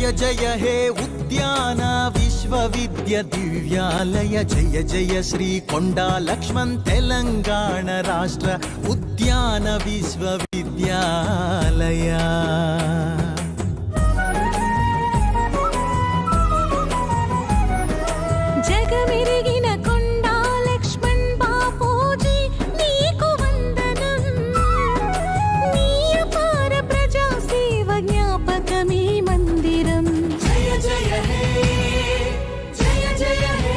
జయ జయ హే ఉద్యాన విశ్వవిద్య దివ్యాలయ, జయ జయ శ్రీ కొండా లక్ష్మణ్ తెలంగాణ రాష్ట్ర ఉద్యాన విశ్వవిద్యాలయ. జగమెరిగిన కొండా లక్ష్మణ్ బాపూజీ నీకు వందనం. నీ అపార ప్రజా సేవ జ్ఞాపకమే మందిరం. జయ జయ హే, జయ జయ హే.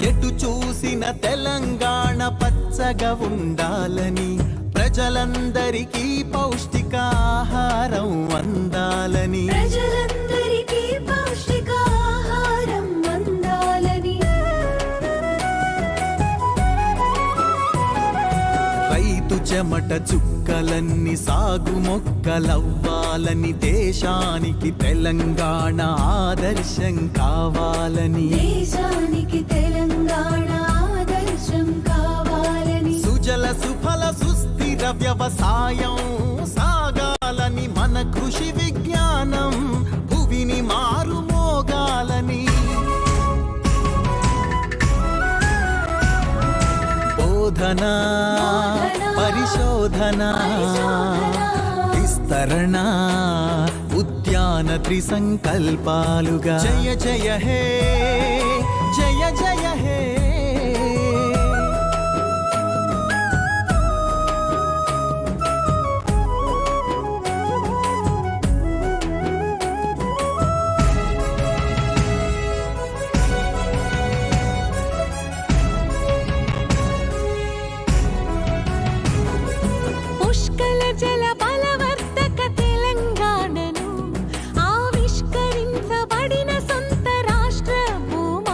ఎటు చూసిన తెలంగాణ పచ్చగా ఉండాలని, ప్రజలందరికీ పౌష్టికాహారం అందాలని, ప్రజలందరికీ పౌష్టికాహారం అందాలని, రైతు చెమట చుక్కలన్నీ సాగు మొక్కలవ్వాలని, దేశానికి తెలంగాణ ఆదర్శం కావాలని, దేశానికి తెలంగాణ ఆదర్శం కావాలని, సుజల సుఫల సుస్థిర వ్యవసాయం సాగాలని, మన కృషి విజ్ఞానం భువిని మారుమోగాలని, బోధన పరిశోధన విస్తరణ ఉద్యాన త్రిసంకల్పాలుగా. జయ జయ హే, జయ జయ హే. పుష్కల జల బలవర్ధక తెలంగాణను ఆవిష్కరించబడిన సొంత రాష్ట్ర భూమ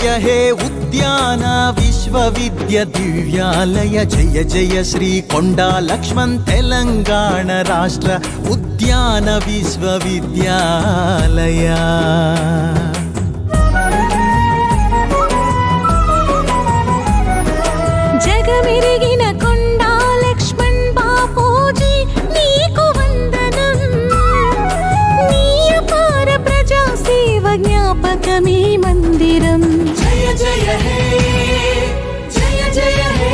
జయ హే ఉద్యాన విశ్వవిద్య దివ్యాలయ జయ జయ శ్రీ కొండా లక్ష్మణ్ తెలంగాణ రాష్ట్ర ఉద్యాన విశ్వవిద్యాలయ. జగమెరిగిన కొండా లక్ష్మణ్ బాపూజీ నీకు వందనం. నీ అపార ప్రజా సేవ జ్ఞాపకమే మందిరం. జయ జయ హే జయ జయ హే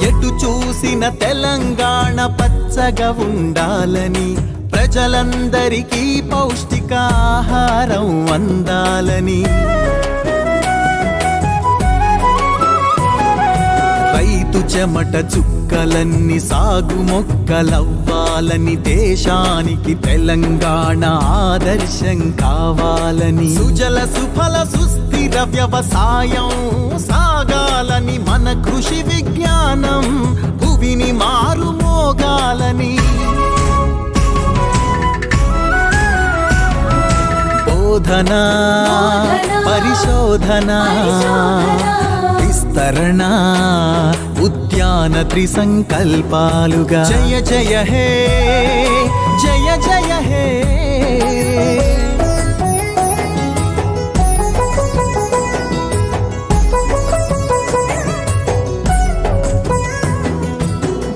ఎటు చూసిన తెలంగాణ పచ్చగా ఉండాలని, ప్రజలందరికీ పౌష్టికాహారం అందాలని, రైతు చెమట చుక్కలన్నీ సాగు మొక్కలవ్వాలని, దేశానికి తెలంగాణ ఆదర్శం కావాలని, సుజల సుఫల సుస్థిర వ్యవసాయం సాగాలని, మన కృషి విజ్ఞానం భూమిని మారుమోగాలని, బోధన పరిశోధన విస్తరణ ఉద్యాన త్రిసంకల్పాలుగా. జయ జయ హే జయ జయ హే.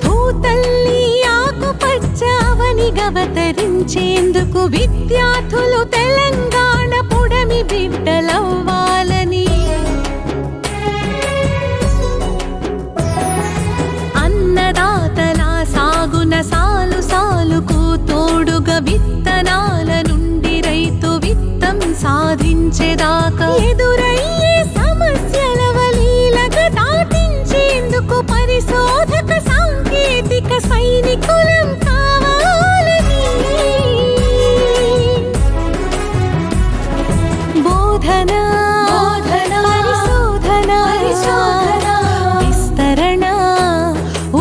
భూతల్లి ఆకుపచ్చవనిగా అవతరించేందుకు విద్యార్థులు తెలంగాణ పుడమి బిడ్డలవ్వాలని, అన్నదాతల సాగున సాలు సాలుకు తోడుగా విత్తనాల నుండి రైతు విత్తం సాధించేదాకా ఎదురయ్యే సమస్యల వలీలగా దాటించేందుకు పరిశోధక సాంకేతిక సైనికులం కావాలని, బోధన పరిశోధన విస్తరణ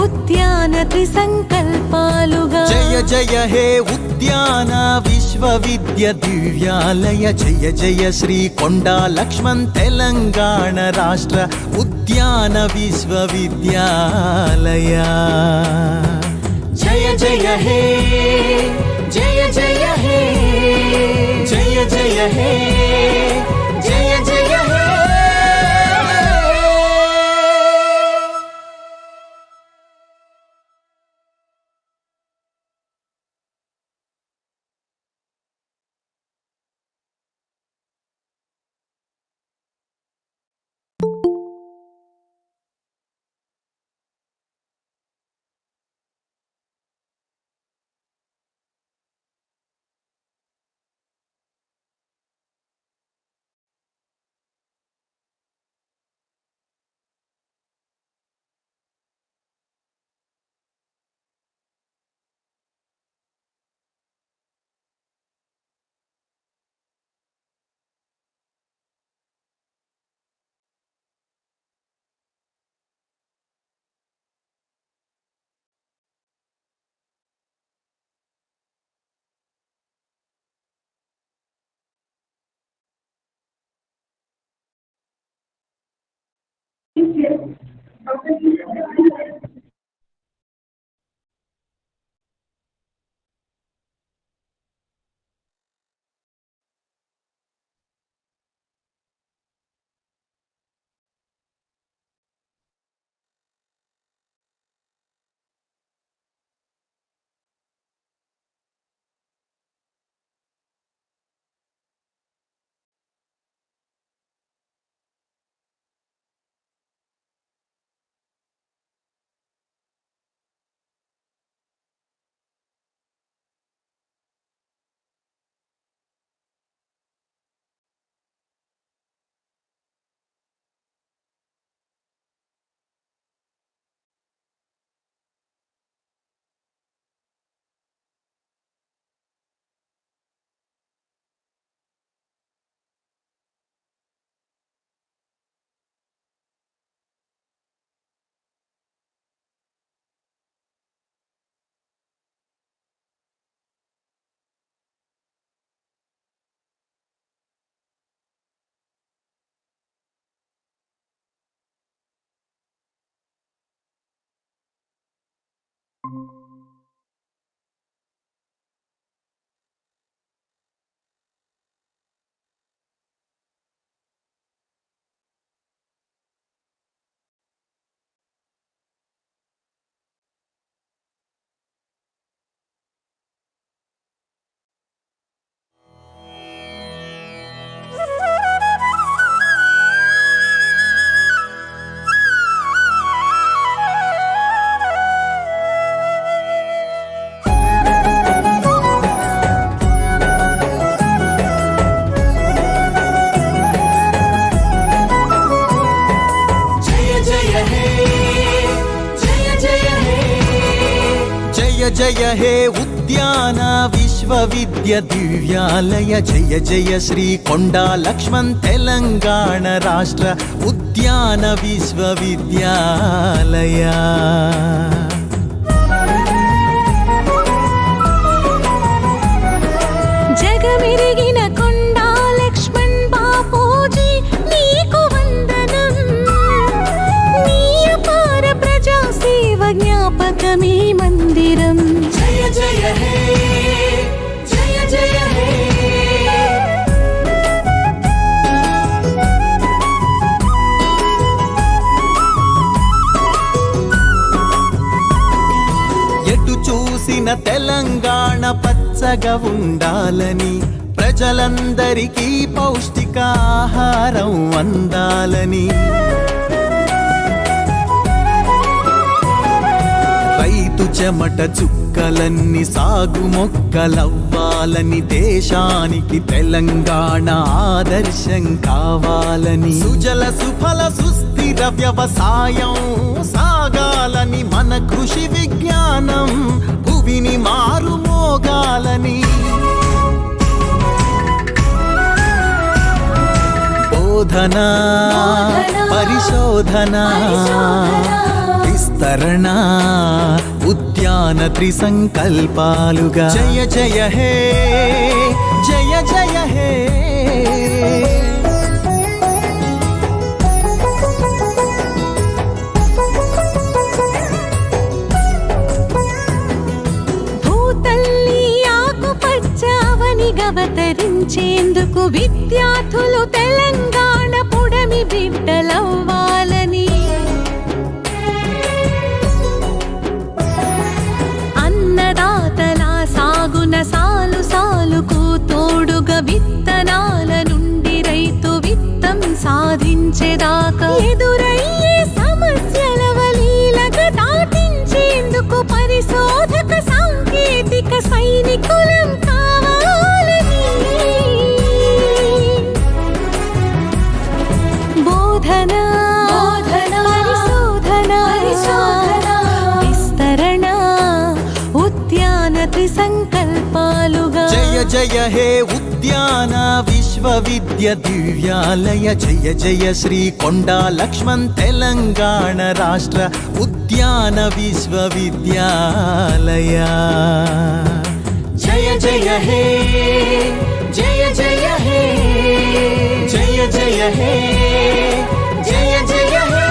ఉద్యాన త్రిసంకల్పాలుగా. జయ జయ హే ఉద్యాన విశ్వవిద్య దివ్యాలయ జయ జయ శ్రీ కొండా లక్ష్మణ్ తెలంగాణ రాష్ట్ర ఉద్యాన విశ్వవిద్యాలయ. జయ జయ హే జయ జయ హే జయ జయ హే జయ జయ హే. जय हे उद्यान विश्वविद्या दिव्यालय जय जय श्री कोंडा लक्ष्मण तेलंगाण राष्ट्र उद्यान विश्वविद्यालय జగమెరిగిన కొండా లక్ష్మణ్ బాపూజీ నీకు వందనం నీ అపార ప్రజా సేవ జ్ఞాపకమే మందిరం జయ జయ హే జయ జయ హే ఎటు చూసిన తెలంగాణ పచ్చగా ఉండాలని ప్రజలందరికీ పౌష్టికాహారం అందాలని రైతు చెమట చుక్కలన్నీ సాగు మొక్కలవ్వాలని దేశానికి తెలంగాణ ఆదర్శం కావాలని సుజల సుఫల సుస్థిర వ్యవసాయం సాగాలని మన కృషి విజ్ఞానం భూమిని మారుమోగాలని బోధన పరిశోధన విస్తరణ ఉద్యాన త్రిసంకల్పాలుగా జయ జయ హే జయ జయ హే భూతల్లి ఆకుపచ్చవనిగా అవతరించేందుకు విద్యార్థులు తెలంగాణ పుడమి బిడ్డలవ్వాలని అన్నదాతల సాగున సాలు సాలుకు తోడుగా విత్తనాల నుండి రైతు విత్తం సాధించేదాకా ఎదురయ్యే సమస్యల వలీలగా దాటించేందుకు పరిశోధక సాంకేతిక సైనికులం కావాలని బోధన పరిశోధన విస్తరణ ఉద్యాన త్రిసంకల్పాలుగా జయ జయ హే ఉద్యాన విశ్వవిద్య దివ్యాలయ జయ జయ శ్రీ కొండా లక్ష్మణ్ తెలంగాణ రాష్ట్ర ఉద్యాన విశ్వవిద్యాలయ జయ జయ హే జయ జయ హే జయ జయ హే జయ జయ హే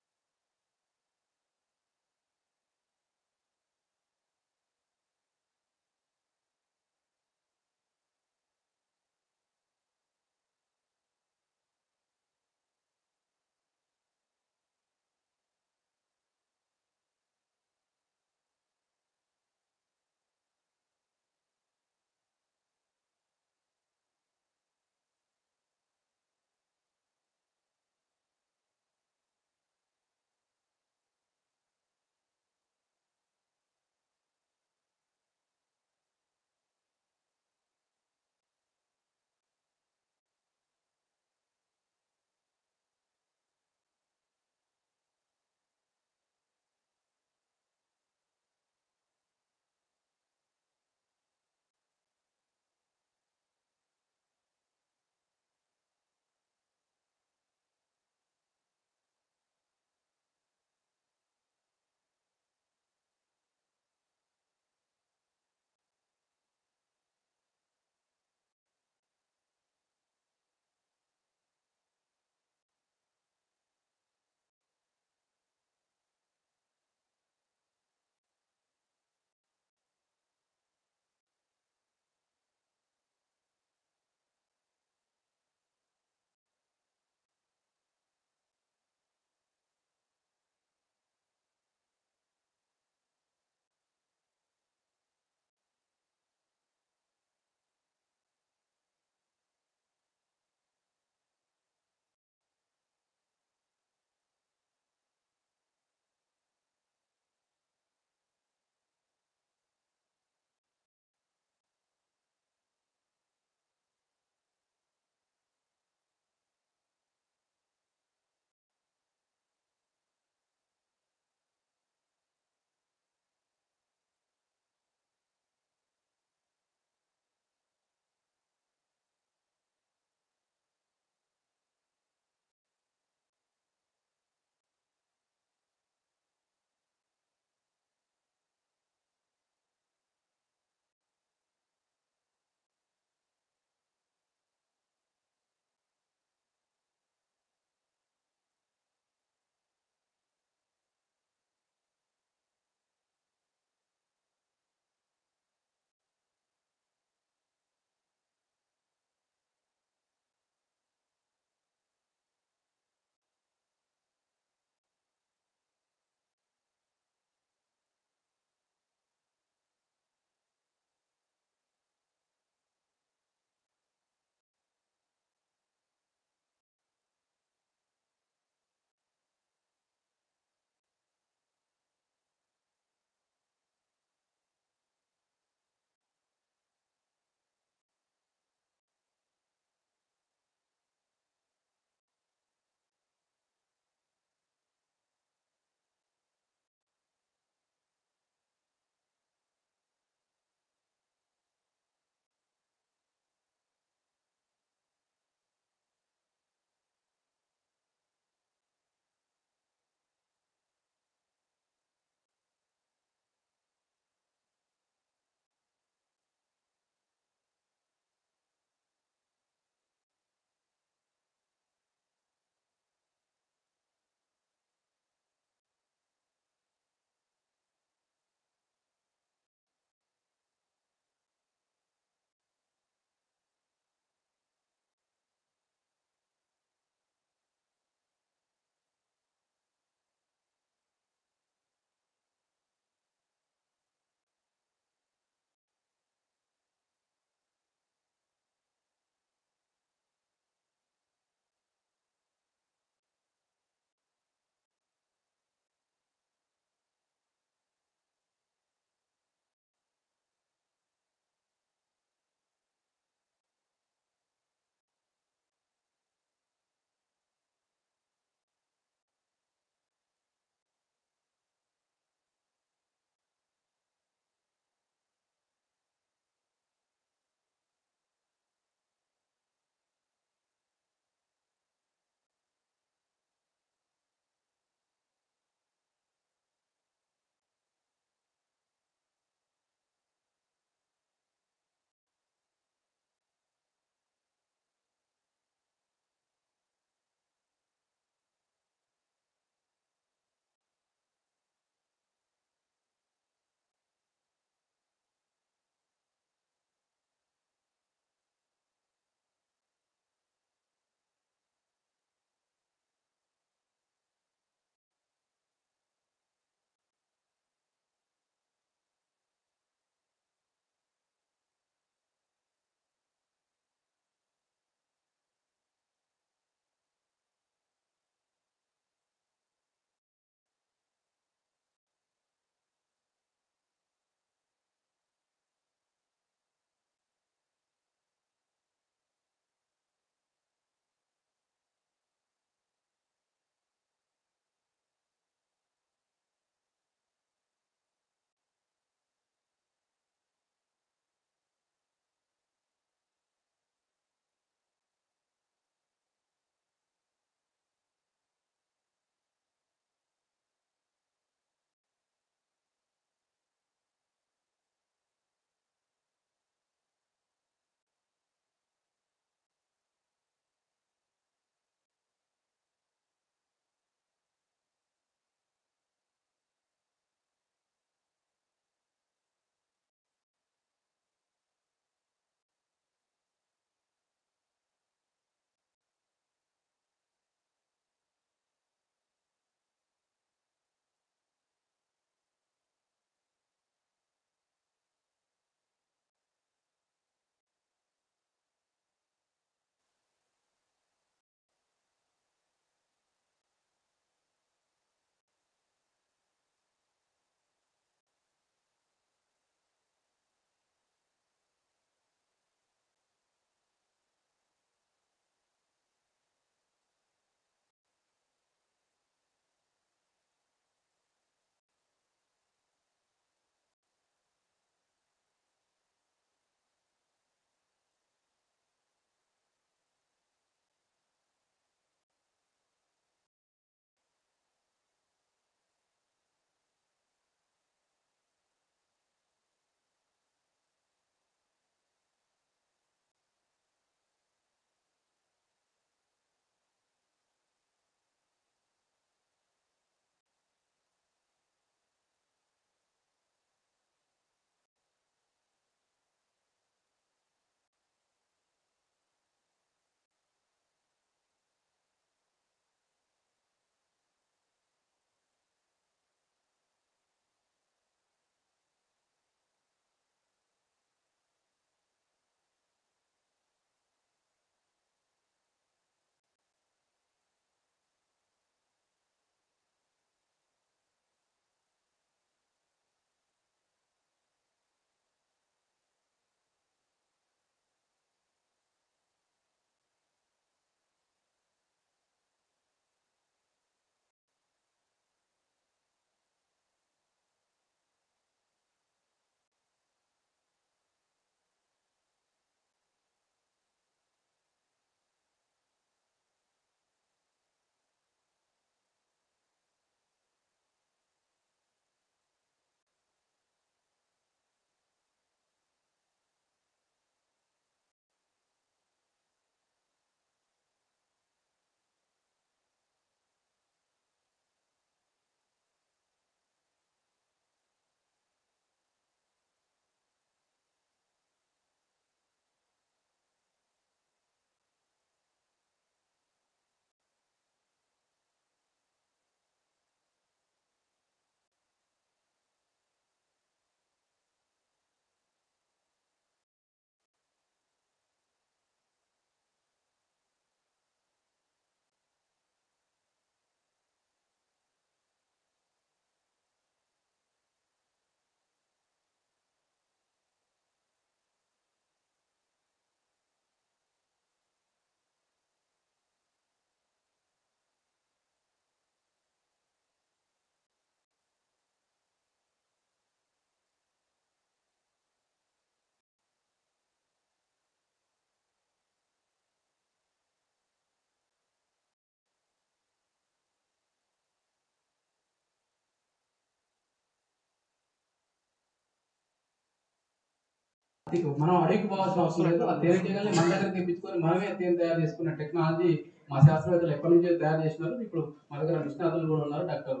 మనం అడిగి పోవాల్సిన అవసరం లేదు. ఆ తేనెటీగల్ని మన దగ్గర తెప్పించుకొని మనమే తేనె తయారు చేసుకునే టెక్నాలజీ మా శాస్త్రవేత్తలు ఎప్పటి నుంచో తయారు చేసినారు. ఇప్పుడు మన దగ్గర నిష్ణాతులు కూడా ఉన్నారు. డాక్టర్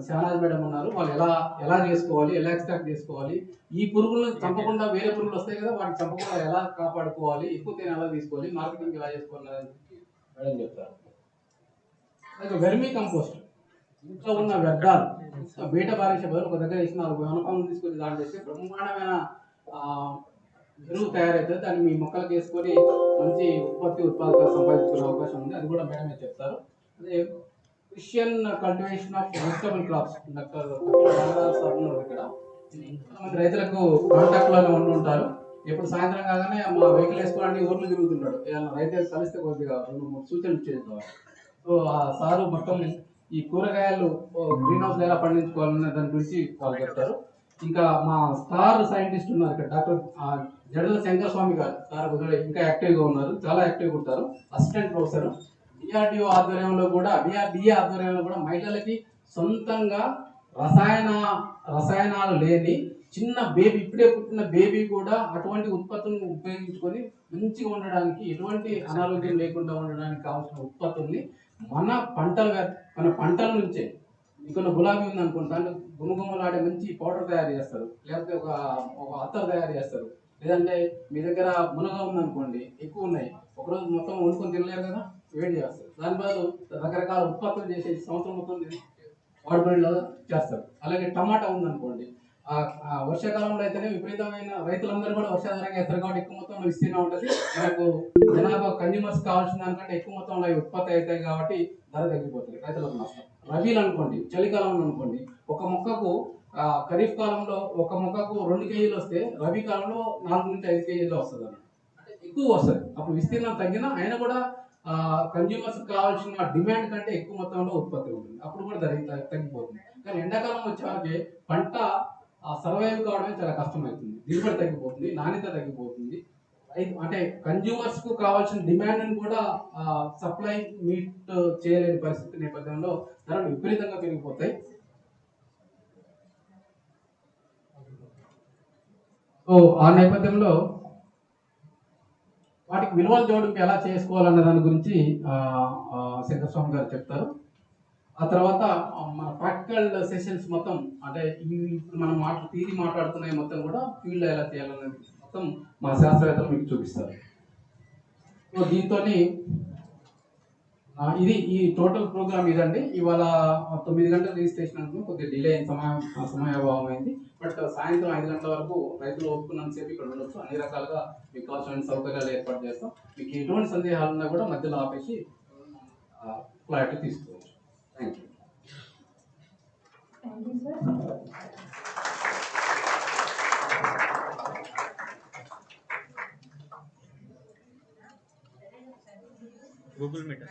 శానాజ్ మేడం ఉన్నారు. వాళ్ళు ఎలా చేసుకోవాలి, ఎలా ఎక్స్ట్రాక్ట్ చేసుకోవాలి, ఈ పురుగులను చంపకుండా వేరే పురుగులు వస్తాయి కదా, వాటిని చంపకుండా ఎలా కాపాడుకోవాలి, ఎక్కువ తేనె ఎలా తీసుకోవాలి, మార్కెటింగ్ ఎలా చేసుకోవాలి మేడం చెప్తారు. వెర్మీ కంపోస్ట్, ఇంట్లో ఉన్న వ్యర్థాలు బయట పారేసే బదులు ఒక దగ్గర వేసిన 4 వనపాలను తీసుకొని దాంట్లో వేస్తే బ్రహ్మాండమైన ఎరువు తయారైతుంది. దాన్ని మీ మొక్కలకు వేసుకొని మంచి ఉత్పాదకత సంపాదించుకునే అవకాశం ఉంది. అది కూడా మేడమే చెప్తారు. అదే Christian cultivation of vegetable crops, doctor sir ఉన్నారు ఇక్కడ. కొంతమంది రైతులకు కాంటాక్ట్లోనే ఉంటారు. ఎప్పుడు సాయంత్రం కాగానే మా వెహికల్ వేసుకోవడానికి ఊర్లు తిరుగుతుంటాడు. ఏదైనా రైతు కలిస్తే కొద్దిగా 2-3 సూచనలు చేద్దాం. సో ఆ సారు మొత్తం ఈ కూరగాయలు గ్రీన్ హౌస్ ఎలా పండించుకోవాలనే దాని గురించి వాళ్ళు చెప్తారు. ఇంకా మా స్టార్ సైంటిస్ట్ ఉన్నారు ఇక్కడ, డాక్టర్ జడల శంకర స్వామి గారు. సార్ ఇంకా యాక్టివ్గా ఉన్నారు, చాలా యాక్టివ్గా ఉంటారు. Assistant professor. డిఆర్డిఓ ఆధ్వర్యంలో కూడా, డిఆర్డిఏ ఆధ్వర్యంలో కూడా మహిళలకి సొంతంగా రసాయనాలు లేని చిన్న బేబీ, ఇప్పుడే పుట్టిన బేబీ కూడా అటువంటి ఉత్పత్తులను ఉపయోగించుకొని మంచిగా ఉండడానికి, ఎటువంటి అనారోగ్యం లేకుండా ఉండడానికి కావాల్సిన ఉత్పత్తుల్ని మన పంటల నుంచే. ఇక్కడ గులాబీ ఉంది అనుకోండి, దాంట్లో గుమగుమలాడే మంచి పౌడర్ తయారు చేస్తారు, లేకపోతే ఒక అత్తర్ తయారు చేస్తారు. లేదంటే మీ దగ్గర మునగ ఉందనుకోండి, ఎక్కువ ఉన్నాయి, ఒకరోజు మొత్తం వండుకొని తినలేరు కదా, వేడి చేస్తారు. దాని బదులు రకరకాల ఉత్పత్తులు చేసే సంవత్సరం మొత్తం వాడుబడిలో చేస్తారు. అలాగే టమాటా ఉందనుకోండి, వర్షాకాలంలో అయితేనే విపరీతమైన రైతులందరూ కూడా వర్షాధారంగా వేస్తారు కాబట్టి ఎక్కువ మొత్తంలో విస్తీర్ణం ఉంటుంది. మనకు జనాభా కన్జ్యూమర్స్ కావాల్సిన దానికంటే ఎక్కువ మొత్తంలో ఉత్పత్తి అవుతాయి కాబట్టి ధర తగ్గిపోతుంది, రైతులకు నష్టం. రబీలు అనుకోండి, చలికాలంలో అనుకోండి, ఒక మొక్కకు ఖరీఫ్ కాలంలో ఒక మొక్కకు 2 కేజీలు వస్తే రబీ కాలంలో 4-5 కేజీలు వస్తుంది అన్నమాట. అంటే ఎక్కువ వస్తుంది. అప్పుడు విస్తీర్ణం తగ్గినా అయినా కూడా కన్జ్యూమర్స్ కావాల్సిన డిమాండ్ కంటే ఎక్కువ మొత్తంలో ఉత్పత్తి ఉంటుంది, అప్పుడు కూడా తగ్గిపోతుంది. కానీ ఎండాకాలం వచ్చేవారికి పంట సర్వైవ్ కావడమే చాలా కష్టమవుతుంది, దిగుబడి తగ్గిపోతుంది, నాణ్యత తగ్గిపోతుంది. అంటే కన్జ్యూమర్స్ కు కావాల్సిన డిమాండ్ కూడా సప్లై మీట్ చేయలేని పరిస్థితి నేపథ్యంలో ధరలు విపరీతంగా పెరిగిపోతాయి. సో ఆ నేపథ్యంలో వాటికి విలువల జోడింపు ఎలా చేసుకోవాలన్న దాని గురించి శంకరస్వామి గారు చెప్తారు. ఆ తర్వాత మన ప్రాక్టికల్ సెషన్స్ మొత్తం, అంటే ఇప్పుడు మనం మాట్లాడుతున్నాయి మొత్తం కూడా ఫీల్డ్ ఎలా చేయాలనేది మొత్తం మా శాస్త్రవేత్తలు మీకు చూపిస్తారు. సో దీంతో ఇది ఈ టోటల్ ప్రోగ్రామ్ ఇదండి. ఇవాళ 9 గంటల రిజిస్ట్రేషన్ అనుకుని కొద్దిగా డిలే అయిన సమయాభావం అయింది. బట్ సాయంత్రం 5 గంటల వరకు రైతులు ఒప్పుకున్నంతసేపు ఇక్కడ ఉండొచ్చు. అన్ని రకాలుగా మీకు కావాల్సిన సౌకర్యాలు ఏర్పాటు చేస్తాం. మీకు ఎటువంటి సందేహాలు ఉన్నా కూడా మధ్యలో ఆపేసి ఫ్లైట్ తీసుకోవచ్చు. Thank you. Google Meet.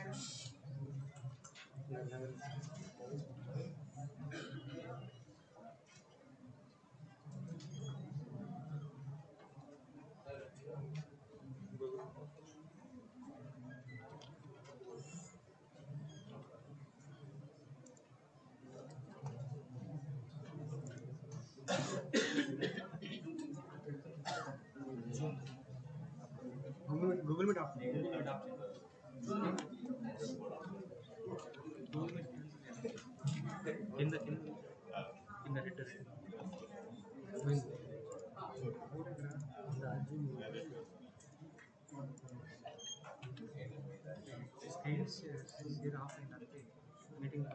Google Meet option. కింద రిటర్స్ స్క్రీన్ ఆఫ్ అయిందంటే మీటింగ్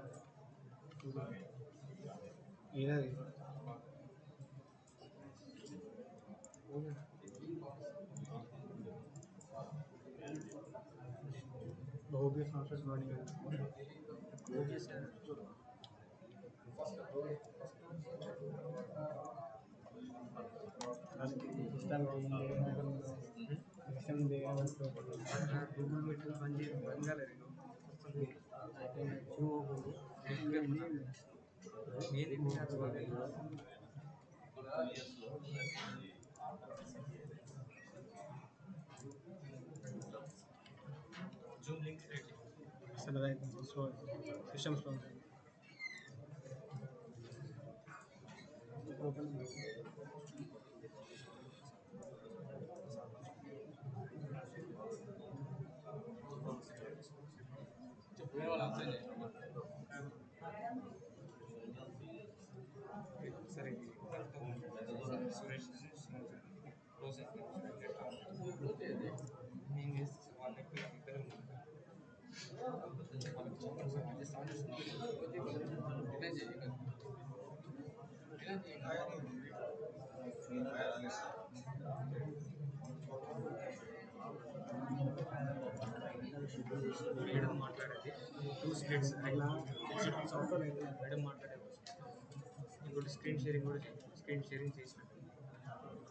ఏదది OBS not running. OBS Google Meet Zoom link so systems open సరే సురేష్ క్లోజ్ నేను వాళ్ళకి ఇద్దరు మేడం మాట్లాడేది 2 స్ప్లిట్స్ సాఫ్ట్వేర్ మేడం మాట్లాడేది ఇంకోటి స్క్రీన్ షేరింగ్ చేసి పెట్టాను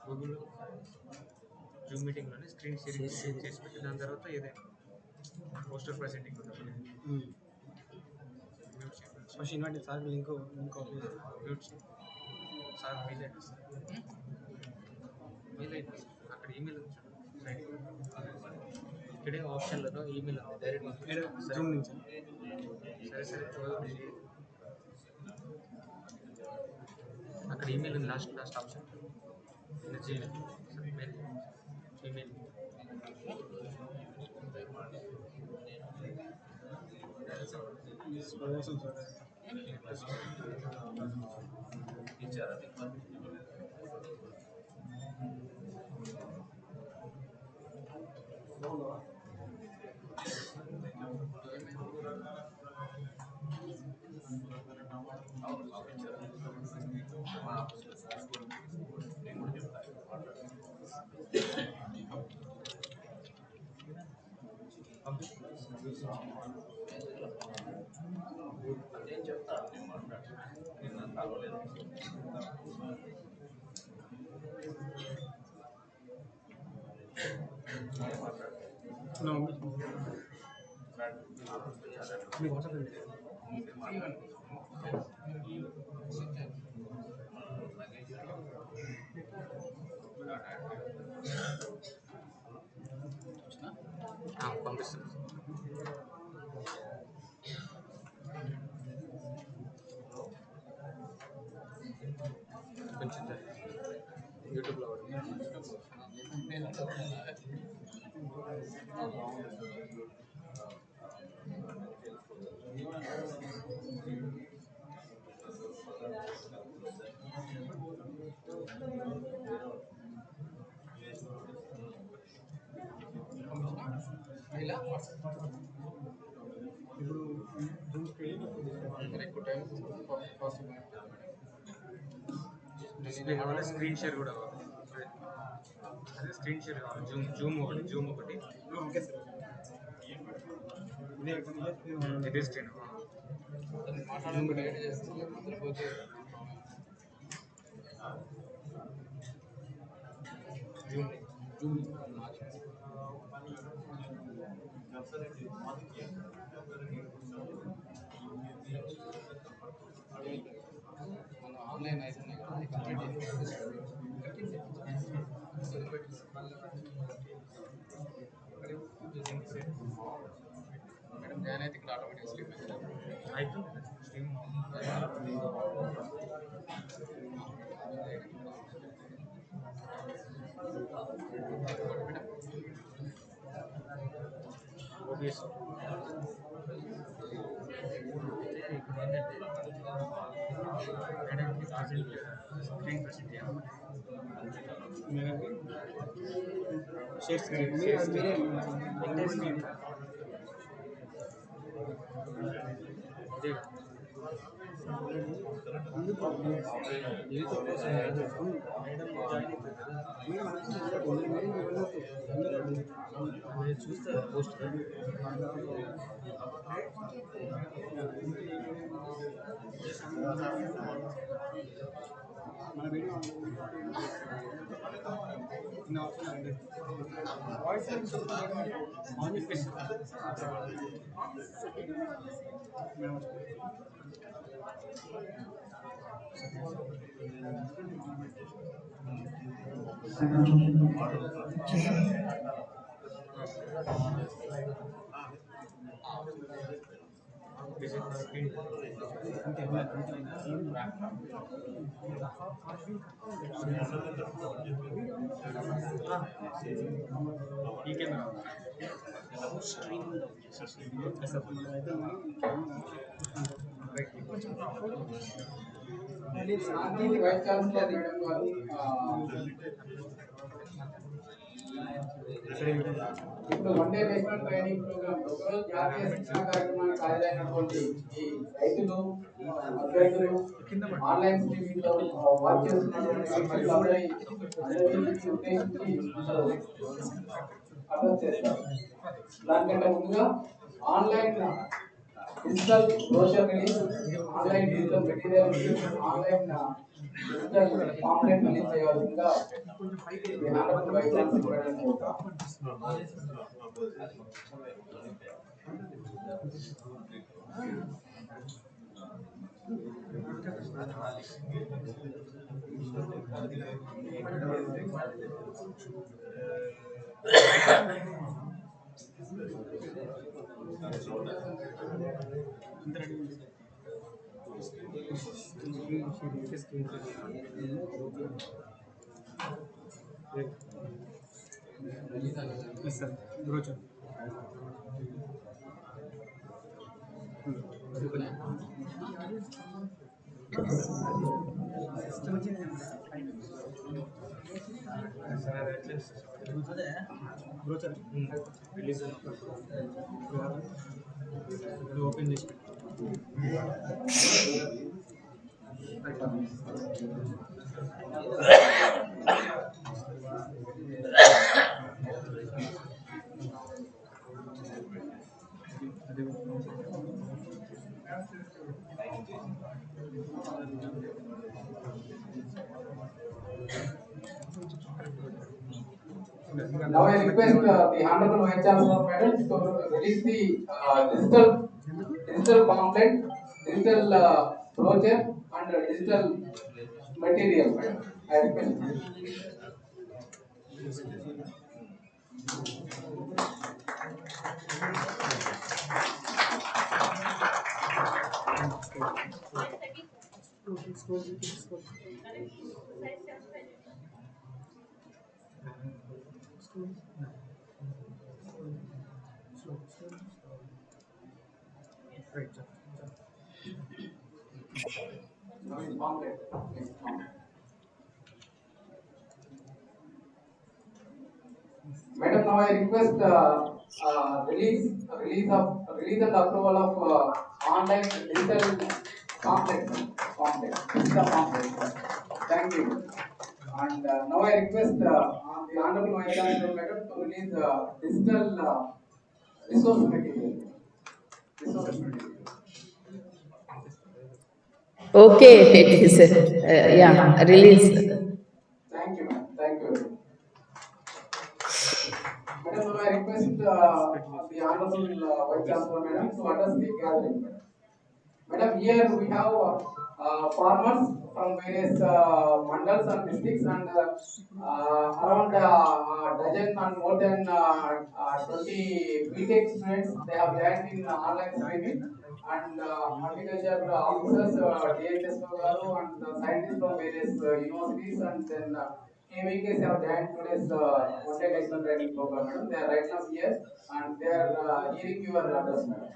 గూగుల్ జూమ్ మీటింగ్లోనే స్క్రీన్ షేరింగ్ చేసి పెట్టి దాని తర్వాత ఏదైనా పోస్టర్ ప్రెజెంటింగ్ ఉంటుంది ఫస్ట్ ఇన్వైట్ సార్ ఇంకో మ్యూట్ సార్ మెయిల్ ఐడి అక్కడ ఈమెయిల్ ఉంది ఇక్కడే ఆప్షన్లలో ఈమెయిల్ ఉంది డైరెక్ట్ జూమ్ నుంచి సరే అక్కడ ఈమెయిల్ ఉంది లాస్ట్ ఆప్షన్ మెయిల్ ఈమెయిల్ మీ వాట్సాప్ పంపిస్తాను కొంచెం యూట్యూబ్లో ఇప్పుడు టైం డిస్ప్లే కావాలి స్క్రీన్ షేర్ కూడా కావాలి అదే స్క్రీన్ షేర్ కావాలి జూమ్ ఒకటి ఓకే సార్ ఇదే స్క్రీన్ మాట్లాడడం చేస్తుంది జూమ్ మన ఆన్లైన్ అయిపోయినాయి మేడం ధ్యాన్ అయితే ఇక్కడ ఆటోమేటిక్ స్లీప్ అయిపోయింది ఓబిఎస్ ఇక్కడ ఏంటంటే మేడంకి ప్రజెంట్ స్క్రీన్ ప్రజెంట్ చేయాలి మేడంకి షేర్ స్క్రీన్ ఇదే చూస్తారు పోస్ట్ మన వీడియో వాయిస్ ఆన్ చెప్పేసి ఈ కెమెరా వైస్ ఛాన్సలర్ మేడం గారు ఇప్పుడు one day national training programme ఒకరోజు జాతీయ శిక్షణ కార్యక్రమానికి హాజరైనటువంటి ఈ రైతులు అభ్యర్థులు ఆన్లైన్ స్ట్రీమింగ్ లో వర్క్ చేస్తున్నటువంటి మహిళలందరినీ ఉద్దేశించి అడ్రస్ చేస్తారు. దానికంటే ముందుగా online digital brochure release, online digital material release, online digital pamphlet release చేయాల్సిందిగా వైస్ ఛాన్సలర్ కోరుతాం. ఓపెన్ చేసి Now I request the Honorable Vice Chancellor Madam to release the digital pamphlet, digital brochure and digital material. Madam, I request. Madam, now I request release and approval of online digital pamphlet. Thank you. And now I request the Honorable Vice Chancellor Madam to release digital resource material. Okay, it is yeah, release. Thank you, ma'am. Thank you. Madam, I request the Honorable Vice Chancellor Madam to address the gathering. Madam, here we have farmers from various mandals and districts, and around dozen and more than 20 BTech students. They have joined in online streaming, and horticulture officers, DHSO and scientists from various universities, and then KVKs have joined today's one-day national training program. Madam, they are right now here, and they are hearing your address, madam.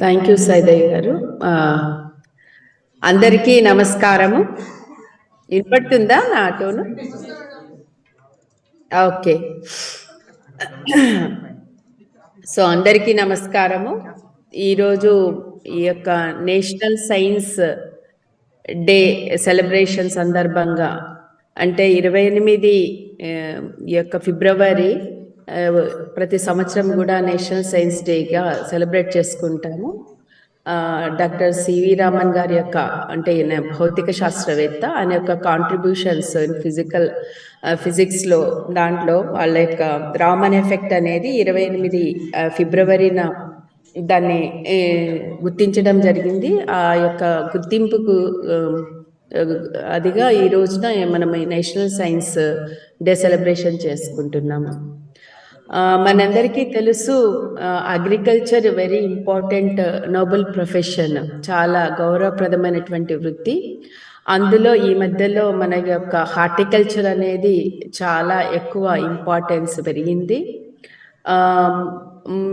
Thank you Saidaiah గారు. అందరికీ నమస్కారము. వినపడుతుందా నా tone? Okay. So అందరికీ నమస్కారము. ఈరోజు ఈ యొక్క నేషనల్ సైన్స్ డే సెలబ్రేషన్ సందర్భంగా, అంటే 28 ఈ యొక్క ఫిబ్రవరి ప్రతి సంవత్సరం కూడా నేషనల్ సైన్స్ డేగా సెలబ్రేట్ చేసుకుంటాము. డాక్టర్ సివి రామన్ గారి యొక్క, అంటే భౌతిక శాస్త్రవేత్త, ఆయన యొక్క కాంట్రిబ్యూషన్స్ ఫిజిక్స్లో దాంట్లో వాళ్ళ యొక్క రామన్ ఎఫెక్ట్ అనేది 28 ఫిబ్రవరిన దాన్ని గుర్తించడం జరిగింది. ఆ యొక్క గుర్తింపుకు అదిగా ఈ రోజున మనం నేషనల్ సైన్స్ డే సెలబ్రేషన్ చేసుకుంటున్నాము. మనందరికీ తెలుసు, agriculture very important Nobel profession, చాలా గౌరవప్రదమైనటువంటి వృత్తి. అందులో ఈ మధ్యలో మన యొక్క హార్టికల్చర్ అనేది చాలా ఎక్కువ ఇంపార్టెన్స్ పెరిగింది.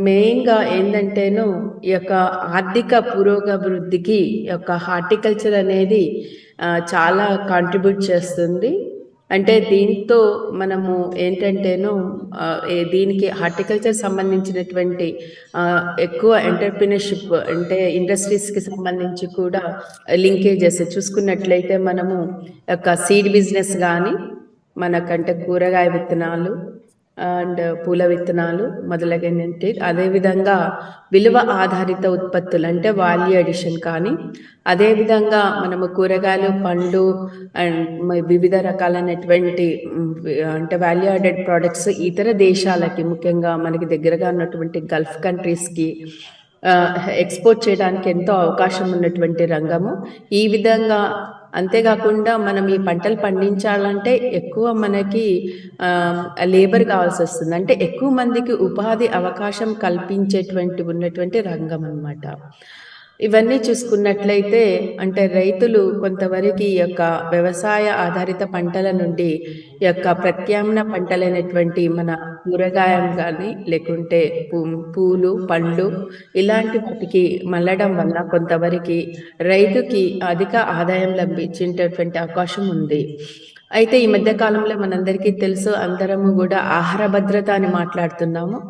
మెయిన్గా ఏంటంటేను ఈ యొక్క ఆర్థిక పురోగభివృద్ధికి యొక్క హార్టికల్చర్ అనేది చాలా కాంట్రిబ్యూట్ చేస్తుంది. అంటే దీంతో మనము ఏంటంటేను దీనికి హార్టికల్చర్ సంబంధించినటువంటి ఎక్కువ ఎంటర్ప్రినర్షిప్ అంటే ఇండస్ట్రీస్కి సంబంధించి కూడా లింకేజెస్ చూసుకున్నట్లయితే మనము యొక్క సీడ్ బిజినెస్ కానీ మనకంటే కూరగాయ విత్తనాలు అండ్ పూల విత్తనాలు మొదలైనవి, అదేవిధంగా విలువ ఆధారిత ఉత్పత్తులు అంటే వాల్యూ అడిషన్ కానీ, అదేవిధంగా మనము కూరగాయలు పండ్లు అండ్ వివిధ రకాలైనటువంటి అంటే వాల్యూ యాడెడ్ ప్రోడక్ట్స్ ఇతర దేశాలకి ముఖ్యంగా మనకి దగ్గరగా ఉన్నటువంటి గల్ఫ్ కంట్రీస్కి ఎక్స్పోర్ట్ చేయడానికి ఎంతో అవకాశం ఉన్నటువంటి రంగము. ఈ విధంగా అంతేకాకుండా మనం ఈ పంటలు పండించాలంటే ఎక్కువ మనకి లేబర్ కావాల్సి వస్తుంది. అంటే ఎక్కువ మందికి ఉపాధి అవకాశం కల్పించేటువంటి ఉన్నటువంటి రంగం అన్నమాట. ఇవన్నీ చూసుకున్నట్లయితే అంటే రైతులు కొంతవరకు ఈ యొక్క వ్యవసాయ ఆధారిత పంటల నుండి ఈ యొక్క ప్రత్యామ్నాయ పంటలైనటువంటి మన కూరగాయం కానీ లేకుంటే పూలు పండ్లు ఇలాంటి వాటికి మళ్ళడం వల్ల కొంతవరకు రైతుకి అధిక ఆదాయం లభించేటటువంటి అవకాశం ఉంది. అయితే ఈ మధ్య కాలంలో మనందరికీ తెలుసు, అందరము కూడా ఆహార భద్రత అని మాట్లాడుతున్నాము.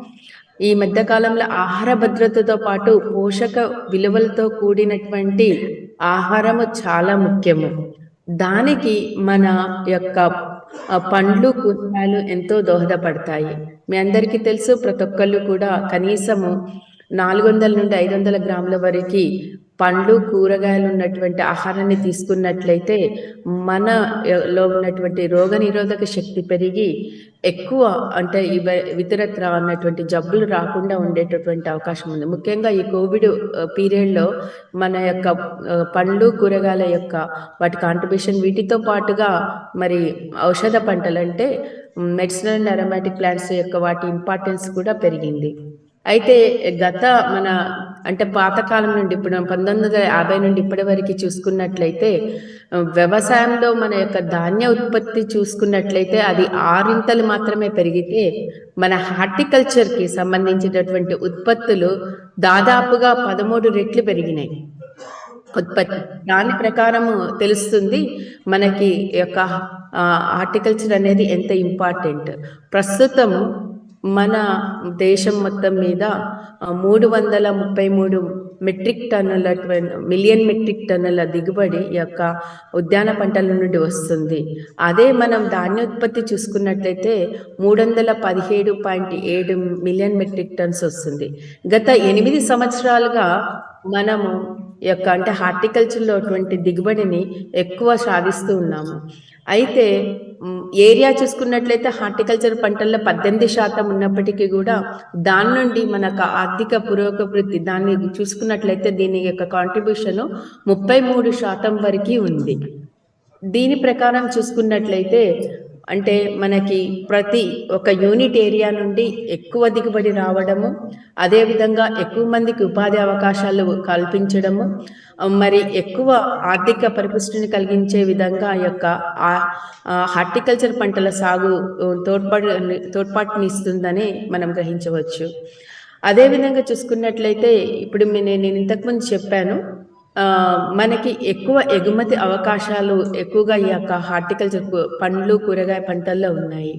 ఈ మధ్య కాలంలో ఆహార భద్రతతో పాటు పోషక విలువలతో కూడినటువంటి ఆహారము చాలా ముఖ్యము. దానికి మన యొక్క పండ్లు కూరగాయలు ఎంతో దోహదపడతాయి. మీ అందరికీ తెలుసు, ప్రతి ఒక్కళ్ళు కూడా కనీసము 400 నుండి 500 గ్రాముల వరకు పండ్లు కూరగాయలు ఉన్నటువంటి ఆహారాన్ని తీసుకున్నట్లయితే మనలో ఉన్నటువంటి రోగనిరోధక శక్తి పెరిగి ఎక్కువ అంటే ఇతరత్ర అన్నటువంటి జబ్బులు రాకుండా ఉండేటటువంటి అవకాశం ఉంది. ముఖ్యంగా ఈ కోవిడ్ పీరియడ్లో మన యొక్క పండ్లు కూరగాయల యొక్క వాటి కాంట్రిబ్యూషన్ వీటితో పాటుగా మరి ఔషధ పంటలు అంటే మెడిసినల్ అండ్ అరోమాటిక్ ప్లాంట్స్ యొక్క వాటి ఇంపార్టెన్స్ కూడా పెరిగింది. అయితే గత మన అంటే పాతకాలం నుండి ఇప్పుడు 1950 నుండి ఇప్పటి వరకు చూసుకున్నట్లయితే వ్యవసాయంలో మన యొక్క ధాన్య ఉత్పత్తి చూసుకున్నట్లయితే అది 6 మాత్రమే పెరిగితే మన హార్టికల్చర్కి సంబంధించినటువంటి ఉత్పత్తులు దాదాపుగా 13 రెట్లు పెరిగినాయి ఉత్పత్తి. దాని ప్రకారము తెలుస్తుంది మనకి యొక్క హార్టికల్చర్ అనేది ఎంత ఇంపార్టెంట్. ప్రస్తుతము మన దేశం మొత్తం మీద 333 మిలియన్ మెట్రిక్ టన్నుల దిగుబడి యొక్క ఉద్యాన పంటల నుండి వస్తుంది. అదే మనం ధాన్య ఉత్పత్తి చూసుకున్నట్లయితే 317.7 మిలియన్ మెట్రిక్ టన్స్ వస్తుంది. గత 8 సంవత్సరాలుగా మనము యొక్క అంటే హార్టికల్చర్లో అటువంటి దిగుబడిని ఎక్కువ సాధిస్తూ ఉన్నాము. అయితే ఏరియా చూసుకున్నట్లయితే హార్టికల్చర్ పంటల్లో 18% ఉన్నప్పటికీ కూడా దాని నుండి మనకు ఆర్థిక పురోగతి దాన్ని చూసుకున్నట్లయితే దీని యొక్క కాంట్రిబ్యూషన్ 33% వరకు ఉంది. దీని ప్రకారం చూసుకున్నట్లయితే అంటే మనకి ప్రతి ఒక యూనిట్ ఏరియా నుండి ఎక్కువ దిగుబడి రావడము, అదేవిధంగా ఎక్కువ మందికి ఉపాధి అవకాశాలు కల్పించడము, మరి ఎక్కువ ఆర్థిక పరిపుష్టిని కలిగించే విధంగా యొక్క హార్టికల్చర్ పంటల సాగు తోడ్పాటునిస్తుందని మనం గ్రహించవచ్చు. అదేవిధంగా చూసుకున్నట్లయితే ఇప్పుడు నేను ఇంతకుముందు చెప్పాను, మనకి ఎక్కువ ఎగుమతి అవకాశాలు ఎక్కువగా ఈ యొక్క హార్టికల్చర్ పండ్లు కూరగాయ పంటల్లో ఉన్నాయి.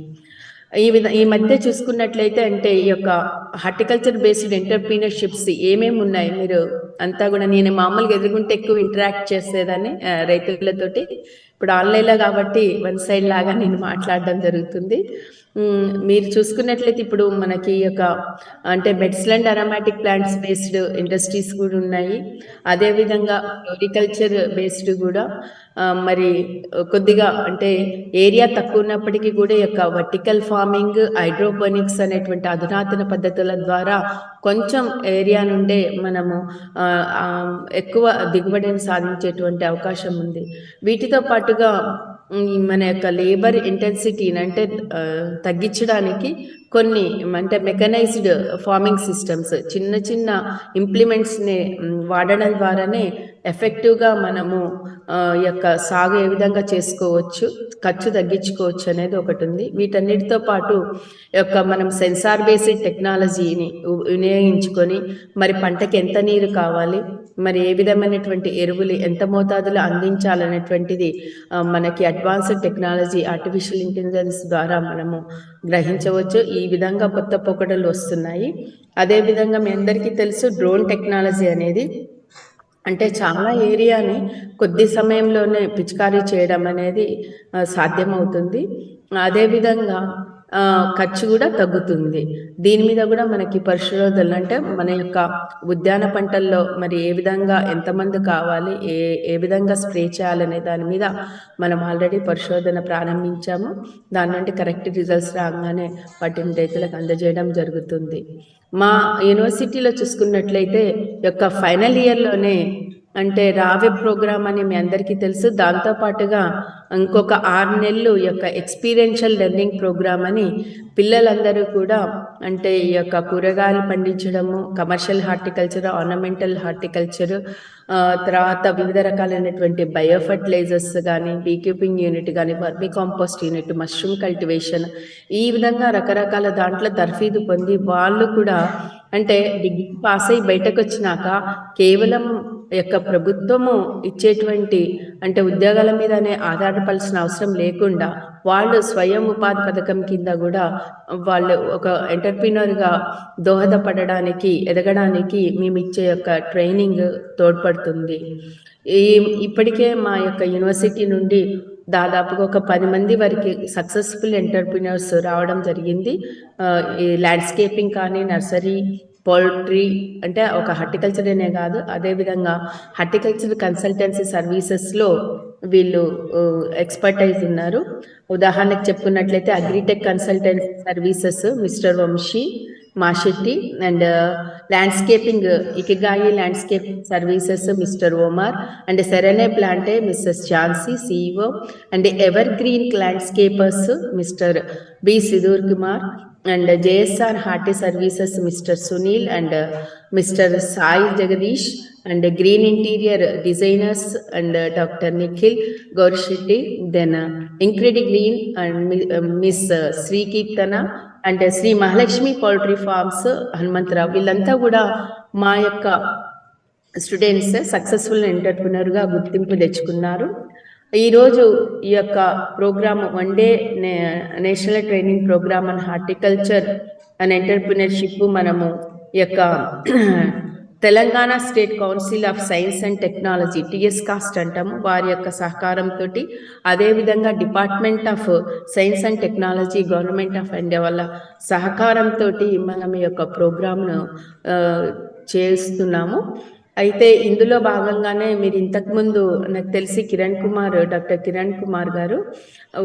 ఈ మధ్య చూసుకున్నట్లయితే అంటే ఈ యొక్క హార్టికల్చర్ బేస్డ్ ఎంటర్ప్రీనర్షిప్స్ ఏమేమి ఉన్నాయి, మీరు అంతా కూడా నేను మామూలుగా ఎదుర్కొంటే ఎక్కువ ఇంటరాక్ట్ చేసేదాన్ని రైతులతోటి. ఇప్పుడు ఆన్లైన్లో కాబట్టి వన్ సైడ్ లాగా నేను మాట్లాడడం జరుగుతుంది. మీరు చూసుకున్నట్లయితే ఇప్పుడు మనకి యొక్క అంటే medicinal and aromatic plants based industries కూడా ఉన్నాయి. అదేవిధంగా హార్టికల్చర్ బేస్డ్ కూడా మరి కొద్దిగా అంటే ఏరియా తక్కువ ఉన్నప్పటికీ కూడా యొక్క వర్టికల్ ఫార్మింగ్, హైడ్రోపోనిక్స్ అనేటువంటి అధునాతన పద్ధతుల ద్వారా కొంచెం ఏరియా నుండే మనము ఎక్కువ దిగుబడిని సాధించేటువంటి అవకాశం ఉంది. వీటితో పాటుగా మన యొక్క లేబర్ ఇంటెన్సిటీని అంటే తగ్గించడానికి కొన్ని అంటే మెకనైజ్డ్ ఫార్మింగ్ సిస్టమ్స్, చిన్న చిన్న ఇంప్లిమెంట్స్ని వాడడం ద్వారానే ఎఫెక్టివ్గా మనము యొక్క సాగు ఏ విధంగా చేసుకోవచ్చు, ఖర్చు తగ్గించుకోవచ్చు అనేది ఒకటి ఉంది. వీటన్నిటితో పాటు యొక్క మనం సెన్సార్ బేస్డ్ టెక్నాలజీని వినియోగించుకొని మరి పంటకి ఎంత నీరు కావాలి, మరి ఏ విధమైనటువంటి ఎరువులు ఎంత మోతాదులో అందించాలనేటువంటిది మనకి అడ్వాన్స్డ్ టెక్నాలజీ ఆర్టిఫిషియల్ ఇంటెలిజెన్స్ ద్వారా మనము గ్రహించవచ్చు. ఈ విధంగా కొత్త పోకడలు వస్తున్నాయి. అదేవిధంగా మీ అందరికీ తెలుసు డ్రోన్ టెక్నాలజీ అనేది అంటే చాలా ఏరియాని కొద్ది సమయంలోనే పిచికారీ చేయడం అనేది సాధ్యమవుతుంది. అదేవిధంగా ఖర్చు కూడా తగ్గుతుంది. దీని మీద కూడా మనకి పరిశోధనలు అంటే మన యొక్క ఉద్యాన పంటల్లో మరి ఏ విధంగా ఎంతమంది కావాలి, ఏ విధంగా స్ప్రే చేయాలనే దాని మీద మనం ఆల్రెడీ పరిశోధన ప్రారంభించాము. దాని నుండి కరెక్ట్ రిజల్ట్స్ రాగానే వాటిని రైతులకు అందజేయడం జరుగుతుంది. మా యూనివర్సిటీలో చూసుకున్నట్లయితే యొక్క ఫైనల్ ఇయర్లోనే అంటే రావే ప్రోగ్రామ్ అని మీ అందరికీ తెలుసు. దాంతోపాటుగా ఇంకొక 6 నెలలు యొక్క ఎక్స్పీరియన్షియల్ లెర్నింగ్ ప్రోగ్రామ్ అని పిల్లలందరూ కూడా అంటే ఈ యొక్క కూరగాయలు పండించడము, కమర్షియల్ హార్టికల్చర్, ఆర్నమెంటల్ హార్టికల్చర్, తర్వాత వివిధ రకాలైనటువంటి బయోఫర్టిలైజర్స్ కానీ, బీకీపింగ్ యూనిట్ కానీ, vermi compost unit, mushroom cultivation, ఈ విధంగా రకరకాల దాంట్లో తర్ఫీదు పొంది వాళ్ళు కూడా అంటే డిగ్రీ పాస్ అయ్యి బయటకు వచ్చినాక కేవలం యొక్క ప్రభుత్వము ఇచ్చేటువంటి అంటే ఉద్యోగాల మీదనే ఆధారపడాల్సిన అవసరం లేకుండా వాళ్ళు స్వయం ఉపాధి పథకం కింద కూడా వాళ్ళు ఒక ఎంటర్ప్రినర్గా దోహదపడడానికి, ఎదగడానికి మేము ఇచ్చే యొక్క ట్రైనింగ్ తోడ్పడుతుంది. ఇప్పటికే మా యొక్క యూనివర్సిటీ నుండి దాదాపుగా ఒక 10 మంది వరకు సక్సెస్ఫుల్ ఎంటర్ప్రినర్స్ రావడం జరిగింది. ఈ ల్యాండ్స్కేపింగ్ కానీ, నర్సరీ, పౌల్ట్రీ అంటే ఒక హార్టికల్చర్ అనే కాదు, అదేవిధంగా హార్టికల్చర్ కన్సల్టెన్సీ సర్వీసెస్లో వీళ్ళు ఎక్స్పర్టైజ్ ఉన్నారు. ఉదాహరణకు చెప్పుకున్నట్లయితే agritech consultancy services mister Vamshi Mashetti, and landscaping Ikigai landscaping services mister Omar, and Serene Plante Mrs Jhansi CEO, and ever green landscapers mister B Sidhur Kumar, and JSR horti services mister Sunil and mister Sai Jagadish, and green interior designers and doctor Nikhil Gowrishetty, then Incredigreen and miss Srikeerthana and Sri Mahalakshmi poultry farms Hanumantharao. వీళ్ళంతా కూడా మా యొక్క students successful ఎంటర్ప్రినర్గా గుర్తింపు తెచ్చుకున్నారు. ఈరోజు ఈ యొక్క programme 1 day national training programme and horticulture and entrepreneurship మనము ఈ యొక్క Telangana state council of science and technology TS COST అంటాము, వారి యొక్క సహకారంతో, అదేవిధంగా department of science and technology government of India వాళ్ళ సహకారంతో మనం ఈ యొక్క ప్రోగ్రామ్ను చేస్తున్నాము. అయితే ఇందులో భాగంగానే మీరు ఇంతకుముందు నాకు తెలిసి డాక్టర్ కిరణ్ కుమార్ గారు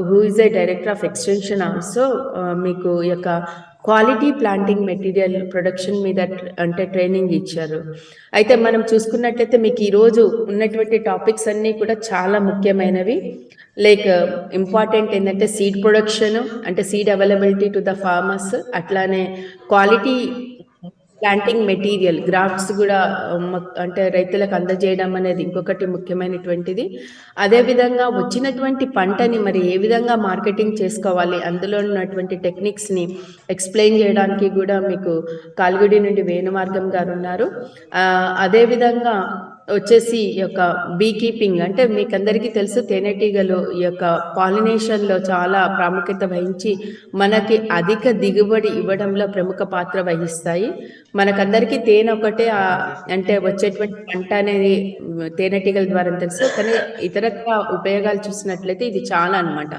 who is a director of extension also మీకు ఈ యొక్క క్వాలిటీ ప్లాంటింగ్ మెటీరియల్ ప్రొడక్షన్ మీద అంటే ట్రైనింగ్ ఇచ్చారు. అయితే మనం చూసుకున్నట్లయితే మీకు ఈరోజు ఉన్నటువంటి టాపిక్స్ అన్నీ కూడా చాలా ముఖ్యమైనవి. లైక్ ఇంపార్టెంట్ ఏంటంటే సీడ్ ప్రొడక్షన్ అంటే seed availability to the farmers, అట్లానే క్వాలిటీ ప్లాంటింగ్ మెటీరియల్ గ్రాఫ్ట్స్ కూడా అంటే రైతులకు అందజేయడం అనేది ఇంకొకటి ముఖ్యమైనటువంటిది. అదేవిధంగా వచ్చినటువంటి పంటని మరి ఏ విధంగా మార్కెటింగ్ చేసుకోవాలి, అందులో ఉన్నటువంటి టెక్నిక్స్ని ఎక్స్ప్లెయిన్ చేయడానికి కూడా మీకు కాల్గుడి నుండి వేణుమార్గం గారు ఉన్నారు. అదేవిధంగా వచ్చేసి ఈ యొక్క బీ కీపింగ్ అంటే మీకు అందరికీ తెలుసు తేనెటీగలు ఈ యొక్క పాలినేషన్లో చాలా ప్రాముఖ్యత వహించి మనకి అధిక దిగుబడి ఇవ్వడంలో ప్రముఖ పాత్ర వహిస్తాయి. మనకందరికీ తేనె ఒకటే అంటే వచ్చేటువంటి పంట అనేది తేనెటీగల ద్వారా తెలుసు, కానీ ఇతరత్వ ఉపయోగాలు చూసినట్లయితే ఇది చాలా అన్నమాట.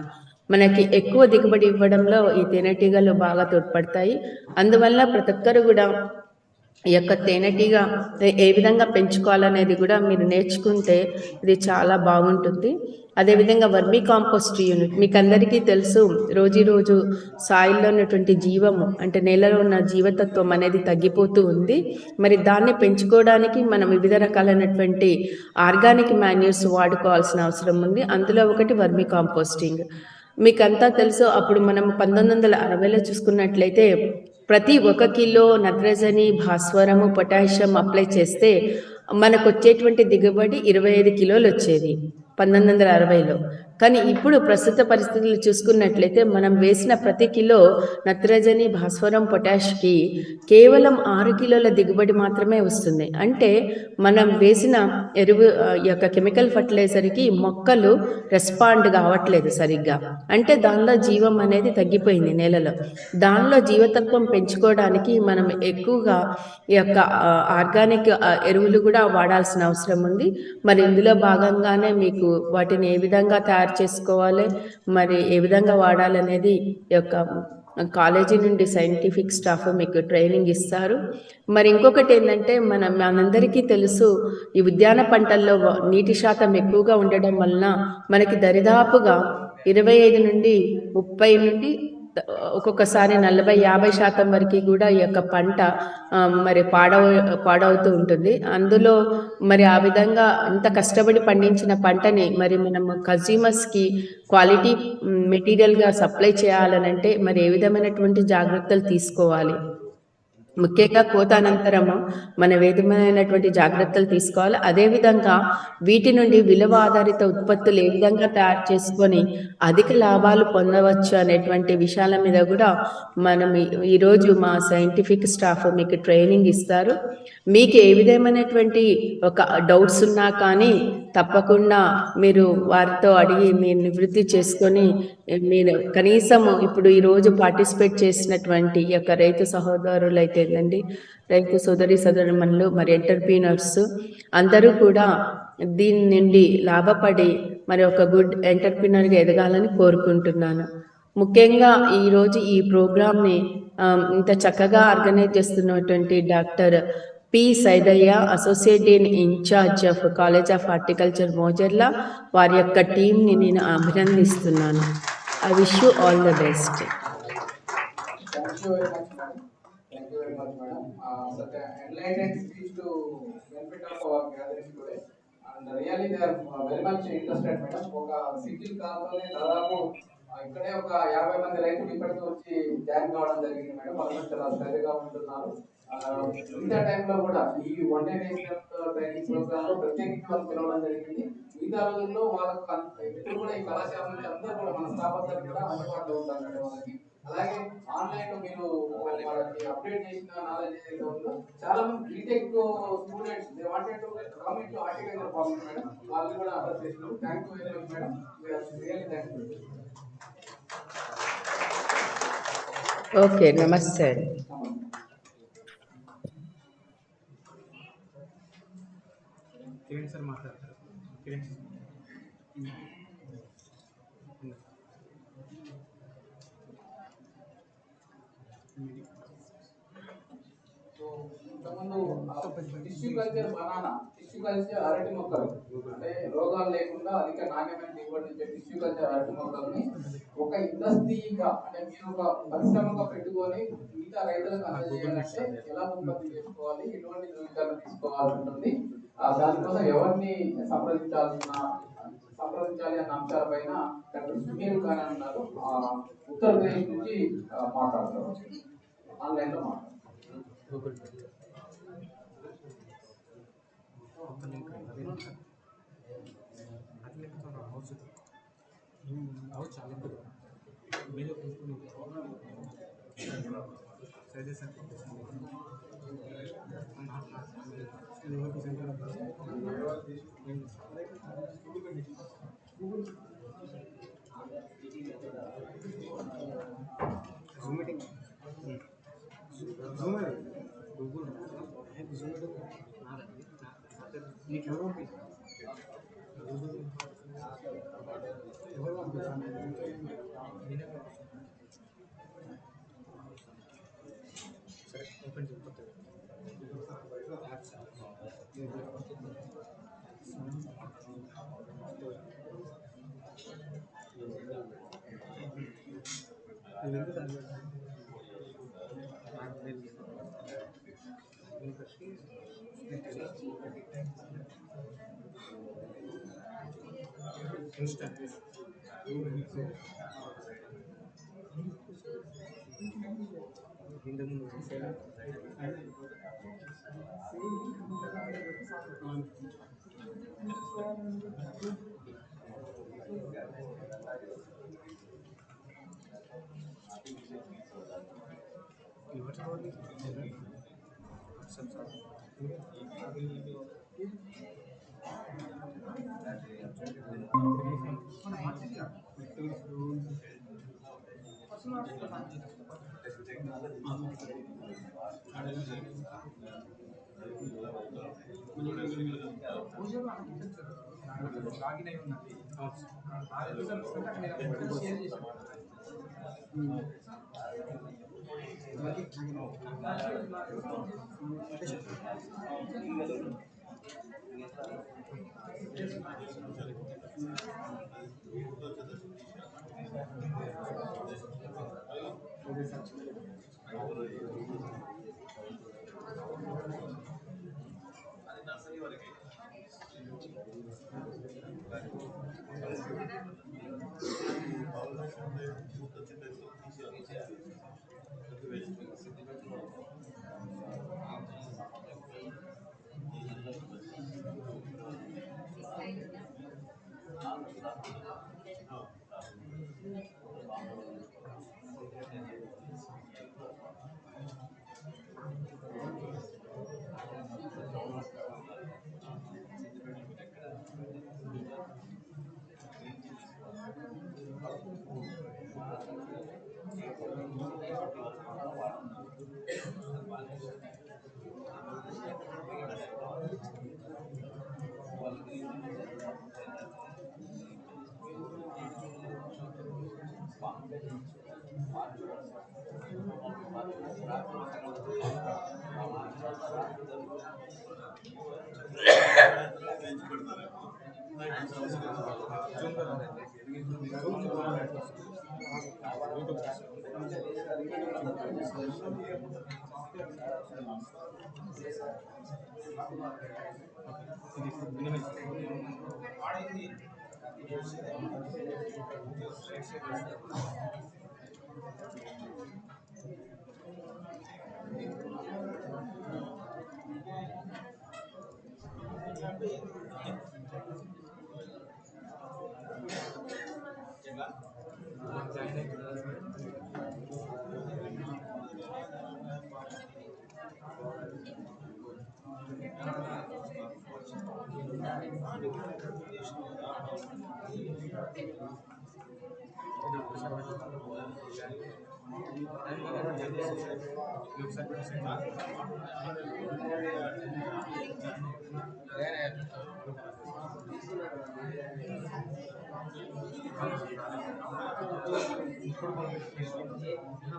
మనకి ఎక్కువ దిగుబడి ఇవ్వడంలో ఈ తేనెటీగలు బాగా తోడ్పడతాయి. అందువల్ల ప్రతి ఒక్కరు కూడా ఈ యొక్క తేనెటీగ ఏ విధంగా పెంచుకోవాలనేది కూడా మీరు నేర్చుకుంటే ఇది చాలా బాగుంటుంది. అదేవిధంగా వర్మీ కాంపోస్ట్ యూనిట్ మీకు అందరికీ తెలుసు, రోజు సాయిల్లో ఉన్నటువంటి జీవము అంటే నేలలో ఉన్న జీవతత్వం అనేది తగ్గిపోతూ ఉంది. మరి దాన్ని పెంచుకోవడానికి మనం వివిధ రకాలైనటువంటి ఆర్గానిక్ మాన్యూర్స్ వాడుకోవాల్సిన అవసరం ఉంది. అందులో ఒకటి వర్మీ కాంపోస్టింగ్. మీకంతా తెలుసు, అప్పుడు మనం 1960లో చూసుకున్నట్లయితే ప్రతి 1 కిలో నత్రజని, భాస్వరము, పొటాషియం అప్లై చేస్తే మనకు వచ్చేటువంటి దిగుబడి 25 కిలోలు వచ్చేది 1960లో. కానీ ఇప్పుడు ప్రస్తుత పరిస్థితులు చూసుకున్నట్లయితే మనం వేసిన ప్రతి కిలో నత్రజని, భాస్వరం, పొటాష్కి కేవలం 6 కిలోల దిగుబడి మాత్రమే వస్తుంది. అంటే మనం వేసిన ఎరువు యొక్క కెమికల్ ఫర్టిలైజర్కి మొక్కలు రెస్పాండ్ కావట్లేదు సరిగ్గా. అంటే దానిలో జీవం అనేది తగ్గిపోయింది నేలలో. దానిలో జీవతత్వం పెంచుకోవడానికి మనం ఎక్కువగా ఈ యొక్క ఆర్గానిక్ ఎరువులు కూడా వాడాల్సిన అవసరం ఉంది. మరి ఇందులో భాగంగానే మీకు వాటిని ఏ విధంగా తయారు చేసుకోవాలి, మరి ఏ విధంగా వాడాలనేది ఈ యొక్క కాలేజీ నుండి సైంటిఫిక్ స్టాఫ్ మీకు ట్రైనింగ్ ఇస్తారు. మరి ఇంకొకటి ఏంటంటే మనందరికీ తెలుసు, ఈ ఉద్యాన పంటల్లో నీటి శాతం ఎక్కువగా ఉండడం వలన మనకి దరిదాపుగా 25 నుండి 30 నుండి ఒక్కొక్కసారి 40-50% వరకు కూడా ఈ యొక్క పంట మరి పాడవుతూ ఉంటుంది. అందులో మరి ఆ విధంగా ఇంత కష్టపడి పండించిన పంటని మరి మనము కన్స్యూమర్స్కి క్వాలిటీ మెటీరియల్గా సప్లై చేయాలనంటే మరి ఏ విధమైనటువంటి జాగ్రత్తలు తీసుకోవాలి, ముఖ్యంగా కోత అనంతరము మన విధమైనటువంటి జాగ్రత్తలు తీసుకోవాలి. అదేవిధంగా వీటి నుండి విలువ ఆధారిత ఉత్పత్తులు ఏ విధంగా తయారు చేసుకొని అధిక లాభాలు పొందవచ్చు అనేటువంటి విషయాల మీద కూడా మనం ఈరోజు మా సైంటిఫిక్ స్టాఫ్ మీకు ట్రైనింగ్ ఇస్తారు. మీకు ఏ విధమైనటువంటి ఒక డౌట్స్ ఉన్నా కానీ తప్పకుండా మీరు వారితో అడిగి మీరు నివృత్తి చేసుకొని మీరు కనీసం ఇప్పుడు ఈరోజు పార్టిసిపేట్ చేసినటువంటి ఈ యొక్క రైతు సహోదరులు అయితే ఏంటండి, రైతు సోదరిమణులు మరి ఎంటర్ప్రీనర్స్ అందరూ కూడా దీని నుండి లాభపడి మరి ఒక గుడ్ ఎంటర్ప్రీనర్గా ఎదగాలని కోరుకుంటున్నాను. ముఖ్యంగా ఈరోజు ఈ ప్రోగ్రామ్ని ఇంత చక్కగా ఆర్గనైజ్ చేస్తున్నటువంటి doctor P Saidaiah, associate dean in charge of college of horticulture Mojerla, వారి యొక్క టీంని నేను అభినందిస్తున్నాను. I wish you all the best. Thank you very much, madam. Thank you very much, madam. Such an enlightened speech to benefit of our gathering today. And really they are very much interested, madam. ఒక single కాల్తోనే దాదాపు ఇక్కడే ఒక 50 మంది రైతులు ఇక్కడికి వచ్చి join కావడం జరిగింది మేడం. వాళ్ళు చాలా శ్రద్ధగా ఉంటున్నారు. మిగతా టైంలో కూడా ఈ one day national training programme లో ప్రత్యేకించి వాళ్ళు పిలవడం జరిగింది. మిగతా రోజుల్లో వాళ్ళకు ఇప్పుడు కూడా ఈ కళాశాల నుంచి అందరూ కూడా మన స్టాఫ్ అందరూ కూడా అందుబాటులో ఉంటారు మేడం వాళ్ళకి. అలాగే ఆన్లైన్ లో మీరు వాళ్ళకి అప్డేట్ చేసిన నాలెడ్జ్ ఏదైతే ఉందో చాలా మంది BTech students they wanted to come into horticulture farming madam, వాళ్ళు కూడా అడ్రస్ చేసినారు. Thank you very much madam, really thank you. Okay, నమస్తే. కిరణ్ సార్ మాట్లాడతారు. Kiran tissue culture banana, tissue culture అరటి మొక్కలు అంటే రోగాలు లేకుండా అధిక నాణ్యమైన దిగుబడి ఇచ్చే టిష్యూ కల్చర్ అరటి మొక్కల్ని ఒక ఇండస్ట్రీగా అంటే మీరు ఒక పరిశ్రమగా పెట్టుకొని మిగతా రైతులకు అందజేయాలంటే ఎలా ఉత్పత్తి చేసుకోవాలి, ఎటువంటి ధృవీకరణ తీసుకోవాల్సి ఉంటుంది, దానికోసం ఎవరిని సంప్రదించాలి అన్న అంశాలపైన డాక్టర్ సునీల్ ఖాన్ ఉన్నారు, ఉత్తరప్రదేశ్ నుంచి మాట్లాడతారు. ఆన్లైన్ లో మాట్లాడతారు. ఓపెన్ చేయకపోతే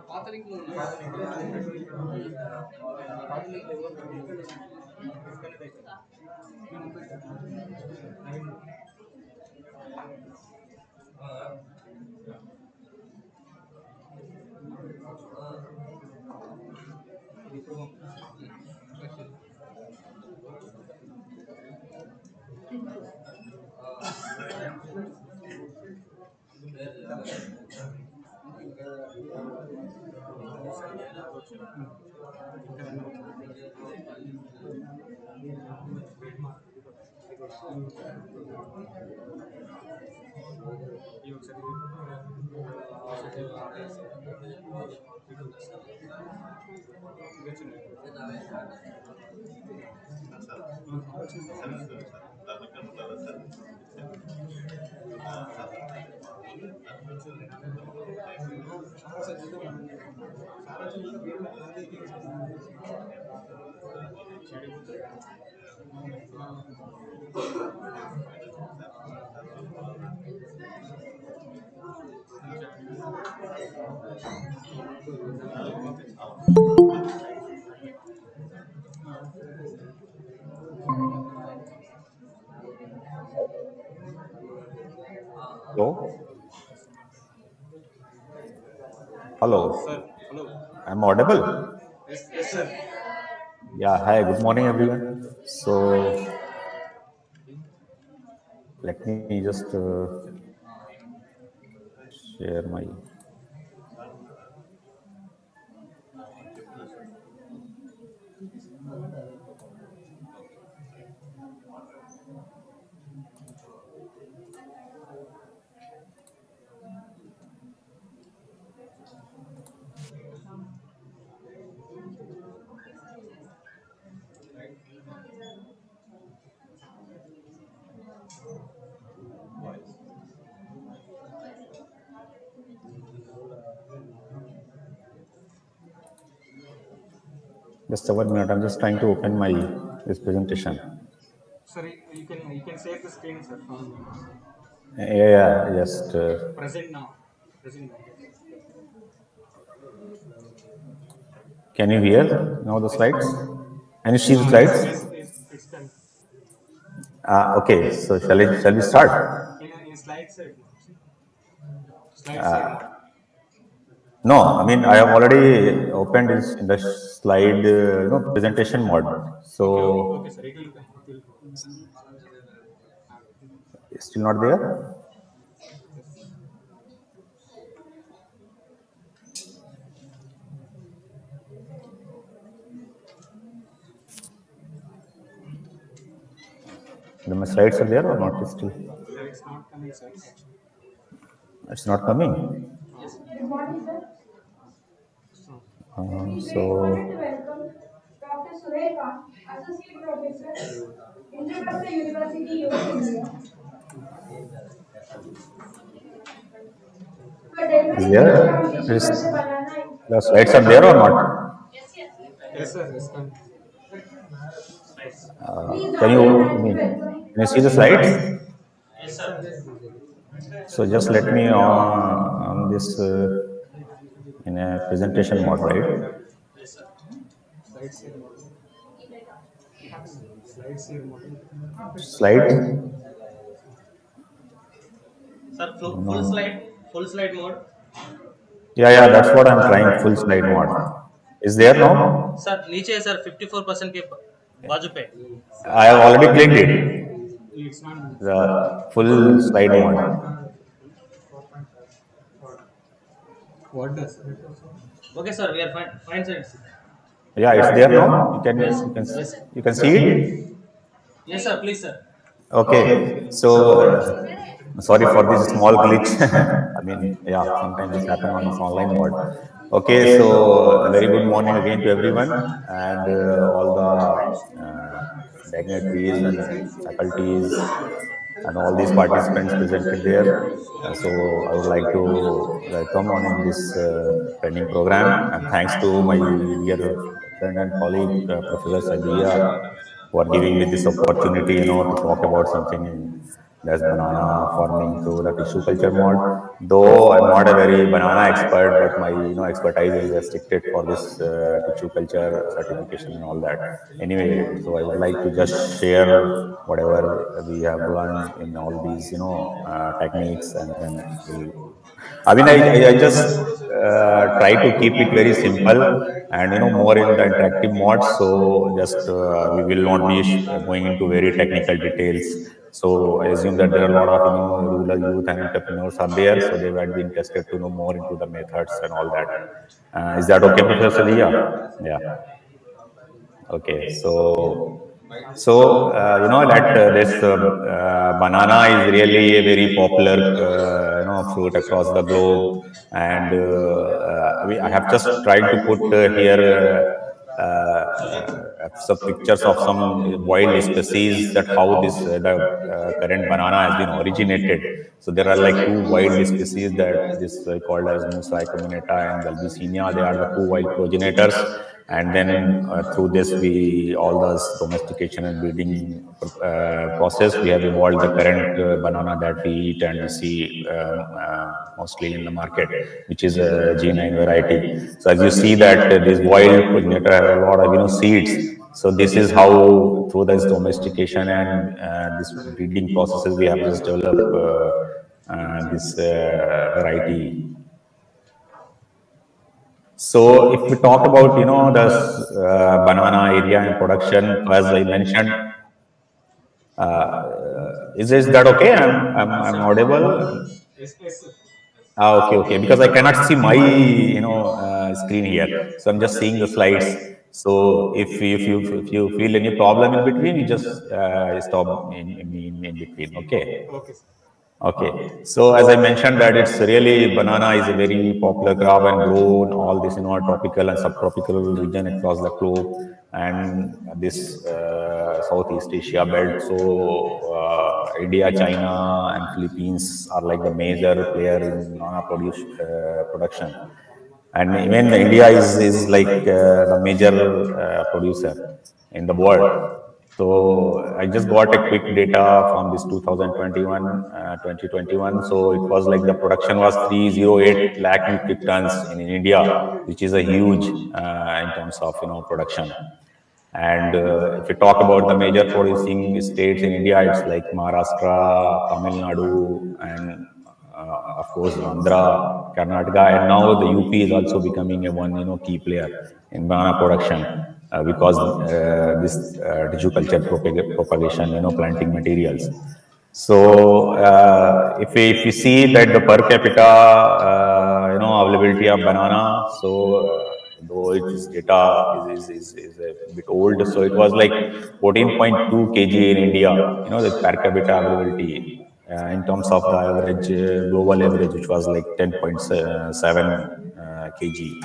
పాత లింక్ పాత link Hello. Hello. Sir, hello. I'm audible. Yes, sir. Yeah. Hi. Good morning, everyone. So let me just share my. Just a 1 minute. I'm just trying to open my this presentation. Sir, you can share the screen, sir. Yeah. Just. Present now. Present now. Can you hear now the slides? Can you see the slides? Yes, it's done. Okay. So shall we start? In slide side. Slide side. No, I mean I have already opened this in the slide, presentation mode. So Okay, sir. It will come. it's still not there. The slides are there or not? Still, It's not coming, sir. it's not coming. Good morning, sir. So wanted to welcome Dr. Surekha, Associate Professor, Indraprastha University, USA. For delivering There from is Tissue Banana. the slides are there or not? Yes, sir. It's done. Can you see the slides? So just let me on this in a presentation mode, right? Slide. Sir, full slide mode. Yeah, that's what I'm trying. Full slide mode. Is there now? Sir, नीचे है sir 54% के बाजू पे. I have already clicked it. The full slide mode. What does? Okay, sir, we are fine, sir. Yeah, it's there now. You can see it. Yes, sir. Please, sir. Okay. So sorry for this small glitch. I mean, yeah, sometimes this happens on this online mode. Okay, so a very good morning again to everyone and all the dignitaries and faculties and all these participants presented there. So I would like to welcome on in this training program, and thanks to my dear friend and colleague Professor Sadia for giving me this opportunity, to talk about something that's banana farming through the tissue culture mode. Though I'm not a very banana expert, but my expertise is restricted for this tissue culture certification and all that. Anyway, so I would like to just share whatever we have learned in all these techniques, and then I mean I just try to keep it very simple and more in the interactive mode. So just we will not be going into very technical details. So I assume that there are a lot of rural youth and entrepreneurs are there, so they might be interested to know more into the methods and all that. Is that okay, Professor Sadia? Yeah. Okay. So that this banana is really a very popular fruit across the globe, and I have just tried to put here some pictures of some wild species, that how this the current banana has been originated. So there are like two wild species that this called as Musa acuminata and Galbicinia. They are the two wild progenitors. And then through this, all those domestication and breeding process, we have evolved the current banana that we eat and we see mostly in the market, which is a G9 variety. So as you see that these wild progenitor have a lot of seeds. So this is how through this domestication and this breeding processes we have just developed this variety. So if we talk about, the banana area in production, as I mentioned, is that okay? I'm audible. Okay. Because I cannot see my, screen here, so I'm just seeing the slides. So if you feel any problem in between, you just stop in between. Okay. Okay. So as I mentioned that it's really, banana is a very popular crop and grown all this, tropical and subtropical region across the globe and this Southeast Asia belt. So India, China and Philippines are like the major player in banana production. And even India is like the major producer in the world. So I just got a quick data from this 2021. So it was like the production was 308 lakh metric tons in India, which is a huge in terms of, production. And if you talk about the major producing states in India, it's like Maharashtra, Tamil Nadu, and of course Andhra, Karnataka, and now the UP is also becoming a one, key player in banana production because this tissue culture propagation, planting materials. So if we see that the per capita, availability of banana, so though its data is a bit old, so it was like 14.2 kg in India, the per capita availability in terms of the average global average, which was like 10.7 kg.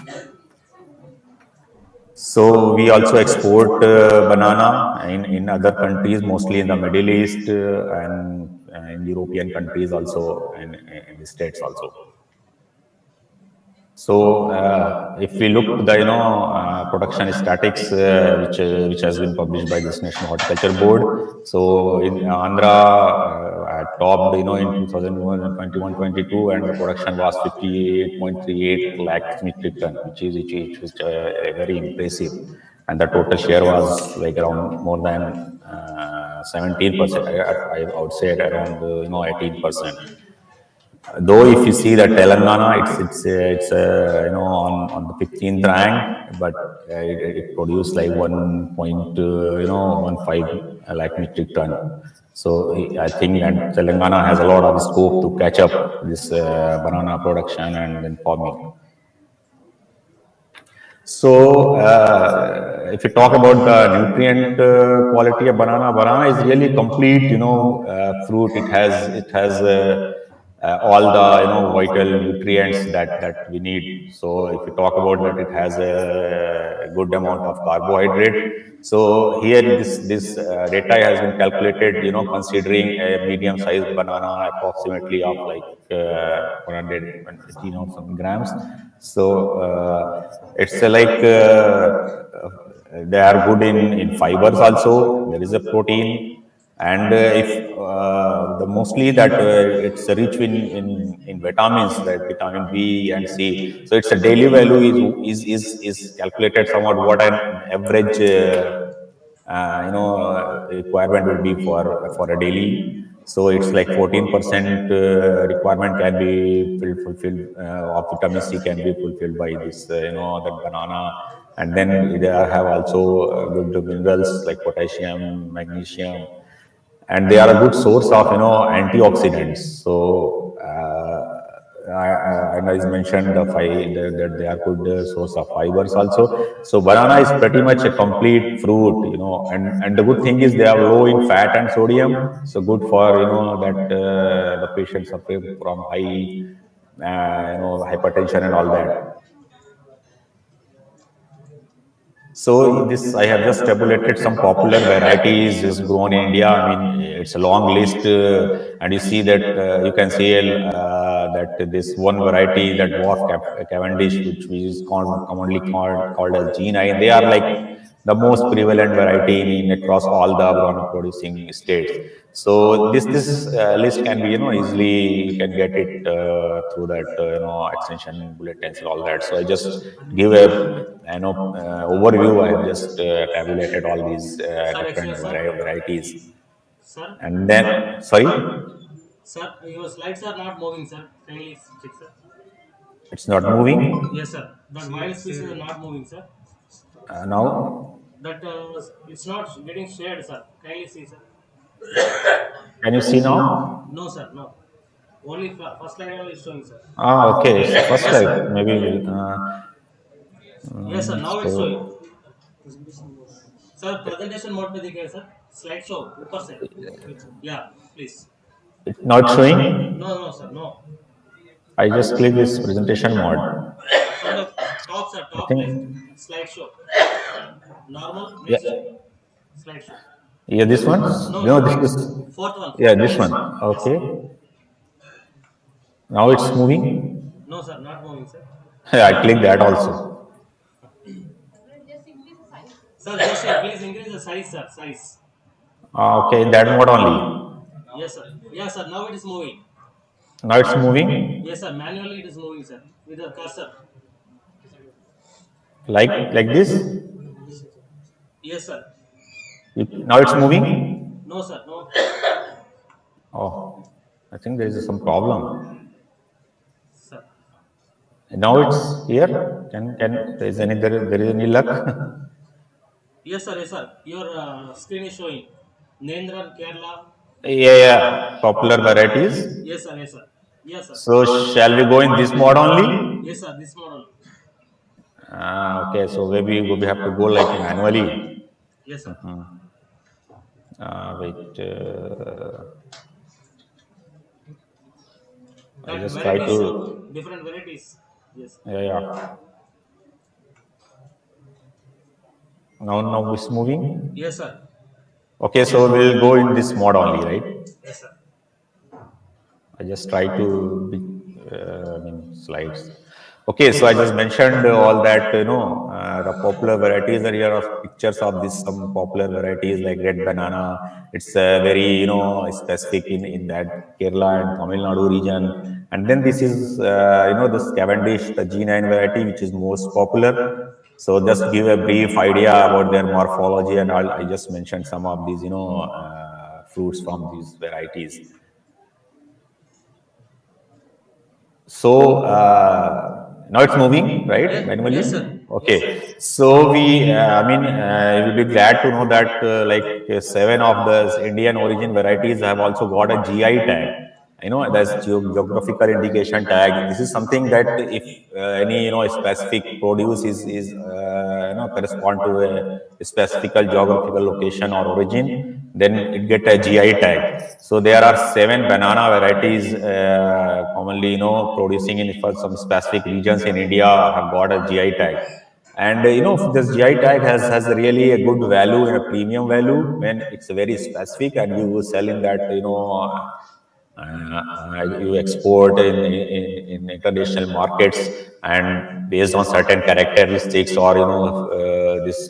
So we also export banana in other countries, mostly in the Middle East and in European countries also, and in the States also. So if we look to the production statistics which has been published by this National Horticulture Board, so in Andhra topped in 2021-22, and the production was 58.38 lakh metric ton, which is very impressive, and the total share was like around more than 17%. I would say around 18%. Though if you see that Telangana, it's on the 15th rank, but it produced like 1.15 lakh metric ton. So I think that Telangana has a lot of scope to catch up this banana production and then farming. So if you talk about the nutrient quality of banana is really complete, fruit. It has all the vital nutrients that we need. So if you talk about that, it has a good amount of carbohydrate. So here this data has been calculated, considering a medium-sized banana approximately of like 115 or some grams. So it's like they are good in fibers also. There is a protein. And if the mostly that it's rich in vitamins, that vitamin B and C. So its a daily value is calculated somewhat what an average requirement would be for a daily. So it's like 14% requirement can be fulfilled of vitamin C can be fulfilled by this that banana. And then they have also good minerals like potassium, magnesium, and they are a good source of antioxidants. So and as mentioned, that they are good source of fibers also. So banana is pretty much a complete fruit, and the good thing is they are low in fat and sodium, so good for that the patients suffering from high hypertension and all that. So this I have just tabulated some popular varieties is grown in India. I mean, it's a long list, and you see that you can see that this one variety, that dwarf Cavendish, which is commonly called as G9, they are like the most prevalent variety in across all the banana producing states. So this list can be easily you can get it through that extension bulletins and all that. So I just give a overview. I have just tabulated all these different varieties. Sir, And then sorry. Sir, your slides are not moving, sir. Kindly check, sir. It's not moving Yes, sir. That while species are not moving, sir. now. That it's not getting shared, sir. Kindly see, sir. Can you see now? No, sir. No. Only first line only is showing, sir. Okay, first Yes, slide. sir. Maybe we'll. Yes, sir. Now it's So showing. Sir, presentation mode पे देखिए, sir. Slide show ऊपर से. Yeah, please. it's not showing. No, no, sir. No. I just click this presentation mode. From the top, sir. I Top think. left. Slide show. Normal. Yeah. Next. Slide show. Yeah, this one. No, No, no. this. Fourth one. Yeah, this one. Okay. Now it's moving. No, sir. Not moving, sir. Yeah, I click that also. Sir, just please increase the size, sir. Size. Okay, in that mode only. Yes, sir. Yes, sir. Now it is moving. Now it's moving. Yes, sir. Manually it is moving, sir. With the cursor. Like this. Yes, sir. Now it's moving. No, sir. No. Oh, I think there is some problem. Sir. Now it's here. Can there is any luck? Yes, sir. Yes, sir. Your screen is showing. Nendra, Kerala. Yeah. Popular varieties. Yes, sir. Yes, sir. Yes, sir. So shall we go in this mode only? Yes, sir. This model. Okay. So maybe we have to go like manually. Yes, sir. Wait. I That just try varieties, to. sir. Different varieties. Yes. Yeah. Now it's moving. Yes, sir. Okay, so we'll go in this mode only, right? Yes, sir. I just try to slides. Okay, so I just mentioned all that, the popular varieties are here of pictures of this, some popular varieties like red banana. It's very, specific in that Kerala and Tamil Nadu region. And then this is, this Cavendish, the G9 variety, which is most popular. So just give a brief idea about their morphology, and I just mentioned some of these, fruits from these varieties. So now it's moving, right? Manually? Yes, sir. Okay. Yes, sir. So we, you'll be glad to know that 7 of the Indian origin varieties have also got a GI tag. There's geographical indication tag. This is something that if any specific produce is correspond to a specific geographical location or origin, then it get a GI tag. So there are 7 banana varieties commonly producing in for some specific regions in India have got a GI tag. And this GI tag has really a good value and a premium value when it's very specific and you sell in that you export in international markets, and based on certain characteristics or this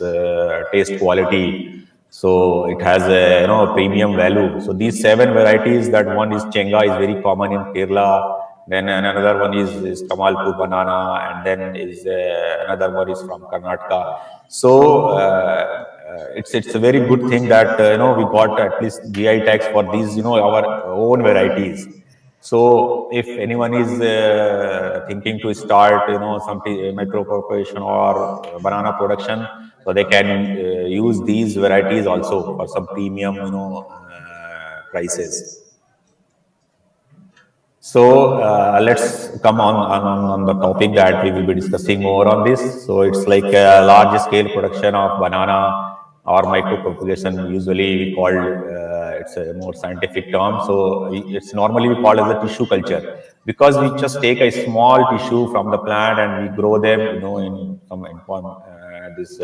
taste quality, so it has a premium value. So these 7 varieties, that one is Chenga, is very common in Kerala. Then another one is Kamalpur banana, and then is another one is from Karnataka. So it's a very good thing that we got at least GI tags for these our own varieties. So if anyone is thinking to start some micro corporation or banana production, so they can use these varieties also for some premium prices. So let's come on the topic that we will be discussing more on this. So it's like a large scale production of banana or micro propagation. Usually we call it's a more scientific term. So it's normally we call as a tissue culture, because we just take a small tissue from the plant and we grow them in some this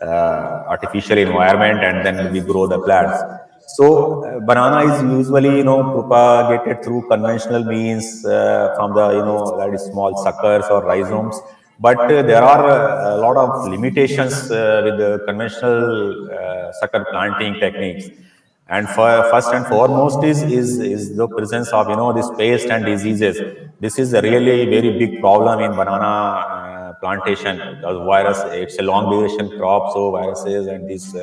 artificial environment, and then we grow the plants. So banana is usually propagated through conventional means from the that is small suckers or rhizomes, but there are a lot of limitations with the conventional sucker planting techniques. And first and foremost is the presence of this pest and diseases. This is a really very big problem in banana plantation, because virus, it's a long duration crop, so viruses and these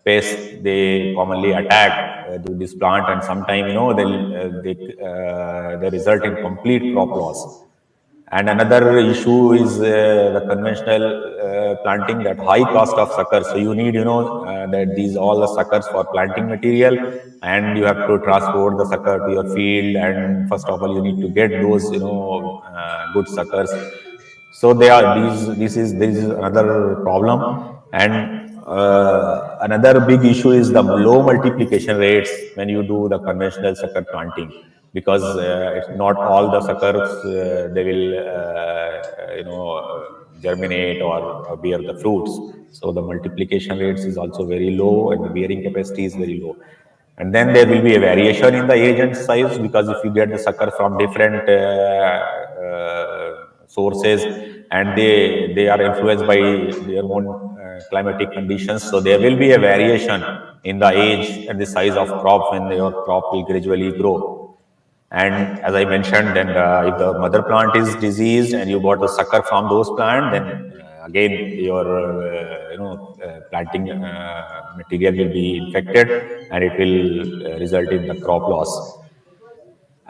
pests, they commonly attack this plant, and sometimes, they result in complete crop loss. And another issue is the conventional planting, that high cost of suckers. So you need, that these all the suckers for planting material, and you have to transport the sucker to your field. And first of all, you need to get those, good suckers. So they are this is another problem. And another big issue is the low multiplication rates when you do the conventional sucker planting, because it's not all the suckers they will germinate or bear the fruits. So the multiplication rates is also very low, and the bearing capacity is very low. And then there will be a variation in the age and size, because if you get the sucker from different sources, and they are influenced by their own climatic conditions, so there will be a variation in the age and the size of crop when your crop will gradually grow. And as I mentioned, then if the mother plant is diseased and you got the sucker from those plant, then again your planting material will be infected, and it will result in the crop loss.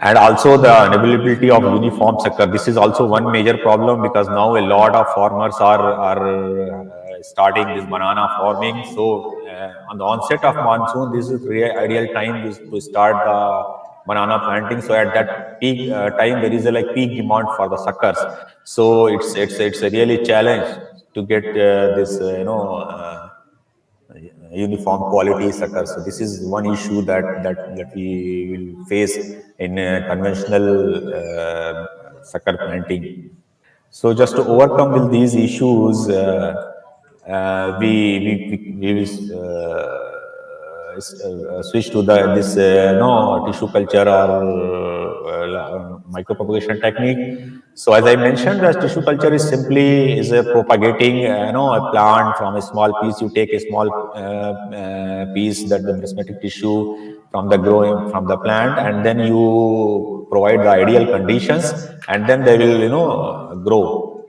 And also the unavailability of uniform sucker. This is also one major problem, because now a lot of farmers are starting this banana farming. So on the onset of monsoon, this is ideal time to start the banana planting. So at that peak time, there is a peak demand for the suckers. So it's a really challenge to get this uniform quality sucker. So this is one issue that we will face in conventional sucker planting. So just to overcome with these issues, we will switch to this tissue culture or micropropagation technique. So as I mentioned, the tissue culture is simply propagating a plant from a small piece. You take a small piece, that the meristematic tissue from the plant, and then you provide the ideal conditions, and then they will grow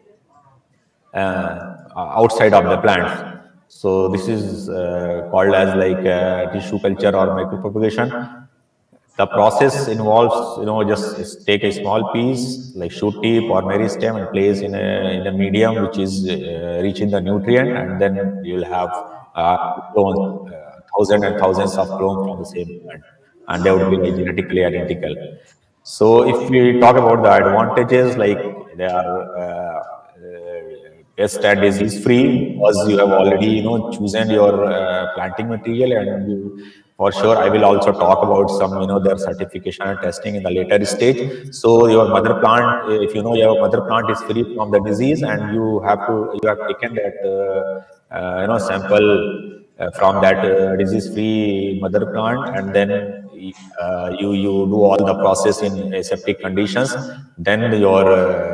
outside of the plants. So this is called as tissue culture or micropropagation. The process involves, just take a small piece like shoot tip or meristem and place in a medium which is rich in the nutrient, and then you will have clones, thousands and thousands of clones from the same plant, and they would be genetically identical. So if we talk about the advantages, they are pest and disease free, because you have already chosen your planting material, and you, for sure I will also talk about some their certification and testing in the later stage. So your mother plant, if your mother plant is free from the disease, and you have taken that sample from that disease free mother plant, and then you do all the process in aseptic conditions, then your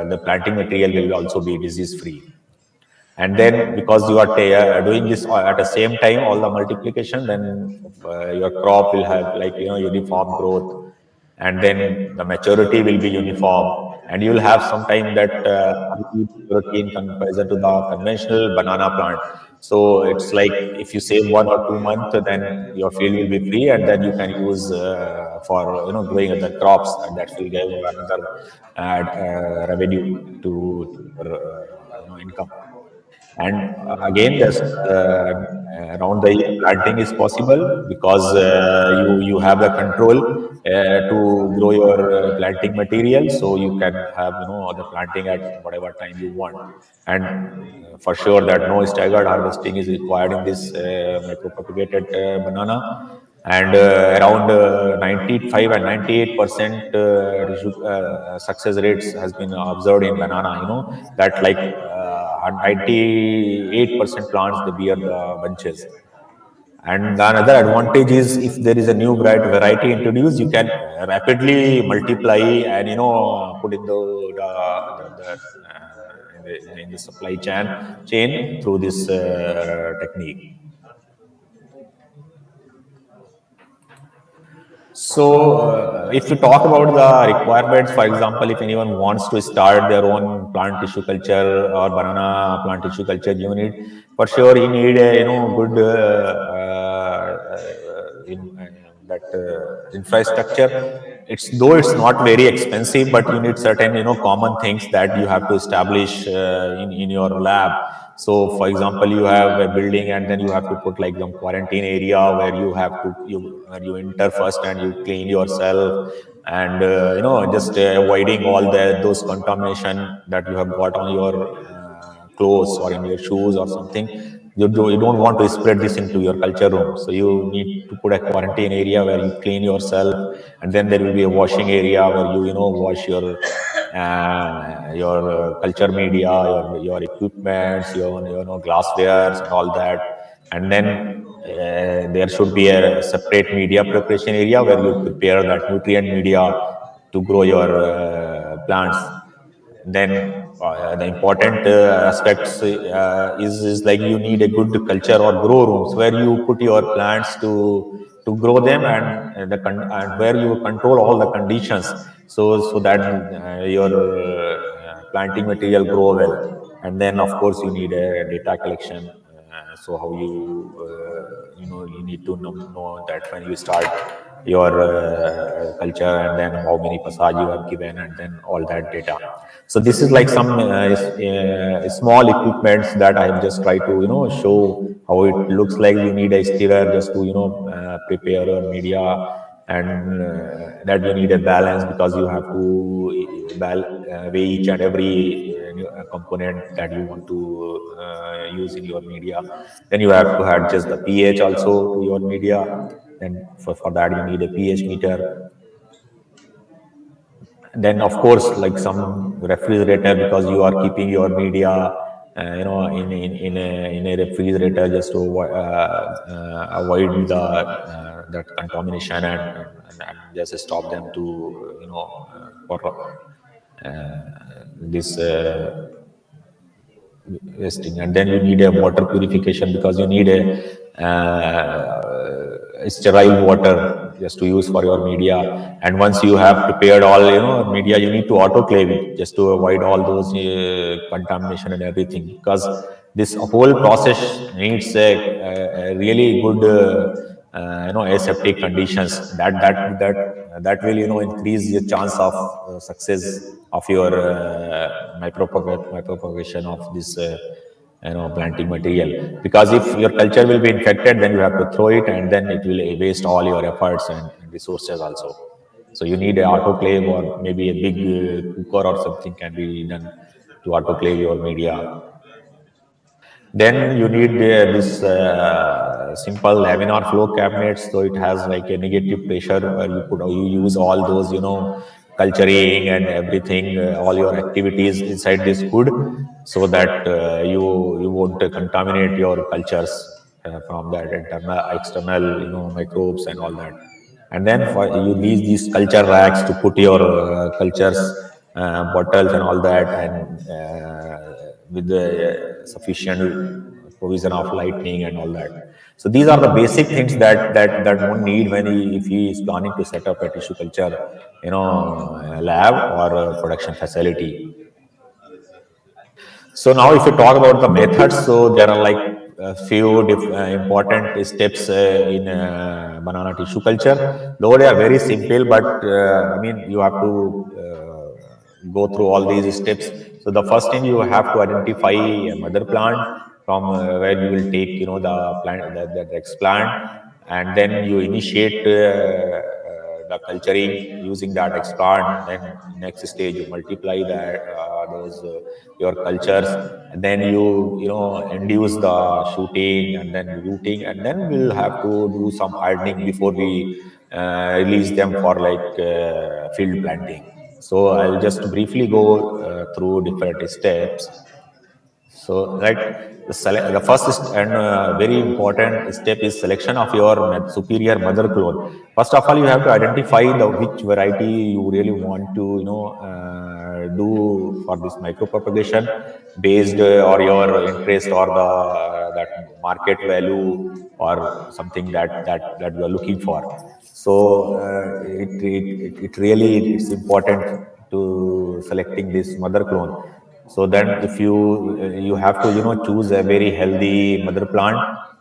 the planting material will also be disease free. And then because you are doing this at the same time, all the multiplication, then your crop will have uniform growth, and then the maturity will be uniform, and you will have some time that maturity in comparison to the conventional banana plant. So it's like if you save 1 or 2 months, then your field will be free, and then you can use for growing other crops, and that will give another revenue to your income. And again, there's around the year planting is possible, because you have the control to grow your planting material, so you can have the planting at whatever time you want. And for sure that no staggered harvesting is required in this micropropagated banana. And around 95 and 98% success rates has been observed in banana. That 98% plants they bear the bunches. And another advantage is, if there is a new variety introduced, you can rapidly multiply and put in in the supply chain through this technique. So, if you talk about the requirements, for example, if anyone wants to start their own plant tissue culture or banana plant tissue culture unit, for sure you need a good that infrastructure. It's not very expensive, but you need certain common things that you have to establish in your lab. So for example, you have a building and then you have to put like some quarantine area where you have to where you enter first and you clean yourself, and just avoiding all those contamination that you have got on your clothes or in your shoes or something. You don't want to spread this into your culture room, so you need to put a quarantine area where you clean yourself, and then there will be a washing area where you wash your culture media, your equipments, your glasswares and all that. And then there should be a separate media preparation area where you prepare that nutrient media to grow your plants. Then the important aspects is like you need a good culture or grow rooms where you put your plants to grow them, and where you control all the conditions, so that your planting material grow well. And then of course you need a data collection. So how you need to know that when you start your culture, and then how many passage you have given, and then all that data. So this is like some small equipments that I have just tried to show how it looks like. You need a stirrer just to prepare your media, and that you need a balance, because you have to weigh each and every component that you want to use in your media. Then you have to adjust the pH also to your media, and for that you need a pH meter. Then of course like some refrigerator, because you are keeping your media in a refrigerator just to avoid that contamination, and just stop them to for this wasting. And then you need a water purification, because you need a sterile water just to use for your media. And once you have prepared all media, you need to autoclave it just to avoid all those contamination and everything, because this whole process needs a really good aseptic conditions that will increase the chance of success of your micropropagation of this planting material. Because if your culture will be infected, then you have to throw it, and then it will waste all your efforts and resources also. So you need an autoclave, or maybe a big cooker or something can be done to autoclave your media. Then you need this simple laminar flow cabinets, so it has like a negative pressure where you use all those culturing and everything, all your activities inside this hood, so that you won't contaminate your cultures from that external microbes and all that. And then you use these culture racks to put your cultures, bottles and all that, and with the sufficient provision of lighting and all that. So these are the basic things that one need when if he is planning to set up a tissue culture lab or a production facility. So now if you talk about the methods, so there are like a few important steps in banana tissue culture. Though they are very simple, but I mean you have to go through all these steps. So the first thing, you have to identify a mother plant from where you will take the plant, the explant, and then you initiate the culturing using that explant. Then next stage you multiply that those your cultures, and then you induce the shooting and then rooting, and then we'll have to do some hardening before we release them for like field planting. So I'll just briefly go through different steps. So the first and very important step is selection of your superior mother clone. First of all, you have to identify which variety you really want to do for this micropropagation, based or your interest or that market value or something that you are looking for. So it's important to selecting this mother clone. So then if you have to choose a very healthy mother plant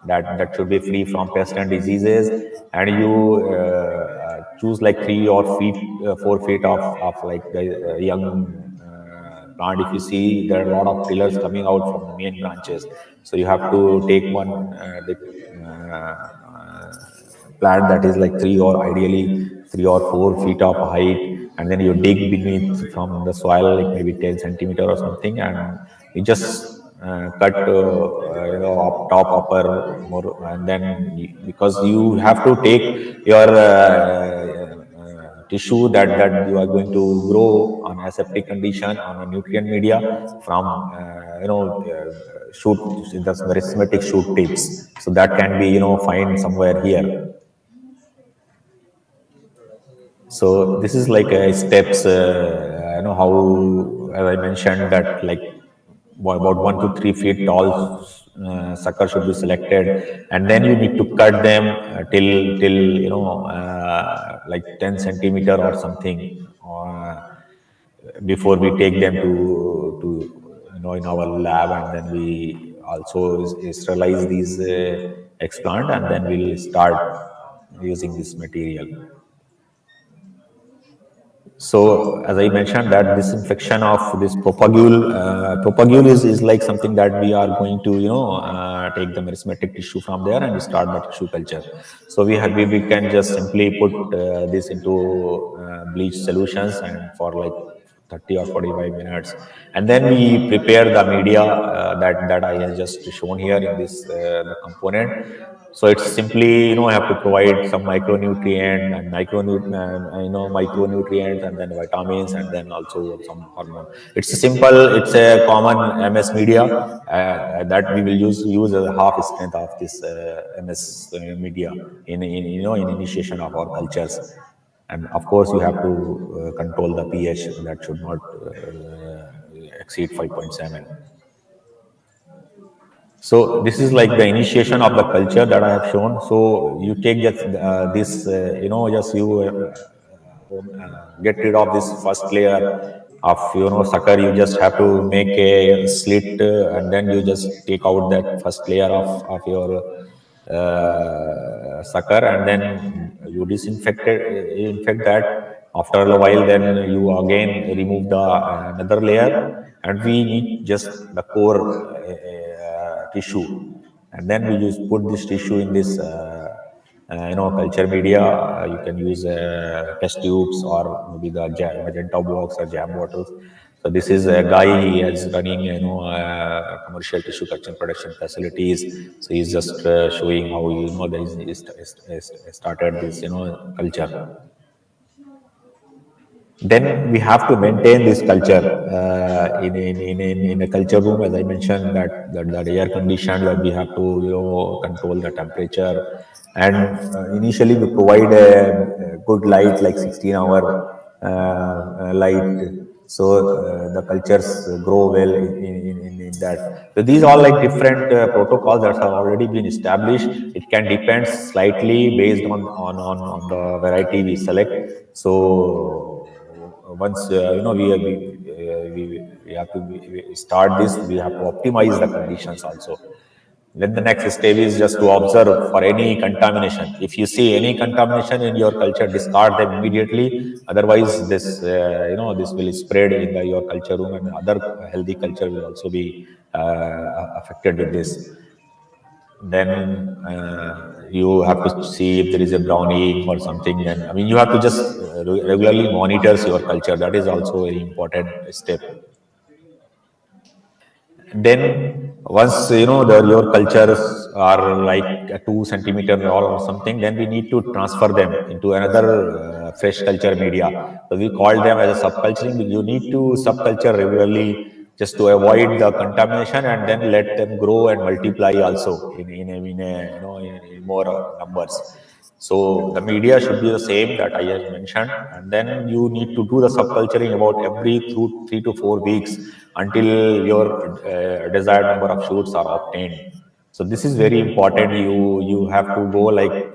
that should be free from pests and diseases, and you choose like 4 feet of like the young plant. If you see, there are a lot of pillars coming out from the main branches, so you have to take one the plant that is like 3 or 4 feet of height, and then you dig beneath from the soil like maybe 10 centimeter or something, and you just cut up top, upper, more, and then because you have to take your tissue that you are going to grow on aseptic condition on a nutrient media from shoot, that's the rhizomatic shoot tips, so that can be find somewhere here. So this is like a steps, how, as I mentioned, that like about 1 to 3 feet tall sucker should be selected, and then you need to cut them till like 10 centimeter or something, before we take them to in our lab, and then we also sterilize these explant, and then we'll start using this material. So as I mentioned, that disinfection of this propagule is like something that we are going to take the meristematic tissue from there and start the tissue culture. So we can just simply put this into bleach solutions and for like 30 or 45 minutes, and then we prepare the media that I have just shown here in this the component. So it's simply have to provide some micronutrient and micronutrients, and then vitamins, and then also some hormone. It's a common MS media that we will use as a half strength of this MS media in initiation of our cultures. And of course, you have to control the pH, that should not exceed 5.7. So this is like the initiation of the culture that I have shown. So you take just this, just you get rid of this first layer of sucker. You just have to make a slit, and then you just take out that first layer of your sucker, and then you infect that. After a while, then you again remove the another layer, and we need just the core tissue, and then we put this tissue in this culture media. You can use test tubes, or maybe the magenta box or jam bottles. So this is a guy, he is running commercial tissue culture production facilities. So he's just showing how he started this culture. Then we have to maintain this culture in a culture room, as I mentioned, that air conditioned, that we have to control the temperature, and initially we provide a good light, like 16-hour light, so the cultures grow well in that. So these are like different protocols that have already been established. It can depend slightly based on the variety we select. So once we have to start this, we have to optimize the conditions also. Then the next step is just to observe for any contamination. If you see any contamination in your culture, discard them immediately. Otherwise, this this will spread in your culture room, and other healthy culture will also be affected with this. Then you have to see if there is a browning or something. And I mean, you have to just regularly monitor your culture. That is also a very important step. Then once your cultures are like a 2 centimeter tall or something, then we need to transfer them into another fresh culture media. So we call them as a subculturing. You need to subculture regularly, just to avoid the contamination, and then let them grow and multiply also in more numbers. So the media should be the same that I have mentioned, and then you need to do the subculturing about every 3 to 4 weeks until your desired number of shoots are obtained. So this is very important. You have to go like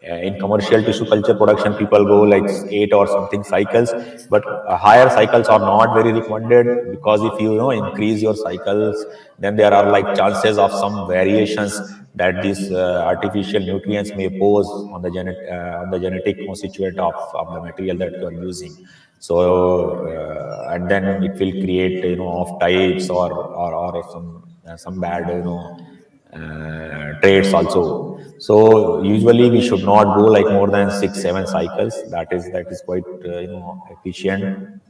In commercial tissue culture production, people go like 8 or something cycles, but higher cycles are not very recommended, because if you know increase your cycles, then there are like chances of some variations that these artificial nutrients may pose on the on the genetic constituent of the material that you are using. So and then it will create off types or some bad traits also. So usually we should not go like more than 6-7 cycles. That is quite efficient.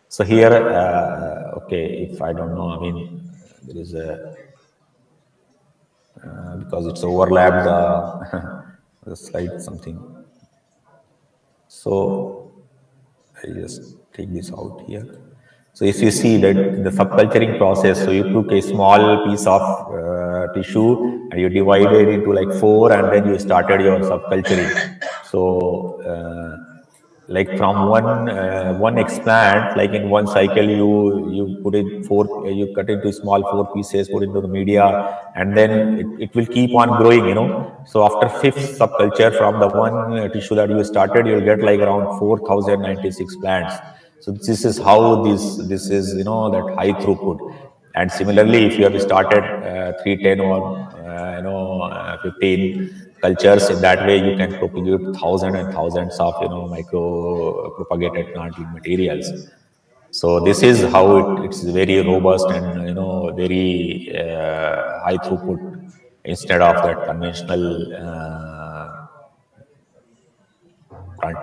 So here, okay, if I don't know, I mean there is a because it's overlapped the slide something. So I just take this out here. So if you see that the subculturing process, so you took a small piece of tissue and you divided it into like 4, and then you started your subculturing. So like from one explant, like in one cycle, you put it you cut into small 4 pieces, put into the media, and then it will keep on growing, So after 5th subculture from the one tissue that you started, you'll get like around 4,096 plants. So this is how this is, that high throughput. And similarly, if you have started 310 or 15 cultures, in that way you can propagate thousands and thousands of micro propagated planting materials. So this is how it's very robust and very high throughput instead of that conventional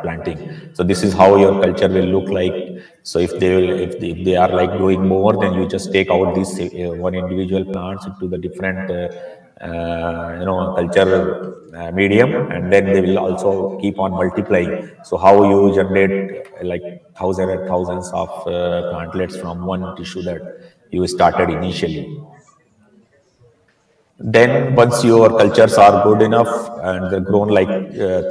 planting. So this is how your culture will look like. So if they are like growing more, then you just take out this one individual plants into the different culture medium, and then they will also keep on multiplying. So how you generate like thousands and thousands of plantlets from one tissue that you started initially. Then once your cultures are good enough and they're grown like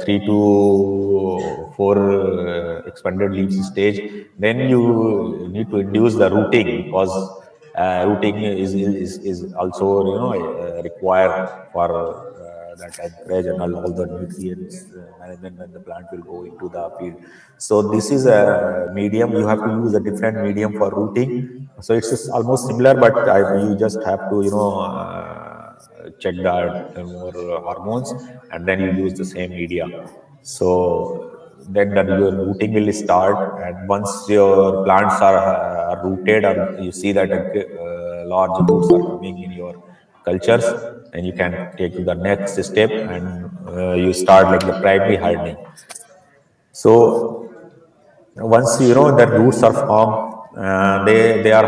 3 to 4 expanded leaves stage, then you need to induce the rooting, because rooting is also required for that encourage and all the nutrients management when the plant will go into the field. So this is a medium. You have to use a different medium for rooting. So it's just almost similar, but you just have to check the more hormones, and then you use the same media. So then your rooting will start, and once your plants are rooted, or you see that large roots are coming in your cultures, and you can take to the next step, and you start like the primary hardening. So once the roots are formed, they are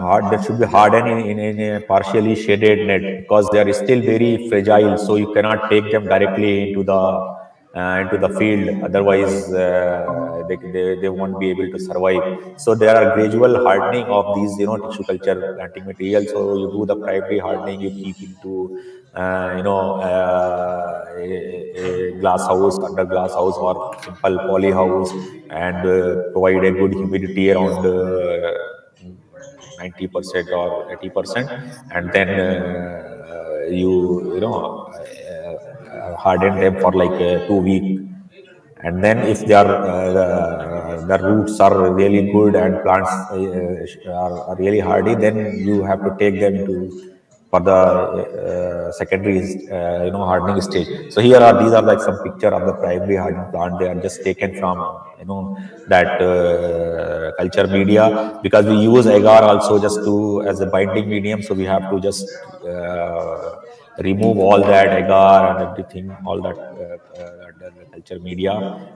hard. They should be hardened in a partially shaded net, because they are still very fragile. So you cannot take them directly into the field. Otherwise, they won't be able to survive. So there are gradual hardening of these tissue culture planting materials. So you do the primary hardening. You keep into a glass house, under glass house, or simple poly house, and provide a good humidity around 90% or 80%, and then harden them for like 2 weeks. And then if they are the roots are really good and plants are really hardy, then you have to take them into for the secondary hardening stage. So here are these are like some picture of the primary hardening plant. They are just taken from that culture media, because we use agar also just to as a binding medium. So we have to just remove all that agar and everything, all that the culture media,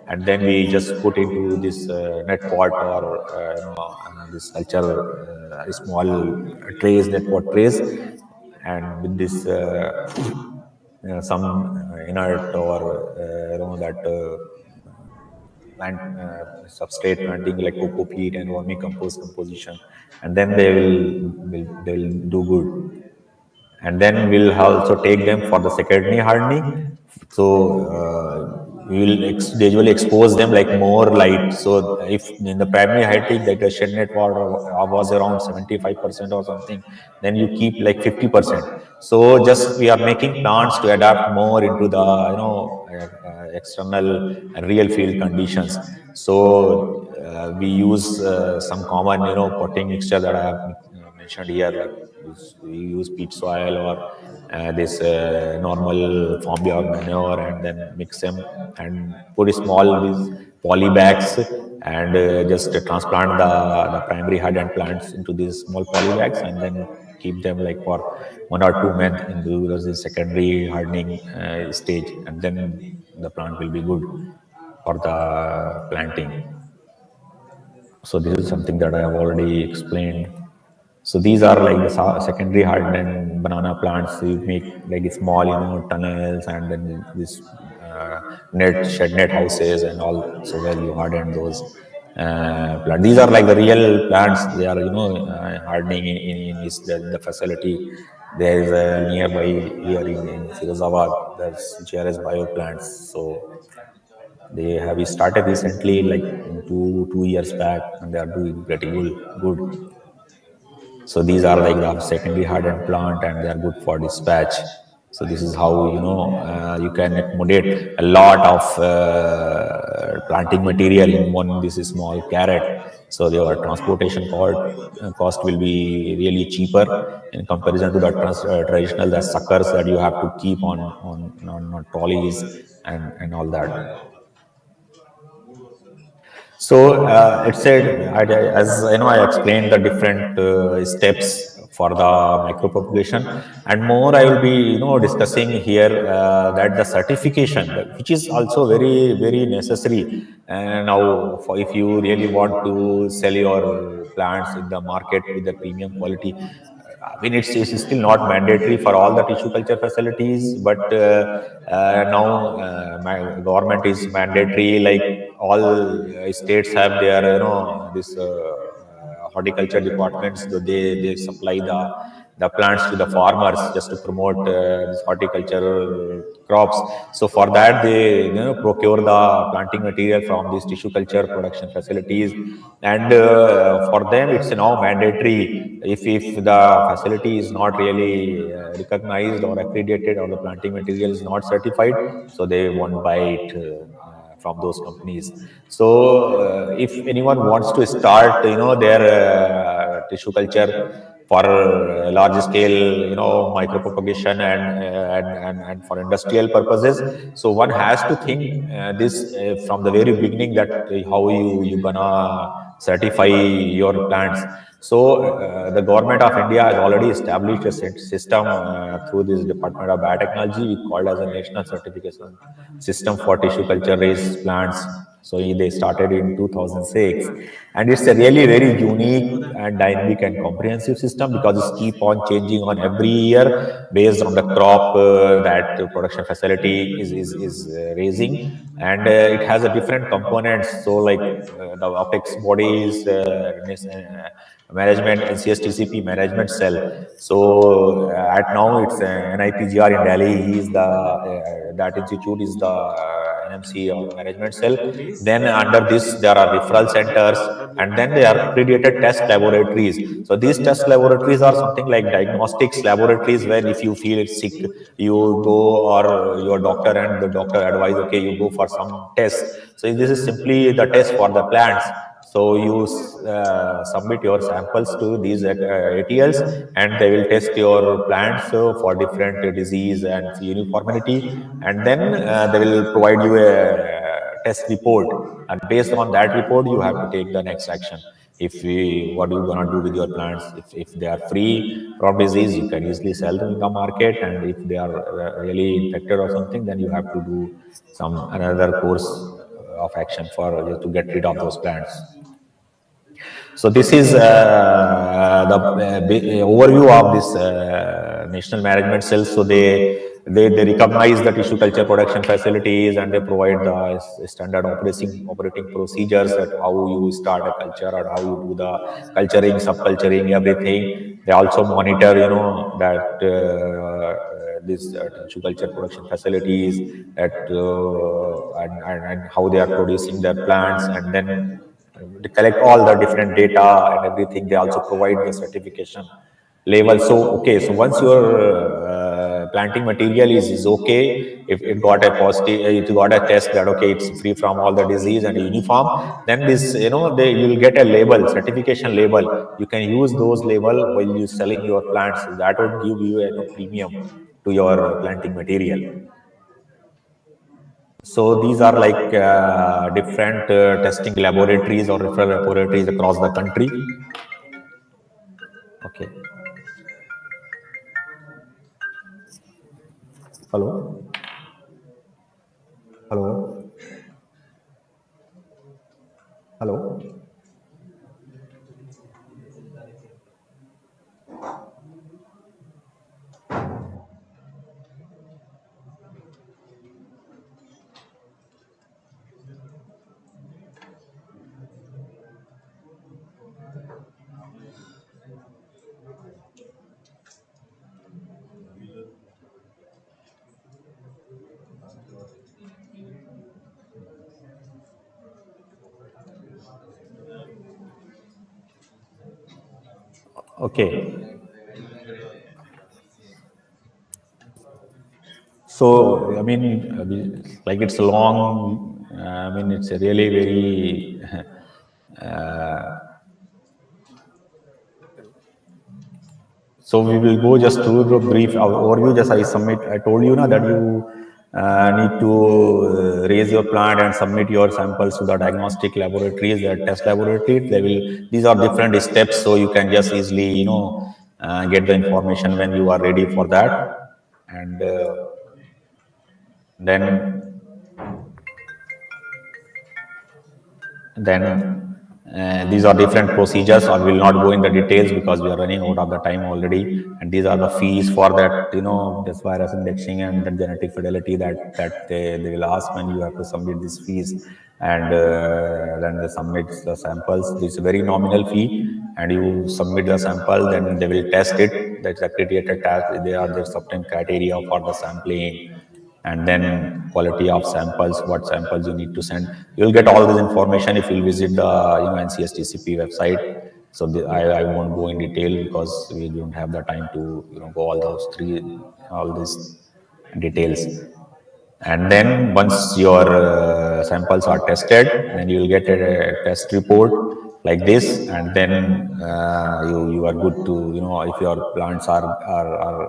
and then we just put into this net pot, or this culture small trays, net pot trays, and with this some inert or that plant substrate planting like coco peat and vermicompost composition, and then they will do good. and then we'll also take them for the secondary hardening. So we will gradually expose them like more light. So if in the primary hardening that the shed net was around 75% or something, then you keep like 50%. So just we are making plants to adapt more into the external and real field conditions. So we use some common potting mixture that I have mentioned here, like we use peat soil or this normal farmyard manure, and then mix them and put small these poly bags, and just transplant the primary hardened plants into these small poly bags, and then keep them like for 1 or 2 months into the secondary hardening stage, and then the plant will be good for the planting. So this is something that I have already explained. So these are like the secondary hardened banana plants. So you make like small, tunnels, and then this shed net houses and all. So where you harden those plants. These are like the real plants. They are hardening in the facility. There is a nearby here in Firozabad. There's GRS bio plants. So they have started recently, like in 2 years back, and they are doing pretty good. So these are like the secondary hardened plant, and they are good for dispatch. So this is how you can accommodate a lot of planting material in one this is small carrot. So your transportation cost will be really cheaper in comparison to the traditional the suckers that you have to keep on trolleys and all that. So it said, as I explained the different steps for the micropropagation, and more I will be discussing here that the certification, which is also very necessary. And now, if you really want to sell your plants in the market with the premium quality, I mean, it's still not mandatory for all the tissue culture facilities, but now my government is mandatory. Like all states have their, this horticulture departments. They supply the plants to the farmers just to promote this horticultural crops. So for that, they procure the planting material from these tissue culture production facilities, and for them it's now mandatory. If the facility is not really recognized or accredited, or the planting material is not certified, so they won't buy it from those companies. So if anyone wants to start their tissue culture for large scale micropropagation and for industrial purposes, so one has to think this from the very beginning, that how you gonna certify your plants. So the government of India has already established a system through this Department of Biotechnology, we called as a national certification system for tissue culture raised plants. So they started in 2006, and it's a really very unique and dynamic and comprehensive system, because it's keep on changing on every year based on the crop that the production facility is raising, and it has a different components. So like the apex bodies, management, NCSTCP management cell. So at now it's NIPGR in Delhi. He is the that institute is the NMC or management cell. Then under this there are referral centers, and then they are accredited test laboratories. So these test laboratories are something like diagnostics laboratories, where if you feel sick, you go, or your doctor and the doctor advise, okay, you go for some tests. So this is simply the test for the plants. So you submit your samples to these ATLs, and they will test your plants for different disease and uniformity, and then they will provide you a test report, and based on that report you have to take the next action. What are you gonna do with your plants? If they are free from disease, you can easily sell them in the market, and if they are really infected or something, then you have to do another course of action to get rid of those plants. So this is the overview of this national management cells. So they recognize the tissue culture production facilities, and they provide the standard operating procedures, that how you start a culture, or how you do the culturing, subculturing, everything. They also monitor, that this tissue culture production facilities, that and how they are producing their plants, and then they collect all the different data and everything. They also provide the certification level. So okay, so once your planting material is okay, if it got a positive, it got a test that okay, it's free from all the disease and uniform, then this, they you'll get a label, certification label. You can use those label while you selling your plants. So that would give you a premium to your planting material. So these are like different testing laboratories or referral laboratories across the country. Okay. Hello. Hello. Hello. Okay. So, I mean, like it's a long, I mean, it's a really very, so we will go just through the brief overview. Just I told you now that you need to raise your plant and submit your samples to the diagnostic laboratories, the test laboratories. These are different steps, so you can just easily, get the information when you are ready for that. And then these are different procedures. I will not go in the details because we are running out of the time already. And these are the fees for that, this virus indexing and the genetic fidelity that they will ask when you have to submit these fees. And then they submit the samples. This is a very nominal fee, and you submit the sample, then they will test it. That's accredited test. There's certain criteria for the sampling, and then quality of samples, what samples you need to send. You'll get all this information if you visit the NCSTCP website. So I won't go in detail because we don't have the time to go all these details. And then once your samples are tested, then you will get a test report like this, and then you are good to, if your plants are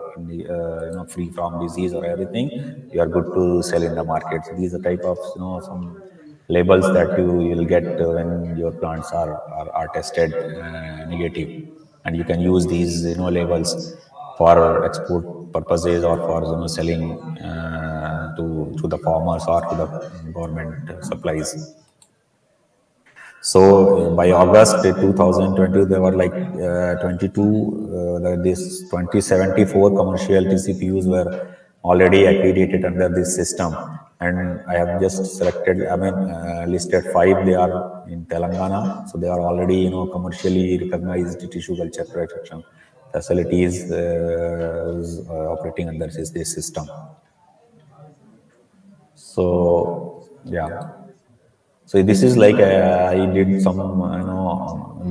free from disease or everything, you are good to sell in the market. So these are type of some labels that you will get when your plants are tested negative, and you can use these labels for export purposes or for selling to the farmers or to the government supplies. So by August 2020, there were like 2074 commercial TCPUs were already accredited under this system. And I have just selected, listed 5. They are in Telangana. So they are already, commercially recognized tissue culture production facilities operating under this system. So, yeah. So this is like I did some,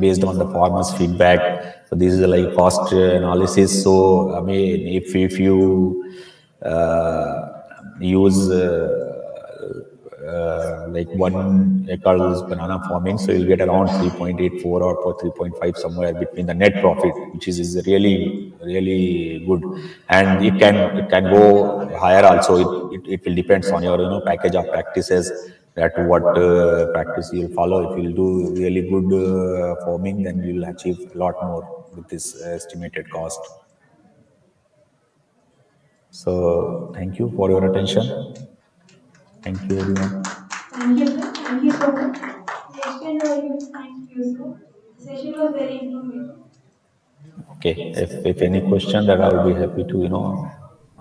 based on the farmers' feedback. So this is like cost analysis. So I mean, if you use like 1 acre banana farming, so you'll get around 3.84 or 3.5 somewhere between the net profit, which is really good. And it can go higher also. It will depends on your package of practices, that what practice you'll follow. If you'll do really good farming, then you'll achieve a lot more with this estimated cost. So thank you for your attention. Thank you, everyone. Thank you, sir. Thank you so much. The extent of your thank you, sir. The session was very informative. Okay, if any question, that I will be happy to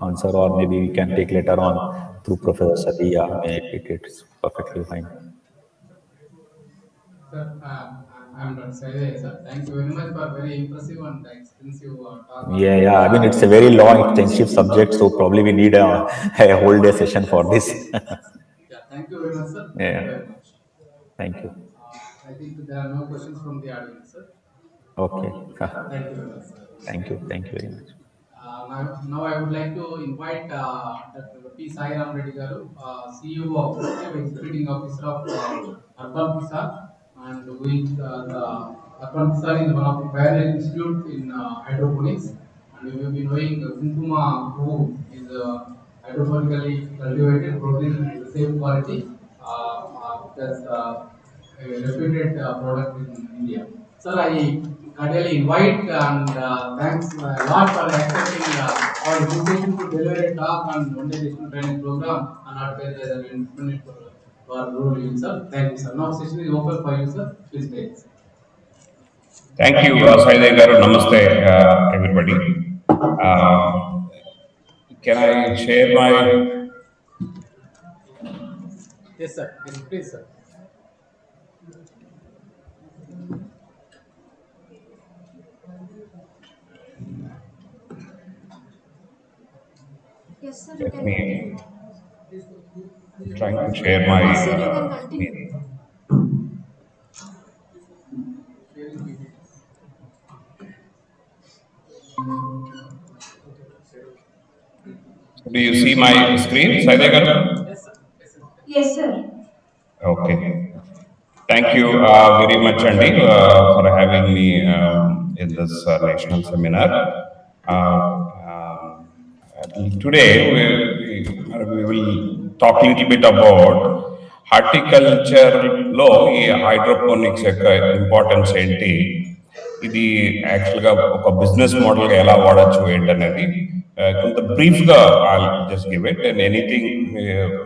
answer, or maybe we can take later on through Professor Sadia. It's perfectly fine. Sir, I'm Dr. Saidaya, sir. Thank you very much for very impressive and extensive talk. Yeah. I mean, it's a very long, extensive subject, so probably we need a whole day session for this. Yeah, thank you very much, sir. Yeah. Thank you very much. Thank you. I think there are no questions from the audience, sir. Okay. Thank you very much, sir. Thank you. Thank you very much. Now I would like to invite Dr. P. Sai Ram Reddy garu, CEO of Chief Executive Officer of Urban Kisar, and with the Urban Kisar is one of the pioneer institute in hydroponics, and we will be knowing Kunkuma, who is hydroponically cultivated protein with the same quality as a reputed product in India. Sir, I cordially invite and thanks a lot for accepting our invitation to deliver a talk on one-day digital training program on Horticulture as an instrument for rural youth, sir. Thank you, sir. Now session is open for you, sir. Please take. Thank you, Saidaya garu. Namaste, everybody. Can I share my? Yes, sir. Yes, please, sir. Yes, sir. Let me. Trying to share my. Yes, sir, you can continue. Do you see my screen, Saidaya garu? Yes, sir. Okay. Thank you very much, Andy, for having me in this national seminar. Today, we will talk a little bit about horticulture లో ఈ hydroponics యొక్క importance ఏంటి, ఇది యాక్చువల్గా ఒక business మోడల్గా ఎలా వాడచ్చు ఏంటనేది కొంత బ్రీఫ్గా I'll just give it, and anything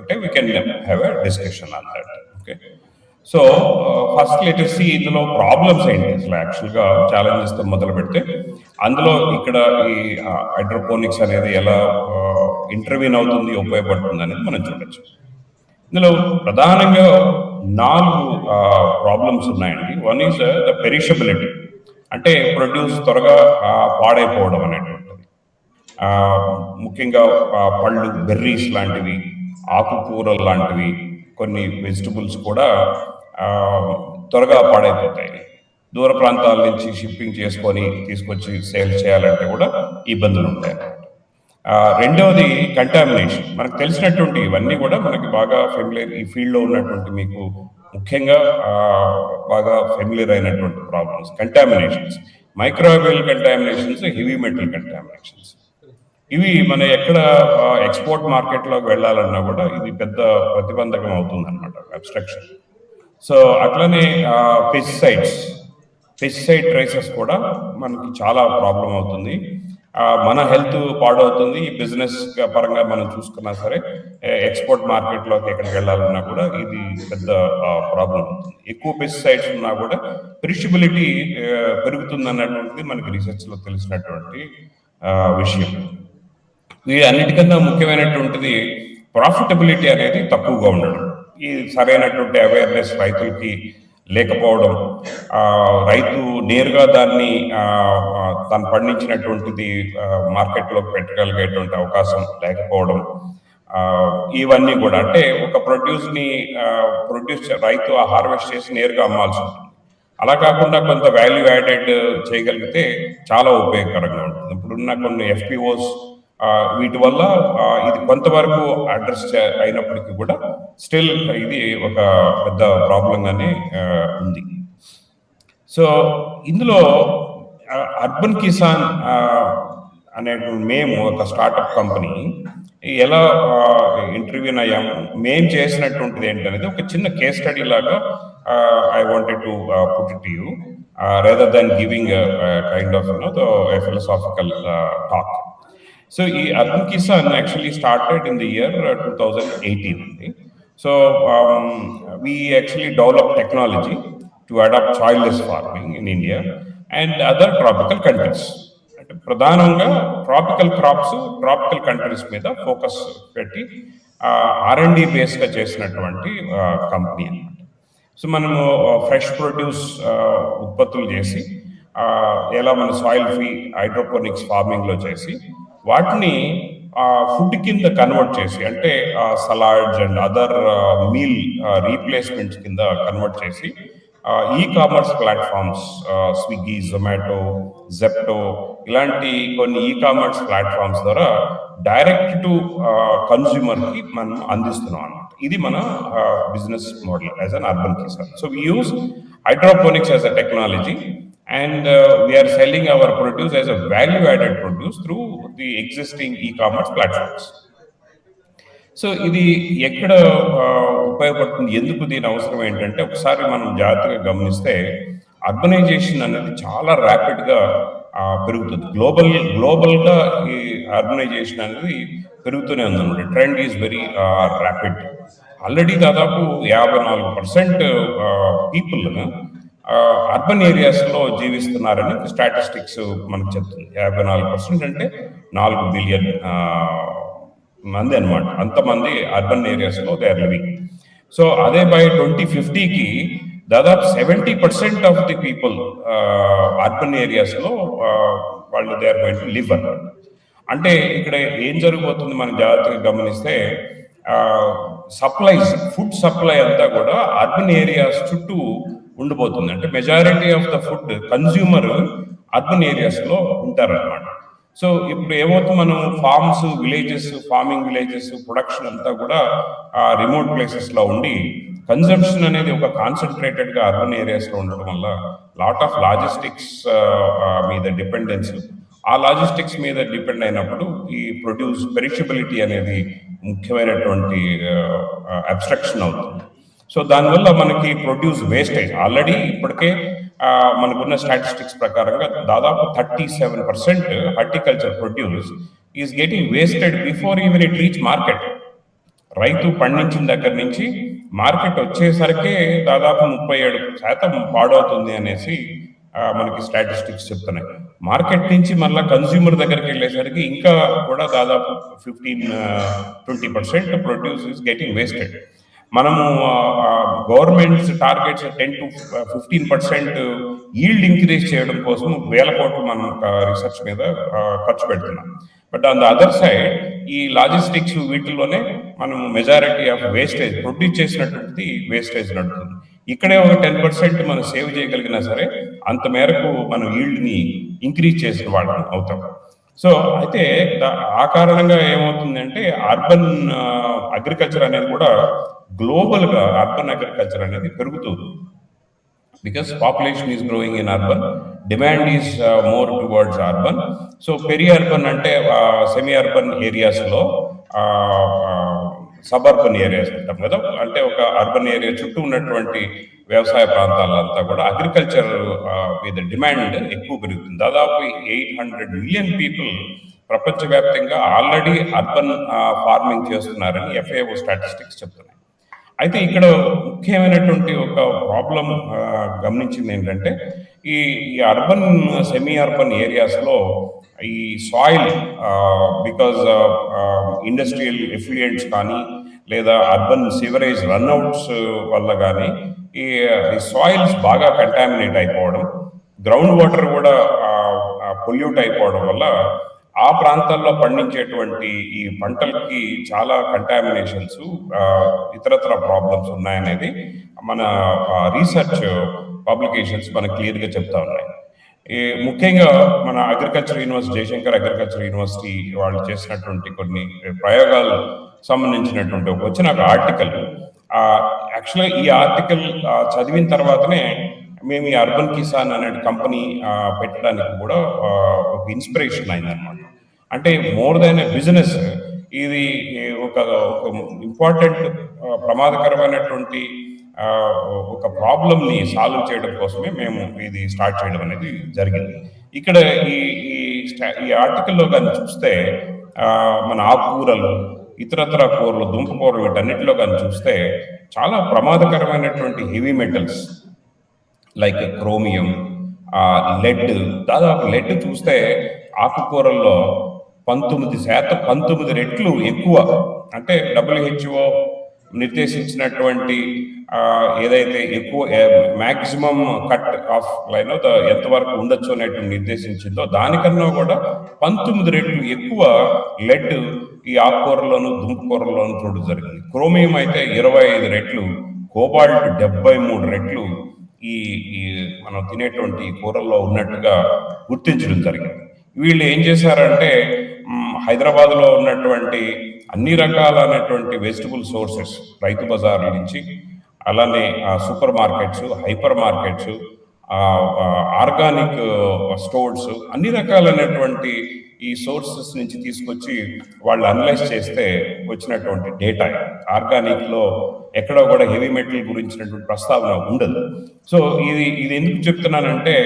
అంటే we can have a discussion on that. Okay, so first let see ఇందులో ప్రాబ్లమ్స్ ఏంటి, అసలు యాక్చువల్గా ఛాలెంజెస్తో మొదలు పెడితే అందులో ఇక్కడ ఈ హైడ్రోపోనిక్స్ అనేది ఎలా ఇంటర్వ్యూన్ అవుతుంది, ఉపయోగపడుతుంది అనేది మనం చూడొచ్చు. ఇందులో ప్రధానంగా 4 ప్రాబ్లమ్స్ ఉన్నాయండి. వన్ ఈజ్ ద పెరిషబిలిటీ, అంటే ప్రొడ్యూస్ త్వరగా పాడైపోవడం అనేటువంటిది. ముఖ్యంగా పళ్ళు, బెర్రీస్ లాంటివి, ఆకుకూరలు లాంటివి, కొన్ని వెజిటబుల్స్ కూడా త్వరగా పాడైపోతాయి. దూర ప్రాంతాల నుంచి షిప్పింగ్ చేసుకొని తీసుకొచ్చి సేల్ చేయాలంటే కూడా ఇబ్బందులు ఉంటాయి. రెండవది కంటామినేషన్. మనకు తెలిసినటువంటి ఇవన్నీ కూడా మనకి బాగా ఫెమిలియర్, ఈ ఫీల్డ్లో ఉన్నటువంటి మీకు ముఖ్యంగా బాగా ఫెమిలియర్ అయినటువంటి problems contaminations, microbial contaminations, heavy metal contaminations. ఇవి మన ఎక్కడ ఎక్స్పోర్ట్ మార్కెట్లోకి వెళ్ళాలన్నా కూడా ఇది పెద్ద ప్రతిబంధకం అవుతుంది అనమాట, అబ్స్ట్రక్షన్. సో అట్లనే పెస్టిసైడ్ ట్రేసెస్ కూడా మనకి చాలా ప్రాబ్లం అవుతుంది. మన హెల్త్ పాడవుతుంది. ఈ బిజినెస్ పరంగా మనం చూసుకున్నా సరే ఎక్స్పోర్ట్ మార్కెట్లోకి ఎక్కడికి వెళ్ళాలన్నా కూడా ఇది పెద్ద ప్రాబ్లం అవుతుంది. ఎక్కువ పెస్టిసైడ్స్ ఉన్నా కూడా పెరిషబిలిటీ పెరుగుతుంది అన్నటువంటిది మనకి రీసెర్చ్లో తెలిసినటువంటి విషయం. వీటన్నిటికన్నా ముఖ్యమైనటువంటిది ప్రాఫిటబిలిటీ అనేది తక్కువగా ఉండడం. ఈ సరైనటువంటి అవేర్నెస్ రైతులకి లేకపోవడం, రైతు నేరుగా దాన్ని తను పండించినటువంటిది మార్కెట్లోకి పెట్టగలిగేటువంటి అవకాశం లేకపోవడం, ఇవన్నీ కూడా అంటే ఒక ప్రొడ్యూస్ రైతు హార్వెస్ట్ చేసి నేరుగా అమ్మాల్సి ఉంటుంది. అలా కాకుండా కొంత వాల్యూ యాడెడ్ చేయగలిగితే చాలా ఉపయోగకరంగా ఉంటుంది. ఇప్పుడున్న కొన్ని ఎఫ్పిఓస్ వీటి వల్ల ఇది కొంతవరకు అడ్రస్ అయినప్పటికీ కూడా స్టిల్ ఇది ఒక పెద్ద ప్రాబ్లంగానే ఉంది. సో ఇందులో అర్బన్ కిసాన్ అనే మేము ఒక స్టార్టప్ కంపెనీ ఎలా ఇంటర్వ్యూన్ అయ్యాము, మేము చేసినటువంటిది ఏంటనేది ఒక చిన్న కేస్ స్టడీ లాగా I wanted to put it to you rather than giving kind of a philosophical talk. So Urban Kisan actually started in the year 2018. So we actually developed technology to adopt soilless farming in India and other tropical countries. ప్రధానంగా tropical crops, tropical countries మీద focus పెట్టి R&D బేస్గా చేసినటువంటి company అన్నమాట. So మనము fresh produce ఉత్పత్తులు చేసి ఎలా మన సాయిల్ ఫ్రీ హైడ్రోపోనిక్స్ ఫార్మింగ్లో చేసి వాటిని ఫుడ్ కింద కన్వర్ట్ చేసి, అంటే salads and other meal replacements కింద కన్వర్ట్ చేసి e-commerce platforms, Swiggy, Zomato, Zepto ఇలాంటి కొన్ని ఈ-కామర్స్ ప్లాట్ఫామ్స్ ద్వారా డైరెక్ట్ టు కన్జ్యూమర్కి మనం అందిస్తున్నాం అన్నమాట. ఇది మన business model as an urban Kisan. So we use hydroponics as a technology, and we are selling our produce as a value-added produce through the existing e-commerce platforms. So ఇది ఎక్కడ ఉపయోగపడుతుంది, ఎందుకు దీని అవసరం ఏంటంటే, ఒకసారి మనం జాగ్రత్తగా గమనిస్తే అర్బనైజేషన్ అనేది చాలా ర్యాపిడ్గా పెరుగుతుంది. గ్లోబల్గా ఈ అర్బనైజేషన్ అనేది పెరుగుతూనే ఉందన్నమాట. Trend is very rapid. Already దాదాపు 54% పీపుల్ అర్బన్ ఏరియాస్లో జీవిస్తున్నారని స్టాటిస్టిక్స్ మనకు చెప్తుంది. 54% అంటే 4 బిలియన్ మంది అనమాట. అంతమంది అర్బన్ ఏరియాస్లో దే ఆర్ లివింగ్. సో అదే బై 2050కి దాదాపు 70% ఆఫ్ ది పీపుల్ అర్బన్ ఏరియాస్లో వాళ్ళు they are going to live అన్నమాట. అంటే ఇక్కడ ఏం జరగబోతుంది మనం జాగ్రత్తగా గమనిస్తే, సప్లైస్, ఫుడ్ సప్లై అంతా కూడా అర్బన్ ఏరియాస్ చుట్టూ ఉండిపోతుంది. అంటే majority of the food consumer urban ఏరియాస్లో ఉంటారన్నమాట. సో ఇప్పుడు ఏమవుతుంది, మనం farms, villages, farming villages, production అంతా కూడా రిమోట్ ప్లేసెస్లో ఉండి కన్జంప్షన్ అనేది ఒక కాన్సన్ట్రేటెడ్గా అర్బన్ ఏరియాస్లో ఉండడం వల్ల లాట్ ఆఫ్ లాజిస్టిక్స్ మీద డిపెండెన్స్, ఆ లాజిస్టిక్స్ మీద డిపెండ్ అయినప్పుడు ఈ ప్రొడ్యూస్ పెరిషబిలిటీ అనేది ముఖ్యమైనటువంటి అబ్స్ట్రక్షన్ అవుతుంది. సో దానివల్ల మనకి ప్రొడ్యూస్ వేస్టేజ్ ఆల్రెడీ ఇప్పటికే మనకున్న స్టాటిస్టిక్స్ ప్రకారంగా దాదాపు 37% horticulture produce is getting wasted before even it reach market. రైతు పండించిన దగ్గర నుంచి మార్కెట్ వచ్చేసరికి దాదాపు 37% పాడవుతుంది అనేసి మనకి స్టాటిస్టిక్స్ చెప్తున్నాయి. మార్కెట్ నుంచి మళ్ళీ కన్జ్యూమర్ దగ్గరికి వెళ్ళేసరికి ఇంకా కూడా దాదాపు 15-20% ప్రొడ్యూస్ ఇస్ గెటింగ్ వేస్టెడ్. మనము గవర్నమెంట్స్ టార్గెట్స్ 10-15% ఈల్డ్ ఇంక్రీజ్ చేయడం కోసం 1000 కోట్లు మనం రీసెర్చ్ మీద ఖర్చు పెడుతున్నాం. But on the other side ఈ లాజిస్టిక్స్ వీటిల్లోనే మనం మెజారిటీ ఆఫ్ వేస్టేజ్, ప్రొడ్యూస్ చేసినటువంటి వేస్టేజ్ నడుతుంది. ఇక్కడే ఒక 10% మనం సేవ్ చేయగలిగినా సరే అంత మేరకు మనం ఈల్డ్ని ఇంక్రీజ్ చేసిన వాళ్ళం అవుతాం. సో అయితే ఆ కారణంగా ఏమవుతుందంటే అర్బన్ అగ్రికల్చర్ అనేది కూడా గ్లోబల్గా అర్బన్ అగ్రికల్చర్ అనేది పెరుగుతుంది. Because population is growing in urban, demand is more towards urban. So peri urban అంటే సెమీ అర్బన్ ఏరియాస్లో సబర్బన్ ఏరియాస్ అంటాం కదా, అంటే ఒక అర్బన్ ఏరియా చుట్టూ ఉన్నటువంటి వ్యవసాయ ప్రాంతాలంతా కూడా అగ్రికల్చర్ మీద డిమాండ్ ఎక్కువ పెరుగుతుంది. దాదాపు 800 మిలియన్ పీపుల్ ప్రపంచవ్యాప్తంగా ఆల్రెడీ అర్బన్ ఫార్మింగ్ చేస్తున్నారని FAO స్టాటిస్టిక్స్ చెప్తున్నాయి. అయితే ఇక్కడ ముఖ్యమైనటువంటి ఒక ప్రాబ్లం గమనించింది ఏంటంటే, ఈ అర్బన్ సెమీ అర్బన్ ఏరియాస్లో ఈ సాయిల్ బికాజ్ ఇండస్ట్రియల్ ఎఫ్లుయెంట్స్ కానీ లేదా అర్బన్ సివరేజ్ రన్అవుట్స్ వల్ల కానీ ఈ సాయిల్స్ బాగా కంటామినేట్ అయిపోవడం, గ్రౌండ్ వాటర్ కూడా పొల్యూట్ అయిపోవడం వల్ల ఆ ప్రాంతాల్లో పండించేటువంటి ఈ పంటలకి చాలా కంటామినేషన్స్, ఇతరత్ర ప్రాబ్లమ్స్ ఉన్నాయనేది మన రీసెర్చ్ పబ్లికేషన్స్ మనకు క్లియర్గా చెప్తా ఉన్నాయి. ముఖ్యంగా మన agriculture university, Jayashankar agriculture university వాళ్ళు చేసినటువంటి కొన్ని ప్రయోగాలు సంబంధించినటువంటి వచ్చిన ఒక ఆర్టికల్, యాక్చువల్గా ఈ ఆర్టికల్ చదివిన తర్వాతనే మేము ఈ అర్బన్ కిసాన్ అనే కంపెనీ పెట్టడానికి కూడా ఒక ఇన్స్పిరేషన్ అయిందనమాట. అంటే మోర్ దెన్ ఎ బిజినెస్, ఇది ఒక ఇంపార్టెంట్ ప్రమాదకరమైనటువంటి ఒక ప్రాబ్లమ్ని సాల్వ్ చేయడం కోసమే మేము ఇది స్టార్ట్ చేయడం అనేది జరిగింది. ఇక్కడ ఈ ఆర్టికల్లో కానీ చూస్తే మన ఆకుకూరలు, ఇతరత్ర కూరలు, దుంపకూరలు, వీటన్నిటిలో కానీ చూస్తే చాలా ప్రమాదకరమైనటువంటి heavy metals like chromium, lead, దాదాపు లెడ్ చూస్తే ఆకుకూరల్లో 19 రెట్లు ఎక్కువ. అంటే WHO నిర్దేశించినటువంటి ఏదైతే ఎక్కువ మ్యాక్సిమం కట్ ఆఫ్ లైన్ ఎంతవరకు ఉండొచ్చు అనేటువంటి నిర్దేశించిందో దానికన్నా కూడా 19 రెట్లు ఎక్కువ లెడ్ ఈ ఆకుకూరలోను దుంపకూరలోను చూడడం జరిగింది. క్రోమియం అయితే 25 రెట్లు, కోబాల్ట్ 73 రెట్లు ఈ ఈ మనం తినేటువంటి కూరల్లో ఉన్నట్టుగా గుర్తించడం జరిగింది. వీళ్ళు ఏం చేశారంటే హైదరాబాద్లో ఉన్నటువంటి అన్ని రకాలైనటువంటి వెజిటబుల్ సోర్సెస్, రైతు బజార్ల నుంచి, అలానే super markets, hyper markets, organic stores, అన్ని రకాలైనటువంటి ఈ సోర్సెస్ నుంచి తీసుకొచ్చి వాళ్ళు అనలైజ్ చేస్తే వచ్చినటువంటి డేటా. ఆర్గానిక్లో ఎక్కడో కూడా హెవీ మెటల్ గురించినటువంటి ప్రస్తావన ఉండదు. సో ఇది ఎందుకు చెప్తున్నానంటే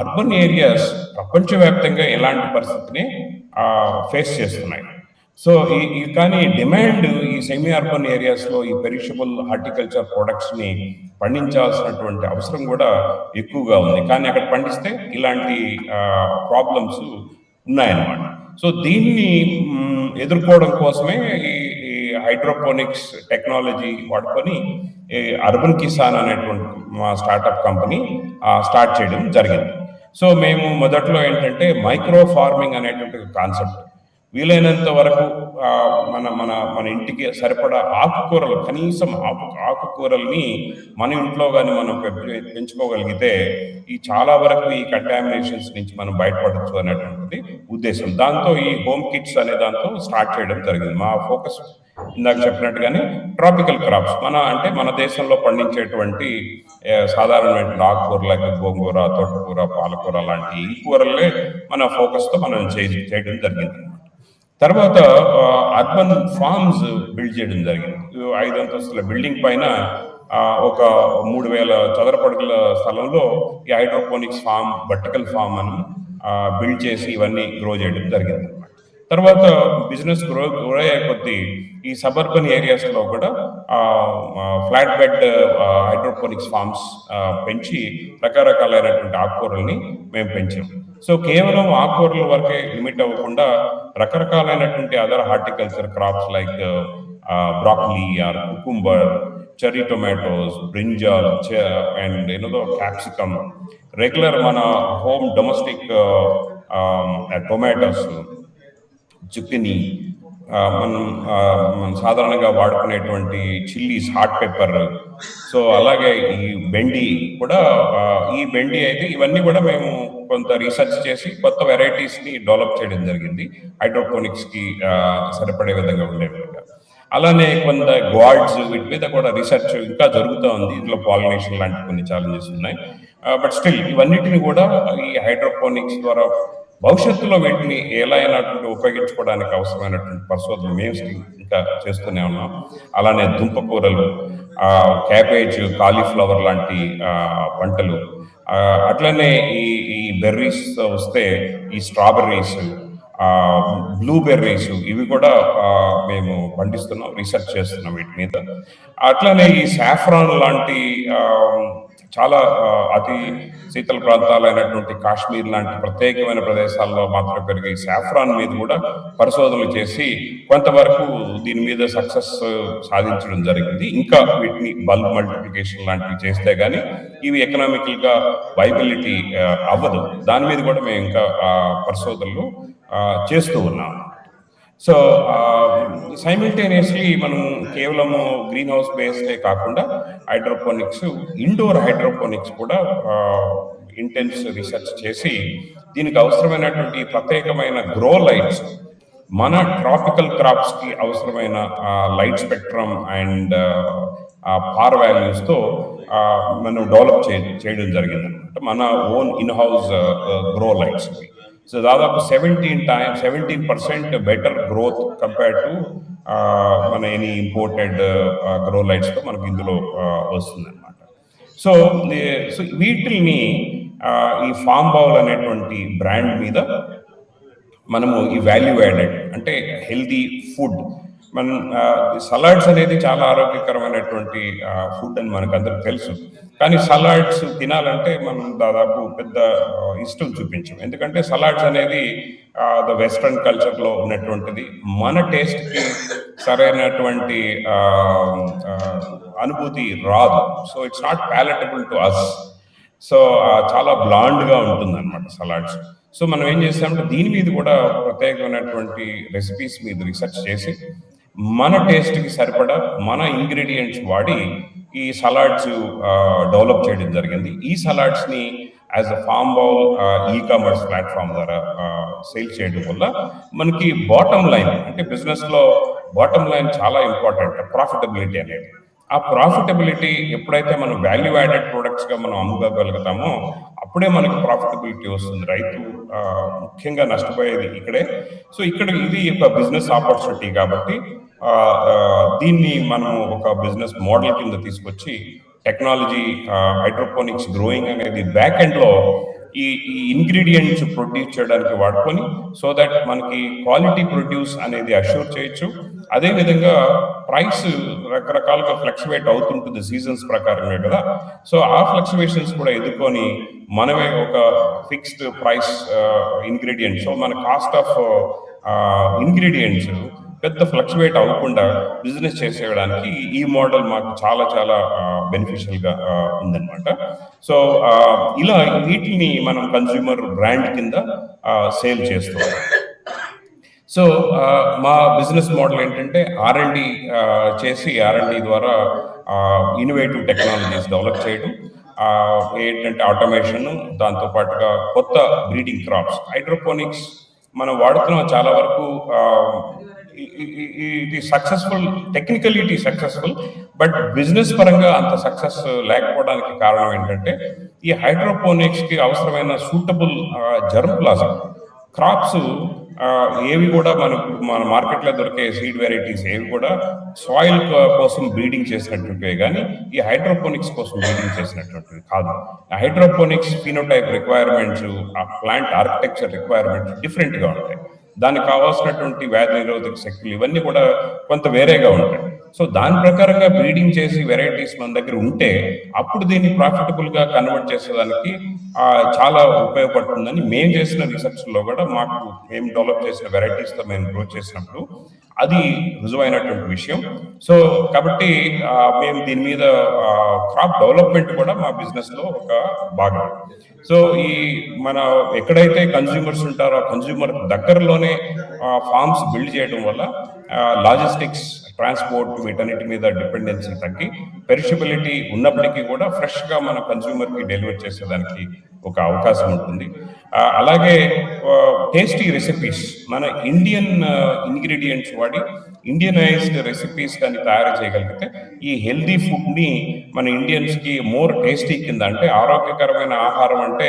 అర్బన్ ఏరియాస్ ప్రపంచవ్యాప్తంగా ఎలాంటి పరిస్థితిని ఫేస్ చేస్తున్నాయి. సో కానీ డిమాండ్ ఈ సెమీ అర్బన్ ఏరియాస్లో ఈ పెరిషబుల్ హార్టికల్చర్ ప్రొడక్ట్స్ని పండించాల్సినటువంటి అవసరం కూడా ఎక్కువగా ఉంది. కానీ అక్కడ పండిస్తే ఇలాంటి ప్రాబ్లమ్స్ ఉన్నాయన్నమాట. సో దీన్ని ఎదుర్కోవడం కోసమే ఈ హైడ్రోపోనిక్స్ టెక్నాలజీ వాడుకొని అర్బన్ కిసాన్ అనేటువంటి మా స్టార్టప్ కంపెనీ స్టార్ట్ చేయడం జరిగింది. సో మేము మొదట్లో ఏంటంటే మైక్రో ఫార్మింగ్ అనేటువంటి కాన్సెప్ట్, వీలైనంత వరకు మన మన మన ఇంటికి సరిపడా ఆకుకూరలు, కనీసం ఆకుకూరల్ని మన ఇంట్లో కానీ మనం పెంచుకోగలిగితే ఈ చాలా వరకు ఈ కంటామినేషన్స్ నుంచి మనం బయటపడచ్చు అనేటువంటిది ఉద్దేశం. దాంతో ఈ హోమ్ కిట్స్ అనే దాంతో స్టార్ట్ చేయడం జరిగింది. మా ఫోకస్ ఇందాక చెప్పినట్టుగానే ట్రాపికల్ క్రాప్స్, మన దేశంలో పండించేటువంటి సాధారణమైన ఆకుకూరలకు గోంగూర, తోటకూర, పాలకూర లాంటి ఈ కూరలే మన ఫోకస్తో మనం చేయడం జరిగింది. తర్వాత అర్బన్ ఫార్మ్స్ బిల్డ్ చేయడం జరిగింది. 5 అంతస్తుల బిల్డింగ్ పైన ఒక 3000 చదరపడుగుల స్థలంలో ఈ హైడ్రోపోనిక్స్ ఫామ్, వర్టికల్ ఫామ్ అని బిల్డ్ చేసి ఇవన్నీ గ్రో చేయడం జరిగింది. తర్వాత బిజినెస్ గ్రో అయ్యే కొద్దీ ఈ సబర్బన్ ఏరియాస్లో కూడా ఫ్లాట్ బెడ్ హైడ్రోపోనిక్స్ ఫార్మ్స్ పెంచి రకరకాలైనటువంటి ఆకుకూరల్ని మేము పెంచాము. సో కేవలం ఆకుకూరల వరకే లిమిట్ అవ్వకుండా రకరకాలైనటువంటి other horticulture crops like broccoli or cucumber, cherry tomatoes, brinjal and capsicum, regular మన హోమ్ డొమెస్టిక్ టొమాటోస్, చుక్కిని, మనం సాధారణంగా వాడుకునేటువంటి చిల్లీస్, హాట్ పెప్పర్, సో అలాగే ఈ బెండి కూడా, ఈ బెండి అయితే ఇవన్నీ కూడా మేము కొంత రీసెర్చ్ చేసి కొత్త వెరైటీస్ని డెవలప్ చేయడం జరిగింది హైడ్రోపోనిక్స్కి సరిపడే విధంగా ఉండే విధంగా. అలానే కొంత గాడ్స్, వీటి మీద కూడా రీసెర్చ్ ఇంకా జరుగుతూ ఉంది. ఇందులో పాలినేషన్ లాంటి కొన్ని ఛాలెంజెస్ ఉన్నాయి. బట్ స్టిల్ ఇవన్నిటిని కూడా ఈ హైడ్రోపోనిక్స్ ద్వారా భవిష్యత్తులో వీటిని ఎలా అయినటువంటి ఉపయోగించుకోవడానికి అవసరమైనటువంటి పరిశోధనలు మేము ఇంకా చేస్తూనే ఉన్నాం. అలానే దుంపకూరలు, క్యాబేజ్, కాలీఫ్లవర్ లాంటి పంటలు, అట్లనే ఈ బెర్రీస్ వస్తే ఈ స్ట్రాబెర్రీస్, బ్లూబెర్రీస్, ఇవి కూడా మేము పండిస్తున్నాం, రీసెర్చ్ చేస్తున్నాం వీటి మీద. అట్లనే ఈ సాఫ్రాన్ లాంటి చాలా అతి శీతల ప్రాంతాలైనటువంటి కాశ్మీర్ లాంటి ప్రత్యేకమైన ప్రదేశాల్లో మాత్రం పెరిగే సాఫ్రాన్ మీద కూడా పరిశోధనలు చేసి కొంతవరకు దీని మీద సక్సెస్ సాధించడం జరిగింది. ఇంకా వీటిని బల్క్ మల్టిప్లికేషన్ లాంటివి చేస్తే కానీ ఇవి ఎకనామికల్గా వైబిలిటీ అవ్వదు. దాని మీద కూడా మేము ఇంకా పరిశోధనలు చేస్తూ ఉన్నాం. సో సైమిల్టేనియస్లీ మనం కేవలము గ్రీన్ హౌస్ బేస్డే కాకుండా హైడ్రోపోనిక్స్, ఇండోర్ హైడ్రోపోనిక్స్ కూడా ఇంటెన్స్ రీసెర్చ్ చేసి దీనికి అవసరమైనటువంటి ప్రత్యేకమైన గ్రో లైట్స్, మన ట్రాపికల్ క్రాప్స్కి అవసరమైన లైట్ స్పెక్ట్రమ్ అండ్ పార్ వాల్యూస్తో మనం డెవలప్ చేయడం జరిగింది అనమాట. మన own in house grow lights. So దాదాపు 17% బెటర్ గ్రోత్ కంపేర్ టు మన ఎనీ ఇంపోర్టెడ్ గ్రో లైట్స్తో మనకు ఇందులో వస్తుందన్నమాట. సో వీటిని ఈ ఫామ్ బౌల్ అనేటువంటి బ్రాండ్ మీద మనము ఈ వాల్యూ యాడెడ్ అంటే హెల్దీ ఫుడ్, మన సలాడ్స్ అనేది చాలా ఆరోగ్యకరమైనటువంటి ఫుడ్ అని మనకు అందరికి తెలుసు. కానీ సలాడ్స్ తినాలంటే మనం దాదాపు పెద్ద ఇష్టం చూపించాం. ఎందుకంటే సలాడ్స్ అనేది ద వెస్ట్రన్ కల్చర్లో ఉన్నటువంటిది. మన టేస్ట్కి సరైనటువంటి అనుభూతి రాదు. So it's not palatable to us. So చాలా బ్లాండ్గా ఉంటుంది అనమాట సలాడ్స్. సో మనం ఏం చేస్తామంటే దీని మీద కూడా ప్రత్యేకమైనటువంటి రెసిపీస్ మీద రీసెర్చ్ చేసి మన టేస్ట్కి సరిపడా మన ఇంగ్రీడియంట్స్ వాడి ఈ సలాడ్స్ డెవలప్ చేయడం జరిగింది. ఈ సలాడ్స్ని as a farm bowl e-commerce platform ద్వారా సేల్ చేయడం వల్ల మనకి బాటమ్ లైన్, అంటే బిజినెస్లో బాటమ్ లైన్ చాలా ఇంపార్టెంట్, ప్రాఫిటబిలిటీ అనేది. ఆ ప్రాఫిటబిలిటీ ఎప్పుడైతే మనం వాల్యూ యాడెడ్ ప్రొడక్ట్స్గా మనం అమ్ముకోగలుగుతామో అప్పుడే మనకి ప్రాఫిటబిలిటీ వస్తుంది. రైతు ముఖ్యంగా నష్టపోయేది ఇక్కడే. సో ఇక్కడ ఇది ఒక బిజినెస్ ఆపర్చునిటీ కాబట్టి దీన్ని మనం ఒక బిజినెస్ మోడల్ కింద తీసుకొచ్చి టెక్నాలజీ హైడ్రోపోనిక్స్ గ్రోయింగ్ అనేది బ్యాక్ ఎండ్లో ఈ ఇంగ్రీడియంట్స్ ప్రొడ్యూస్ చేయడానికి వాడుకొని సో దట్ మనకి క్వాలిటీ ప్రొడ్యూస్ అనేది అష్యూర్ చేయొచ్చు. అదేవిధంగా ప్రైస్ రకరకాలుగా ఫ్లక్చువేట్ అవుతుంటుంది సీజన్స్ ప్రకారంగా కదా. సో ఆ ఫ్లక్చువేషన్స్ కూడా ఎదుర్కొని మనమే ఒక ఫిక్స్డ్ ప్రైస్ ఇంగ్రీడియంట్స్, సో మన కాస్ట్ ఆఫ్ ఇంగ్రీడియంట్స్ పెద్ద ఫ్లక్చువేట్ అవ్వకుండా బిజినెస్ చేసేయడానికి ఈ మోడల్ మాకు చాలా చాలా బెనిఫిషియల్గా ఉందన్నమాట. సో ఇలా వీటిని మనం కన్స్యూమర్ బ్రాండ్ కింద సేల్ చేస్తాం. సో మా బిజినెస్ మోడల్ ఏంటంటే R&D చేసి R&D ద్వారా ఇన్నోవేటివ్ టెక్నాలజీస్ డెవలప్ చేయడం, ఏంటంటే ఆటోమేషన్, దాంతోపాటుగా కొత్త బ్రీడింగ్ క్రాప్స్. హైడ్రోపోనిక్స్ మనం వాడుతున్నాం చాలా వరకు. ఇది సక్సెస్ఫుల్, టెక్నికల్లీ ఇట్ ఈ సక్సెస్ఫుల్, బట్ బిజినెస్ పరంగా అంత సక్సెస్ లేకపోవడానికి కారణం ఏంటంటే ఈ హైడ్రోపోనిక్స్కి అవసరమైన సూటబుల్ జర్మ్ ప్లాజం క్రాప్స్ ఏవి కూడా మన మార్కెట్లో దొరికే సీడ్ వెరైటీస్ ఏవి కూడా సాయిల్ కోసం బ్రీడింగ్ చేసినటువంటివి కానీ ఈ హైడ్రోపోనిక్స్ కోసం బ్రీడింగ్ చేసినటువంటివి కాదు. హైడ్రోపోనిక్స్ ఫినోటైప్ రిక్వైర్మెంట్స్, ఆ ప్లాంట్ ఆర్కిటెక్చర్ రిక్వైర్మెంట్స్ డిఫరెంట్గా ఉంటాయి. దానికి కావాల్సినటువంటి వ్యాధి నిరోధక శక్తులు ఇవన్నీ కూడా కొంత వేరేగా ఉంటాయి. సో దాని ప్రకారంగా బ్రీడింగ్ చేసి వెరైటీస్ మన దగ్గర ఉంటే అప్పుడు దీన్ని ప్రాఫిటబుల్గా కన్వర్ట్ చేసేదానికి చాలా ఉపయోగపడుతుందని మేము చేసిన రీసెర్చ్లో కూడా మేము డెవలప్ చేసిన వెరైటీస్తో మేము గ్రో చేసినప్పుడు అది రుజువైనటువంటి విషయం. సో కాబట్టి మేము దీని మీద క్రాప్ డెవలప్మెంట్ కూడా మా బిజినెస్లో ఒక భాగం. సో ఈ మన ఎక్కడైతే కన్స్యూమర్స్ ఉంటారో కన్స్యూమర్ దగ్గరలోనే ఫార్మ్స్ బిల్డ్ చేయడం వల్ల లాజిస్టిక్స్, ట్రాన్స్పోర్ట్ వీటన్నిటి మీద డిపెండెన్సీ తగ్గి పెరిషబిలిటీ ఉన్నప్పటికీ కూడా ఫ్రెష్గా మన కన్స్యూమర్కి డెలివర్ చేసేదానికి ఒక అవకాశం ఉంటుంది. అలాగే టేస్టీ రెసిపీస్, మన ఇండియన్ ఇంగ్రీడియంట్స్ వాడి ఇండియనైజ్డ్ రెసిపీస్ కానీ తయారు చేయగలిగితే ఈ హెల్దీ ఫుడ్ని మన ఇండియన్స్కి మోర్ టేస్టీ కింద, అంటే ఆరోగ్యకరమైన ఆహారం అంటే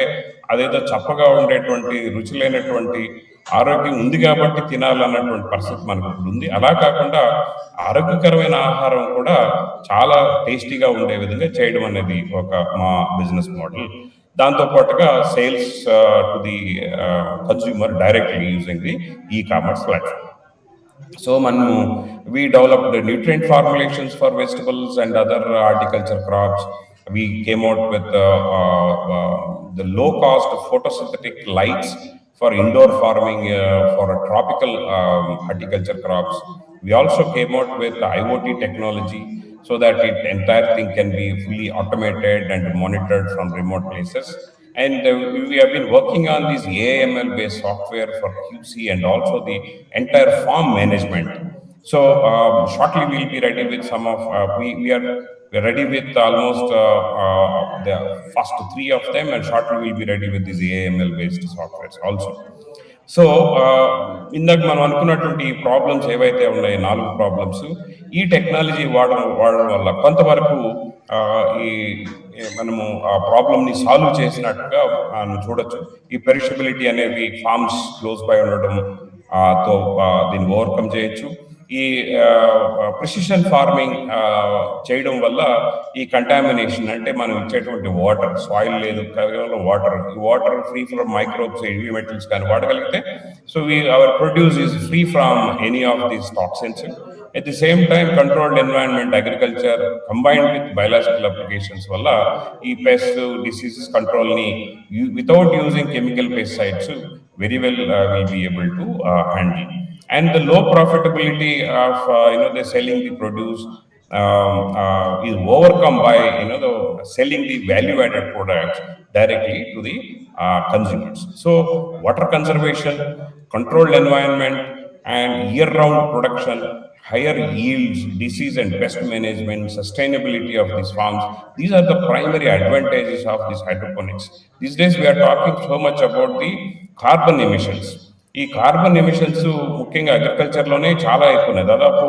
అదేదో చప్పగా ఉండేటువంటి రుచి లేనటువంటి, ఆరోగ్యం ఉంది కాబట్టి తినాలన్నటువంటి పరిస్థితి మనకు ఇప్పుడు ఉంది. అలా కాకుండా ఆరోగ్యకరమైన ఆహారం కూడా చాలా టేస్టీగా ఉండే విధంగా చేయడం అనేది ఒక మా బిజినెస్ మోడల్. దాంతోపాటుగా sales to the consumer directly using the e-commerce platform. So we developed nutrient formulations for vegetables and other horticulture crops. We came out with the low cost photosynthetic lights for indoor farming for tropical horticulture crops. We also came out with IoT technology so that entire thing can be fully automated and monitored from remote places. And we have been working on this AML based software for QC and also the entire farm management. So shortly we'll be ready with some of, we're ready with almost the first 3 of them, and shortly we'll be ready with these AML based softwares also. So ఇందాక మనం అనుకున్నటువంటి problems ఏవైతే ఉన్నాయో 4 problems ఈ technology వాడడం వల్ల కొంతవరకు ఈ మనము ఆ ప్రాబ్లమ్ని సాల్వ్ చేసినట్టుగా మనం చూడొచ్చు. ఈ పెరిషబిలిటీ అనేది ఫార్మ్స్ క్లోజ్ బై ఉండడం తో దీన్ని ఓవర్కమ్ చేయొచ్చు. ఈ ప్రిసిషన్ ఫార్మింగ్ చేయడం వల్ల ఈ కంటామినేషన్, అంటే మనం ఇచ్చేటువంటి వాటర్, సాయిల్ లేదు కేవలం వాటర్, ఈ water free from microbes, heavy metals కానీ వాడగలిగితే so our produce is free from any of these toxins. At the same time, controlled environment agriculture combined with biological applications valla ee pest diseases control ni without using chemical pesticides very well will be able to handle. And the low profitability of the selling the produce is overcome by the selling the value added products directly to the consumers. So water conservation, controlled environment, and year round production, higher yields, disease and pest management, sustainability of these farms, these are the primary advantages of this hydroponics. These days we are talking so much about the carbon emissions. ఈ carbon emissions ముఖ్యంగా అగ్రికల్చర్లోనే చాలా ఎక్కువ ఉన్నాయి. దాదాపు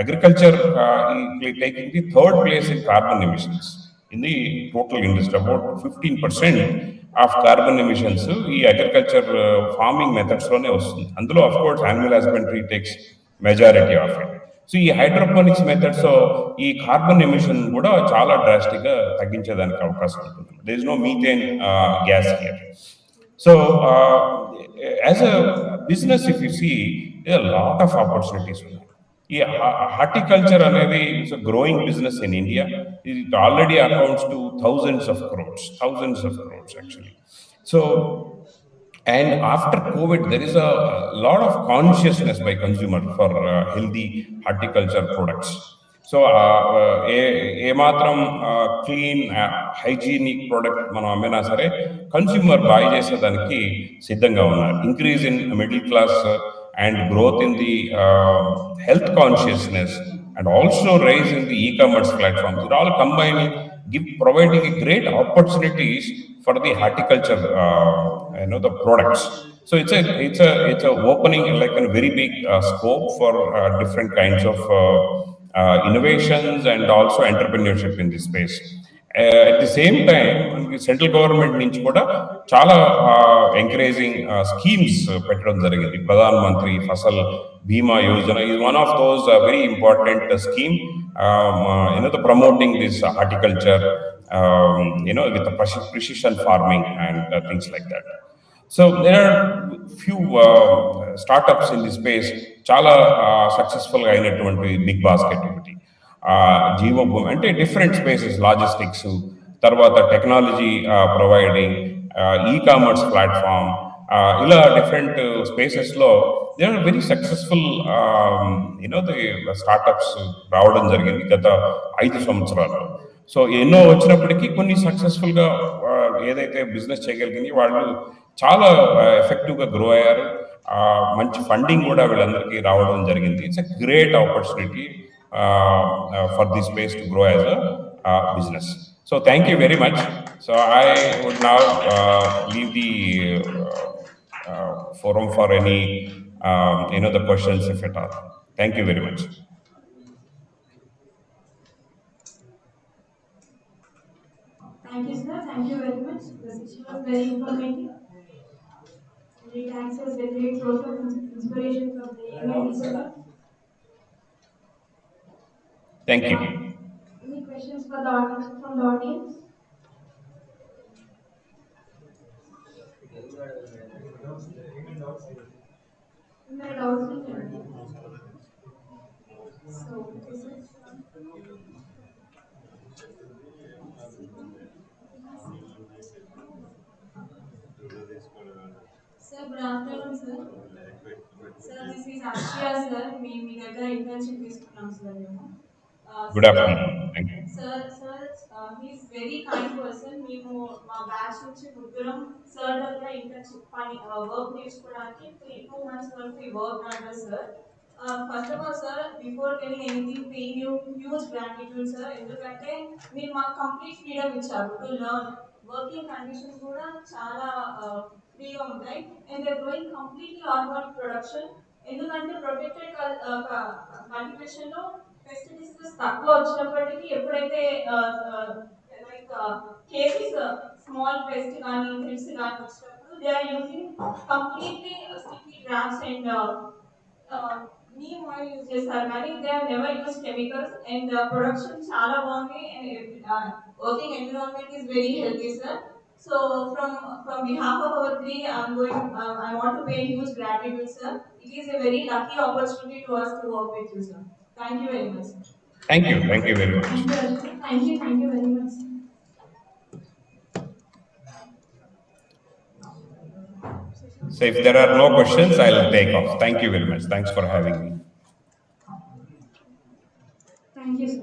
agriculture taking the third place in carbon emissions in the total industry. About 15% of carbon emissions ఈ agriculture farming మెథడ్స్లోనే వస్తుంది. అందులో of course animal husbandry takes majority of it. So ఈ హైడ్రోపోనిక్స్ మెథడ్స్ ఈ కార్బన్ ఎమిషన్ కూడా చాలా డ్రాస్టిక్గా తగ్గించేదానికి అవకాశం ఉంటుంది. There is no methane gas here. So, as a business, if you see, there are a lot of opportunities. Horticulture is a growing business in India. It already accounts to thousands of crores actually. So, and after COVID, there is a lot of consciousness by consumer for healthy horticulture products. So ఏ మాత్రం clean hygienic product మనం అమ్మినా సరే consumer bye చేసేదానికి సిద్ధంగా ఉన్నారు. Increase in middle class and growth in the health consciousness and also rise in the e-commerce platforms. It all combining, providing a great opportunities for the horticulture, the products. So it's a opening like a very big scope for different kinds of innovations and also entrepreneurship in this space. At the same time, central government నుంచి కూడా చాలా encouraging schemes పెట్టడం జరిగింది. ప్రధాన మంత్రి ఫసల్ బీమా Yojana is one of those very important scheme, the promoting this horticulture, with the precision farming and things like that. So there are few startups in this space చాలా సక్సెస్ఫుల్గా అయినటువంటి big basket ఒకటి, జీవభూమి అంటే different spaces, logistics, తర్వాత technology providing, e-commerce platform, ఇలా different స్పేసెస్లో they are very successful startups రావడం జరిగింది గత 5 సంవత్సరాల్లో. సో ఎన్నో వచ్చినప్పటికీ కొన్ని సక్సెస్ఫుల్గా ఏదైతే బిజినెస్ చేయగలిగింది వాళ్ళు చాలా ఎఫెక్టివ్గా గ్రో అయ్యారు. మంచి ఫండింగ్ కూడా వీళ్ళందరికీ రావడం జరిగింది. It's a great opportunity for the space to grow as a business. So thank you very much. So I would now leave the forum for any the questions if at all. Thank you very much. Thank you, sir. Thank you very much. The session was very informative. It acts as a great source of inspiration for the young listener. Thank you. Any questions for the audience, from the audience? No doubts. So, this is Sir, good afternoon, sir. Sir, this is Ashya, sir. మీ దగ్గర internship తీసుకున్నాం sir మేము. Good afternoon. Thank you. Sir, he is very kind person. మేము మా batch నుంచి ముగ్గురం sir దగ్గర internship పని work నేర్చుకోవడానికి 2 months వరకు వర్క్ అన్నారు sir. First of all, sir, before telling anything, paying you huge gratitude, sir. ఎందుకంటే మీరు మాకు కంప్లీట్ ఫ్రీడమ్ ఇచ్చారు టు లెర్న్. వర్కింగ్ కండిషన్స్ కూడా చాలా ఫ్రీగా ఉంటాయి. And they going completely organic production. ఎందుకంటే ప్రొటెక్టెడ్ కల్టివేషన్ లో పెస్టిసైడ్స్ తక్కువ వచ్చినప్పటికీ ఎప్పుడైతే లైక్ కేసెస్ స్మాల్ పెస్ట్ కానీ థ్రిప్స్ కానీ వచ్చినప్పుడు they are using completely sticky traps and neem oil use చేస్తారు కానీ they are never use chemicals. And production చాలా బాగుంది. And working environment is very healthy, sir. So from behalf of our three, I want to pay huge gratitude, sir. It is a very lucky opportunity to us to work with you, sir. Thank you very much, sir. Thank you very much. Thank you, Rajni. Thank you very much. So if there are no questions, I'll take off. Thank you very much. Thanks for having me. Thank you, sir.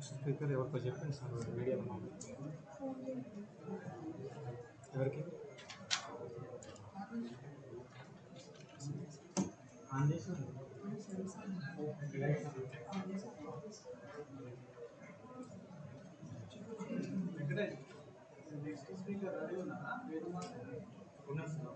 Speaker ఎవరికో చెప్పండి sir మీడియాలో ఎవరికి on చేశారు ఎక్కడే next speaker ready ఉన్నారా ఉన్నారు sir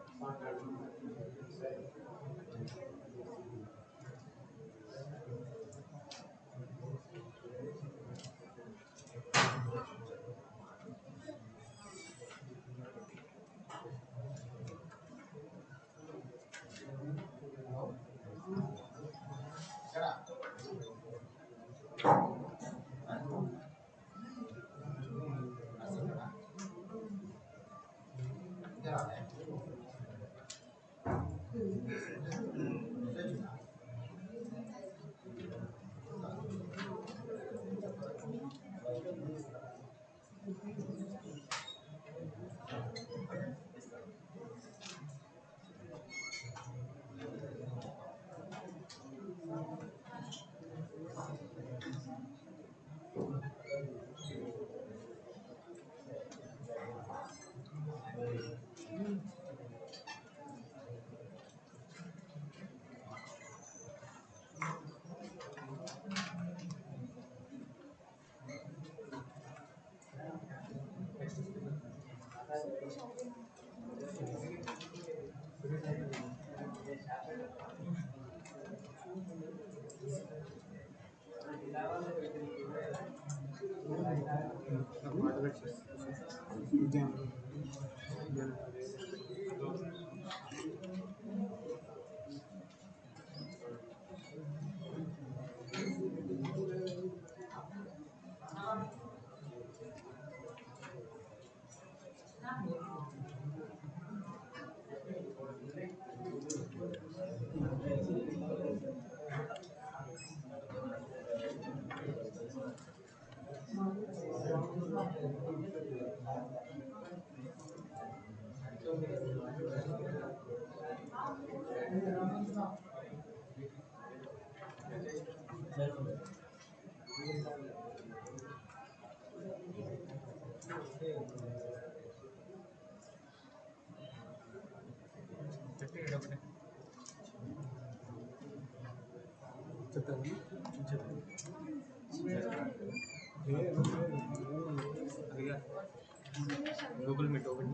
Google meet open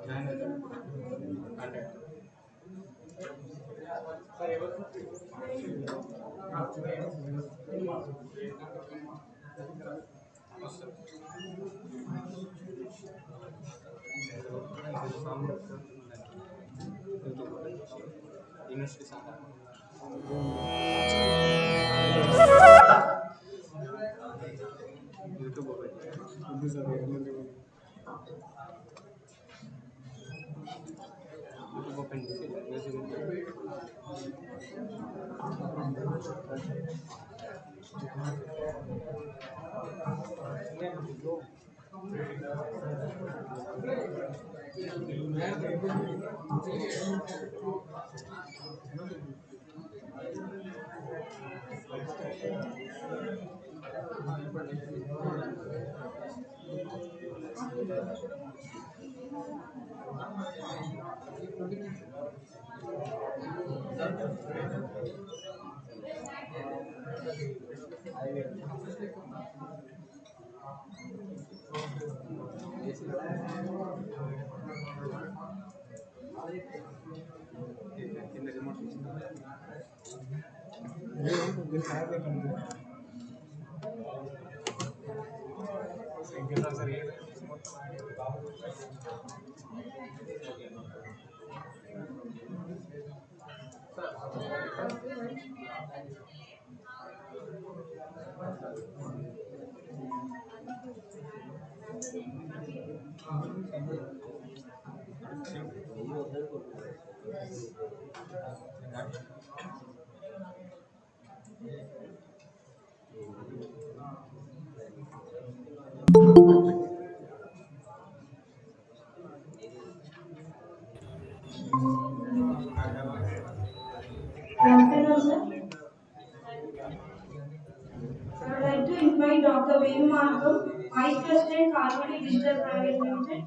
join university సంఘం YouTube open చేసి కింద రిమోట్ సరే Good afternoon, sir. I would like to invite Dr. Venu Markham, Vice President, Carvati Digital Private Limited,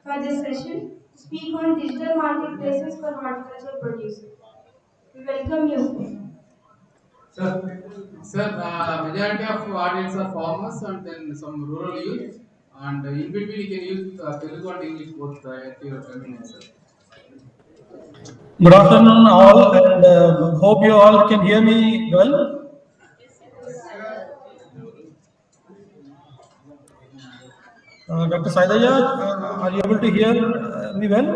for this session to speak on digital marketplaces for horticultural produce. We welcome you, sir. Sir, majority of audience are farmers and then some rural youth, and in between you can use Telugu and English both at your convenience, sir. Good afternoon, all, and hope you all can hear me well. Dr. Saidaya, are you able to hear me well?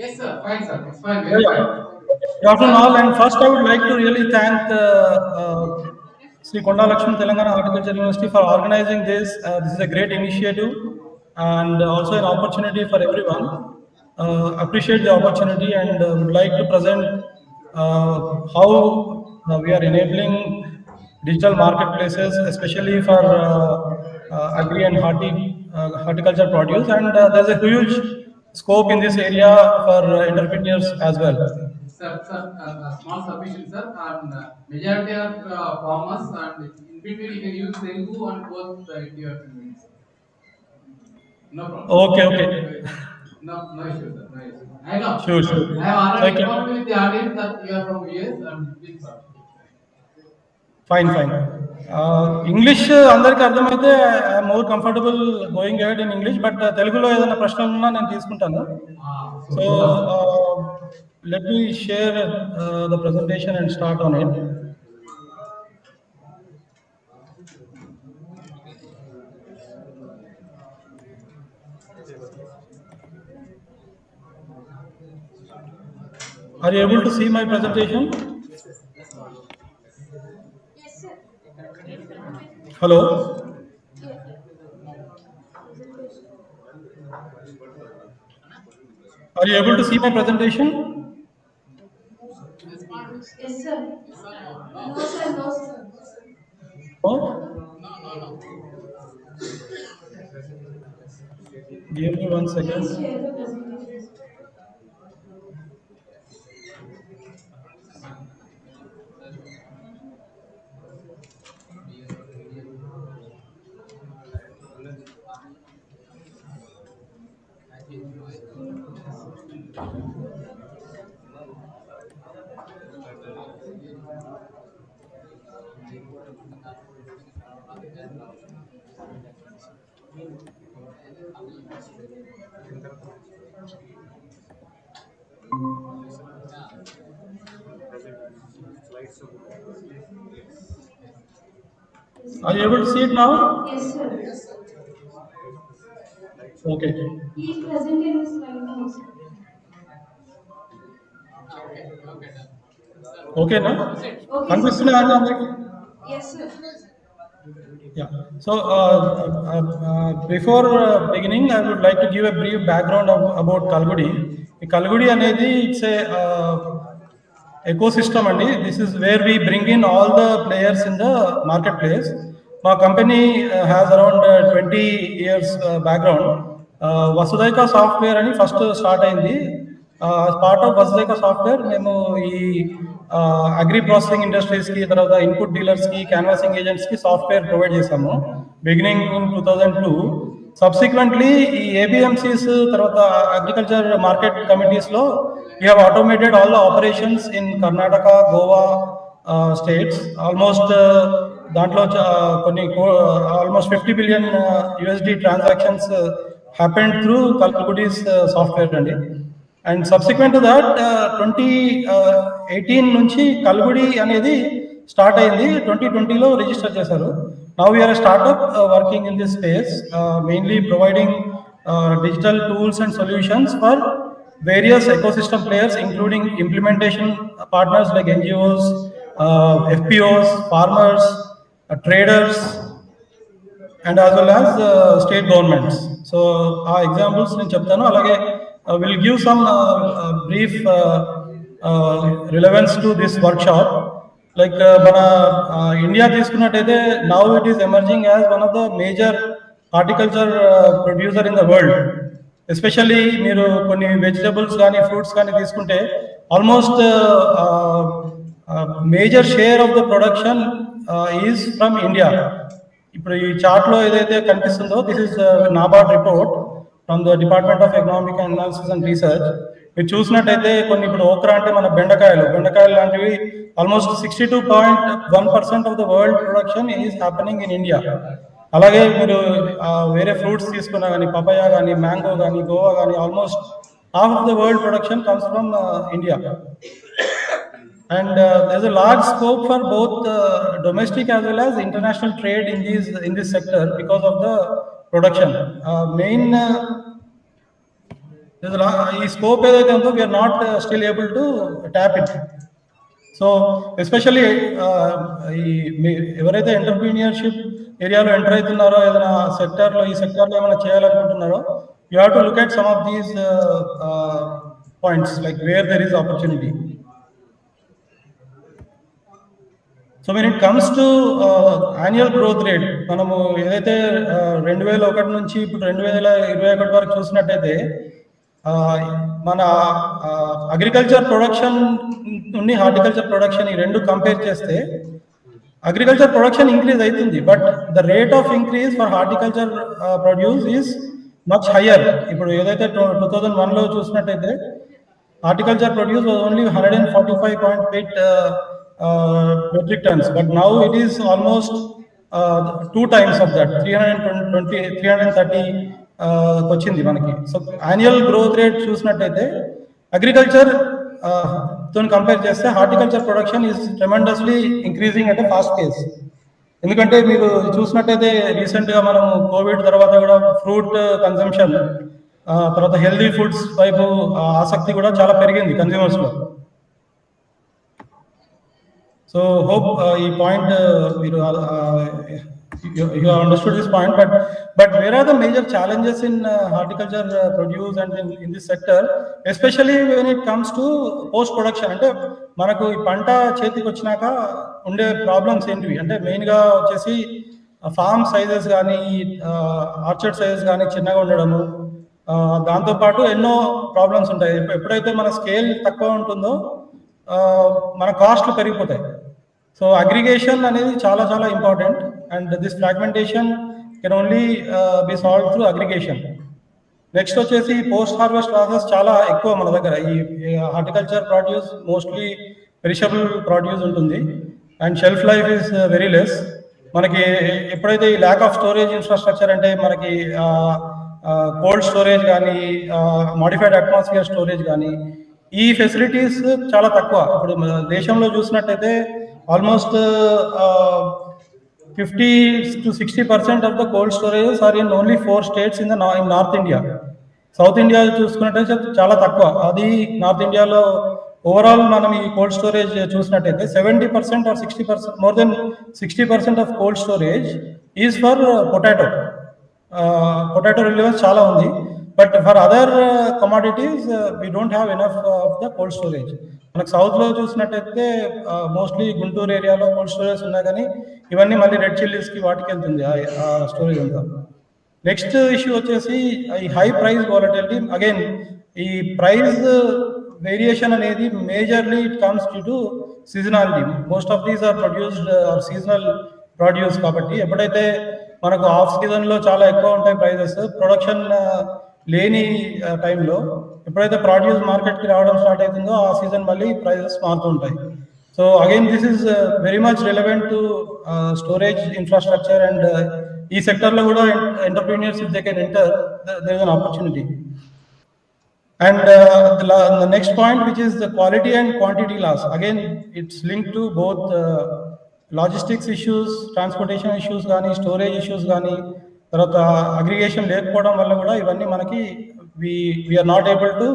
Yes, sir. Fine, sir. It's fine. Very fine. Good afternoon, all, and first I would like to really thank Sri Konda Laxman Telangana Horticultural University for organizing this. This is a great initiative and also an opportunity for everyone. Appreciate the opportunity and would like to present how we are enabling digital marketplaces, especially for agri and horticulture produce, and there's a huge scope in this area for entrepreneurs as well. Sir, small submission, sir. And majority are farmers, and in between you can use Telugu and both at your convenience. No problem. Okay. No issue, sir. No issue. I know. Sure. I have already Thank you. informed with the audience that you are from US, and please, sir. Fine. English అందరికి అర్థమైతే I'm more comfortable going ahead in English, but తెలుగులో ఏదైనా ప్రశ్నలు ఉన్నా నేను తీసుకుంటాను. So let me share the presentation and start on it. Are you able to see my presentation? Yes, sir. Hello? Are you able to see my presentation? Yes, sir. No, sir. No, sir. Oh? Give me 1 second. Please share the presentation. Are you able to see it now? Yes, sir. Okay. He is present in this slide also. Okay, na? Okay, కనిపిస్తున్నా అండి అందరికి? Yes, sir. Yeah. So before beginning, I would like to give a brief background about Kalgudi. Kalgudi anedi it's a ecosystem andi. This is where we bring in all the players in the marketplace. My company has around 20 years background. Vasudhaika software ani first start ayindi. As part of Vasudhaika software మేము ఈ agri processing ఇండస్ట్రీస్కి, తర్వాత input డీలర్స్కి, canvassing ఏజెంట్స్కి software provide చేసాము beginning in 2002. Subsequently ఈ APMCs తర్వాత agriculture market కమిటీస్లో we have automated all the operations in Karnataka, Goa states. Almost దాంట్లో కొన్ని almost 50 billion USD transactions happened through Kalgudi's software అండి. అండ్ సబ్సిక్వెంట్ టు దట్ 2018 నుంచి కల్గుడి అనేది స్టార్ట్ అయింది. 2020లో రిజిస్టర్ చేశారు. Now we are startup working in this space, mainly providing digital tools and solutions for various ecosystem players, including implementation partners like NGOs, FPOs, farmers, traders, and as well as state governments. So our examples నేను చెప్తాను. అలాగే will give some brief relevance to this workshop. Like మన India తీసుకున్నట్టయితే now it is emerging as one of the major horticulture producer in the world. Especially మీరు కొన్ని vegetables కానీ fruits కానీ తీసుకుంటే almost major share of the production is from India. ఇప్పుడు ఈ చార్ట్లో ఏదైతే కనిపిస్తుందో this is NABARD report from the department of economic analysis and research. మీరు చూసినట్టయితే కొన్ని ఇప్పుడు ఓక్రా అంటే మన బెండకాయలు లాంటివి almost 62.1% of the world production is happening in India. అలాగే మీరు వేరే ఫ్రూట్స్ తీసుకున్నా కానీ పపాయా కానీ మ్యాంగో కానీ గోవా కానీ almost half of the world production comes from India. And there's a large scope for both domestic as well as international trade in this sector because of the production. Main there's a scope ఏదైతే ఉందో we are not still able to tap it. So especially ఎవరైతే entrepreneurship ఏరియాలో enter అవుతున్నారో, ఏదైనా ఈ సెక్టార్లో ఏమైనా చేయాలనుకుంటున్నారో, you have to look at some of these points like where there is opportunity. So when it comes to annual growth rate, మనము ఏదైతే 2001 నుంచి ఇప్పుడు 2021 వరకు చూసినట్టయితే మన అగ్రికల్చర్ ప్రొడక్షన్ నుండి హార్టికల్చర్ ప్రొడక్షన్ ఈ రెండు కంపేర్ చేస్తే అగ్రికల్చర్ ప్రొడక్షన్ ఇంక్రీజ్ అవుతుంది, but the rate of increase for horticulture produce is much higher. ఇప్పుడు ఏదైతే 2001లో చూసినట్టయితే horticulture produce was only 145.8 metric tons, but now it is almost 2 times of that, 330 వచ్చింది మనకి. So annual growth rate చూసినట్టయితే agriculture తో compare చేస్తే horticulture production is tremendously increasing at a fast pace. ఎందుకంటే మీరు చూసినట్టయితే రీసెంట్గా మనం కోవిడ్ తర్వాత కూడా ఫ్రూట్ కన్సంప్షన్, తర్వాత హెల్దీ ఫుడ్స్ వైపు ఆసక్తి కూడా చాలా పెరిగింది కన్స్యూమర్స్లో. So hope ఈ పాయింట్ మీరు you have understood this point, but where are the major challenges in horticulture produce and in this sector, especially when it comes to post production? అంటే మనకు ఈ పంట చేతికి వచ్చినాక ఉండే ప్రాబ్లమ్స్ ఏంటివి అంటే మెయిన్గా వచ్చేసి ఫార్మ్ సైజెస్ కానీ ఆర్చర్డ్ సైజెస్ కానీ చిన్నగా ఉండడము, దాంతోపాటు ఎన్నో ప్రాబ్లమ్స్ ఉంటాయి. ఎప్పుడైతే మన స్కేల్ తక్కువ ఉంటుందో మన కాస్ట్లు పెరిగిపోతాయి. సో అగ్రిగేషన్ అనేది చాలా చాలా important, and this fragmentation can only be solve through aggregation. Next వచ్చేసి పోస్ట్ హార్వెస్ట్ ప్రాసెస్ చాలా ఎక్కువ మన దగ్గర. ఈ horticulture produce mostly perishable produce ఉంటుంది and shelf life is very less. మనకి ఎప్పుడైతే ఈ ల్యాక్ ఆఫ్ స్టోరేజ్ ఇన్ఫ్రాస్ట్రక్చర్ అంటే మనకి కోల్డ్ స్టోరేజ్ కానీ మాడిఫైడ్ అట్మాస్ఫియర్ స్టోరేజ్ కానీ ఈ ఫెసిలిటీస్ చాలా తక్కువ. ఇప్పుడు మన దేశంలో చూసినట్టయితే almost 50-60% of the cold storages are in only 4 states in north India. South India చూసుకున్నట్టయితే చాలా తక్కువ. అది నార్త్ ఇండియాలో ఓవరాల్ మనం ఈ కోల్డ్ స్టోరేజ్ చూసినట్టయితే 70% or 60%, more than 60% of cold storage is for potato. Potato relevance చాలా ఉంది. But for other commodities we don't have enough of the cold storage. మనకు సౌత్లో చూసినట్టయితే మోస్ట్లీ గుంటూరు ఏరియాలో కోల్డ్ స్టోరేజ్ ఉన్నాయి, కానీ ఇవన్నీ మళ్ళీ రెడ్ చిల్లీస్కి వాటికి వెళ్తుంది ఆ స్టోరేజ్ అంతా. నెక్స్ట్ ఇష్యూ వచ్చేసి ఈ హై ప్రైస్ వాలటిలిటీ. అగైన్ ఈ ప్రైస్ వేరియేషన్ అనేది majorly it comes due to seasonality. Most of these are produced or seasonal produce. కాబట్టి ఎప్పుడైతే మనకు ఆఫ్ సీజన్లో చాలా ఎక్కువ ఉంటాయి ప్రైజెస్, ప్రొడక్షన్ లేని టైంలో ఎప్పుడైతే ప్రొడ్యూస్ మార్కెట్కి రావడం స్టార్ట్ అవుతుందో ఆ సీజన్ మళ్ళీ ప్రైజెస్ మారుతూ ఉంటాయి. So again this is very much relevant to storage infrastructure. And ఈ సెక్టర్లో కూడా entrepreneurs if they can enter, there is an opportunity. And the next point, which is the quality and quantity loss. Again, it's linked to both logistics issues, transportation issues, gaani storage issues, gaani tarvata aggregation leకపోవడం వల్ల కూడా ఇవన్నీ మనకి we are not able to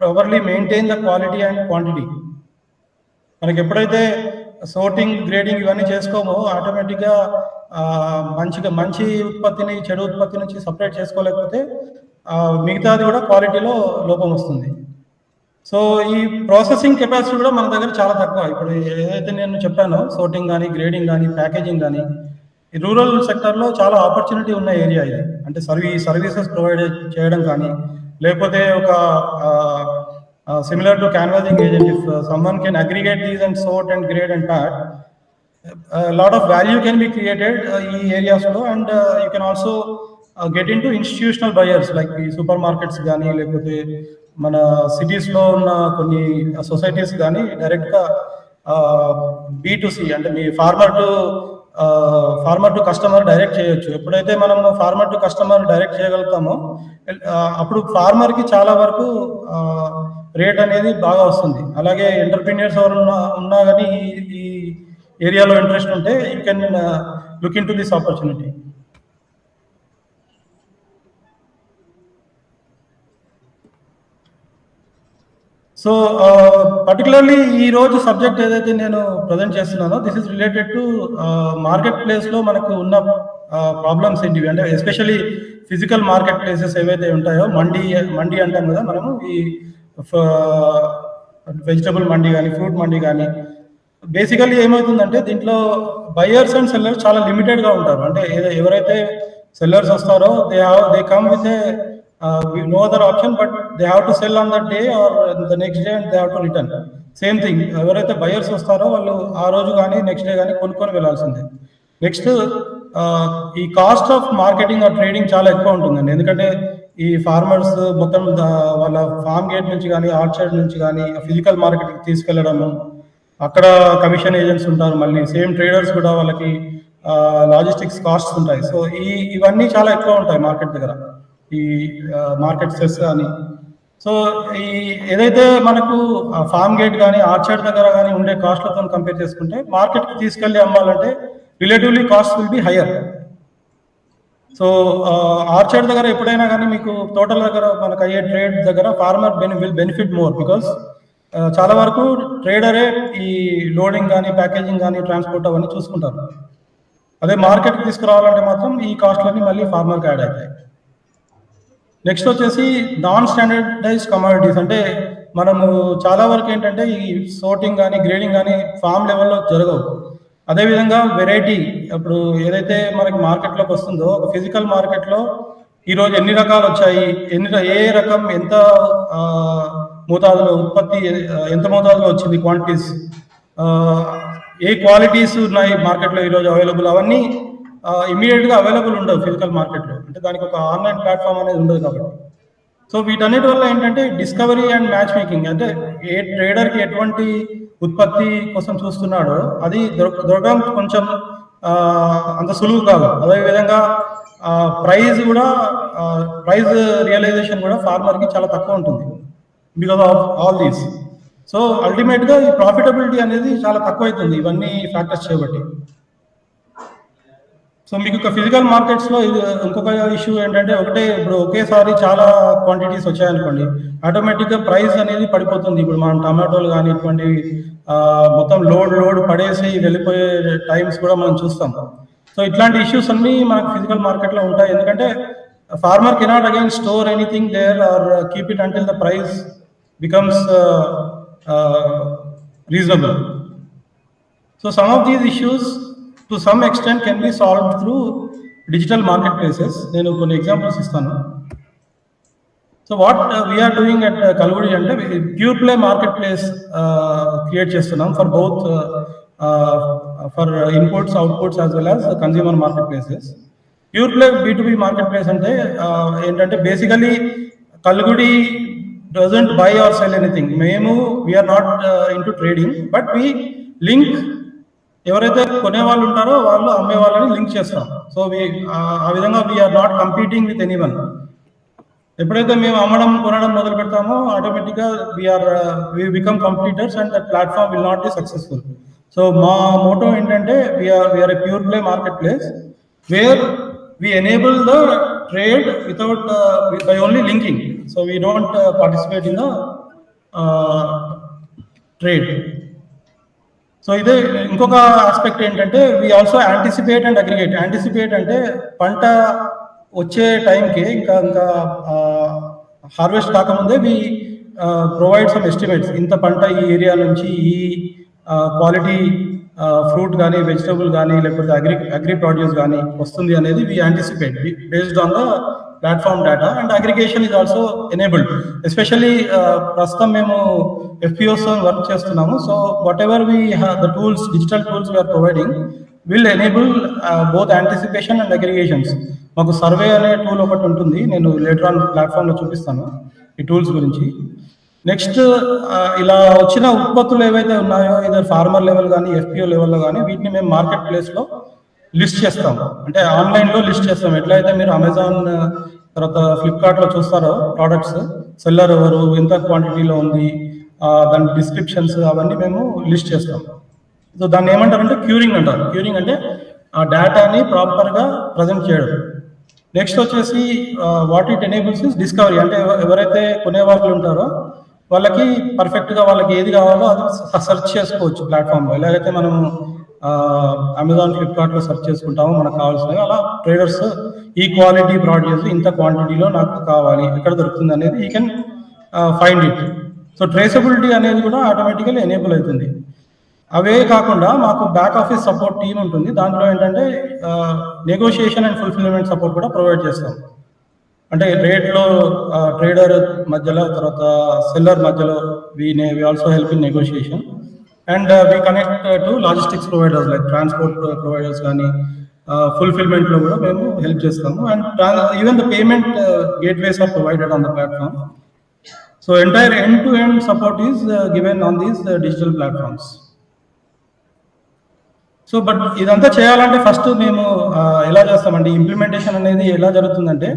properly maintain the quality and quantity. మనకి ఎప్పుడైతే sorting, grading ఇవన్నీ చేసుకోమో ఆటోమేటిక్గా మంచి ఉత్పత్తిని చెడు ఉత్పత్తి నుంచి సపరేట్ చేసుకోలేకపోతే మిగతాది కూడా క్వాలిటీలో లోపం వస్తుంది. సో ఈ ప్రాసెసింగ్ కెపాసిటీ కూడా మన దగ్గర చాలా తక్కువ. ఇప్పుడు ఏదైతే నేను చెప్పానో సోర్టింగ్ కానీ, గ్రేడింగ్ కానీ, ప్యాకేజింగ్ కానీ, ఈ రూరల్ సెక్టర్లో చాలా ఆపర్చునిటీ ఉన్న ఏరియా ఇది. అంటే సర్వీసెస్ ప్రొవైడ్ చేయడం కానీ, లేకపోతే ఒక similar to canvassing agent, if someone can aggregate these and sort and grade and pack, a lot of value can be created in areas lo. And you can also get into institutional buyers like the supermarkets gaani, lekapothe mana cities lo unna konni societies gaani direct ga B2C అంటే మీ farmer to customer direct చేయొచ్చు. ఎప్పుడైతే మనం farmer to customer direct చేయగలుగుతామో అప్పుడు ఫార్మర్కి చాలా వరకు rate అనేది బాగా వస్తుంది. అలాగే ఎంటర్ప్రీనియర్స్ ఎవరు ఉన్నా కానీ ఈ ఏరియాలో ఇంట్రెస్ట్ ఉంటే you can look in to this opportunity. So particularly ఈ రోజు సబ్జెక్ట్ ఏదైతే నేను ప్రజెంట్ చేస్తున్నానో this is related to market ప్లేస్లో మనకు ఉన్న ప్రాబ్లమ్స్ ఏంటివి అంటే ఎస్పెషలీ ఫిజికల్ మార్కెట్ ప్లేసెస్ ఏవైతే ఉంటాయో, మండి అంటాం కదా మనము, ఈ వెజిటబుల్ మండి కానీ, ఫ్రూట్ మండి కానీ, బేసికల్లీ ఏమవుతుందంటే దీంట్లో బయర్స్ అండ్ సెల్లర్స్ చాలా లిమిటెడ్గా ఉంటారు. అంటే ఎవరైతే సెల్లర్స్ వస్తారో they come with no other option but they have to sell on that day or the next day and they have to return. Same thing, ఎవరైతే బయర్స్ వస్తారో వాళ్ళు ఆ రోజు కానీ నెక్స్ట్ డే కానీ కొనుక్కొని వెళ్ళాల్సిందే. నెక్స్ట్ ఈ cost of marketing or trading చాలా ఎక్కువ ఉంటుందండి. ఎందుకంటే ఈ ఫార్మర్స్ మొత్తం వాళ్ళ ఫార్మ్ గేట్ నుంచి కానీ, ఆర్చర్డ్ నుంచి కానీ ఫిజికల్ మార్కెట్కి తీసుకెళ్లడము, అక్కడ కమిషన్ ఏజెంట్స్ ఉంటారు, మళ్ళీ సేమ్ ట్రేడర్స్ కూడా వాళ్ళకి లాజిస్టిక్స్ కాస్ట్స్ ఉంటాయి. సో ఇవన్నీ చాలా ఎక్కువ ఉంటాయి మార్కెట్ దగ్గర, ఈ మార్కెట్ సెస్ కానీ. సో ఈ ఏదైతే మనకు ఫార్మ్ గేట్ కానీ, ఆర్చర్డ్ దగ్గర కానీ ఉండే కాస్ట్లతో కంపేర్ చేసుకుంటే మార్కెట్కి తీసుకెళ్ళి అమ్మాలంటే relatively cost will be higher. So orchard దగ్గర ఎప్పుడైనా కానీ మీకు తోటల దగ్గర మనకు అయ్యే ట్రేడ్ దగ్గర farmer will benefit more, because చాలా వరకు ట్రేడరే ఈ లోడింగ్ కానీ, ప్యాకేజింగ్ కానీ, ట్రాన్స్పోర్ట్ అవన్నీ చూసుకుంటారు. అదే మార్కెట్కి తీసుకురావాలంటే మాత్రం ఈ కాస్ట్లన్నీ మళ్ళీ ఫార్మర్కి యాడ్ అవుతాయి. నెక్స్ట్ వచ్చేసి నాన్ స్టాండర్డైజ్ కమాడిటీస్. అంటే మనము చాలా వరకు ఏంటంటే ఈ సోర్టింగ్ కానీ, గ్రేడింగ్ కానీ ఫామ్ లెవెల్లో జరగవు. అదేవిధంగా వెరైటీ, ఇప్పుడు ఏదైతే మనకి మార్కెట్లోకి వస్తుందో ఒక ఫిజికల్ మార్కెట్లో ఈరోజు ఎన్ని రకాలు వచ్చాయి, ఏ రకం ఎంత మోతాదులో ఉత్పత్తి, ఎంత మోతాదులో వచ్చింది, క్వాంటిటీస్, ఏ క్వాలిటీస్ ఉన్నాయి మార్కెట్లో ఈరోజు అవైలబుల్, అవన్నీ ఇమీడియట్గా అవైలబుల్ ఉండవు ఫిజికల్ మార్కెట్లో. అంటే దానికి ఒక ఆన్లైన్ ప్లాట్ఫామ్ అనేది ఉండదు కాబట్టి. సో వీటన్నిటి వల్ల ఏంటంటే డిస్కవరీ అండ్ మ్యాచ్ మేకింగ్, అంటే ఏ ట్రేడర్కి ఎటువంటి ఉత్పత్తి కోసం చూస్తున్నాడో అది దొరకడం కొంచెం అంత సులువు కాదు. అదేవిధంగా ప్రైస్ రియలైజేషన్ కూడా ఫార్మర్కి చాలా తక్కువ ఉంటుంది. Because of all these. So అల్టిమేట్గా ఈ ప్రాఫిటబిలిటీ అనేది చాలా తక్కువ అవుతుంది ఇవన్నీ ఫ్యాక్టర్స్ చేయబట్టి. సో మీకు ఒక ఫిజికల్ మార్కెట్స్లో ఇది ఇంకొక ఇష్యూ ఏంటంటే, ఇప్పుడు ఒకేసారి చాలా క్వాంటిటీస్ వచ్చాయనుకోండి, ఆటోమేటిక్గా ప్రైస్ అనేది పడిపోతుంది. ఇప్పుడు మనం టమాటోలు కానీ ఇటువంటి మొత్తం లోడ్ పడేసి వెళ్ళిపోయే టైమ్స్ కూడా మనం చూస్తాం. సో ఇట్లాంటి ఇష్యూస్ అన్నీ మనకు ఫిజికల్ మార్కెట్లో ఉంటాయి. ఎందుకంటే farmer cannot again store anything there or keep it until the price becomes reasonable. So some of these issues to some extent can be solved through digital marketplaces. నేను కొన్ని examples ఇస్తాను. So what we are doing at Kalgudi అంటే pure play marketplace create చేస్తున్నాం for both for inputs outputs as well as consumer marketplaces. Pure play B2B marketplace అంటే ఏంటంటే basically Kalgudi doesn't buy or sell anything. We are not into trading, but we link ఎవరైతే కొనే వాళ్ళు ఉంటారో వాళ్ళు అమ్మే వాళ్ళని లింక్ చేస్తాం. సో ఆ విధంగా we are not competing with anyone. ఎప్పుడైతే మేము అమ్మడం కొనడం మొదలు పెడతామో ఆటోమేటిక్గా we become competitors and that platform will not be successful. So మా మోటో ఏంటంటే we are a pure play marketplace where we enable the trade without by only linking. So we don't participate in the trade. So ఇదే ఇంకొక aspect ఏంటంటే we also anticipate and aggregate. Anticipate అంటే పంట వచ్చే టైంకి ఇంకా harvest కాకముందే we provide some estimates. ఇంత పంట ఈ ఏరియా నుంచి ఈ క్వాలిటీ ఫ్రూట్ కానీ వెజిటబుల్ కానీ లేకపోతే అగ్రి ప్రొడ్యూస్ కానీ వస్తుంది అనేది we anticipate based on the platform data. And aggregation is also enabled. Especially ప్రస్తుతం మేము FPOs వర్క్ చేస్తున్నాము. So whatever we the tools digital tools we are providing will enable both anticipation and aggregations. మాకు survey అనే tool ఒకటి ఉంటుంది, నేను later on ప్లాట్ఫామ్లో చూపిస్తాను ఈ టూల్స్ గురించి. నెక్స్ట్ ఇలా వచ్చిన ఉత్పత్తులు ఏవైతే ఉన్నాయో ఇదర్ ఫార్మర్ లెవెల్ కానీ FPO లెవెల్లో కానీ వీటిని మేము మార్కెట్ ప్లేస్లో లిస్ట్ చేస్తాం. అంటే ఆన్లైన్లో లిస్ట్ చేస్తాం. ఎట్లయితే మీరు అమెజాన్ తర్వాత ఫ్లిప్కార్ట్లో చూస్తారో ప్రోడక్ట్స్ సెల్లర్ ఎవరు, ఎంత క్వాంటిటీలో ఉంది, దాని డిస్క్రిప్షన్స్ అవన్నీ మేము లిస్ట్ చేస్తాం. సో దాన్ని ఏమంటారంటే క్యూరింగ్ అంటారు. క్యూరింగ్ అంటే ఆ డేటాని ప్రాపర్గా ప్రజెంట్ చేయడం. నెక్స్ట్ వచ్చేసి what it enables is discovery. అంటే ఎవరైతే కొనేవాళ్ళు ఉంటారో వాళ్ళకి పర్ఫెక్ట్గా వాళ్ళకి ఏది కావాలో అది సెర్చ్ చేసుకోవచ్చు ప్లాట్ఫామ్లో. ఎలాగైతే మనము అమెజాన్ ఫ్లిప్కార్ట్లో సెర్చ్ చేసుకుంటామో మనకు కావాల్సినవి, అలా ట్రేడర్స్ ఈ క్వాలిటీ ప్రొడ్యూస్ ఇంత క్వాంటిటీలో నాకు కావాలి, ఎక్కడ దొరుకుతుంది అనేది you can find it. So traceability అనేది కూడా ఆటోమేటికల్లీ ఎనేబుల్ అవుతుంది. అవే కాకుండా మాకు బ్యాక్ ఆఫీస్ సపోర్ట్ టీమ్ ఉంటుంది. దాంట్లో ఏంటంటే నెగోషియేషన్ అండ్ ఫుల్ఫిల్మెంట్ సపోర్ట్ కూడా ప్రొవైడ్ చేస్తాం. అంటే రేట్లో ట్రేడర్ మధ్యలో తర్వాత సెల్లర్ మధ్యలో we also help in negotiation. And we connect to logistics providers like transport providers కానీ ఫుల్ఫిల్మెంట్లో కూడా మేము హెల్ప్ చేస్తాము. And even the payment gateways are provided on the platform. So entire end to end support is given on these digital platforms. So but ఇదంతా చేయాలంటే first మేము ఎలా చేస్తామండి, ఇంప్లిమెంటేషన్ అనేది ఎలా జరుగుతుందంటే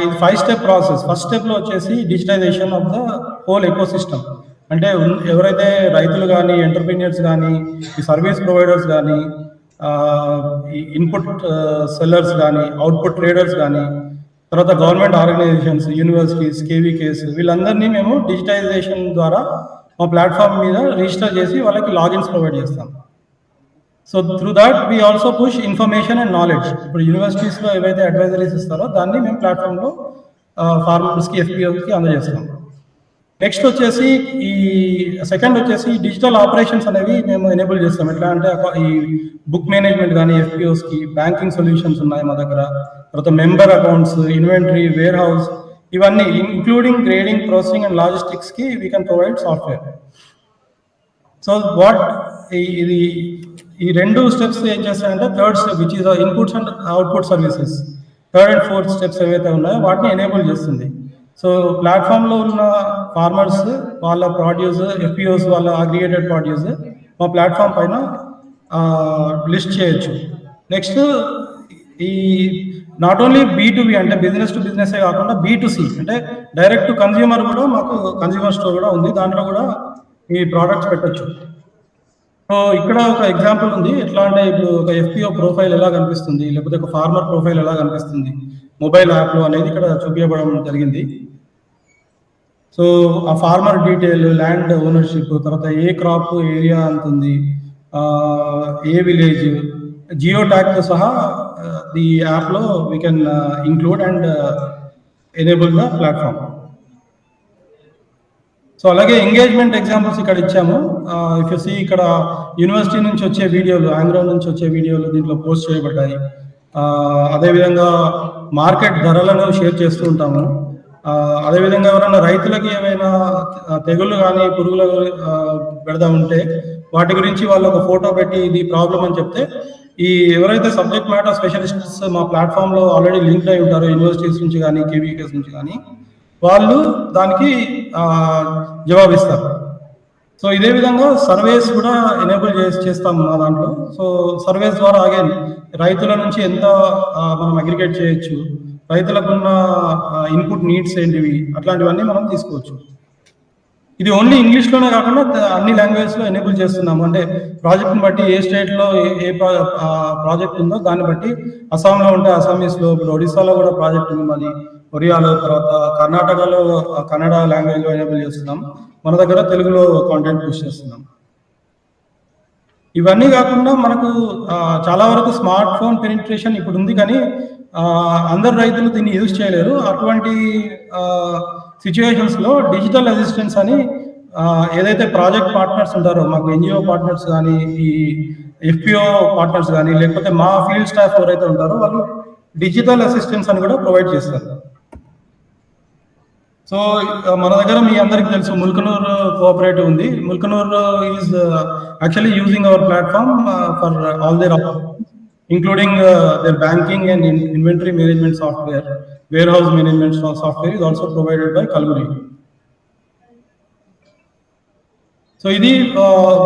ఇది 5-step ప్రాసెస్. ఫస్ట్ స్టెప్లో వచ్చేసి digitization of the whole ecosystem. అంటే ఎవరైతే రైతులు కానీ ఎంటర్ప్రీనియర్స్ కానీ ఈ సర్వీస్ ప్రొవైడర్స్ కానీ ఈ ఇన్పుట్ సెల్లర్స్ కానీ అవుట్పుట్ ట్రేడర్స్ కానీ తర్వాత గవర్నమెంట్ ఆర్గనైజేషన్స్, యూనివర్సిటీస్, KVKs వీళ్ళందరినీ మేము డిజిటైజేషన్ ద్వారా మా ప్లాట్ఫామ్ మీద రిజిస్టర్ చేసి వాళ్ళకి లాగిన్స్ ప్రొవైడ్ చేస్తాం. So through that we also push information and knowledge. ఇప్పుడు యూనివర్సిటీస్లో ఏవైతే అడ్వైజరీస్ ఇస్తారో దాన్ని మేము ప్లాట్ఫామ్లో ఫార్మర్స్కి FPOకి అందజేస్తాం. నెక్స్ట్ వచ్చేసి ఈ సెకండ్ వచ్చేసి డిజిటల్ ఆపరేషన్స్ అనేవి మేము ఎనేబుల్ చేస్తాం. ఎట్లా అంటే ఈ బుక్ మేనేజ్మెంట్ కానీ FPOస్కి బ్యాంకింగ్ సొల్యూషన్స్ ఉన్నాయి మా దగ్గర. తర్వాత member accounts, inventory, warehouse ఇవన్నీ ఇంక్లూడింగ్ గ్రేడింగ్, ప్రాసెసింగ్ అండ్ లాజిస్టిక్స్కి we can provide software. So what ఇది ఈ రెండు స్టెప్స్ ఏం చేస్తాయంటే third step which is inputs and output services, third and fourth steps ఏవైతే ఉన్నాయో వాటిని ఎనేబుల్ చేస్తుంది. సో ప్లాట్ఫామ్లో ఉన్న ఫార్మర్స్ వాళ్ళ ప్రొడ్యూస్, FPOs వాళ్ళ అగ్రిగేటెడ్ ప్రొడ్యూస్ మా ప్లాట్ఫామ్ పైన లిస్ట్ చేయొచ్చు. నెక్స్ట్ ఈ నాట్ ఓన్లీ B2B అంటే బిజినెస్ టు బిజినెస్ కాకుండా B2C అంటే డైరెక్ట్ టు కన్జ్యూమర్ కూడా మాకు కన్జ్యూమర్ స్టోర్ కూడా ఉంది. దాంట్లో కూడా ఈ ప్రోడక్ట్స్ పెట్టొచ్చు. సో ఇక్కడ ఒక ఎగ్జాంపుల్ ఉంది. ఎట్లా అంటే ఇప్పుడు ఒక FPO ప్రొఫైల్ ఎలా కనిపిస్తుంది, లేకపోతే ఒక ఫార్మర్ ప్రొఫైల్ ఎలా కనిపిస్తుంది మొబైల్ యాప్లో అనేది ఇక్కడ చూపించబడడం జరిగింది. సో ఆ ఫార్మర్ డీటెయిల్, ల్యాండ్ ఓనర్షిప్, తర్వాత ఏ క్రాప్ ఏరియా అంతుంది, ఏ విలేజ్, జియో ట్యాగ్తో సహా ది యాప్లో we can include and enable the platform. So అలాగే ఎంగేజ్మెంట్ ఎగ్జాంపుల్స్ ఇక్కడ ఇచ్చాము. ఇఫ్ యూ సీ ఇక్కడ యూనివర్సిటీ నుంచి వచ్చే వీడియోలు, ఆంగ్రో నుంచి వచ్చే వీడియోలు దీంట్లో పోస్ట్ చేయబడ్డాయి. అదేవిధంగా మార్కెట్ ధరలను షేర్ చేస్తూ ఉంటాము. అదేవిధంగా ఎవరైనా రైతులకి ఏమైనా తెగుళ్ళు కానీ పురుగులు పెడదా ఉంటే వాటి గురించి వాళ్ళు ఒక ఫోటో పెట్టి ఇది ప్రాబ్లం అని చెప్తే ఈ ఎవరైతే సబ్జెక్ట్ మ్యాటర్ స్పెషలిస్ట్స్ మా ప్లాట్ఫామ్లో ఆల్రెడీ లింక్డ్ అయి ఉంటారో యూనివర్సిటీస్ నుంచి కానీ KVKs నుంచి కానీ వాళ్ళు దానికి జవాబిస్తారు. సో ఇదే విధంగా సర్వేస్ కూడా ఎనేబుల్ చేస్తాం మా దాంట్లో. సో సర్వేస్ ద్వారా అగైన్ రైతుల నుంచి ఎంత మనం అగ్రిగేట్ చేయొచ్చు, రైతులకు ఉన్న ఇన్పుట్ నీడ్స్ ఏంటివి, అట్లాంటివన్నీ మనం తీసుకోవచ్చు. ఇది ఓన్లీ ఇంగ్లీష్లోనే కాకుండా అన్ని లాంగ్వేజ్లో ఎనేబుల్ చేస్తున్నాము. అంటే ప్రాజెక్ట్ని బట్టి ఏ స్టేట్లో ఏ ప్రాజెక్ట్ ఉందో దాన్ని బట్టి అస్సాంలో ఉంటే అస్సామీస్లో, ఇప్పుడు ఒడిస్సాలో కూడా ప్రాజెక్ట్ ఉంది మాది, ఒరియాలో, తర్వాత కర్ణాటకలో కన్నడ లాంగ్వేజ్లో ఎనేబుల్ చేస్తున్నాం. మన దగ్గర తెలుగులో కాంటెంట్ పుష్ చేస్తున్నాం. ఇవన్నీ కాకుండా మనకు చాలా వరకు స్మార్ట్ ఫోన్ పెనిట్రేషన్ ఇప్పుడు ఉంది, కానీ అందరు రైతులు దీన్ని యూజ్ చేయలేరు. అటువంటి సిచ్యువేషన్స్లో డిజిటల్ అసిస్టెన్స్ అని ఏదైతే ప్రాజెక్ట్ పార్ట్నర్స్ ఉంటారో, మాకు NGO పార్ట్నర్స్ కానీ, ఈ FPO పార్ట్నర్స్ కానీ, లేకపోతే మా ఫీల్డ్ స్టాఫ్ ఎవరైతే ఉంటారో వాళ్ళు డిజిటల్ అసిస్టెన్స్ అని కూడా ప్రొవైడ్ చేస్తారు. సో మన దగ్గర మీ అందరికీ తెలుసు ముల్కనూర్ కోఆపరేటివ్ ఉంది. Mulkanoor is actually using our platform for all their including their banking and inventory management software. Warehouse management software is also provided by Kalgudi. So ఇది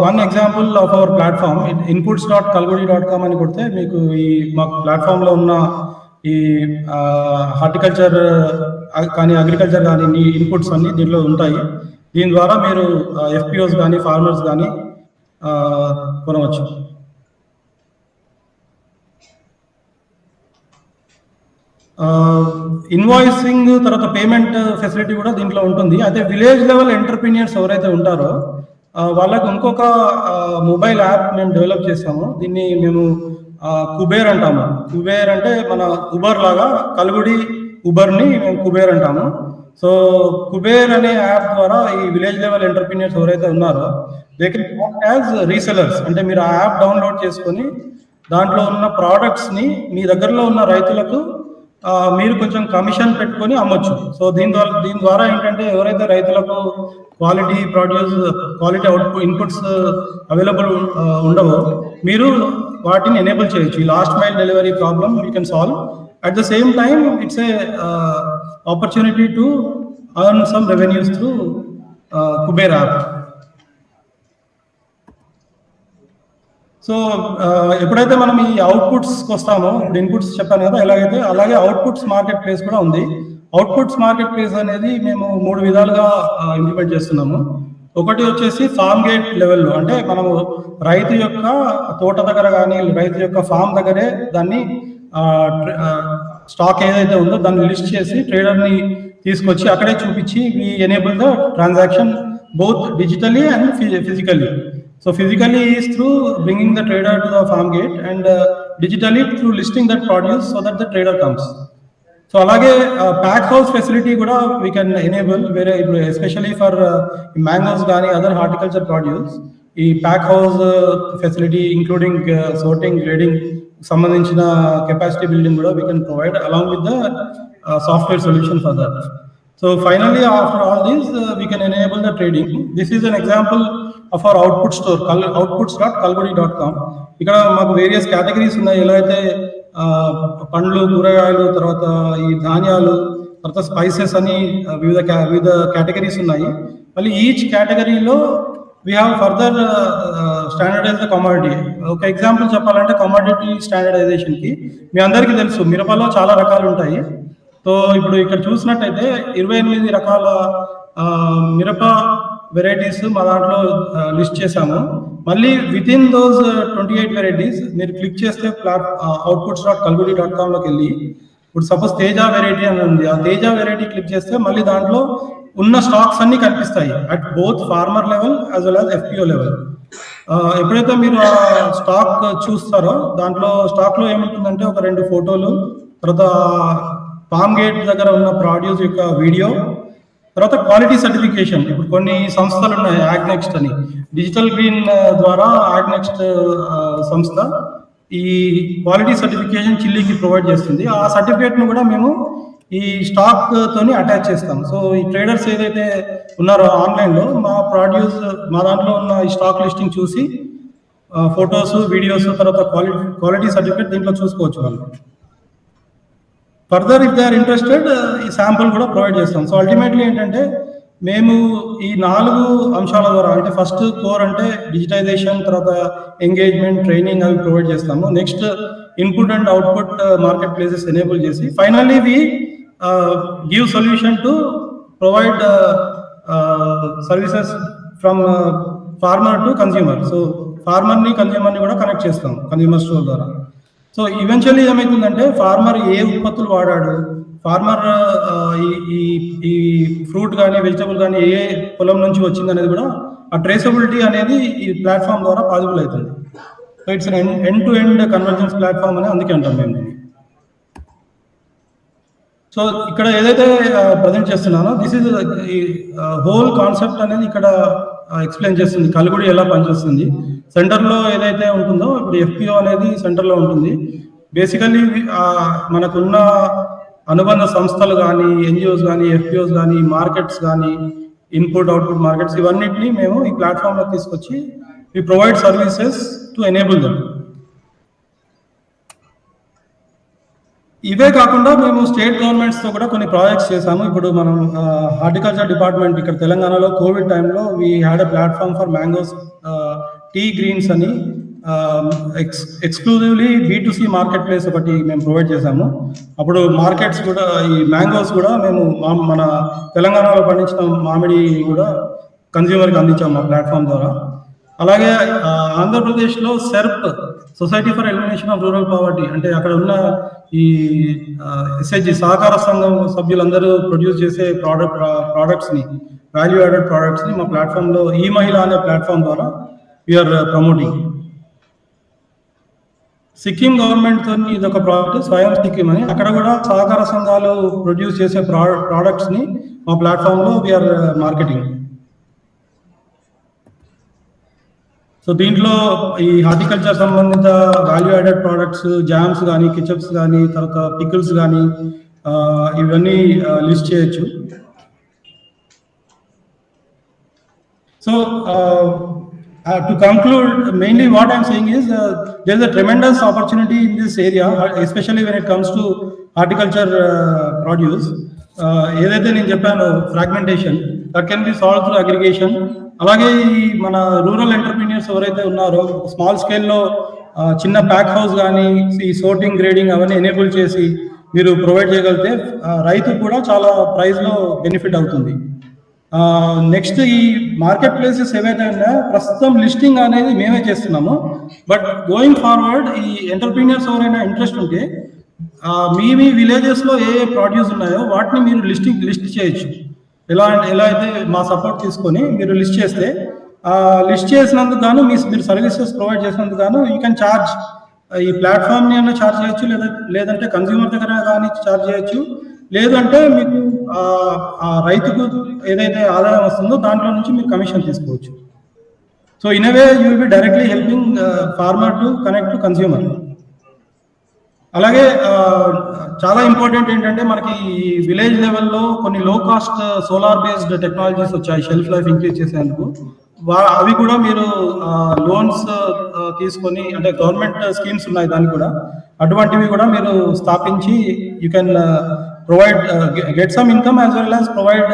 one example of our platform. inputs.kalgudi.com అని కొడితే మీకు ఈ మా ప్లాట్ఫామ్లో ఉన్న ఈ హార్టికల్చర్ కానీ అగ్రికల్చర్ కానీ ఇన్పుట్స్ అన్ని దీంట్లో ఉంటాయి. దీని ద్వారా మీరు FPOs కానీ ఫార్మర్స్ కానీ కొనవచ్చు. ఇన్వాయిసింగ్ తర్వాత పేమెంట్ ఫెసిలిటీ కూడా దీంట్లో ఉంటుంది. అయితే విలేజ్ లెవెల్ ఎంటర్ప్రీనియర్స్ ఎవరైతే ఉంటారో వాళ్ళకు ఇంకొక మొబైల్ యాప్ మేము డెవలప్ చేసాము. దీన్ని మేము కుబేర్ అంటాము. కుబేర్ అంటే మన ఉబర్ లాగా కల్గుడి ఉబర్ని మేము కుబేర్ అంటాము. సో కుబేర్ అనే యాప్ ద్వారా ఈ విలేజ్ లెవెల్ ఎంటర్ప్రీనియర్స్ ఎవరైతే ఉన్నారో they can work as resellers. అంటే మీరు ఆ యాప్ డౌన్లోడ్ చేసుకొని దాంట్లో ఉన్న ప్రోడక్ట్స్ని మీ దగ్గరలో ఉన్న రైతులకు మీరు కొంచెం కమిషన్ పెట్టుకొని అమ్మొచ్చు. సో దీని ద్వారా ఏంటంటే ఎవరైతే రైతులకు quality produce, quality output inputs available ఉండవో మీరు వాటిని ఎనేబుల్ చేయొచ్చు. ఈ last mile delivery problem you can solve. At the same time it's a opportunity to earn some revenues through Kuber app. So ఎప్పుడైతే మనం ఈ అవుట్పుట్స్కి వస్తామో, ఇప్పుడు ఇన్పుట్స్ చెప్పాను కదా, అలాగే అవుట్పుట్స్ మార్కెట్ ప్లేస్ కూడా ఉంది. అవుట్పుట్స్ మార్కెట్ ప్లేస్ అనేది మేము 3 విధాలుగా ఇంప్లిమెంట్ చేస్తున్నాము. ఒకటి వచ్చేసి ఫార్మ్ గేట్ లెవెల్లో, అంటే మనము రైతు యొక్క తోట దగ్గర కానీ రైతు యొక్క ఫామ్ దగ్గరే దాన్ని స్టాక్ ఏదైతే ఉందో దాన్ని లిస్ట్ చేసి ట్రేడర్ని తీసుకొచ్చి అక్కడే చూపించి we enable the transaction both digitally and physically. So physically is through bringing the trader to the farm gate, and digitally through listing that produce so that the trader comes. So alage pack house facility kuda we can enable, where especially for mangoes gaani other horticulture produce ee pack house facility including sorting, grading sambandhinchina capacity building kuda we can provide along with the software solution for that. So finally, after all this, we can enable the trading. This is an example of our output store, outputs.kalgudi.com. ఇక్కడ మాకు various categories ఉన్నాయి. ఎలా అయితే పండ్లు, కూరగాయలు, తర్వాత ఈ ధాన్యాలు, తర్వాత స్పైసెస్ అని వివిధ కేటగిరీస్ ఉన్నాయి. మళ్ళీ ఈచ్ కేటగిరీలో we have further standardise the commodity. ఒక ఎగ్జాంపుల్ చెప్పాలంటే కమాడిటీ స్టాండర్డైజేషన్కి మీ అందరికీ తెలుసు మిరపలో చాలా రకాలు ఉంటాయి. సో ఇప్పుడు ఇక్కడ చూసినట్టయితే 28 రకాల మిరప వెరైటీస్ మా దాంట్లో లిస్ట్ చేశాము. మళ్ళీ విత్ ఇన్ దోస్ 28 వెరైటీస్ మీరు క్లిక్ చేస్తే outputs.kalgudi.com లోకి వెళ్ళి ఇప్పుడు సపోజ్ తేజ వెరైటీ అని ఉంది, ఆ తేజ వెరైటీ క్లిక్ చేస్తే మళ్ళీ దాంట్లో ఉన్న స్టాక్స్ అన్ని కనిపిస్తాయి at both farmer level as well as FPO level. ఎప్పుడైతే మీరు ఆ స్టాక్ చూస్తారో దాంట్లో స్టాక్లో ఏముంటుందంటే ఒక 2 ఫోటోలు, తర్వాత ఫామ్ గేట్ దగ్గర ఉన్న ప్రొడ్యూస్ యొక్క వీడియో, తర్వాత క్వాలిటీ సర్టిఫికేషన్. ఇప్పుడు కొన్ని సంస్థలు ఉన్నాయి యాగ్నెక్స్ట్ అని, డిజిటల్ గ్రీన్ ద్వారా యాగ్నెక్స్ట్ సంస్థ ఈ క్వాలిటీ సర్టిఫికేషన్ చిల్లీకి ప్రొవైడ్ చేస్తుంది. ఆ సర్టిఫికేట్ను కూడా మేము ఈ స్టాక్ తోని అటాచ్ చేస్తాం. సో ఈ ట్రేడర్స్ ఏదైతే ఉన్నారో ఆన్లైన్లో మా దాంట్లో ఉన్న ఈ స్టాక్ లిస్టింగ్ చూసి ఫొటోస్, వీడియోస్, తర్వాత క్వాలిటీ సర్టిఫికేట్ దీంట్లో చూసుకోవచ్చు వాళ్ళు. Further if they are interested ఈ శాంపుల్ కూడా ప్రొవైడ్ చేస్తాం. సో అల్టిమేట్లీ ఏంటంటే మేము ఈ 4 అంశాల ద్వారా, అంటే ఫస్ట్ కోర్ అంటే డిజిటైజేషన్, తర్వాత ఎంగేజ్మెంట్, ట్రైనింగ్ అవి ప్రొవైడ్ చేస్తాము. Next input and output marketplaces enable చేసి finally we give solution to provide services from farmer to consumer. So ఫార్మర్ని కన్స్యూమర్ని కూడా కనెక్ట్ చేస్తాం కన్స్యూమర్ స్టోర్ ద్వారా. సో ఈవెన్చువల్లీ ఏమవుతుందంటే ఫార్మర్ ఏ ఉత్పత్తులు వాడాడు, ఫార్మర్ ఈ ఫ్రూట్ కానీ వెజిటబుల్ కానీ ఏ పొలం నుంచి వచ్చింది అనేది కూడా ఆ ట్రేసబిలిటీ అనేది ఈ ప్లాట్ఫామ్ ద్వారా పాసిబుల్ అవుతుంది. So it's end to end convergence platform అని అందుకే అంటాం మేము దీన్ని. సో ఇక్కడ ఏదైతే ప్రజెంట్ చేస్తున్నానో దిస్ ఇస్ ఈ హోల్ కాన్సెప్ట్ అనేది ఇక్కడ ఎక్స్ప్లెయిన్ చేస్తుంది కల్గుడి ఎలా పనిచేస్తుంది. సెంటర్లో ఏదైతే ఉంటుందో ఇప్పుడు FPO అనేది సెంటర్లో ఉంటుంది. బేసికల్లీ మనకున్న అనుబంధ సంస్థలు కానీ, NGOs కానీ, FPOs కానీ, మార్కెట్స్ కానీ, ఇన్పుట్ అవుట్పుట్ మార్కెట్స్, ఇవన్నిటిని మేము ఈ ప్లాట్ఫామ్లో తీసుకొచ్చి we provide services to enable them. ఇవే కాకుండా మేము స్టేట్ గవర్నమెంట్స్తో కూడా కొన్ని ప్రాజెక్ట్స్ చేసాము. ఇప్పుడు మనం హార్టికల్చర్ డిపార్ట్మెంట్ ఇక్కడ తెలంగాణలో కోవిడ్ టైంలో we had a platform for mangoes T greens అని ఎక్స్క్లూజివ్లీ B2C మార్కెట్ ప్లేస్ ఒకటి మేము ప్రొవైడ్ చేసాము. అప్పుడు మార్కెట్స్ కూడా ఈ మ్యాంగోస్ కూడా మేము మన తెలంగాణలో పండించిన మామిడి కూడా కన్స్యూమర్కి అందించాము మా ప్లాట్ఫామ్ ద్వారా. అలాగే ఆంధ్రప్రదేశ్లో SERP society for elimination of rural poverty, అంటే అక్కడ ఉన్న ఈ SHG సహకార సంఘం సభ్యులందరూ ప్రొడ్యూస్ చేసే ప్రోడక్ట్స్ని, వాల్యూ యాడెడ్ ప్రోడక్ట్స్ని మా ప్లాట్ఫామ్లో ఈ మహిళ అనే ప్లాట్ఫామ్ ద్వారా వీఆర్ ప్రమోటింగ్. సిక్కిం గవర్నమెంట్తో ఇది ఒక ప్రాజెక్ట్ స్వయం సిక్కిం అని, అక్కడ కూడా సహకార సంఘాలు ప్రొడ్యూస్ చేసే ప్రోడక్ట్స్ని మా ప్లాట్ఫామ్లో వీఆర్ మార్కెటింగ్. సో దీంట్లో ఈ హార్టికల్చర్ సంబంధిత వాల్యూ యాడెడ్ ప్రోడక్ట్స్, జామ్స్ కానీ, కిచప్స్ కానీ, తర్వాత పికిల్స్ కానీ ఇవన్నీ లిస్ట్ చేయొచ్చు. So to conclude, mainly what I'm saying is there is a tremendous opportunity in this area, especially when it comes to horticulture produce. ఏదైతే నేను చెప్పాను fragmentation, that can be solve through aggregation. అలాగే ఈ మన rural entrepreneurs ఎవరైతే ఉన్నారో small స్కేల్లో చిన్న ప్యాక్ హౌస్ కానీ, ఈ సోర్టింగ్, గ్రేడింగ్ అవన్నీ ఎనేబుల్ చేసి మీరు ప్రొవైడ్ చేయగలిగితే రైతుకు కూడా చాలా ప్రైస్లో బెనిఫిట్ అవుతుంది. నెక్స్ట్ ఈ మార్కెట్ ప్లేసెస్ ఏవైతే ఉన్నాయో ప్రస్తుతం లిస్టింగ్ అనేది మేమే చేస్తున్నాము. బట్ గోయింగ్ ఫార్వర్డ్ ఈ ఎంటర్ప్రీనియర్స్ ఎవరైనా ఇంట్రెస్ట్ ఉంటే మీ విలేజెస్లో ఏ ప్రొడ్యూస్ ఉన్నాయో వాటిని మీరు లిస్ట్ చేయొచ్చు. ఎలా అయితే మా సపోర్ట్ తీసుకొని మీరు లిస్ట్ చేస్తే లిస్ట్ చేసినందుకు గాను మీరు సర్వీసెస్ ప్రొవైడ్ చేసినందుకు గాను యూ కెన్ ఛార్జ్, ఈ ప్లాట్ఫామ్ని అయినా ఛార్జ్ చేయొచ్చు, లేదంటే కన్స్యూమర్ దగ్గర కానీ ఛార్జ్ చేయొచ్చు, లేదంటే మీకు రైతుకు ఏదైతే ఆదాయం వస్తుందో దాంట్లో నుంచి మీరు కమిషన్ తీసుకోవచ్చు. So in a way you will be directly helping farmer to connect to consumer. అలాగే చాలా ఇంపార్టెంట్ ఏంటంటే మనకి విలేజ్ లెవెల్లో కొన్ని low cost solar based technologies వచ్చాయి షెల్ఫ్ లైఫ్ ఇంక్రీజ్ చేసేందుకు. అవి కూడా మీరు లోన్స్ తీసుకొని, అంటే గవర్నమెంట్ స్కీమ్స్ ఉన్నాయి దానికి కూడా, అటువంటివి కూడా మీరు స్థాపించి you can provide get some income as well as provide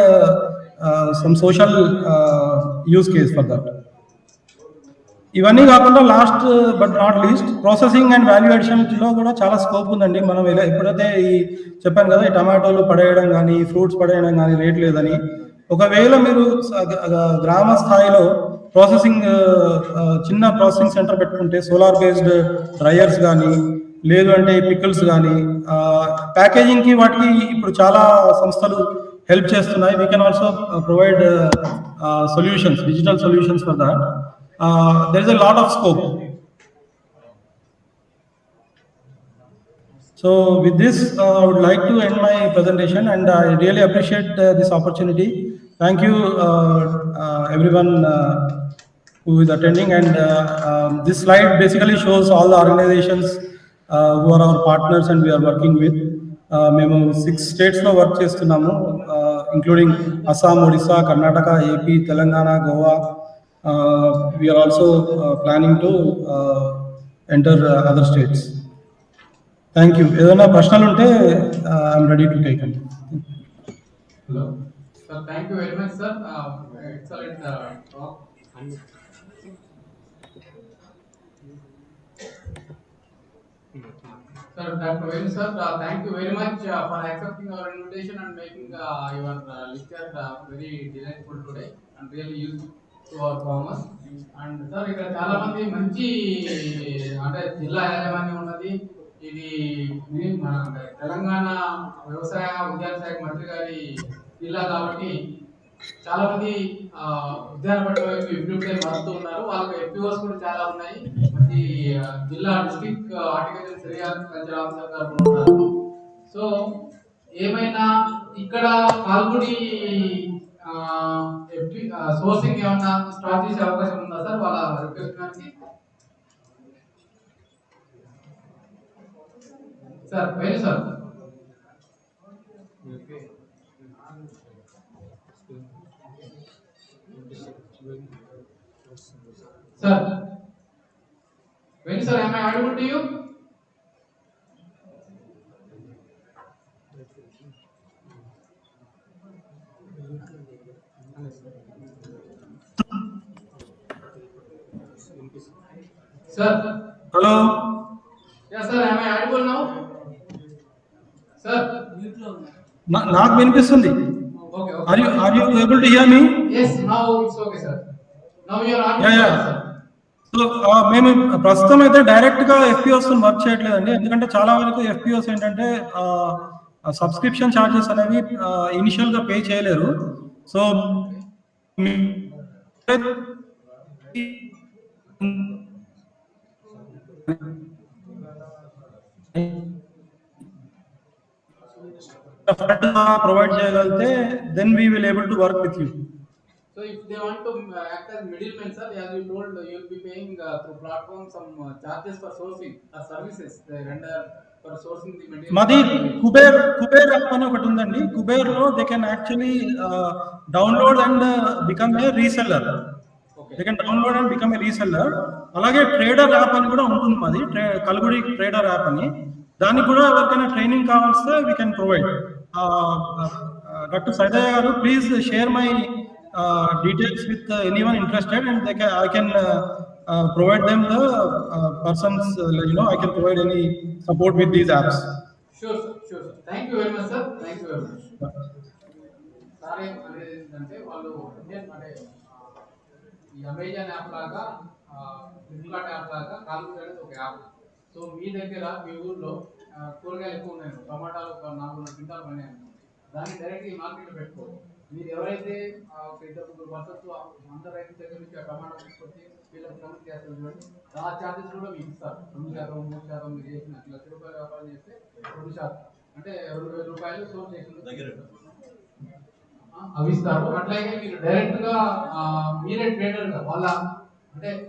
some social use case for that. ఇవన్నీ కాకుండా last but not least processing and value అడిషన్లో కూడా చాలా స్కోప్ ఉందండి. మనం ఎప్పుడైతే ఈ చెప్పాను కదా, ఈ టమాటోలు పడేయడం కానీ, ఫ్రూట్స్ పడేయడం కానీ రేట్ లేదని, ఒకవేళ మీరు గ్రామ స్థాయిలో ప్రాసెసింగ్ చిన్న ప్రాసెసింగ్ సెంటర్ పెట్టుకుంటే సోలార్ బేస్డ్ డ్రయర్స్ కానీ, లేదు అంటే పికిల్స్ కానీ, ప్యాకేజింగ్కి వాటికి ఇప్పుడు చాలా సంస్థలు హెల్ప్ చేస్తున్నాయి. We can also provide solutions, digital solutions for that. There is a lot of scope. So with this, I would like to end my presentation, and I really appreciate this opportunity. Thank you, everyone who is attending. And this slide basically shows all the organizations who are our partners and we are working with. మేము 6 స్టేట్స్లో work చేస్తున్నాము, including Assam, Odisha, Karnataka, AP, Telangana, Goa. We are also planning to enter other states. Thank you. ఏదైనా ప్రశ్నలు ఉంటే I'm ready to take అండి. Hello. Sir, thank you very much, sir. Excellent talk. Sir, Dr. Venu, sir, thank you very much for accepting our invitation and making your lecture very delightful today and really useful to our farmers. And sir, ఇక్కడ చాలా మంది మంచి అంటే జిల్లా యాజమాన్యం ఉన్నది. ఇది మన తెలంగాణ వ్యవసాయ ఉద్యాన శాఖ మంత్రి గారి జిల్లా కాబట్టి చాలా మంది ఉద్యాన పంటల వైపు ఇప్పుడిప్పుడే మారుతూ ఉన్నారు. వాళ్ళకి ఎఫ్పిఓస్ కూడా చాలా ఉన్నాయి. మంచి జిల్లా డిస్ట్రిక్ట్ హార్టికల్చర్ సెరికల్చర్ ఆఫీసర్ గారు ఉన్నారు. సో ఏమైనా ఇక్కడ కాల్పుడి సోర్సింగ్ ఏమన్నా స్టార్ట్ చేసే అవకాశం ఉందా సార్ వాళ్ళ request? Sir very sir. Sir, when sir, am I audible to you? Sir. Hello. Yes, sir. Am I audible now? Sir. నాకు వినిపిస్తుంది. Okay. Are you able to hear me? Yes. Now it's okay, sir. Now you are audible. Yeah. So మేము ప్రస్తుతం అయితే డైరెక్ట్గా FPOs work చేయట్లేదండి. ఎందుకంటే చాలా వరకు ఎఫ్పిఓస్ ఏంటంటే సబ్స్క్రిప్షన్ ఛార్జెస్ అనేవి ఇనిషియల్గా పే చేయలేరు. సో ప్రొవైడ్ చేయగలిగితే then we will able to work with you. So if they want to act as middlemen, sir, as you told, you will be paying through platform some charges for sourcing or services they render for sourcing the material. మాది Kuber app అని ఒకటి ఉందండి. కుబేర్ లో they can actually download and become a reseller. They can download and become a reseller. అలాగే trader app అని కూడా ఉంటుంది మాది, కల్గుడి ట్రేడర్ యాప్ అని. దానికి కూడా ఎవరికైనా ట్రైనింగ్ కావాల్స్తే we can provide. Doctor Saidaiah గారు, please share my details with anyone interested, and I can provide them the persons, I can provide any support with these apps. Sure sir. Thank you very much, sir. Thank you very much. Sare అనేది ఏంటంటే వాళ్ళు అంటే ఈ Amazon app లాగా, Flipkart app లాగా calculate అనేది ఒక app. So మీ దగ్గర మీ ఊర్లో కూరగాయలు ఎక్కువ ఉన్నాయి, టమాటాలు ఒక 400 క్వింటాలు ఉన్నాయి, దాన్ని డైరెక్ట్ ఈ మార్కెట్లో పెట్టుకోవచ్చు. మీరు ఎవరైతే ఒక 2-3 పర్సన్స్ అందరు రైతుల దగ్గర నుంచి ఆ టమాటా తీసుకొచ్చి వీళ్ళకి కమిట్ చేస్తారు చూడండి, ఆ ఛార్జెస్ కూడా మీకు ఇస్తారు. 2%, 3% మీరు చేసిన ₹1,00,000 వ్యాపారం చేస్తే 2% అంటే ₹2,000 సోర్స్ చేసిన అవి ఇస్తారు. అట్లాగే మీరు డైరెక్ట్ గా మీరే ట్రేడర్ గా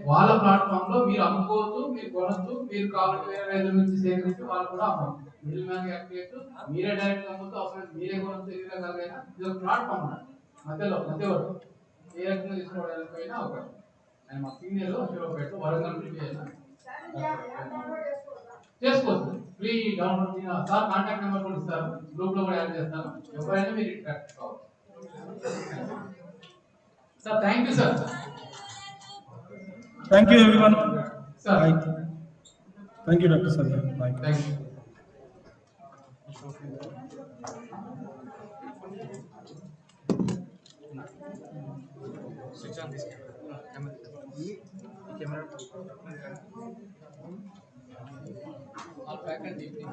వాళ్ళ ప్లాట్ఫామ్ లో మీరు అమ్ముకోవచ్చు, మీరు కొనవచ్చు, మీరు కావాలంటే వేరే రైతుల నుంచి సేకరించి వాళ్ళు కూడా అమ్మవచ్చు. మిడిల్ మ్యాన్ యాక్టివేట్ మీరే డైరెక్ట్ అమ్ముతూ అవసరం మీరే కొనవచ్చు. ఎన్ని రకాలైనా ఇది ఒక ప్లాట్ఫామ్ అన్నట్టు, మధ్యవర్తి ఏ రకంగా తీసుకోవడానికి అవకాశం. ఆయన మా సీనియర్ శివపేట వరంగల్ చేసుకోవచ్చు. Free download sir contact number కూడా ఇస్తారు, గ్రూప్ లో కూడా యాడ్ చేస్తాను. ఎవరైనా మీరు ఇంటరాక్ట్ కావచ్చు. Sir thank you sir. Thank you, everyone. Sir. Bye. Thank you, Dr. Sadhya. Bye. Thank you. Switch on this camera. All faculty, please.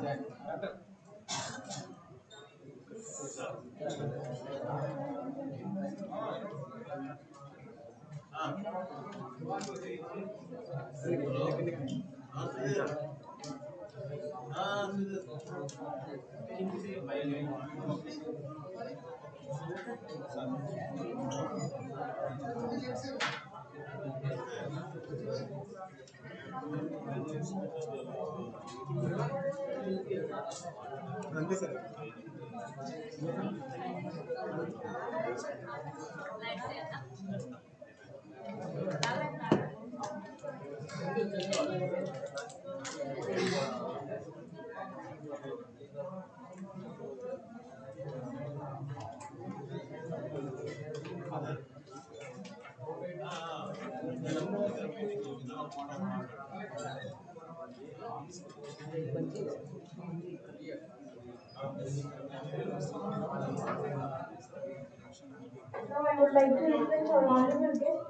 Now I would like to request our honorable guest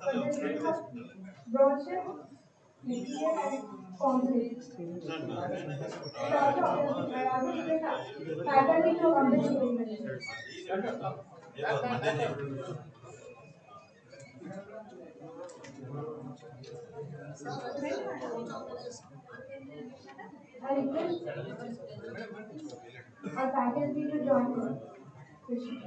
for the reading of brochure, material and complete. I also request faculty to come to the statement. I request our faculty to join the session.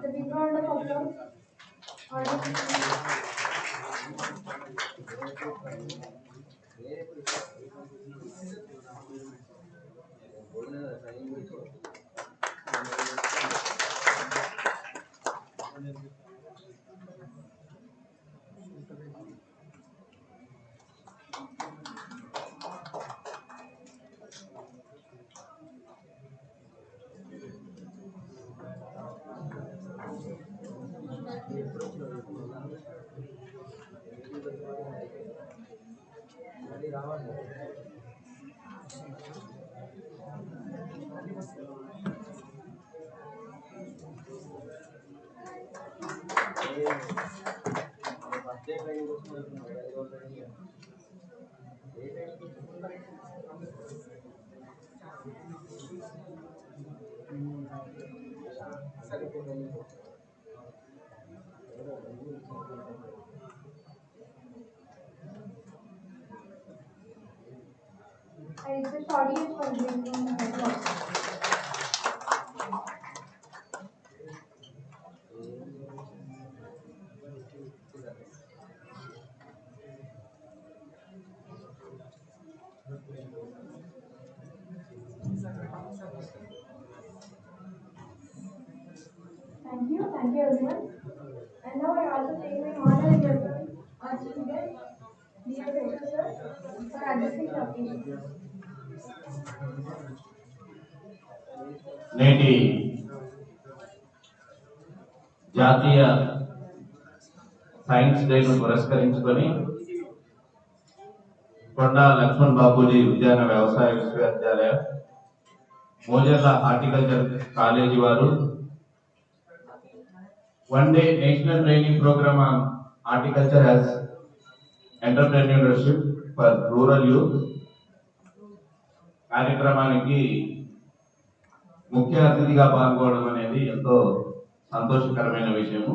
The big round of applause. I request audience for giving the applause. Thank you everyone. And now I also take my honor and welcome our student, Neeraja sir, for addressing the occasion. నేటి జాతీయ science డేను పురస్కరించుకొని కొండా లక్ష్మణ్ బాపూజీ ఉద్యాన వ్యవసాయ విశ్వవిద్యాలయం Mojerla horticulture college వారు one day national training programme on horticulture as entrepreneurship for rural youth కార్యక్రమానికి ముఖ్య అతిథిగా పాల్గొనడం అనేది ఎంతో సంతోషకరమైన విషయము.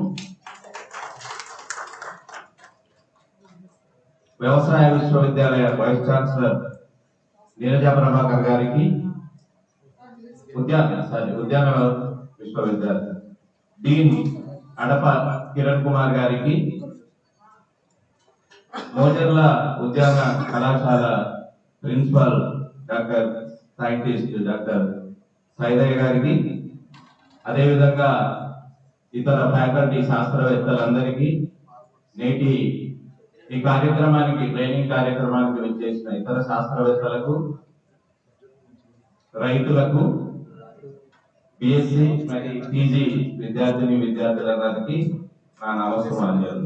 వ్యవసాయ విశ్వవిద్యాలయ వైస్ ఛాన్సలర్ నీరజ ప్రభాకర్ గారికి, ఉద్యాన విశ్వవిద్యాలయ డీన్ అడప కిరణ్ కుమార్ గారికి, మోజర్ల ఉద్యాన కళాశాల principal doctor scientist doctor Saidaiah గారికి, అదేవిధంగా ఇతర ఫ్యాకల్టీ శాస్త్రవేత్తలందరికీ, నేటి ఈ కార్యక్రమానికి ట్రైనింగ్ కార్యక్రమానికి వచ్చేసిన ఇతర శాస్త్రవేత్తలకు, రైతులకు, బిఎస్సి మరియు పీజీ విద్యార్థులందరికీ నా నమస్కారాలు.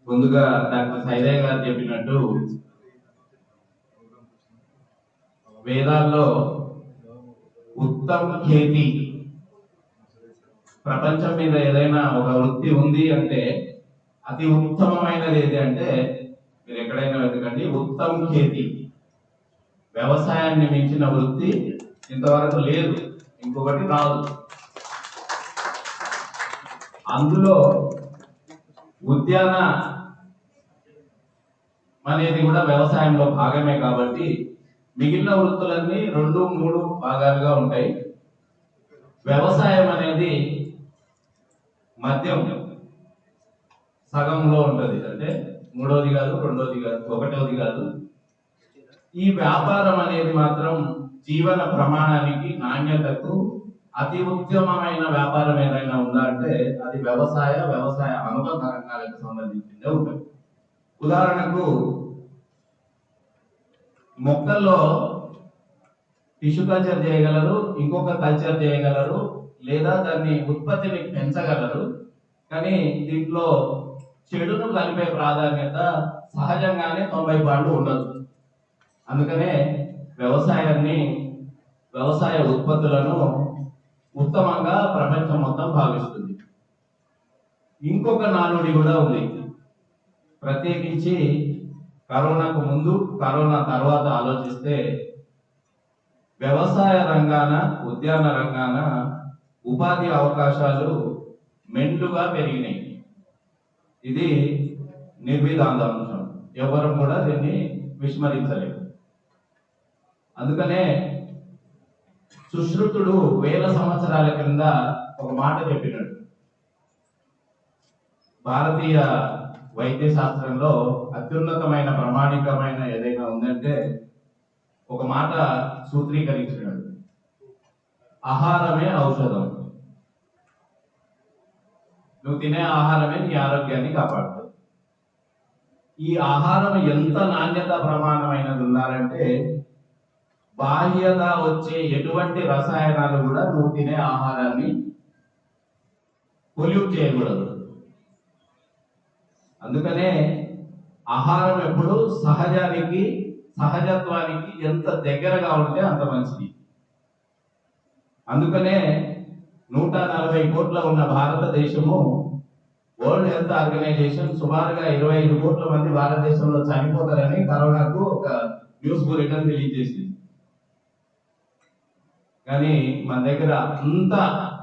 ముందుగా డాక్టర్ సైదయ్య గారు చెప్పినట్టు వేదాల్లో ఉత్తమ ఖేతి, ప్రపంచం మీద ఏదైనా ఒక వృత్తి ఉంది అంటే అతి ఉత్తమమైనది ఏది అంటే మీరు ఎక్కడైనా వెతకండి, ఉత్తమ ఖేతి. వ్యవసాయాన్ని మించిన వృత్తి ఇంతవరకు లేదు, ఇంకొకటి రాదు. అందులో ఉద్యాన అనేది కూడా వ్యవసాయంలో భాగమే కాబట్టి మిగిలిన వృత్తులన్నీ 2-3 భాగాలుగా ఉంటాయి. వ్యవసాయం అనేది మధ్యం సగంలో ఉంటది, అంటే 3వది కాదు, 2వది కాదు, 1వది కాదు. ఈ వ్యాపారం అనేది మాత్రం జీవన ప్రమాణానికి, నాణ్యతకు అతి ఉత్తమమైన వ్యాపారం ఏదైనా ఉందా అంటే అది వ్యవసాయ అనుబంధ రంగాలకు సంబంధించిందే ఉంటుంది. ఉదాహరణకు మొక్కల్లో టిష్యూ కల్చర్ చేయగలరు, ఇంకొక కల్చర్ చేయగలరు, లేదా దాన్ని ఉత్పత్తిని పెంచగలరు. కానీ దీంట్లో చెడును కలిపే ప్రాధాన్యత సహజంగానే 90 పాళ్ళు ఉండదు. అందుకనే వ్యవసాయ ఉత్పత్తులను ఉత్తమంగా ప్రపంచం మొత్తం భావిస్తుంది. ఇంకొక నానుడి కూడా ఉంది, ప్రత్యేకించి కరోనాకు ముందు, కరోనా తర్వాత ఆలోచిస్తే వ్యవసాయ రంగాన, ఉద్యాన రంగాన ఉపాధి అవకాశాలు మెండుగా పెరిగినాయి. ఇది నిర్విధాంతం, ఎవరు కూడా దీన్ని విస్మరించలేదు. అందుకనే సుశ్రుతుడు 1000 సంవత్సరాల క్రింద ఒక మాట చెప్పినాడు. భారతీయ వైద్య శాస్త్రంలో అత్యున్నతమైన ప్రామాణికమైన ఏదైనా ఉందంటే ఒక మాట సూత్రీకరించినాడు, ఆహారమే ఔషధం. నువ్వు తినే ఆహారమే నీ ఆరోగ్యాన్ని కాపాడుతుంది. ఈ ఆహారం ఎంత నాణ్యత ప్రమాణమైనది ఉండాలంటే బాహ్యగా వచ్చే ఎటువంటి రసాయనాలు కూడా నువ్వు తినే ఆహారాన్ని పొల్యూట్ చేయకూడదు. అందుకనే ఆహారం ఎప్పుడు సహజత్వానికి ఎంత దగ్గరగా ఉంటే అంత మంచిది. అందుకనే 140 కోట్ల ఉన్న భారతదేశము వరల్డ్ హెల్త్ ఆర్గనైజేషన్ సుమారుగా 25 కోట్ల మంది భారతదేశంలో చనిపోతారని కరోనాకు ఒక న్యూస్ బులెటిన్ రిలీజ్ చేసింది. కానీ మన దగ్గర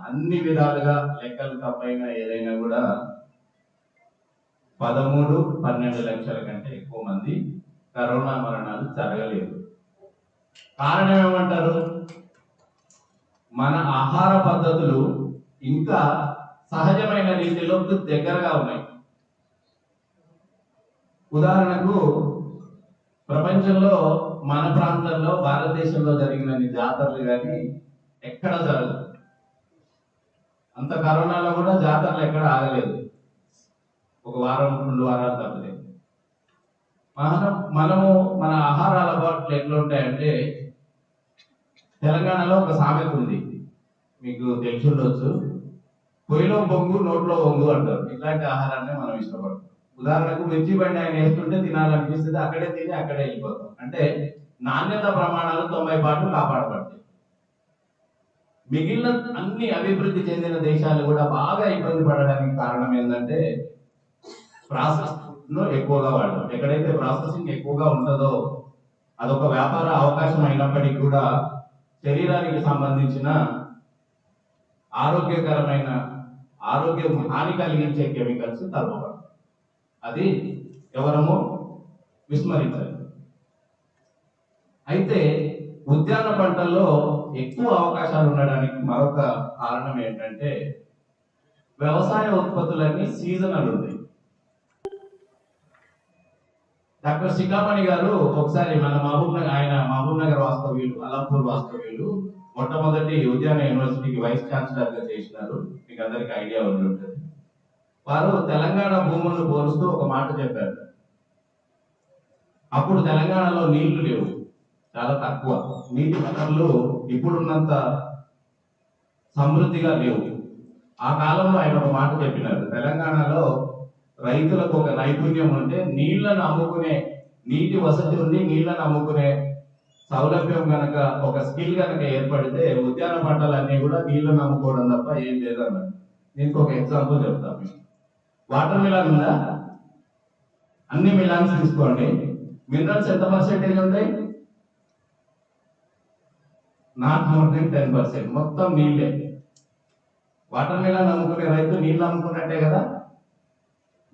అన్ని విధాలుగా లెక్కలు తప్పైన ఏదైనా కూడా 13-12 లక్షల కంటే ఎక్కువ మంది కరోనా మరణాలు జరగలేదు. కారణం ఏమంటారు? మన ఆహార పద్ధతులు ఇంకా సహజమైన రీతిలో దగ్గరగా ఉన్నాయి. ఉదాహరణకు ప్రపంచంలో మన ప్రాంతంలో, భారతదేశంలో జరిగిన జాతరలు కానీ ఎక్కడ జరగదు. అంత కరోనాలో కూడా జాతరలు ఎక్కడ ఆగలేదు, 1 వారం 2 వారాలు తప్పలేదు. మనము మన ఆహార అలవాట్లు ఎట్లా ఉంటాయంటే, తెలంగాణలో ఒక సామెత ఉంది, మీకు తెలిసి ఉండొచ్చు, పొయ్యిలో బొంగు నోట్లో బొంగు అంటారు. ఇట్లాంటి ఆహారాన్ని మనం ఇష్టపడతాం. ఉదాహరణకు మిర్చి బండి ఆయన వేస్తుంటే తినాలనిపిస్తుంది, అక్కడే తిని అక్కడే వెళ్ళిపోతాం. అంటే నాణ్యత ప్రమాణాలు 90 పాటు కాపాడబడతాయి. మిగిలిన అన్ని అభివృద్ధి చెందిన దేశాలు కూడా బాగా ఇబ్బంది పడడానికి కారణం ఏంటంటే ప్రాసెస్ ఎక్కువగా వాడడం. ఎక్కడైతే ప్రాసెసింగ్ ఎక్కువగా ఉంటుందో అదొక వ్యాపార అవకాశం అయినప్పటికీ కూడా శరీరానికి సంబంధించిన ఆరోగ్యకరమైన ఆరోగ్యం హాని కలిగించే కెమికల్స్ కలపబడతాయి. అది ఎవరమో విస్మరించాలి. అయితే ఉద్యాన పంటల్లో ఎక్కువ అవకాశాలు ఉండడానికి మరొక కారణం ఏంటంటే వ్యవసాయ ఉత్పత్తులన్నీ సీజనల్ ఉంటాయి. డాక్టర్ శిఖామణి గారు ఒకసారి మన మహబూబ్ నగర్ వాస్తవ్యులు, అలంపూర్ వాస్తవ్యులు, మొట్టమొదటి ఉద్యాన యూనివర్సిటీకి వైస్ ఛాన్సలర్ గా చేసినారు. మీకు అందరికి ఐడియా ఉంటుంది. వారు తెలంగాణ భూములను పోలుస్తూ ఒక మాట చెప్పారు. అప్పుడు తెలంగాణలో నీళ్లు లేవు, చాలా తక్కువ, నీటి వనరులు ఇప్పుడున్నంత సమృద్ధిగా లేవు. ఆ కాలంలో ఆయన ఒక మాట చెప్పినారు, తెలంగాణలో రైతులకు ఒక నైపుణ్యం ఉంటే నీళ్లను అమ్ముకునే, నీటి వసతి ఉండి నీళ్లను అమ్ముకునే సౌలభ్యం కనుక, ఒక స్కిల్ కనుక ఏర్పడితే ఉద్యాన పంటలన్నీ కూడా నీళ్లను అమ్ముకోవడం తప్ప ఏం లేదన్నారు. దీనికి ఒక ఎగ్జాంపుల్ చెప్తాను. వాటర్ మిలాన్ ఉందా? అన్ని మిలాన్స్ తీసుకోండి, మినరల్స్ ఎంత పర్సెంటేజ్ ఉంటాయి? Not more than 10%. మొత్తం నీళ్ళే. వాటర్ మిలాన్ అమ్ముకునే రైతు నీళ్లు అమ్ముకున్నట్టే కదా,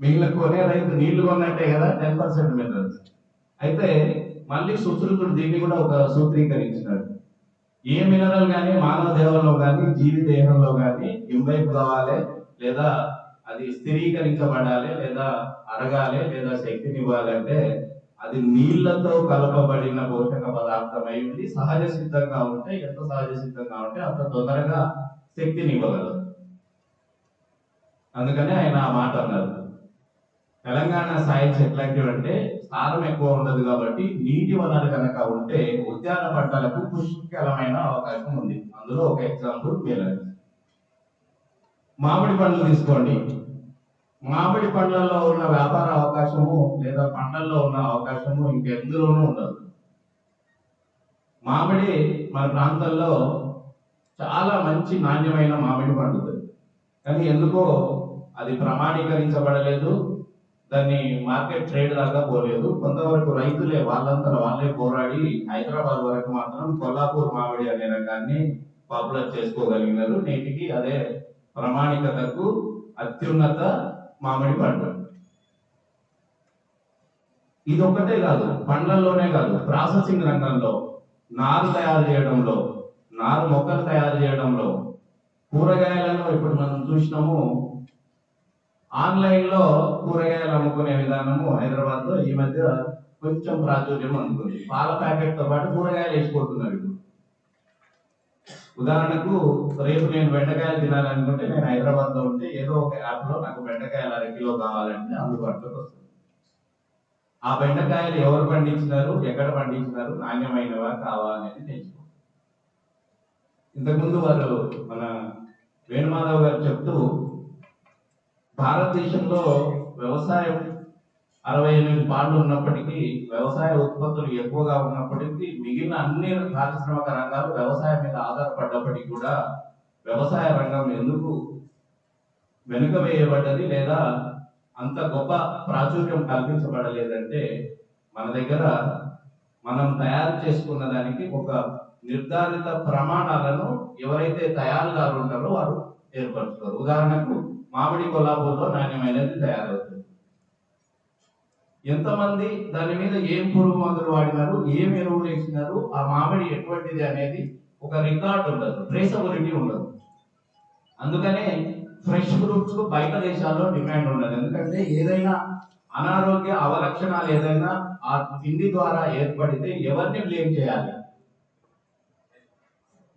మిగిలిన కొనే రైతు నీళ్లు కొన్నట్టే కదా, 10% మినరల్స్. అయితే మళ్ళీ సుశ్రుతుడు దీన్ని కూడా ఒక సూత్రీకరించినాడు. ఏ మినరల్ కానీ మానవ దేహంలో కానీ జీవి దేహంలో కానీ ఇంబైబ్ కావాలి, లేదా అది స్థిరీకరించబడాలి, లేదా అడగాలి, లేదా శక్తిని ఇవ్వాలంటే అది నీళ్లతో కలపబడిన పోషక పదార్థం అయింది. సహజ సిద్ధంగా ఉంటే, ఎంత సహజ సిద్ధంగా ఉంటే అంత తొందరగా శక్తిని ఇవ్వగలదు. అందుకని ఆయన ఆ మాట అన్నారు. తెలంగాణ సైన్స్ ఎట్లాంటివి అంటే సారం ఎక్కువ ఉండదు కాబట్టి నీటి వనరు కనుక ఉంటే ఉద్యాన పంటలకు పుష్కలమైన అవకాశం ఉంది. అందులో ఒక ఎగ్జాంపుల్ మేలర్. మామిడి పండ్లు తీసుకోండి. మామిడి పండ్లలో ఉన్న వ్యాపార అవకాశము లేదా పండ్లలో ఉన్న అవకాశము ఇంకెందులోనూ ఉండదు. మామిడి మన ప్రాంతంలో చాలా మంచి నాణ్యమైన మామిడి పండుతుంది, కానీ ఎందుకో అది ప్రమాణీకరించబడలేదు, దాన్ని మార్కెట్ ట్రేడ్ దాకా పోలేదు. కొంతవరకు రైతులే వాళ్ళే పోరాడి హైదరాబాద్ వరకు మాత్రం కొల్లాపూర్ మామిడి అనే రకాన్ని పాపులర్ చేసుకోగలిగినారు. నేటికి అదే ప్రమాణికతకు అత్యున్నత మామిడి పండు. ఇది ఒక్కటే కాదు, పండ్లలోనే కాదు, ప్రాసెసింగ్ రంగంలో, నారు తయారు చేయడంలో, నారు మొక్కలు తయారు చేయడంలో, కూరగాయలను ఇప్పుడు మనం చూసినాము. ఆన్లైన్ లో కూరగాయలు అమ్ముకునే విధానము హైదరాబాద్ లో ఈ మధ్య కొంచెం ప్రాచుర్యం అందుకుంది. పాల ప్యాకెట్ తో పాటు కూరగాయలు వేసిపోతున్నారు. ఇప్పుడు ఉదాహరణకు రేపు నేను బెండకాయలు తినాలనుకుంటే నేను హైదరాబాద్ లో ఉంటే ఏదో ఒక యాప్ లో నాకు బెండకాయలు 1/2 కిలో కావాలంటే అందుబాటులోకి వస్తుంది. ఆ బెండకాయలు ఎవరు పండించినారు, ఎక్కడ పండించినారు, నాణ్యమైనవా కావా అనేది తెలుసుకో. ఇంతకుముందు వారు మన వేణుమాధవ్ గారు చెప్తూ భారతదేశంలో వ్యవసాయం 68 పాళ్ళు ఉన్నప్పటికీ, వ్యవసాయ ఉత్పత్తులు ఎక్కువగా ఉన్నప్పటికీ, మిగిలిన అన్ని పారిశ్రామిక రంగాలు వ్యవసాయం మీద ఆధారపడ్డప్పటికీ కూడా వ్యవసాయ రంగం ఎందుకు వెనుక వేయబడ్డది లేదా అంత గొప్ప ప్రాచుర్యం కల్పించబడలేదంటే మన దగ్గర మనం తయారు చేసుకున్న దానికి ఒక నిర్ధారిత ప్రమాణాలను ఎవరైతే తయారుదారు ఉంటారో వారు ఏర్పరుస్తారు. ఉదాహరణకు మామిడి కొల్లాపూర్లో నాణ్యమైనది తయారవుతుంది. ఎంతమంది దాని మీద ఏం పురుగు మందులు వాడినారు, ఏం ఎరువులు వేసినారు, ఆ మామిడి ఎటువంటిది అనేది ఒక రికార్డ్ ఉండదు, ట్రేసబిలిటీ ఉండదు. అందుకనే ఫ్రెష్ ఫ్రూట్స్ కు బయట దేశాల్లో డిమాండ్ ఉండదు. ఎందుకంటే ఏదైనా అనారోగ్య అవలక్షణాలు ఏదైనా ఆ తిండి ద్వారా ఏర్పడితే ఎవరిని బ్లేమ్ చేయాలి?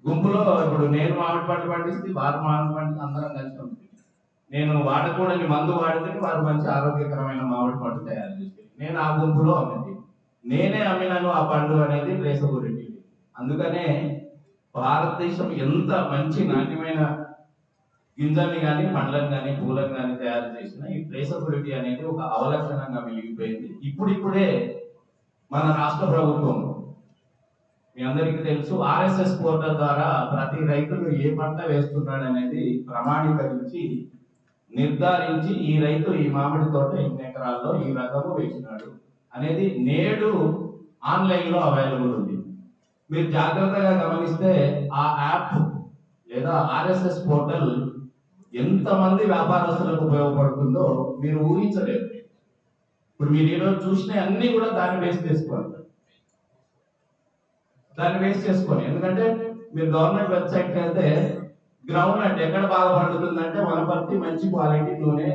గుంపులో ఇప్పుడు నేను మామిడి పండు పండిస్తే వారు మామిడి పండు అందరం కలిసి ఉంటుంది. నేను వాడకూడని మందు వాడితే వారు మంచి ఆరోగ్యకరమైన మామిడి పండు తయారు చేస్తారు. నేను ఆ గుంపులో అమ్మింది, నేనే అమ్మినాను ఆ పండు అనేది ట్రేసబిలిటీ. అందుకనే భారతదేశం ఎంత మంచి నాణ్యమైన గింజల్ని కానీ, పండ్లను కానీ, పూలను కానీ తయారు చేసిన ఈ ట్రేసబిలిటీ అనేది ఒక అవలక్షణంగా మిగిలిపోయింది. ఇప్పుడిప్పుడే మన రాష్ట్ర ప్రభుత్వం, మీ అందరికీ తెలుసు, ఆర్ఎస్ఎస్ పోర్టల్ ద్వారా ప్రతి రైతులు ఏ పంట వేస్తున్నాడు అనేది ప్రమాణీకరించి నిర్ధారించి ఈ రైతు ఈ మామిడి తోట ఇన్ని ఎకరాల్లో ఈ రకము వేసినాడు అనేది నేడు ఆన్లైన్ లో అవైలబుల్ ఉంది. మీరు జాగ్రత్తగా గమనిస్తే ఆ యాప్ లేదా ఆర్ఎస్ఎస్ పోర్టల్ ఎంతమంది వ్యాపారస్తులకు ఉపయోగపడుతుందో మీరు ఊహించలేరు. ఇప్పుడు మీరు ఈరోజు చూసిన అన్ని కూడా దాన్ని బేస్ చేసుకొని ఎందుకంటే మీరు గవర్నమెంట్ వెబ్సైట్కి వెళ్తే గ్రౌండ్ నట్ ఎక్కడ బాగా పండుతుందంటే వనపర్తి మంచి క్వాలిటీ నూనె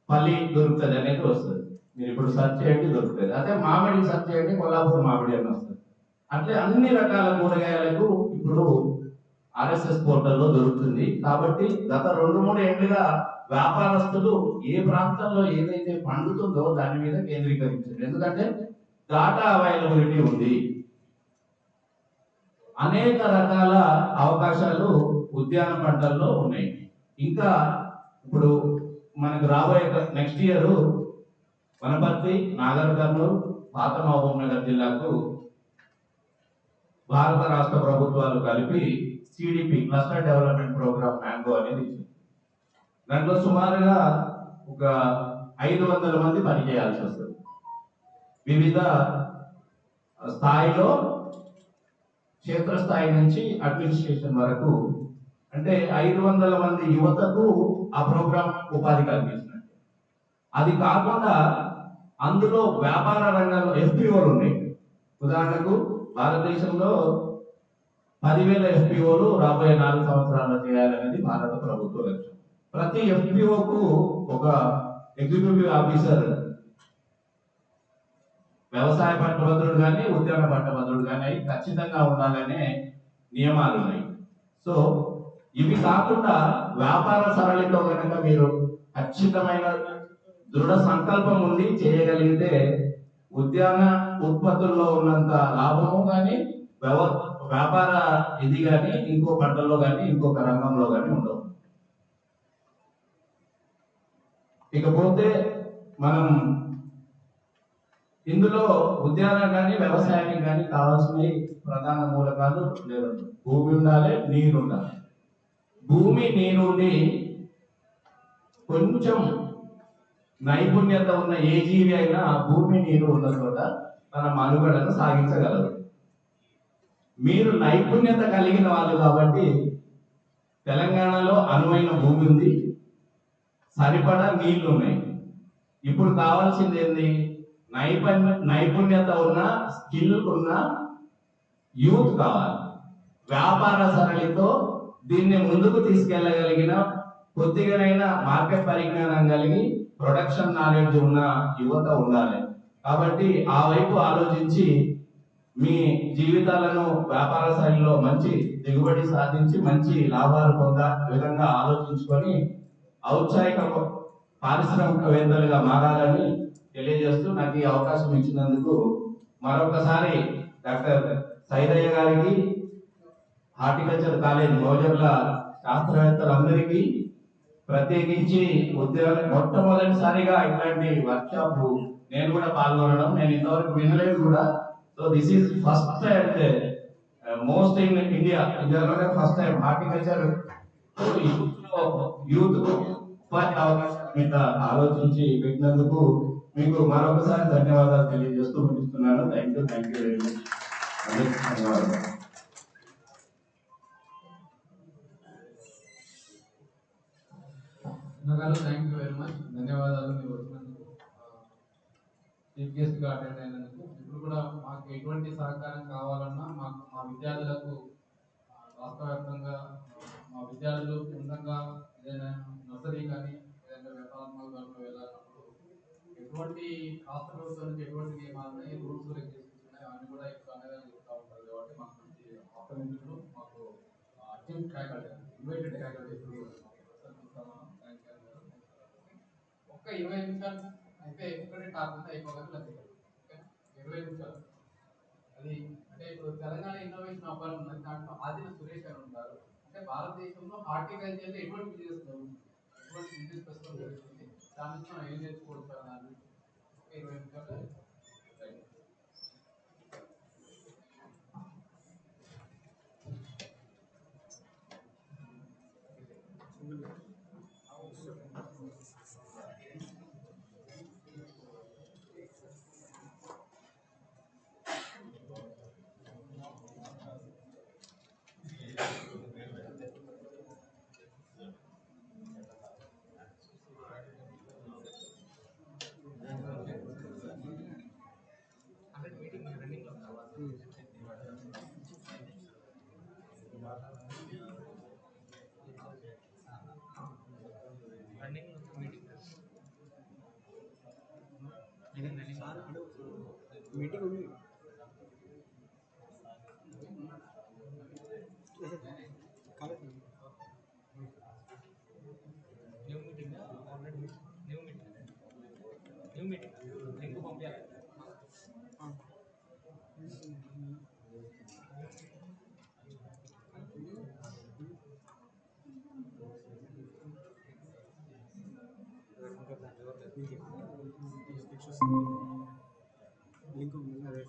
పల్లి దొరుకుతుంది అనేది వస్తుంది. మీరు ఇప్పుడు సెర్చ్ చేయండి దొరుకుతుంది. అదే మామిడి సెర్చ్ చేయండి కొల్లాపూర్ మామిడి అని వస్తుంది. అట్లే అన్ని రకాల కూరగాయలకు ఇప్పుడు ఆర్ఎస్ఎస్ పోర్టల్లో దొరుకుతుంది. కాబట్టి గత 2-3 ఏళ్లుగా వ్యాపారస్తులు ఏ ప్రాంతంలో ఏదైతే పండుతుందో దాని మీద కేంద్రీకరించారు. ఎందుకంటే డాటా అవైలబిలిటీ ఉంది. అనేక రకాల అవకాశాలు ఉద్యాన పంటల్లో ఉన్నాయి. ఇంకా ఇప్పుడు మనకు రాబోయే next year Wanaparthy, Nagarkurnool, పాత మహబూబ్ నగర్ జిల్లాకు భారత రాష్ట్ర ప్రభుత్వాలు కలిపి CDP cluster development programme mango అనేది ఇచ్చింది. దాంట్లో సుమారుగా ఒక 500 మంది పనిచేయాల్సి వస్తుంది. వివిధ స్థాయిలో క్షేత్రస్థాయి నుంచి అడ్మినిస్ట్రేషన్ వరకు అంటే 500 మంది యువతకు ఆ ప్రోగ్రామ్ ఉపాధి కల్పించినట్టు. అది కాకుండా అందులో వ్యాపార రంగంలో ఎఫ్పిఓలు ఉన్నాయి. ఉదాహరణకు భారతదేశంలో 10,000 ఎఫ్పిఓలు రాబోయే 4 సంవత్సరాల్లో చేయాలనేది భారత ప్రభుత్వ లక్ష్యం. ప్రతి ఎఫ్పిఓకు ఒక ఎగ్జిక్యూటివ్ ఆఫీసర్ వ్యవసాయ పట్టభద్రుడు కానీ ఉద్యాన పట్టభద్రుడు కానీ ఖచ్చితంగా ఉండాలనే నియమాలు ఉన్నాయి. సో ఇవి కాకుండా వ్యాపార సరళిలో కనుక మీరు ఖచ్చితమైన దృఢ సంకల్పం ఉండి చేయగలిగితే ఉద్యాన ఉత్పత్తుల్లో ఉన్నంత లాభము కానీ వ్యాపార ఇది కానీ ఇంకో పంటల్లో కానీ ఇంకొక రంగంలో కానీ ఉండవు. ఇకపోతే మనం ఇందులో ఉద్యానం కానీ వ్యవసాయానికి కానీ కావాల్సిన ప్రధాన మూలకాలు లేవు. భూమి ఉండాలి, నీరు ఉండాలి. భూమి నీరుండి కొంచెం నైపుణ్యత ఉన్న ఏ జీవి అయినా భూమి నీరు ఉన్న చోట తన మనుగడను సాగించగలరు. మీరు నైపుణ్యత కలిగిన వాళ్ళు కాబట్టి తెలంగాణలో అనువైన భూమి ఉంది, సరిపడా నీళ్లు ఉన్నాయి. ఇప్పుడు కావాల్సింది ఏంది? నైపుణ్యత ఉన్న స్కిల్ ఉన్న యూత్ కావాలి. వ్యాపార సరళితో దీన్ని ముందుకు తీసుకెళ్లగలిగిన కొద్దిగానైనా మార్కెట్ పరిజ్ఞానం కలిగి ప్రొడక్షన్ నాలెడ్జ్ ఉన్న యువత ఉండాలి. కాబట్టి ఆ వైపు ఆలోచించి మీ జీవితాలను వ్యాపార శైలిలో మంచి దిగుబడి సాధించి మంచి లాభాలు పొందే విధంగా ఆలోచించుకొని ఔత్సాహిక పారిశ్రామికవేత్తలుగా మారాలని తెలియజేస్తూ నాకు ఈ అవకాశం ఇచ్చినందుకు మరొకసారి డాక్టర్ సైదయ్య గారికి, హార్టికల్చర్ కాలేజ్ మోజర్ల శాస్త్రవేత్తలందరికీ, ప్రత్యేకించి మొట్టమొదటిసారిగా ఇట్లాంటి వర్క్షాప్ నేను కూడా పాల్గొనడం నేను ఇంతవరకు వినలేదు కూడా. So this is first and most in ఇండియాలోనే ఫస్ట్ టైం హార్టికల్చర్ యూత్ ఉపాధి అవకాశం మీద ఆలోచించి పెట్టినందుకు మీకు మరొకసారి ధన్యవాదాలు తెలియజేస్తూ ముగిస్తున్నాను. Thank you very much. అందరికీ ధన్యవాదాలు. Thank you very much. ధన్యవాదాలు మీరు వచ్చినందుకు, చీఫ్ గెస్ట్గా అటెండ్ అయినందుకు. ఇప్పుడు కూడా మాకు ఎటువంటి సహకారం కావాలన్నా మాకు మా విద్యార్థులకు రాష్ట్ర వ్యాప్తంగా మా విద్యార్థులు సొంతంగా ఏదైనా నర్సరీ కానీ ఏదైనా వ్యాపారాత్మక దాంట్లో వెళ్ళాలన్నప్పుడు ఎటువంటి రాష్ట్ర ప్రభుత్వం నుంచి ఎటువంటి నియమాలు ఉన్నాయి, రూల్స్ రెగ్యులేషన్స్ ఉన్నాయి, అవన్నీ కూడా ఎక్కువ అనేది చెప్తూ ఉంటారు. కాబట్టి మాకు మంచి ఆపర్చునిటీలు, మాకు టీమ్ ఫ్యాకల్టీ, ఇన్వైటెడ్ ఫ్యాకల్టీ ఒక్క 20 నిమిషాలు అయితే ఒక్కటే టాపిక్ అయిపోగలరు. అది 20 నిమిషాలు. అది అంటే ఇప్పుడు తెలంగాణ ఇన్నోవేషన్ అవ్వాలి ఉన్నది. దాంట్లో ఆదిన సురేష్ గారు ఉంటారు. అంటే భారతదేశంలో హార్టికల్చర్లో ఎటువంటి బిజినెస్ జరుగుతుంది, ఎటువంటి బిజినెస్ ప్రస్తుతం జరుగుతుంది, దాని నుంచి మనం ఏం నేర్చుకోవచ్చు సార్ దాన్ని 20 నిమిషాలు. మీటింగ్ ఉంది. New meeting already knew meeting link పంపించాలి. లింక్ అదే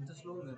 ఇంత స్లో ఉంది.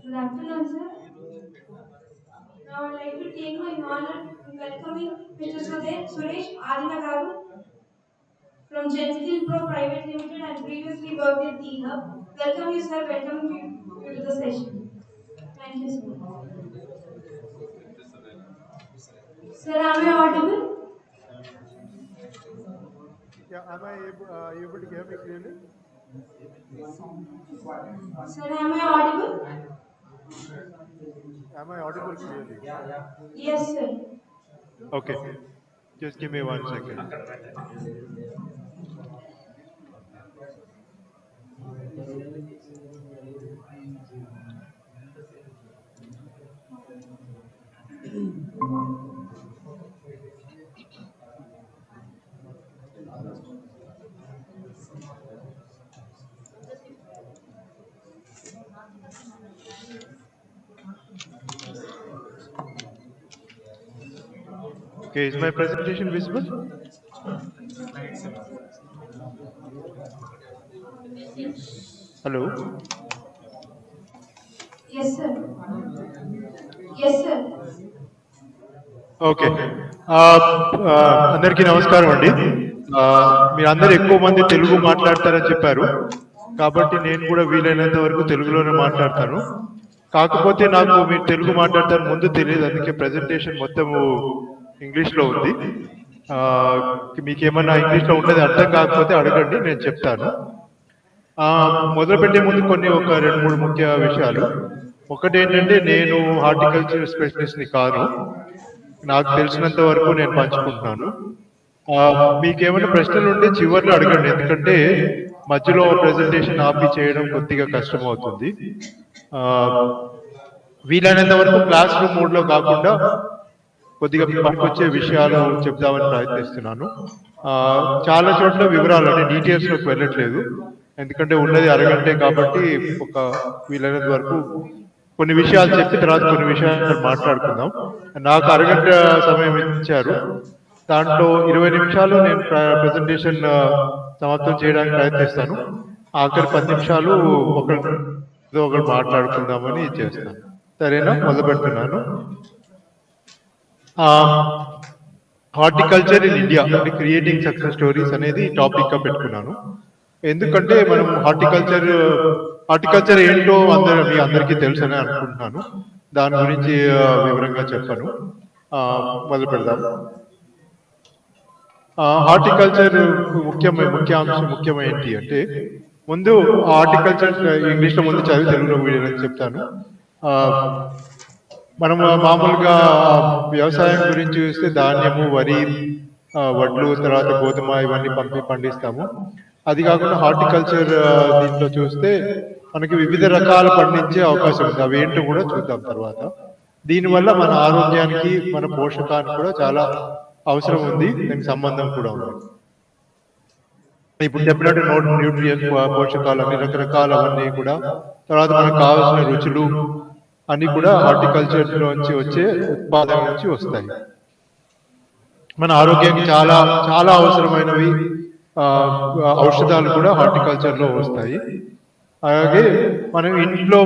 Good afternoon, sir. Now I'd like to take my honor in welcoming Mr. Suresh Adinagaru from Genskill Pro Private Limited and previously worked at Tejas. Welcome you, sir. Welcome you to the session. Thank you, sir. Sir, am I audible? Yeah, am I able to hear me clearly? Sir, am I audible? Am I audible clearly? Yes, sir. Okay, just give me 1 second. Okay, is my presentation visible? Hello? Yes, sir. Yes, sir. Okay అందరికీ నమస్కారం అండి. మీరు అందరు ఎక్కువ మంది తెలుగు మాట్లాడతారని చెప్పారు, కాబట్టి నేను కూడా వీలైనంత వరకు తెలుగులోనే మాట్లాడతాను. కాకపోతే నాకు మీరు తెలుగు మాట్లాడతారు ముందు తెలియదు, అందుకే ప్రెజెంటేషన్ మొత్తము ఇంగ్లీష్లో ఉంది. మీకు ఏమన్నా ఇంగ్లీష్లో ఉండేది అర్థం కాకపోతే అడగండి, నేను చెప్తాను. మొదలుపెట్టే ముందు ఒక 2-3 ముఖ్య విషయాలు. ఒకటి ఏంటంటే, నేను హార్టికల్చర్ స్పెషలిస్ట్ని కాను, నాకు తెలిసినంత వరకు నేను పంచుకుంటున్నాను. మీకేమైనా ప్రశ్నలు ఉంటే చివరిలో అడగండి, ఎందుకంటే మధ్యలో ప్రెజెంటేషన్ ఆపి చేయడం కొద్దిగా కష్టం అవుతుంది. వీలైనంత వరకు క్లాస్ రూమ్ మోడ్లో కాకుండా కొద్దిగా పనికొచ్చే విషయాలు చెప్దామని ప్రయత్నిస్తున్నాను. చాలా చోట్ల వివరాలు అంటే డీటెయిల్స్లోకి వెళ్ళట్లేదు, ఎందుకంటే ఉన్నది అరగంటే కాబట్టి వీలైనంత వరకు కొన్ని విషయాలు చెప్పి తర్వాత కొన్ని విషయాలు మాట్లాడుకుందాం. నాకు అరగంట సమయం ఇచ్చారు, దాంట్లో 20 నిమిషాలు నేను ప్రెజెంటేషన్ సమాప్తం చేయడానికి ప్రయత్నిస్తాను. ఆఖరి 10 నిమిషాలు ఒకరు మాట్లాడుకుందామని చేస్తాను. సరేనా? మొదలు పెడుతున్నాను. హార్టికల్చర్ ఇన్ ఇండియా అంటే క్రియేటింగ్ సక్సెస్ స్టోరీస్ అనేది టాపిక్ గా పెట్టుకున్నాను. ఎందుకంటే మనం హార్టికల్చర్ ఏంటో మీ అందరికీ తెలుసని అనుకుంటున్నాను, దాని గురించి వివరంగా చెప్పాను. మొదలు పెడదాం. హార్టికల్చర్ ముఖ్యమైనది అంటే, ముందు హార్టికల్చర్ ఇంగ్లీష్లో ముందు చదివి తెలుగులో వీడియోని చెప్తాను. మనం మామూలుగా వ్యవసాయం గురించి చూస్తే ధాన్యము, వరి, వడ్లు, తర్వాత గోధుమ ఇవన్నీ పండిస్తాము. అది కాకుండా హార్టికల్చర్ దీంట్లో చూస్తే మనకి వివిధ రకాలు పండించే అవకాశం ఉంది, అవి ఏంటో కూడా చూద్దాం తర్వాత. దీనివల్ల మన ఆరోగ్యానికి, మన పోషకానికి కూడా చాలా అవసరం ఉంది, దానికి సంబంధం కూడా ఉంది. ఇప్పుడు చెప్పినట్టు న్యూట్రియన్స్, పోషకాలు అన్ని రకరకాలవన్నీ కూడా, తర్వాత మనకు కావాల్సిన రుచులు అన్ని కూడా హార్టికల్చర్ నుంచి వచ్చే ఉత్పాదన నుంచి వస్తాయి. మన ఆరోగ్యానికి చాలా చాలా అవసరమైనవి ఔషధాలు కూడా హార్టికల్చర్ లో వస్తాయి. అలాగే మనం ఇంట్లో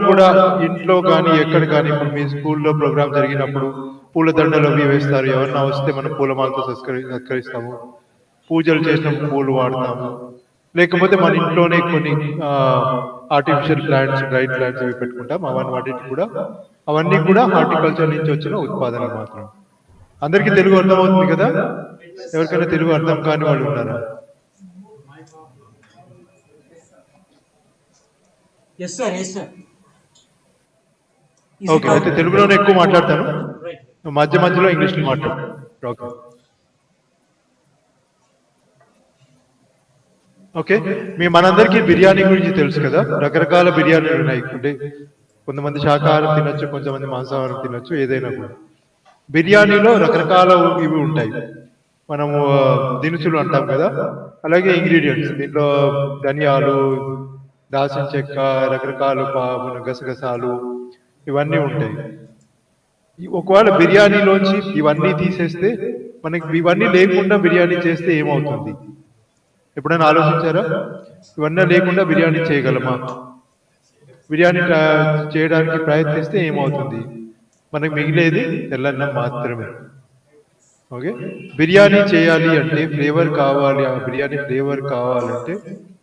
కానీ ఎక్కడ కానీ, ఇప్పుడు మీ స్కూల్లో ప్రోగ్రామ్ జరిగినప్పుడు పూల దండలు అవి వేస్తారు, ఎవరన్నా వస్తే మనం పూలమాలతో సత్కరిస్తాము, పూజలు చేసినప్పుడు పూలు వాడతాము. లేకపోతే మన ఇంట్లోనే కొన్ని ఆర్టిఫిషియల్ ప్లాంట్స్, డ్రై ప్లాంట్స్ అవి పెట్టుకుంటాం. అవన్నీ కూడా హార్టికల్చర్ నుంచి వచ్చిన ఉత్పాదన మాత్రం. అందరికీ తెలుగు అర్థమవుతుంది కదా? ఎవరికైనా తెలుగు అర్థం కాని వాళ్ళు ఉన్నారా? ఓకే, అయితే తెలుగులోనే ఎక్కువ మాట్లాడతాను, మధ్య మధ్యలో ఇంగ్లీష్లో మాట్లాడతాను. ఓకే ఓకే మనందరికీ బిర్యానీ గురించి తెలుసు కదా, రకరకాల బిర్యానీలు ఉన్నాయి. అంటే కొంతమంది శాకాహారం తినొచ్చు, కొంతమంది మాంసాహారం తినొచ్చు, ఏదైనా కూడా. బిర్యానీలో రకరకాల ఇవి ఉంటాయి, మనము దినుసులు అంటాం కదా, అలాగే ఇంగ్రీడియంట్స్. దీంట్లో ధనియాలు, దాల్చిన చెక్క, రకరకాల గసగసాలు ఇవన్నీ ఉంటాయి. ఒకవేళ బిర్యానీలోంచి ఇవన్నీ తీసేస్తే, మనకి ఇవన్నీ లేకుండా బిర్యానీ చేస్తే ఏమవుతుంది? ఎప్పుడైనా ఆలోచించారా? ఇవన్నీ లేకుండా బిర్యానీ చేయగలమా? బిర్యానీ చేయడానికి ప్రయత్నిస్తే ఏమవుతుంది? మనకు మిగిలేది తెల్లన్నం మాత్రమే. ఓకే, బిర్యానీ చేయాలి అంటే ఫ్లేవర్ కావాలి, ఆ బిర్యానీ ఫ్లేవర్ కావాలంటే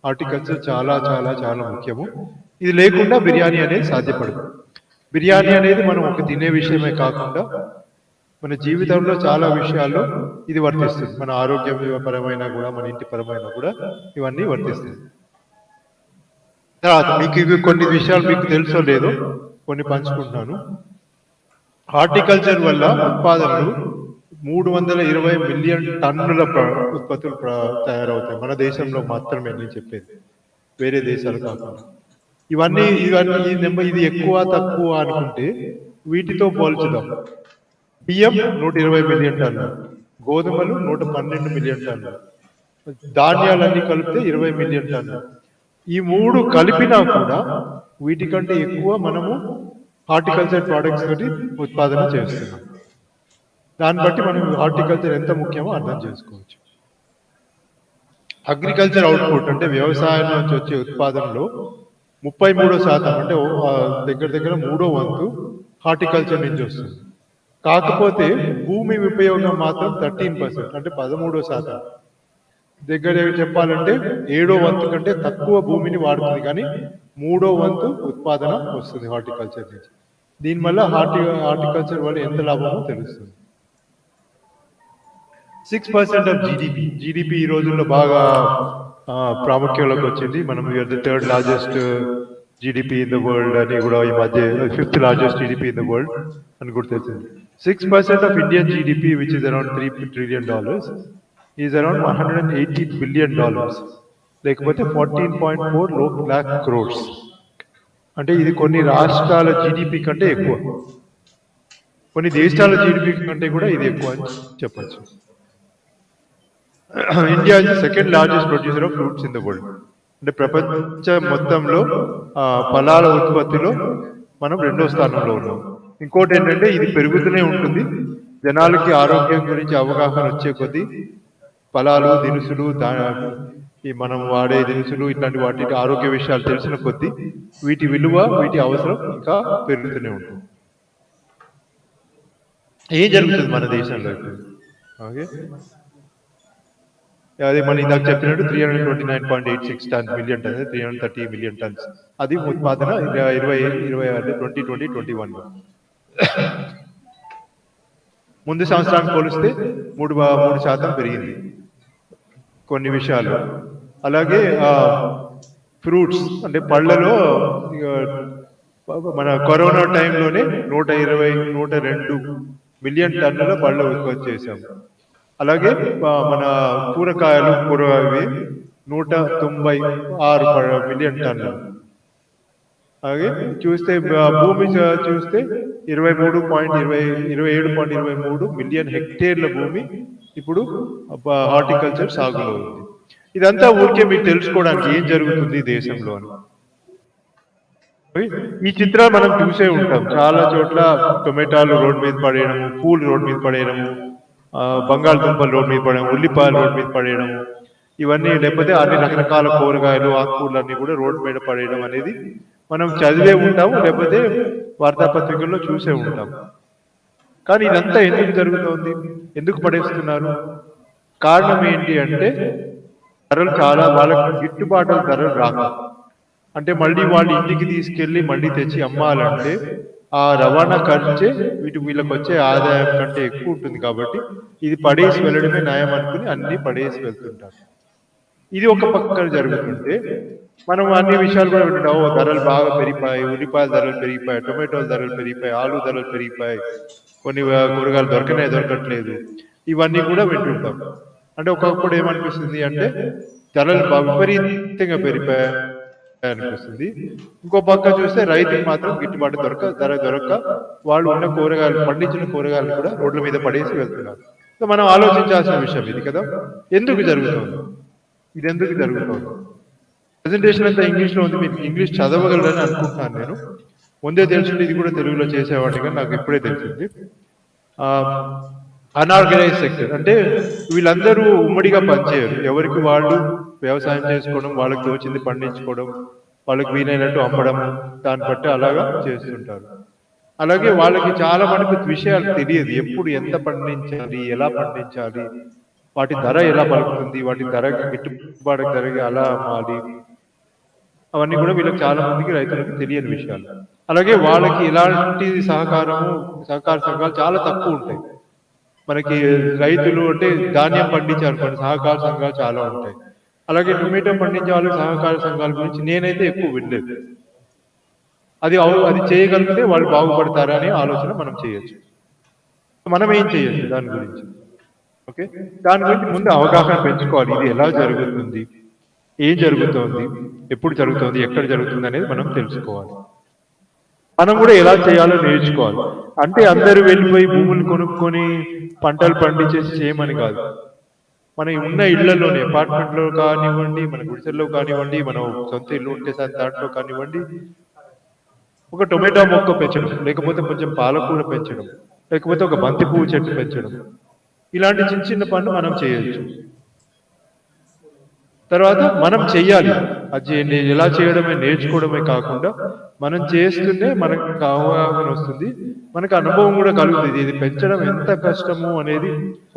హార్టికల్చర్ చాలా చాలా చాలా ముఖ్యము. ఇది లేకుండా బిర్యానీ అనేది సాధ్యపడదు. బిర్యానీ అనేది మనం ఒక తినే విషయమే కాకుండా మన జీవితంలో చాలా విషయాల్లో ఇది వర్తిస్తుంది. మన ఆరోగ్యపరమైన కూడా, మన ఇంటి పరమైన కూడా ఇవన్నీ వర్తిస్తాయి. తర్వాత మీకు కొన్ని విషయాలు మీకు తెలుసో లేదో కొన్ని పంచుకుంటున్నాను. హార్టికల్చర్ వల్ల ఉత్పాదనలు 320 మిలియన్ టన్నుల ఉత్పత్తులు తయారవుతాయి మన దేశంలో మాత్రమే, నేను చెప్పేది, వేరే దేశాలు కాకుండా. ఇవన్నీ ఇది ఎక్కువ తక్కువ అనుకుంటే వీటితో పోల్చుదాం. బియ్యం 120 మిలియన్ టన్నులు, గోధుమలు 112 మిలియన్ టన్నులు, ధాన్యాలన్నీ కలిపితే 20 మిలియన్ టన్నులు. ఈ 3 కలిపినా కూడా వీటికంటే ఎక్కువ మనము హార్టికల్చర్ ప్రోడక్ట్స్ తోటి ఉత్పాదన చేస్తున్నాం. దాన్ని బట్టి మనం హార్టికల్చర్ ఎంత ముఖ్యమో అర్థం చేసుకోవచ్చు. అగ్రికల్చర్ అవుట్పుట్ అంటే వ్యవసాయం నుంచి వచ్చే ఉత్పాదనలో 33% అంటే దగ్గర దగ్గర 3/3 హార్టికల్చర్ నుంచి వస్తుంది. కాకపోతే భూమి ఉపయోగం మాత్రం 13% అంటే 13%. దగ్గర చెప్పాలంటే 7/వంతు కంటే తక్కువ భూమిని వాడుతుంది, కానీ 3/వంతు ఉత్పాదన వస్తుంది హార్టికల్చర్ నుంచి. దీనివల్ల హార్టికల్చర్ వల్ల ఎంత లాభమో తెలుస్తుంది. 6% ఆఫ్ జీడిపి ఈ రోజుల్లో బాగా ప్రాముఖ్యంలోకి వచ్చింది. మనం the 3rd largest GDP in the world అని కూడా ఈ మధ్య 5th largest GDP in the world అని కూడా తెలిసింది. 6% of Indian GDP which is around $3 trillion is around $180 billion, లేకపోతే 14.4 lakh crores. అంటే ఇది కొన్ని రాష్ట్రాల జీడిపి కంటే ఎక్కువ, కొన్ని దేశాల జీడిపి కంటే కూడా ఇది ఎక్కువ అని చెప్పచ్చు. India is second largest producer of fruits in the world. అంటే ప్రపంచ మొత్తంలో ఫలాల ఉత్పత్తిలో మనం 2వ స్థానంలో ఉన్నాం. ఇంకోటి ఏంటంటే ఇది పెరుగుతూనే ఉంటుంది. జనాలకి ఆరోగ్యం గురించి అవగాహన వచ్చే కొద్దీ ఫలాలు, దినుసులు, ఈ మనం వాడే దినుసులు ఇట్లాంటి వాటి ఆరోగ్య విషయాలు తెలిసిన కొద్దీ వీటి విలువ, వీటి అవసరం ఇంకా పెరుగుతూనే ఉంటుంది. ఏం జరుగుతుంది మన దేశంలో ఇప్పుడు? ఓకే, అది మనం ఇందాక చెప్పినట్టు 329.86 మిలియన్ టన్స్, 330 మిలియన్ టన్స్. అది ఉత్పాదన 2020-21 ముందు సంవత్సరానికి పోలిస్తే 3% పెరిగింది కొన్ని విషయాలు. అలాగే ఫ్రూట్స్ అంటే పళ్ళలో మన కరోనా టైంలోనే 102 మిలియన్ టన్నుల పళ్ళ ఉత్పత్తి చేశాము. అలాగే మన కూరగాయలు ఇవి 196 మిలియన్ టన్నులు. అలాగే చూస్తే భూమి చూస్తే 27.23 మిలియన్ హెక్టేర్ల భూమి ఇప్పుడు హార్టికల్చర్ సాగులో ఉంది. ఇదంతా ఊరికే మీకు తెలుసుకోవడానికి ఏం జరుగుతుంది దేశంలో అని. ఈ చిత్రాలు మనం చూసే ఉంటాం చాలా చోట్ల. టొమాటోలు రోడ్ మీద పడేయడము, పూలు రోడ్ మీద పడేయడము, బంగాళదుంపలు రోడ్ మీద పడేయడం, ఉల్లిపాయలు రోడ్ మీద పడేయడం, ఇవన్నీ, లేకపోతే అన్ని రకరకాల కూరగాయలు, ఆకుకూరలు అన్ని కూడా రోడ్ మీద పడేయడం అనేది మనం చదివే ఉంటాము, లేకపోతే వార్తాపత్రికల్లో చూసే ఉంటాం. కానీ ఇదంతా ఎందుకు జరుగుతోంది, ఎందుకు పడేస్తున్నారు? కారణం ఏంటి అంటే ధరలు చాలా, వాళ్ళకి గిట్టుబాటు ధరలు రాక, అంటే మళ్ళీ వాళ్ళు ఇంటికి తీసుకెళ్ళి మళ్ళీ తెచ్చి అమ్మాలంటే ఆ రవాణా ఖర్చే వీళ్ళకి వచ్చే ఆదాయం కంటే ఎక్కువ ఉంటుంది. కాబట్టి ఇది పడేసి వెళ్ళడమే న్యాయం అనుకుని అన్ని పడేసి వెళ్తుంటారు. ఇది ఒక పక్కన జరుగుతుంటే మనం అన్ని విషయాలు కూడా వింటున్నాం. ధరలు బాగా పెరిగిపోయాయి, ఉల్లిపాయల ధరలు పెరిగిపోయాయి, టొమాటోల ధరలు పెరిగిపోయాయి, ఆలు ధరలు పెరిగిపోయాయి, కొన్ని కూరగాయలు దొరకట్లేదు, ఇవన్నీ కూడా వింటుంటాం. అంటే ఒకప్పుడు ఏమనిపిస్తుంది అంటే ధరలు విపరీతంగా పెరిగిపోయాయి అనిపిస్తుంది. ఇంకో పక్క చూస్తే రైతులు మాత్రం గిట్టుబాటు ధర దొరక వాళ్ళు ఉన్న కూరగాయలు, పండించిన కూరగాయలు కూడా రోడ్ల మీద పడేసి వెళ్తున్నారు. సో మనం ఆలోచించాల్సిన విషయం ఇది కదా. ఎందుకు జరుగుతుంది ఇది? ఎందుకు జరుగుతుంది? ప్రెజెంటేషన్ అంతా ఇంగ్లీష్లో ఉంది, మీకు ఇంగ్లీష్ చదవగలరని అనుకుంటున్నాను నేను. ముందే తెలుసుంటే ఇది కూడా తెలుగులో చేసేవాడిని, కానీ నాకు ఇప్పుడే తెలిసింది. అన్ఆర్గనైజ్ సెక్టర్ అంటే వీళ్ళందరూ ఉమ్మడిగా పనిచేయరు, ఎవరికి వాళ్ళు వ్యవసాయం చేసుకోవడం, వాళ్ళకి తోచింది పండించుకోవడం, వాళ్ళకి వీలైనట్టు అమ్మడం, దాన్ని బట్టి అలాగా చేస్తుంటారు. అలాగే వాళ్ళకి చాలా మందికి విషయాలు తెలియదు, ఎప్పుడు ఎంత పండించాలి, ఎలా పండించాలి, వాటి ధర ఎలా పలుకుతుంది, వాటి ధరకి గిట్టుబాటు ధరకి ఎలా అమ్మాలి, అవన్నీ కూడా వీళ్ళకి చాలా మందికి రైతులకు తెలియని విషయాలు. అలాగే వాళ్ళకి ఇలాంటి సహకార సంఘాలు చాలా తక్కువ ఉంటాయి. మనకి రైతులు అంటే ధాన్యం పండించారు కొన్ని సహకార సంఘాలు చాలా ఉంటాయి. అలాగే టొమాటో పండించే వాళ్ళు సహకార సంఘాల గురించి నేనైతే ఎక్కువ వినలేదు. అది చేయగలిగితే వాళ్ళు బాగుపడతారనే ఆలోచన మనం చేయొచ్చు. మనం ఏం చేయొచ్చు దాని గురించి? ఓకే, దాని గురించి ముందు అవగాహన పెంచుకోవాలి. ఇది ఎలా జరుగుతుంది, ఏం జరుగుతోంది, ఎప్పుడు జరుగుతుంది, ఎక్కడ జరుగుతుంది అనేది మనం తెలుసుకోవాలి. మనం కూడా ఎలా చేయాలో నేర్చుకోవాలి. అంటే అందరూ వెళ్ళిపోయి భూములు కొనుక్కొని పంటలు పండించేసి చేయమని కాదు. మన ఉన్న ఇళ్లలోనే, అపార్ట్మెంట్లో కానివ్వండి, మన గుడిసెల్లో కానివ్వండి, మనం సొంత ఇల్లు ఉంటే దాంట్లో కానివ్వండి, ఒక టొమాటో మొక్క పెంచడం, లేకపోతే కొంచెం పాలకూర పెంచడం, లేకపోతే ఒక బంతి పువ్వు చెట్టు పెంచడం, ఇలాంటి చిన్న చిన్న పనులు మనం చేయొచ్చు. తర్వాత మనం చెయ్యాలి, అది ఎలా చేయడమే నేర్చుకోవడమే కాకుండా మనం చేస్తుంటే మనకు అవగాహన వస్తుంది, మనకు అనుభవం కూడా కలుగుతుంది. ఇది పెంచడం ఎంత కష్టము అనేది,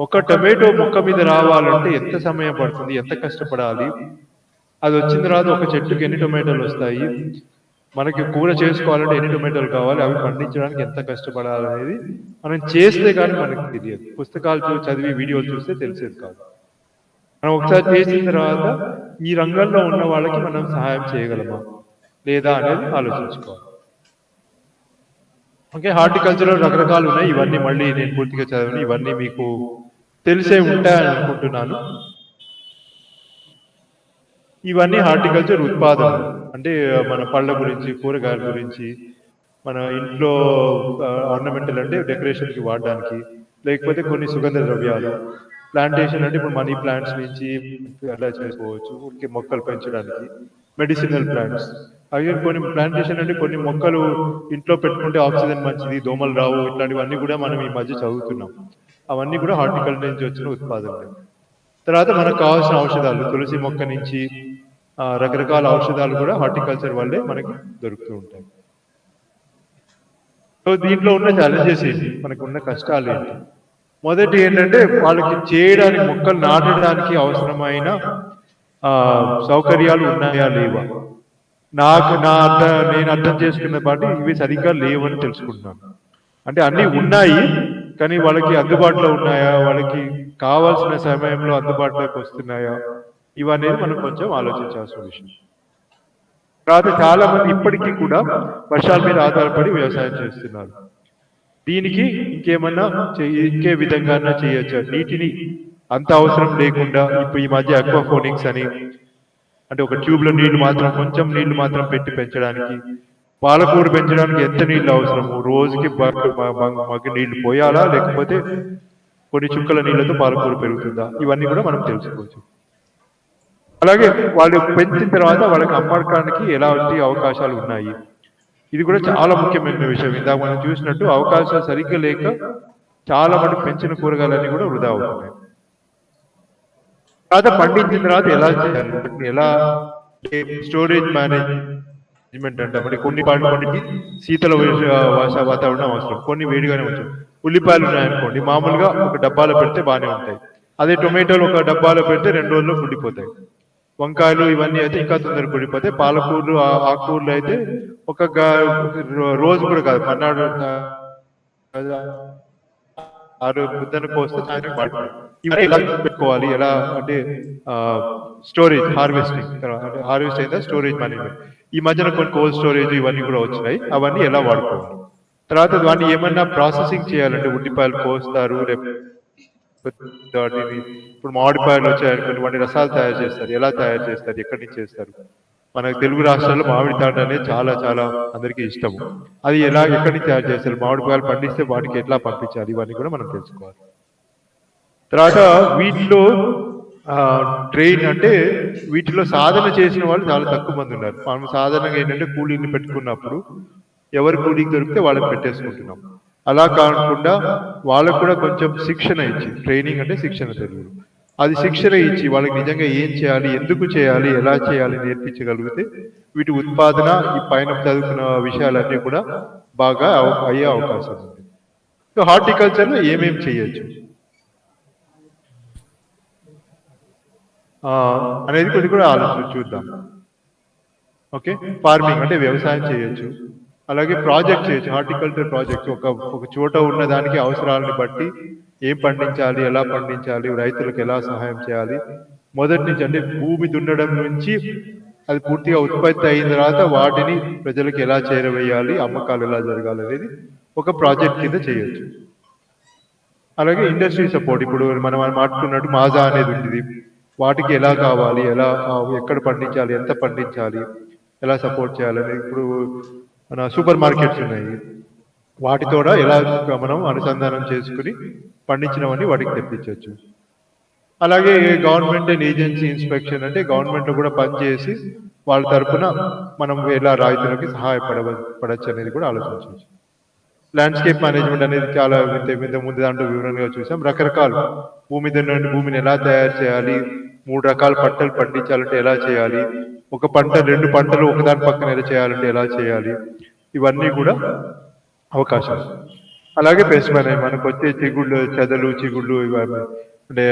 ఒక టొమాటో మొక్క మీద రావాలంటే ఎంత సమయం పడుతుంది, ఎంత కష్టపడాలి, అది వచ్చిన తర్వాత ఒక చెట్టుకి ఎన్ని టొమాటోలు వస్తాయి, మనకి కూర చేసుకోవాలంటే ఎన్ని టొమాటోలు కావాలి, అవి పండించడానికి ఎంత కష్టపడాలి అనేది మనం చేస్తే కానీ మనకు తెలియదు. పుస్తకాలు చదివి వీడియోలు చూస్తే తెలిసేది కాదు. మనం ఒకసారి చేసిన తర్వాత ఈ రంగంలో ఉన్న వాళ్ళకి మనం సహాయం చేయగలమా లేదా అనేది ఆలోచించుకోవాలి. ఓకే, హార్టికల్చర్లో రకరకాలు ఉన్నాయి. ఇవన్నీ మళ్ళీ నేను పూర్తిగా చదివాను, ఇవన్నీ మీకు తెలిసే ఉంటాయని అనుకుంటున్నాను. ఇవన్నీ హార్టికల్చర్ ఉత్పాదనలు, అంటే మన పళ్ళ గురించి, కూరగాయల గురించి, మన ఇంట్లో ఆర్నమెంటల్ అంటే డెకరేషన్కి వాడడానికి, లేకపోతే కొన్ని సుగంధ ద్రవ్యాలు, ప్లాంటేషన్ అంటే ఇప్పుడు మనీ ప్లాంట్స్ నుంచి అలా చేసుకోవచ్చు, ఊరికి మొక్కలు పెంచడానికి, మెడిసినల్ ప్లాంట్స్. అవి కొన్ని ప్లాంటేషన్ అంటే కొన్ని మొక్కలు ఇంట్లో పెట్టుకుంటే ఆక్సిజన్ మంచిది, దోమలు రావు, ఇట్లాంటివన్నీ కూడా మనం ఈ మధ్య చదువుతున్నాం. అవన్నీ కూడా హార్టికల్చర్ నుంచి వచ్చిన ఉత్పాదనలు. తర్వాత మనకు కావాల్సిన ఔషధాలు, తులసి మొక్క నుంచి రకరకాల ఔషధాలు కూడా హార్టికల్చర్ వల్లే మనకి దొరుకుతూ ఉంటాయి. సో దీంట్లో ఉన్న ఛాలెంజెస్ ఏంటి, మనకు ఉన్న కష్టాలు ఏంటి? మొదటి ఏంటంటే వాళ్ళకి చేయడానికి, మొక్కలు నాటడానికి అవసరమైన సౌకర్యాలు ఉన్నాయా లేవా. నేను అర్థం చేసుకున్న పాటు ఇవి సరిగ్గా లేవని తెలుసుకుంటున్నాను. అంటే అన్నీ ఉన్నాయి కానీ వాళ్ళకి అందుబాటులో ఉన్నాయా, వాళ్ళకి కావాల్సిన సమయంలో అందుబాటులోకి వస్తున్నాయా, ఇవనేది మనం కొంచెం ఆలోచించాల్సిన విషయం. తర్వాత చాలా మంది ఇప్పటికీ కూడా వర్షాల మీద ఆధారపడి వ్యవసాయం చేస్తున్నారు. దీనికి ఇంకేమన్నా ఇంకే విధంగా చేయొచ్చు, నీటిని అంత అవసరం లేకుండా. ఇప్పుడు ఈ మధ్య అక్వాఫోనిక్స్ అని, అంటే ఒక ట్యూబ్లో నీళ్లు మాత్రం, కొంచెం నీళ్లు మాత్రం పెట్టి పెంచడానికి, పాలకూర పెంచడానికి ఎంత నీళ్లు అవసరము, రోజుకి మగ్గి నీళ్లు పోయాలా, లేకపోతే కొన్ని చుక్కల నీళ్లతో పాలకూర పెరుగుతుందా, ఇవన్నీ కూడా మనం తెలుసుకోవచ్చు. అలాగే వాళ్ళు పెంచిన తర్వాత వాళ్ళకి అమ్మకానికి ఎలాంటి అవకాశాలు ఉన్నాయి, ఇది కూడా చాలా ముఖ్యమైన విషయం. ఇందాక మనం చూసినట్టు అవకాశాలు సరిగ్గా లేక చాలా మంది పెంచిన కూరగాయలన్నీ కూడా వృధా అవుతున్నాయి. తర్వాత పండించిన తర్వాత ఎలా చేయాలి, ఎలా స్టోరేజ్ మేనేజ్మెంట్ అంటే మరి కొన్నిటికి శీతల వాతావరణం అవసరం, కొన్ని వేడిగానే అవసరం. ఉల్లిపాయలు ఉన్నాయనుకోండి, మామూలుగా ఒక డబ్బాలో పెడితే బాగానే ఉంటాయి. అదే టొమాటోలు ఒక డబ్బాలో పెడితే 2 రోజుల్లో కుళ్ళిపోతాయి. వంకాయలు ఇవన్నీ అయితే ఇంకా తొందరగా కుళ్ళిపోతాయి. పాలకూరలు, ఆకుకూరలు అయితే ఒక రోజు కూడా కాదు, మన్నాడు 6 ముద్దలకు వస్తే సాయంత్రం పడుతుంది. ఇవన్నీ ఎలా పెట్టుకోవాలి, ఎలా అంటే స్టోరేజ్, హార్వెస్టింగ్, హార్వెస్ట్ అయిన స్టోరేజ్ మేనేజ్మెంట్. ఈ మధ్యన కొన్ని కోల్డ్ స్టోరేజ్ ఇవన్నీ కూడా వచ్చినాయి, అవన్నీ ఎలా వాడుకోవాలి. తర్వాత వాటిని ఏమన్నా ప్రాసెసింగ్ చేయాలంటే ఉల్లిపాయలు కోస్తారు, ఇప్పుడు మామిడిపాయలు వచ్చాయనుకోండి, వాటి రసాలు తయారు చేస్తారు. ఎలా తయారు చేస్తారు, ఎక్కడి నుంచి చేస్తారు? మన తెలుగు రాష్ట్రాల్లో మామిడి తాట అనేది చాలా చాలా అందరికీ ఇష్టము. అది ఎక్కడి నుంచి తయారు చేస్తారు, మామిడిపాయలు పండిస్తే వాటికి ఎట్లా పంపించాలి, ఇవన్నీ కూడా మనం తెలుసుకోవాలి. తర్వాత వీటిలో ట్రైన్ అంటే వీటిలో సాధన చేసిన వాళ్ళు చాలా తక్కువ మంది ఉన్నారు. మనం సాధారణంగా ఏంటంటే కూలీని పెట్టుకున్నప్పుడు ఎవరు కూలీకి దొరికితే వాళ్ళని పెట్టేసుకుంటున్నాం. అలా కాకుండా వాళ్ళకు కూడా కొంచెం శిక్షణ ఇచ్చి, ట్రైనింగ్ అంటే శిక్షణ తెలుగు, అది శిక్షణ ఇచ్చి వాళ్ళకి నిజంగా ఏం చేయాలి, ఎందుకు చేయాలి, ఎలా చేయాలి నేర్పించగలిగితే వీటి ఉత్పాదన, ఈ పైన చదువుకున్న విషయాలన్నీ కూడా బాగా అయ్యే అవకాశం ఉంది. సో హార్టికల్చర్లో ఏమేమి చేయొచ్చు అనేది కొద్ది కూడా చూద్దాం. ఓకే, ఫార్మింగ్ అంటే వ్యవసాయం చేయొచ్చు, అలాగే ప్రాజెక్ట్ చేయొచ్చు. హార్టికల్చర్ ప్రాజెక్ట్స్ ఒక చోట ఉన్న దానికి అవసరాలను బట్టి ఏం పండించాలి, ఎలా పండించాలి, రైతులకు ఎలా సహాయం చేయాలి, మొదటి నుంచి అంటే భూమి దున్నడం నుంచి అది పూర్తిగా ఉత్పత్తి అయిన తర్వాత వాటిని ప్రజలకు ఎలా చేరవేయాలి, అమ్మకాలు ఎలా జరగాలి అనేది ఒక ప్రాజెక్ట్ కింద చేయొచ్చు. అలాగే ఇండస్ట్రీ సపోర్ట్, ఇప్పుడు మనం మాట్లాడుకున్నట్టు మాజా అనేది ఉంటుంది, వాటికి ఎలా కావాలి, ఎలా ఎక్కడ పండించాలి, ఎంత పండించాలి, ఎలా సపోర్ట్ చేయాలని. ఇప్పుడు మన సూపర్ మార్కెట్స్ ఉన్నాయి, వాటితో ఎలా మనం అనుసంధానం చేసుకుని పండించినవన్నీ వాటికి తెప్పించవచ్చు. అలాగే గవర్నమెంట్ అండ్ ఏజెన్సీ ఇన్స్పెక్షన్ అంటే గవర్నమెంట్లో కూడా పనిచేసి వాళ్ళ తరఫున మనం ఎలా రైతులకి సహాయపడవచ్చు అనేది కూడా ఆలోచించవచ్చు. ల్యాండ్స్కేప్ మేనేజ్మెంట్ అనేది చాలా ముందు దాంట్లో వివరంగా చూసాం. రకరకాలు భూమి నుండి భూమిని ఎలా తయారు చేయాలి, 3 రకాల పంటలు పండించాలంటే ఎలా చేయాలి, ఒక పంట 2 పంటలు ఒకదాని పక్కన ఎలా చేయాలంటే ఎలా చేయాలి, ఇవన్నీ కూడా అవకాశాలు. అలాగే పెస్ట్ మేనేజ్మెంట్ మనకు వచ్చే చిగుళ్ళు, చెదలు, చిగుళ్ళు, ఇవన్నీ అంటే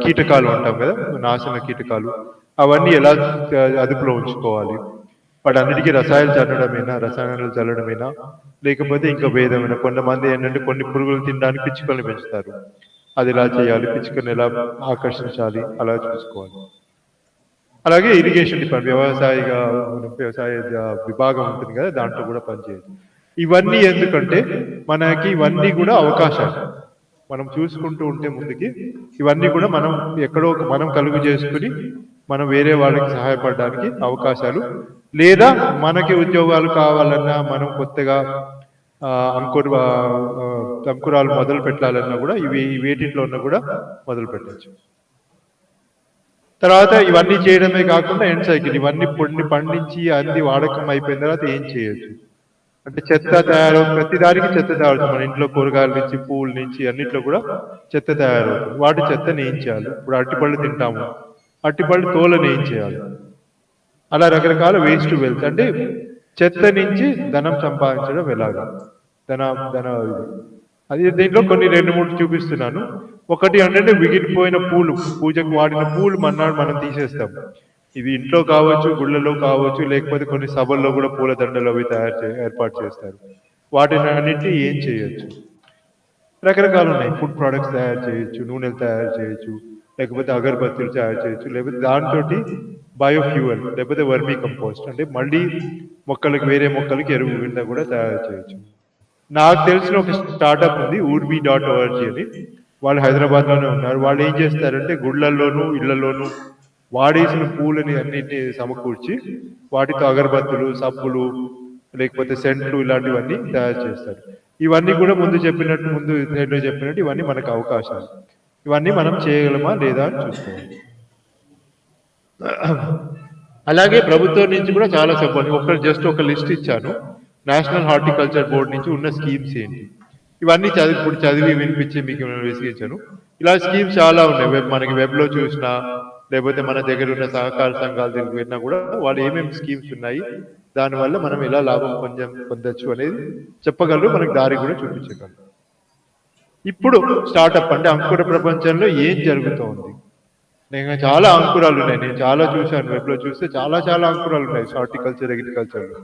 కీటకాలు అంటాం కదా, నాశన కీటకాలు, అవన్నీ ఎలా అదుపులో ఉంచుకోవాలి, వాటన్నిటికీ రసాయనాలు చల్లడమేనా లేకపోతే ఇంకా భేదమైనా. కొంతమంది ఏంటంటే కొన్ని పురుగులు తినడానికి పిచ్చుకల్ని పెంచుతారు, అది ఎలా చేయాలి, పిచ్చుకల్ని ఎలా ఆకర్షించాలి, అలా చూసుకోవాలి. అలాగే ఇరిగేషన్ డిపార్ట్మెంట్ వ్యవసాయ విభాగం ఉంటుంది కదా, దాంట్లో కూడా పనిచేయాలి. ఇవన్నీ ఎందుకంటే మనకి ఇవన్నీ కూడా అవకాశాలు, మనం చూసుకుంటూ ఉంటే ముందుకి ఇవన్నీ కూడా మనం ఎక్కడో మనం కలుగు చేసుకుని మనం వేరే వాళ్ళకి సహాయపడడానికి అవకాశాలు, లేదా మనకి ఉద్యోగాలు కావాలన్నా మనం కొత్తగా అంకురాలు మొదలు పెట్టాలన్నా కూడా వేటిలో ఉన్నా కూడా మొదలు పెట్టచ్చు. తర్వాత ఇవన్నీ చేయడమే కాకుండా ఎండ్ సైకిల్, ఇవన్నీ పండించి అన్ని వాడకం అయిపోయిన తర్వాత ఏం చేయొచ్చు అంటే చెత్త ప్రతి దానికి చెత్త తయారవుతుంది. మన ఇంట్లో కూరగాయల నుంచి పువ్వుల నుంచి అన్నిట్లో కూడా చెత్త తయారవుతుంది. వాటి చెత్తని ఏం చేయాలి, ఇప్పుడు అరటిపళ్ళు తింటాము, అరటిపళ్ళు తోలని ఏం చేయాలి, అలా రకరకాల వేస్ట్ టు వెల్త్ అంటే చెత్త నుంచి ధనం సంపాదించడం ఎలాగా, అది దీంట్లో కొన్ని 2-3 చూపిస్తున్నాను. ఒకటి అంటే మిగిలిపోయిన పూలు, పూజకు వాడిన పూలు మనం తీసేస్తాం. ఇవి ఇంట్లో కావచ్చు, గుళ్ళలో కావచ్చు, లేకపోతే కొన్ని సభల్లో కూడా పూల దండలు అవి ఏర్పాటు చేస్తారు. వాటిని అన్నింటినీ ఏం చేయొచ్చు, రకరకాలు ఉన్నాయి. ఫుడ్ ప్రొడక్ట్స్ తయారు చేయొచ్చు, నూనెలు తయారు చేయొచ్చు, లేకపోతే అగరబత్తులు తయారు చేయొచ్చు, లేకపోతే దాంతో బయోఫ్యూయల్ లేకపోతే వర్మీ కంపోస్ట్ అంటే మళ్ళీ మొక్కలకి వేరే మొక్కలకి ఎరువు కింద కూడా తయారు చేయొచ్చు. నాకు తెలిసిన ఒక స్టార్టప్ ఉంది urbi.org అని, వాళ్ళు హైదరాబాద్లోనే ఉన్నారు. వాళ్ళు ఏం చేస్తారంటే గుళ్ళల్లోనూ ఇళ్లలోనూ వాడేసిన పూలని అన్నింటినీ సమకూర్చి వాటితో అగరబత్తులు, సబ్బులు, లేకపోతే సెంట్లు ఇలాంటివన్నీ తయారు చేస్తారు. ఇవన్నీ కూడా ముందు చెప్పినట్టు ఇవన్నీ మనకు అవకాశాలు. ఇవన్నీ మనం చేయగలమా లేదా అని చూసుకోవాలి. అలాగే ప్రభుత్వం నుంచి కూడా చాలా సపోర్ట్. జస్ట్ ఒక లిస్ట్ ఇచ్చాను, నేషనల్ హార్టికల్చర్ బోర్డ్ నుంచి ఉన్న స్కీమ్స్ ఏంటి, ఇవన్నీ చదివి వినిపించి మీకు విసిగించాను. ఇలా స్కీమ్స్ చాలా ఉన్నాయి, మనకి వెబ్లో చూసినా లేకపోతే మన దగ్గర ఉన్న సహకార సంఘాల దగ్గరికి వెళ్ళినా కూడా వాళ్ళు ఏమేమి స్కీమ్స్ ఉన్నాయి, దానివల్ల మనం ఎలా లాభం పొందొచ్చు అనేది చెప్పగలరు, మనకి దారి కూడా చూపించగలరు. ఇప్పుడు స్టార్టప్ అంటే అంకుర ప్రపంచంలో ఏం జరుగుతోంది. నేను చాలా అంకురాలు ఉన్నాయి, నేను చాలా చూశాను, వెబ్లో చూస్తే చాలా అంకురాలు ఉన్నాయి హార్టికల్చర్, అగ్రికల్చర్లో.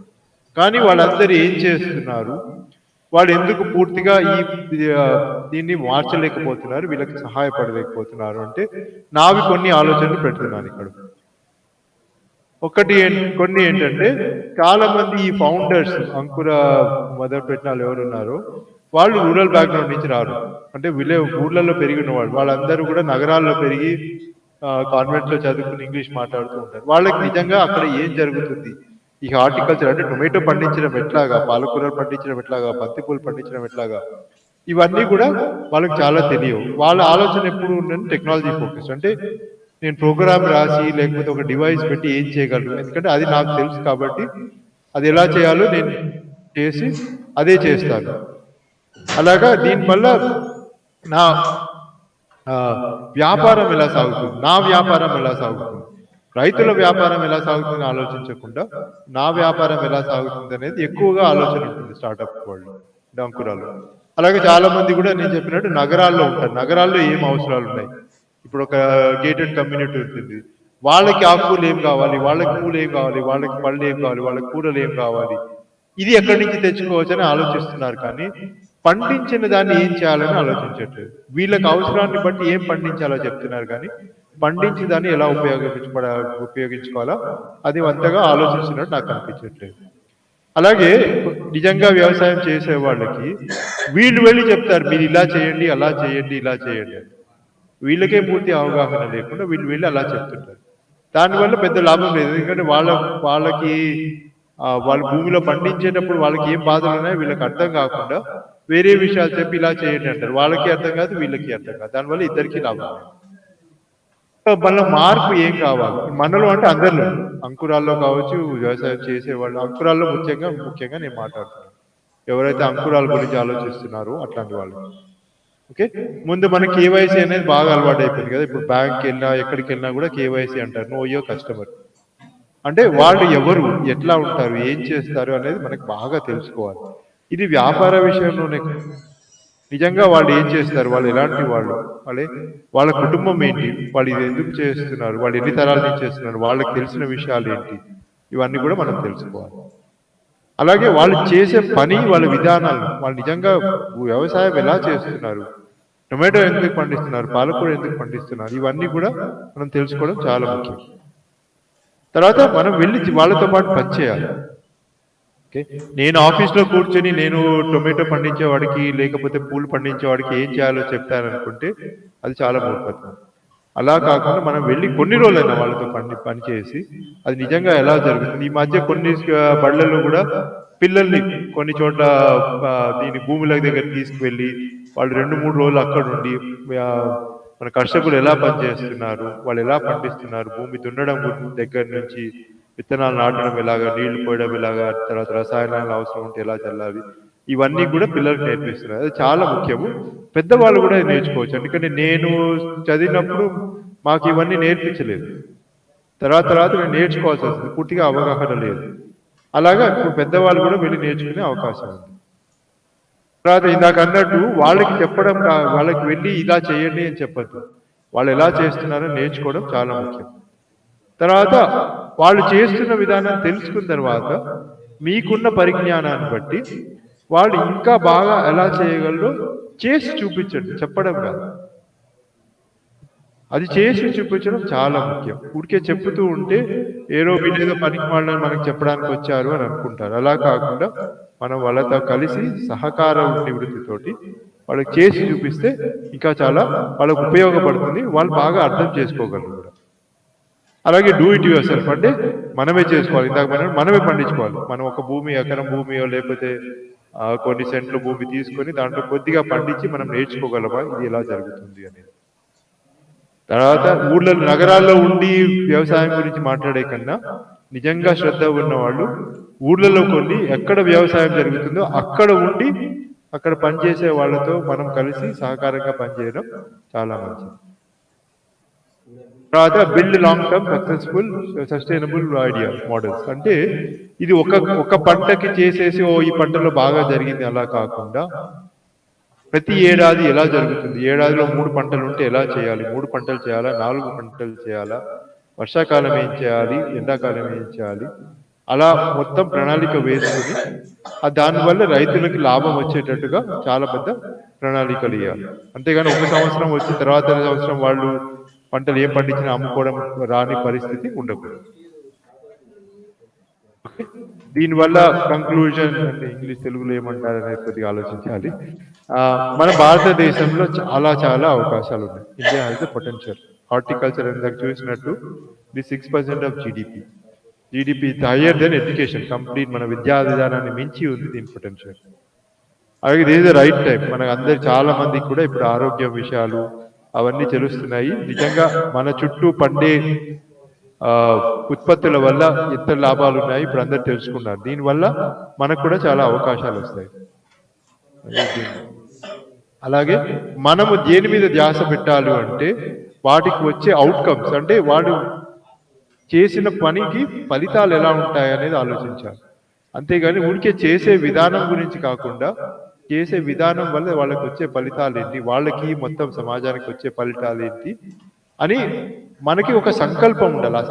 కానీ వాళ్ళందరూ ఏం చేస్తున్నారు, వాళ్ళు ఎందుకు పూర్తిగా దీన్ని మార్చలేకపోతున్నారు, వీళ్ళకి సహాయపడలేకపోతున్నారు అంటే నావి కొన్ని ఆలోచనలు పెడుతున్నాను ఇక్కడ. కొన్ని ఏంటంటే చాలా మంది ఈ ఫౌండర్స్ అంకుర మొదలు పెట్టిన వాళ్ళు ఎవరున్నారో వాళ్ళు రూరల్ బ్యాక్గ్రౌండ్ నుంచి రారు, అంటే ఊర్లలో పెరిగిన వాళ్ళందరూ కూడా నగరాల్లో పెరిగి కాన్వెంట్ లో చదువుకుని ఇంగ్లీష్ మాట్లాడుతూ ఉంటారు. వాళ్ళకి నిజంగా అక్కడ ఏం జరుగుతుంది, ఈ హార్టికల్చర్ అంటే టొమాటో పండించడం ఎట్లాగా, పాలకూరలు పండించడం ఎట్లాగా, బంతిపూలు పండించడం ఎట్లాగా, ఇవన్నీ కూడా వాళ్ళకి చాలా తెలియవు. వాళ్ళ ఆలోచన ఎప్పుడు ఉందని టెక్నాలజీ ఫోకస్, అంటే నేను ప్రోగ్రామ్ రాసి లేకపోతే ఒక డివైస్ పెట్టి ఏం చేయగలను, ఎందుకంటే అది నాకు తెలుసు కాబట్టి అది ఎలా చేయాలో నేను చేసి అదే చేస్తాను. అలాగా దీనివల్ల నా వ్యాపారం ఎలా సాగుతుంది, నా వ్యాపారం ఎలా సాగుతుంది, రైతుల వ్యాపారం ఎలా సాగుతుందని ఆలోచించకుండా నా వ్యాపారం ఎలా సాగుతుంది అనేది ఎక్కువగా ఆలోచన ఉంటుంది స్టార్టప్ వాళ్ళు, అంకురాలు. అలాగే చాలా మంది కూడా నేను చెప్పినట్టు నగరాల్లో ఉంటారు. నగరాల్లో ఏం అవసరాలు ఉన్నాయి, ఇప్పుడు ఒక గేటెడ్ కమ్యూనిటీ ఉంటుంది, వాళ్ళకి ఆకుకూరలు ఏం కావాలి, వాళ్ళకి పూలు ఏం కావాలి, వాళ్ళకి పళ్ళు ఏం కావాలి, వాళ్ళకి కూరలు ఏం కావాలి, ఇది ఎక్కడి నుంచి తెచ్చుకోవచ్చు అని ఆలోచిస్తున్నారు. కానీ పండించిన దాన్ని ఏం చేయాలని ఆలోచించట్లేదు. వీళ్ళకి అవసరాన్ని బట్టి ఏం పండించాలో చెప్తున్నారు, కానీ పండించిన దాన్ని ఎలా ఉపయోగించుకోవాలా అది అంతగా ఆలోచిస్తున్నట్టు నాకు అనిపించట్లేదు. అలాగే నిజంగా వ్యవసాయం చేసే వాళ్ళకి వీళ్ళు వెళ్ళి చెప్తారు, మీరు ఇలా చేయండి, అలా చేయండి, ఇలా చేయండి అని. వీళ్ళకే పూర్తి అవగాహన లేకుండా వీళ్ళు వెళ్ళి అలా చెప్తుంటారు. దానివల్ల పెద్ద లాభం లేదు, ఎందుకంటే వాళ్ళకి వాళ్ళ భూమిలో పండించేటప్పుడు వాళ్ళకి ఏం బాధలు ఉన్నాయో వీళ్ళకి అర్థం కాకుండా వేరే విషయాలు చెప్పి ఇలా చేయండి అంటారు. వాళ్ళకి అర్థం కాదు, వీళ్ళకి అర్థం కాదు, దానివల్ల ఇద్దరికి లాభం. మన మార్పు ఏం కావాలి మనలో అంటే అందరిలో, అంకురాల్లో కావచ్చు, వ్యవసాయం చేసేవాళ్ళు, అంకురాల్లో ముఖ్యంగా నేను మాట్లాడుతున్నాను. ఎవరైతే అంకురాల గురించి ఆలోచిస్తున్నారో అట్లాంటి వాళ్ళు. ఓకే, ముందు మనకి కేవైసీ అనేది బాగా అలవాటు అయిపోయింది కదా. ఇప్పుడు బ్యాంక్కి వెళ్ళినా ఎక్కడికి వెళ్ళినా కూడా కేవైసీ అంటారు, నో యువర్ కస్టమర్. అంటే వాళ్ళు ఎవరు, ఎట్లా ఉంటారు, ఏం చేస్తారు అనేది మనకు బాగా తెలుసుకోవాలి. ఇది వ్యాపార విషయంలోనే నిజంగా వాళ్ళు ఏం చేస్తారు, వాళ్ళు ఎలాంటి వాళ్ళు, వాళ్ళ కుటుంబం ఏంటి, వాళ్ళు ఇది ఎందుకు చేస్తున్నారు, వాళ్ళు ఎన్ని తరాల నుంచి చేస్తున్నారు, వాళ్ళకి తెలిసిన విషయాలు ఏంటి, ఇవన్నీ కూడా మనం తెలుసుకోవాలి. అలాగే వాళ్ళు చేసే పని, వాళ్ళ విధానాలు, వాళ్ళు నిజంగా వ్యవసాయం ఎలా చేస్తున్నారు, టొమాటో ఎందుకు పండిస్తున్నారు, పాలకూర ఎందుకు పండిస్తున్నారు, ఇవన్నీ కూడా మనం తెలుసుకోవడం చాలా ముఖ్యం. తర్వాత మనం వెళ్ళి వాళ్ళతో పాటు పనిచేయాలి. ఓకే, నేను ఆఫీస్లో కూర్చొని నేను టొమాటో పండించేవాడికి లేకపోతే పూలు పండించేవాడికి ఏం చేయాలో చెప్తాననుకుంటే అది చాలా మూర్ఖత్వం. అలా కాకుండా మనం వెళ్ళి కొన్ని రోజులైనా వాళ్ళతో పనిచేసి అది నిజంగా ఎలా జరుగుతుంది. ఈ మధ్య కొన్ని బళ్ళల్లో కూడా పిల్లల్ని కొన్ని చోట్ల దీని భూముల దగ్గర తీసుకువెళ్ళి వాళ్ళు 2-3 రోజులు అక్కడ ఉండి మన కర్షకులు ఎలా పనిచేస్తున్నారు, వాళ్ళు ఎలా పండిస్తున్నారు, భూమి దున్నడం దగ్గర నుంచి విత్తనాలు నాటడం ఎలాగా, నీళ్లు పోయడం ఎలాగా, తర్వాత రసాయనాలు అవసరం ఉంటే ఎలా చల్లాలి, ఇవన్నీ కూడా పిల్లలకు నేర్పిస్తున్నారు. అది చాలా ముఖ్యము. పెద్దవాళ్ళు కూడా నేర్చుకోవచ్చు. ఎందుకంటే నేను చదివినప్పుడు మాకు ఇవన్నీ నేర్పించలేదు. తర్వాత నేను నేర్చుకోవాల్సి వస్తుంది, పూర్తిగా అవగాహన లేదు. అలాగా ఇప్పుడు పెద్దవాళ్ళు కూడా వెళ్ళి నేర్చుకునే అవకాశం ఉంది. తర్వాత ఇందాక అన్నట్టు వాళ్ళకి చెప్పడం, వాళ్ళకి వెళ్ళి ఇలా చేయండి అని చెప్పద్దు. వాళ్ళు ఎలా చేస్తున్నారో నేర్చుకోవడం చాలా ముఖ్యం. తర్వాత వాళ్ళు చేస్తున్న విధానం తెలుసుకున్న తర్వాత మీకున్న పరిజ్ఞానాన్ని బట్టి వాళ్ళు ఇంకా బాగా ఎలా చేయగలరో చేసి చూపించండి, చెప్పడం కాదు. అది చేసి చూపించడం చాలా ముఖ్యం. ఊరికే చెప్పుతూ ఉంటే వీళ్ళేదో పనికి వాళ్ళని మనకు చెప్పడానికి వచ్చారు అని అనుకుంటారు. అలా కాకుండా మనం వాళ్ళతో కలిసి సహకార నివృత్తితోటి వాళ్ళకి చేసి చూపిస్తే ఇంకా చాలా వాళ్ళకు ఉపయోగపడుతుంది, వాళ్ళు బాగా అర్థం చేసుకోగలరు కూడా. అలాగే డూ ఇట్ యువర్ సెల్ఫ్ అంటే మనమే చేసుకోవాలి. ఇందాక మనమే పండించుకోవాలి. మనం ఒక ఎకరం భూమియో లేకపోతే కొన్ని సెంట్ల భూమి తీసుకొని దాంట్లో కొద్దిగా పండించి మనం నేర్చుకోగలమా ఇది ఎలా జరుగుతుంది అనేది. తర్వాత నగరాల్లో ఉండి వ్యవసాయం గురించి మాట్లాడే కన్నా నిజంగా శ్రద్ధ ఉన్న వాళ్ళు ఊళ్ళలో కొన్ని ఎక్కడ వ్యవసాయం జరుగుతుందో అక్కడ ఉండి అక్కడ పనిచేసే వాళ్ళతో మనం కలిసి సహకారంగా పనిచేయడం చాలా మంచిది. తర్వాత build long term sustainable idea models. అంటే ఇది ఒక పంటకి చేసేసి ఈ పంటలో బాగా జరిగింది అలా కాకుండా ప్రతి ఏడాది ఎలా జరుగుతుంది, ఏడాదిలో 3 పంటలు ఉంటే ఎలా చేయాలి, 3 పంటలు చేయాలా, 4 పంటలు చేయాలా, వర్షాకాలం ఏం చేయాలి, ఎండాకాలం ఏం చేయాలి, అలా మొత్తం ప్రణాళిక వేసుకుని దానివల్ల రైతులకి లాభం వచ్చేటట్టుగా చాలా పెద్ద ప్రణాళికలు ఇవ్వాలి. అంతేగాని ఒక సంవత్సరం వచ్చి తర్వాత సంవత్సరం వాళ్ళు పంటలు ఏం పండించినా అమ్ముకోవడం రాని పరిస్థితి ఉండకూడదు. దీనివల్ల కంక్లూజన్ అంటే తెలుగులో ఏమంటారు అనేది కొద్దిగా ఆలోచించాలి. మన భారతదేశంలో చాలా అవకాశాలు ఉన్నాయి. India has the potential. Horticulture ఇందాక చూసినట్టు ఇది 6% of GDP higher than education. Complete మన విద్యా విధానాన్ని మించి ఉంది దీని పొటెన్షియల్. అలాగే ఇది ద రైట్ టైం. మనకు అందరు చాలా మందికి కూడా ఇప్పుడు ఆరోగ్య విషయాలు అవన్నీ తెలుస్తున్నాయి. నిజంగా మన చుట్టూ పండే ఉత్పత్తుల వల్ల ఎంత లాభాలు ఉన్నాయి ఇప్పుడు అందరు తెలుసుకున్నారు. దీనివల్ల మనకు కూడా చాలా అవకాశాలు వస్తాయి. అలాగే మనము దేని మీద ధ్యాస పెట్టాలి అంటే వాటికి వచ్చే అవుట్కమ్స్, అంటే వాడు చేసిన పనికి ఫలితాలు ఎలా ఉంటాయి అనేది ఆలోచించాలి. అంతేగాని ఊరికే చేసే విధానం గురించి కాకుండా చేసే విధానం వల్ల వాళ్ళకి వచ్చే ఫలితాలు ఏంటి, వాళ్ళకి మొత్తం సమాజానికి వచ్చే ఫలితాలు ఏంటి అని మనకి ఒక సంకల్పం ఉండాలి. ఆ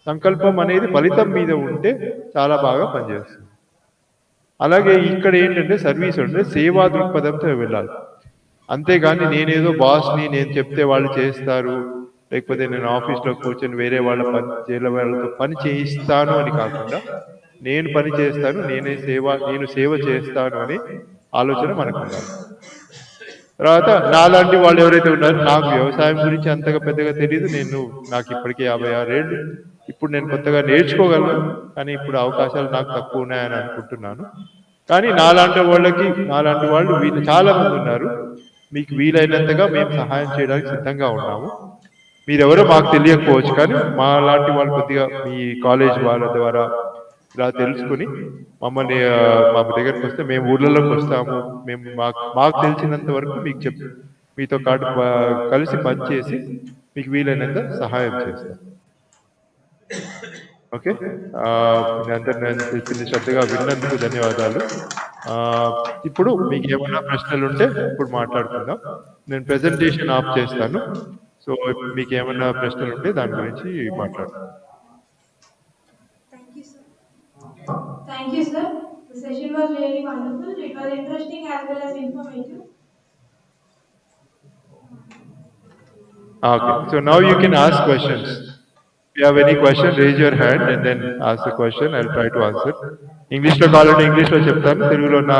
సంకల్పం అనేది ఫలితం మీద ఉంటే చాలా బాగా పనిచేస్తుంది. అలాగే ఇక్కడ ఏంటంటే సర్వీస్ అంటే సేవా దృక్పథంతో వెళ్ళాలి. అంతేగాని నేనేదో బాస్ని, నేను చెప్తే వాళ్ళు చేస్తారు, లేకపోతే నేను ఆఫీస్లో కూర్చొని వేరే వాళ్ళతో పని చేయిస్తాను అని కాకుండా నేను పని చేస్తాను, నేను సేవ చేస్తాను అనే ఆలోచన మనకు ఉండాలి. తర్వాత నాలాంటి వాళ్ళు ఎవరైతే ఉన్నారో, నాకు వ్యవసాయం గురించి అంతగా పెద్దగా తెలియదు, నాకు ఇప్పటికే 56 ఏళ్ళు, ఇప్పుడు నేను కొత్తగా నేర్చుకోగలను, కానీ ఇప్పుడు అవకాశాలు నాకు తక్కువ ఉన్నాయని అనుకుంటున్నాను. కానీ నాలాంటి వాళ్ళు వీళ్ళు చాలా మంది ఉన్నారు. మీకు వీలైనంతగా మేము సహాయం చేయడానికి సిద్ధంగా ఉన్నాము. మీరెవరో మాకు తెలియకపోవచ్చు, కానీ మా లాంటి వాళ్ళు కొద్దిగా మీ కాలేజ్ వాళ్ళ ద్వారా ఇలా తెలుసుకుని మమ్మల్ని మా దగ్గరకు వస్తే మేము ఊర్లలోకి వస్తాము, మేము మాకు తెలిసినంత వరకు మీకు మీతో కలిసి పనిచేసి మీకు వీలైనంత సహాయం చేస్తాం. ఓకే, అందరు నేను చెప్పింది శ్రద్ధగా విన్నందుకు ధన్యవాదాలు. ఇప్పుడు మీకు ఏమైనా ప్రశ్నలు ఉంటే ఇప్పుడు మాట్లాడుకుందాం. నేను ప్రెజెంటేషన్ ఆఫ్ చేస్తాను. సో మీకు ఏమైనా ప్రశ్నలు ఉంటే దాని గురించి మాట్లాడతాను. Thank you, sir. The session was really wonderful. It was interesting as well as informative. Okay, so now you can ask questions. If you have any question, raise your hand and then ask the question. I'll try to answer. English లో కావాలంటే English లో చెప్తాను. తెలుగులో నా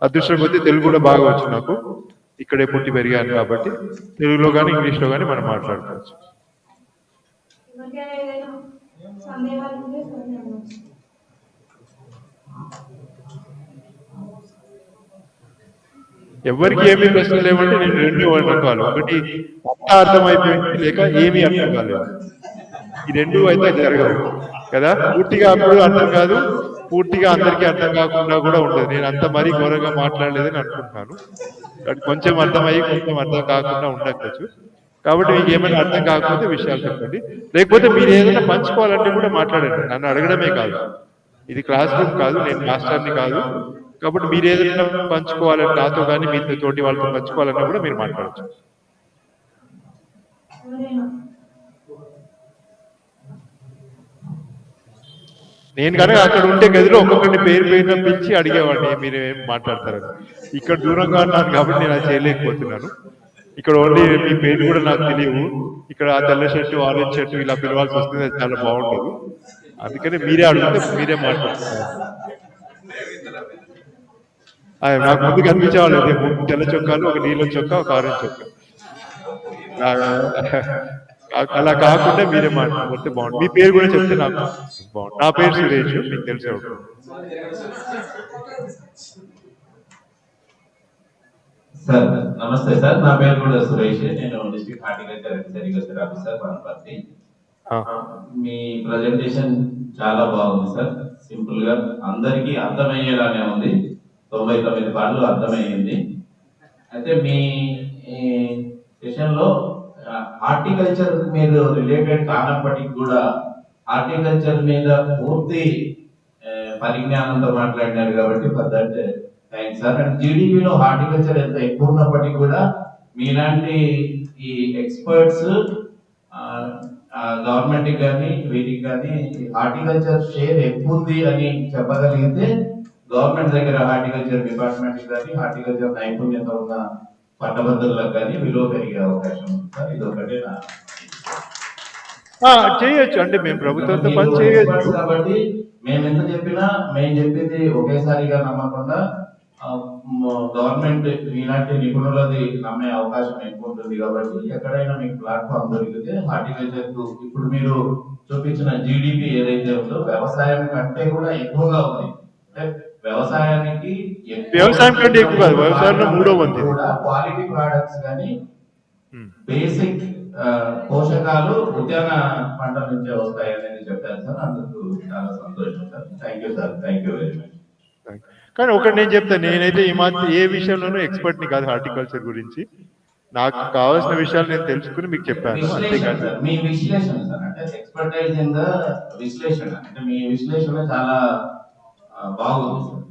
అదృష్టం కొద్దీ తెలుగు కూడా బాగా వచ్చు నాకు. ఇక్కడే పుట్టి పెరిగాను కాబట్టి తెలుగులో కానీ ఇంగ్లీష్లో కానీ మనం మాట్లాడుకోవచ్చు. ఎవరికి ఏమి ప్రశ్నలు లేవంటే నేను రెండు అనుకోవాలి. ఒకటి అంతా అర్థమైపోయింది, లేక ఏమీ అర్థం కాలేదు. ఈ రెండు అయితే జరగదు కదా. పూర్తిగా అప్పుడు అర్థం కాదు, పూర్తిగా అందరికీ అర్థం కాకుండా కూడా ఉండదు. నేను అంత మరీ ఘోరంగా మాట్లాడలేదని అనుకుంటున్నాను. కొంచెం అర్థమయ్యి కొంచెం అర్థం కాకుండా ఉండవచ్చు. కాబట్టి మీకు ఏమైనా అర్థం కాకపోతే విషయాలు చెప్పండి, లేకపోతే మీరు ఏదైనా పంచుకోవాలంటే కూడా మాట్లాడండి. నన్ను అడగడమే కాదు, ఇది క్లాస్ రూమ్ కాదు, నేను మాస్టర్ని కాదు. కాబట్టి మీరు ఏదైనా పంచుకోవాలని నాతో కానీ మీతో తోటి వాళ్ళతో పంచుకోవాలన్నా కూడా మీరు మాట్లాడచ్చు. నేను కనుక అక్కడ ఉంటే గదిలో ఒక్కొక్కరిని పేరు పేరున పిలిచి అడిగేవాడిని మీరు ఏం మాట్లాడతారని. ఇక్కడ దూరంగా ఉన్నాను కాబట్టి నేను అది చేయలేకపోతున్నాను. ఇక్కడ ఓన్లీ మీ పేరు కూడా నాకు తెలియవు. ఇక్కడ ఆ తెల్ల షర్టు, ఆరెంజ్ షర్టు ఇలా పిలవాల్సి వస్తుంది, అది చాలా బాగుండదు. అందుకని మీరే అడిగితే మీరే మాట్లాడుతున్నారు. నాకు ముందు కనిపించేవాళ్ళు తెల్ల చొక్కాలు, ఒక నీళ్ళ చొక్కా, ఒక ఆరెంజ్ చొక్కా. అలా కాకుండా మీరే మాట్లాడితే బాగుంటుంది. మీ పేరు కూడా చెప్తే నాకు బాగుంటుంది. నా పేరు సురేష్, మీకు తెలిసే ఉంటుంది. సార్ నమస్తే సార్, నా పేరు కూడా సురేష్. నేను district horticulture and sericulture officer Wanaparthy. Me presentation చాలా బాగుంది సార్. సింపుల్ గా అందరికీ అర్థమయ్యేలానే ఉంది. 99 పాటలు అర్థమయ్యింది. అయితే మీ సెషన్ లో హార్టికల్చర్ మీద రిలేటెడ్ కానప్పటికీ కూడా హార్టికల్చర్ మీద పూర్తి పరిజ్ఞానంతో మాట్లాడినారు కాబట్టి థ్యాంక్స్ సార్. అండ్ జీడిపిలో హార్టికల్చర్ ఎంత ఎక్కువ ఉన్నప్పటికీ కూడా మీలాంటి ఈ ఎక్స్పర్ట్స్ గవర్నమెంట్ కి కానీ వీటికి కానీ హార్టికల్చర్ షేర్ ఎక్కువ ఉంది అని చెప్పగలిగితే గవర్నమెంట్ దగ్గర హార్టికల్చర్ డిపార్ట్మెంట్ కానీ హార్టికల్చర్ నైపుణ్యత ఉన్న పట్టభద్రులకు కానీ విలువ పెరిగే అవకాశం ఉంది సార్. ఇది ఒకటే చేయొచ్చు అంటే మేము ప్రభుత్వంతో పని చేయొచ్చు. కాబట్టి మేము ఎంత చెప్పినా మేము చెప్పింది ఒకేసారిగా నమ్మకుండా గవర్నమెంట్ ఇలాంటి నిపుణులది నమ్మే అవకాశం ఎక్కువ ఉంటుంది. కాబట్టి ఎక్కడైనా మీకు ప్లాట్ఫామ్ దొరికితే హార్టికల్చర్ కు ఇప్పుడు మీరు చూపించిన జీడిపి ఏదైతే ఉందో వ్యవసాయం కంటే కూడా ఎక్కువగా ఉంది. అంటే వ్యవసాయానికి వ్యవసాయం కంటే ఎక్కువ కాదు, వ్యవసాయంలో 3వ వంతు కూడా క్వాలిటీ ప్రొడక్ట్స్ కానీ బేసిక్ పోషకాలు ఉద్యాన పంటల నుంచే వస్తాయి అనేది చెప్పారు సార్. అందుకు చాలా సంతోషం sir. Thank you sir, thank you very much. కానీ ఒకటి నేను చెప్తాను, నేనైతే ఈ మాత్రం ఏ విషయంలోనూ ఎక్స్పర్ట్ ని కాదు హార్టికల్చర్ గురించి. నాకు కావాల్సిన విషయాలు నేను తెలుసుకుని మీకు చెప్పాను, అంతేకాదు. మీ విశ్లేషణ సార్, అంటే ఎక్స్పర్టైజ్ ఇన్ ద విశ్లేషణ, అంటే మీ విశ్లేషణ చాలా బాగుంది సార్.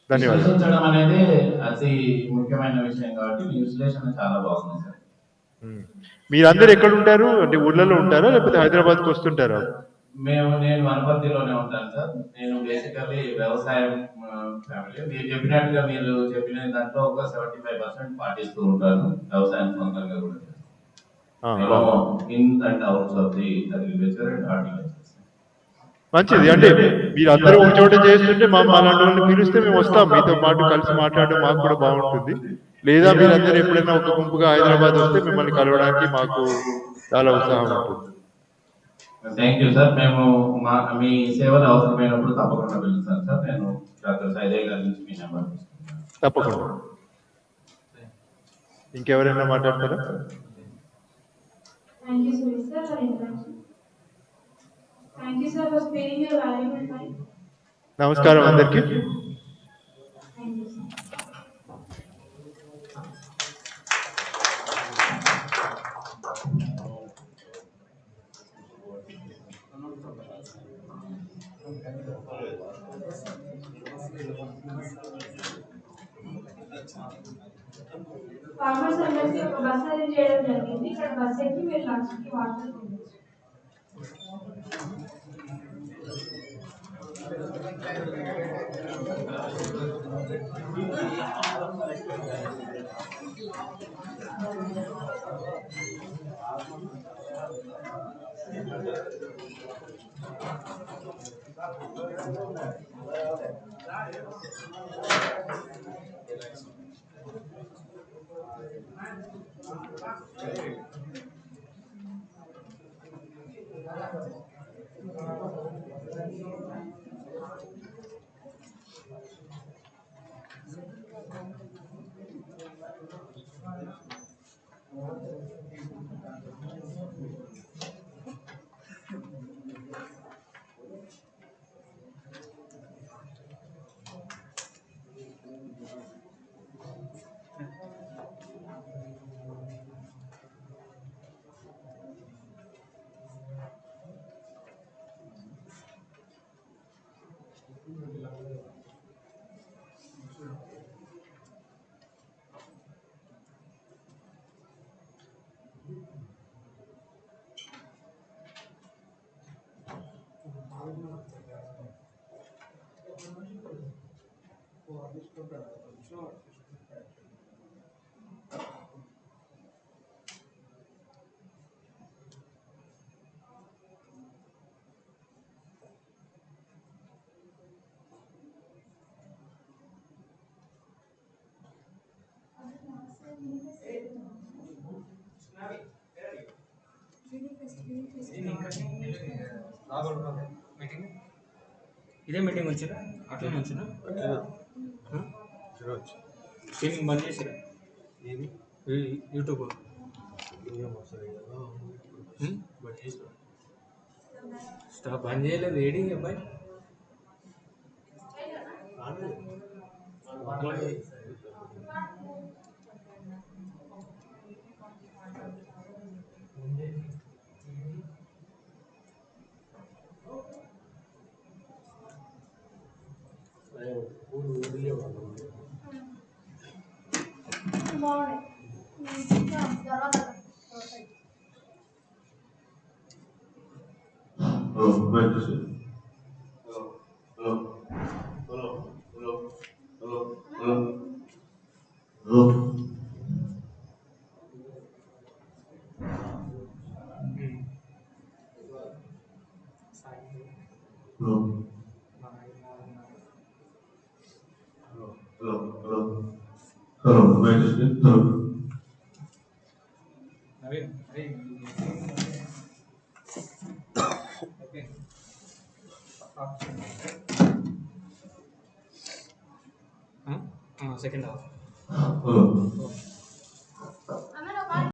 ధన్యవాదాలు. విశ్లేషించడం అనేది అతి ముఖ్యమైన విషయం కాబట్టి మీ విశ్లేషణ చాలా బాగుంది సార్. మీరందరూ ఎక్కడ ఉంటారు? అంటే ఊర్లలో ఉంటారా లేకపోతే హైదరాబాద్కి వస్తుంటారా? నేను వనపర్తిలోనే ఉంటాను సార్. నేను బేసికల్లీ వ్యవసాయం ఫ్యామిలీ. మీరు చెప్పినట్టుగా మీరు చెప్పిన దాంట్లో ఒక 75% పాటిస్తూ ఉంటాను. వ్యవసాయం సొంతంగా కూడా in and outs of the agriculture and horticulture. మంచిది. అంటే మీరు అందరూ ఒక చోట చేస్తుంటే అలాంటి వాళ్ళని పిలిస్తే మేము వస్తాం, మీతో పాటు కలిసి మాట్లాడడం మాకు కూడా బాగుంటుంది. లేదా మీరందరూ ఎప్పుడైనా ఒక గుంపుగా హైదరాబాద్ వస్తే మిమ్మల్ని కలవడానికి మాకు చాలా ఉత్సాహం ఉంటుంది. Thank you sir. మేము మీ సేవలు అవసరమైనప్పుడు తప్పకుండా పిలుస్తాను సార్. నేను డాక్టర్ సైదయ్య గారి నుంచి మీ నెంబర్ తప్పకుండా. ఇంకెవరైనా మాట్లాడతారా? Thank you, sir, for sparing your valuable time. నమస్కారం అందరికీ. Thank you, sir. ఫార్మర్స్ అందరికీ ఒక బస్ అరేంజ్ చేయడం జరిగింది. ఇక్కడ బస్ ఎక్కి మీరు లంచ్కి వాటర్ తినచ్చు. ఇదే మీటింగ్ వచ్చిరా అట్లనే వచ్చినా స్ట్రీమింగ్ బంద్ చేసిరా యూట్యూబ్ స్టాప్ బంద్ చేయలేదు ఏడి అబ్బాయి సెకండ్ హాఫ్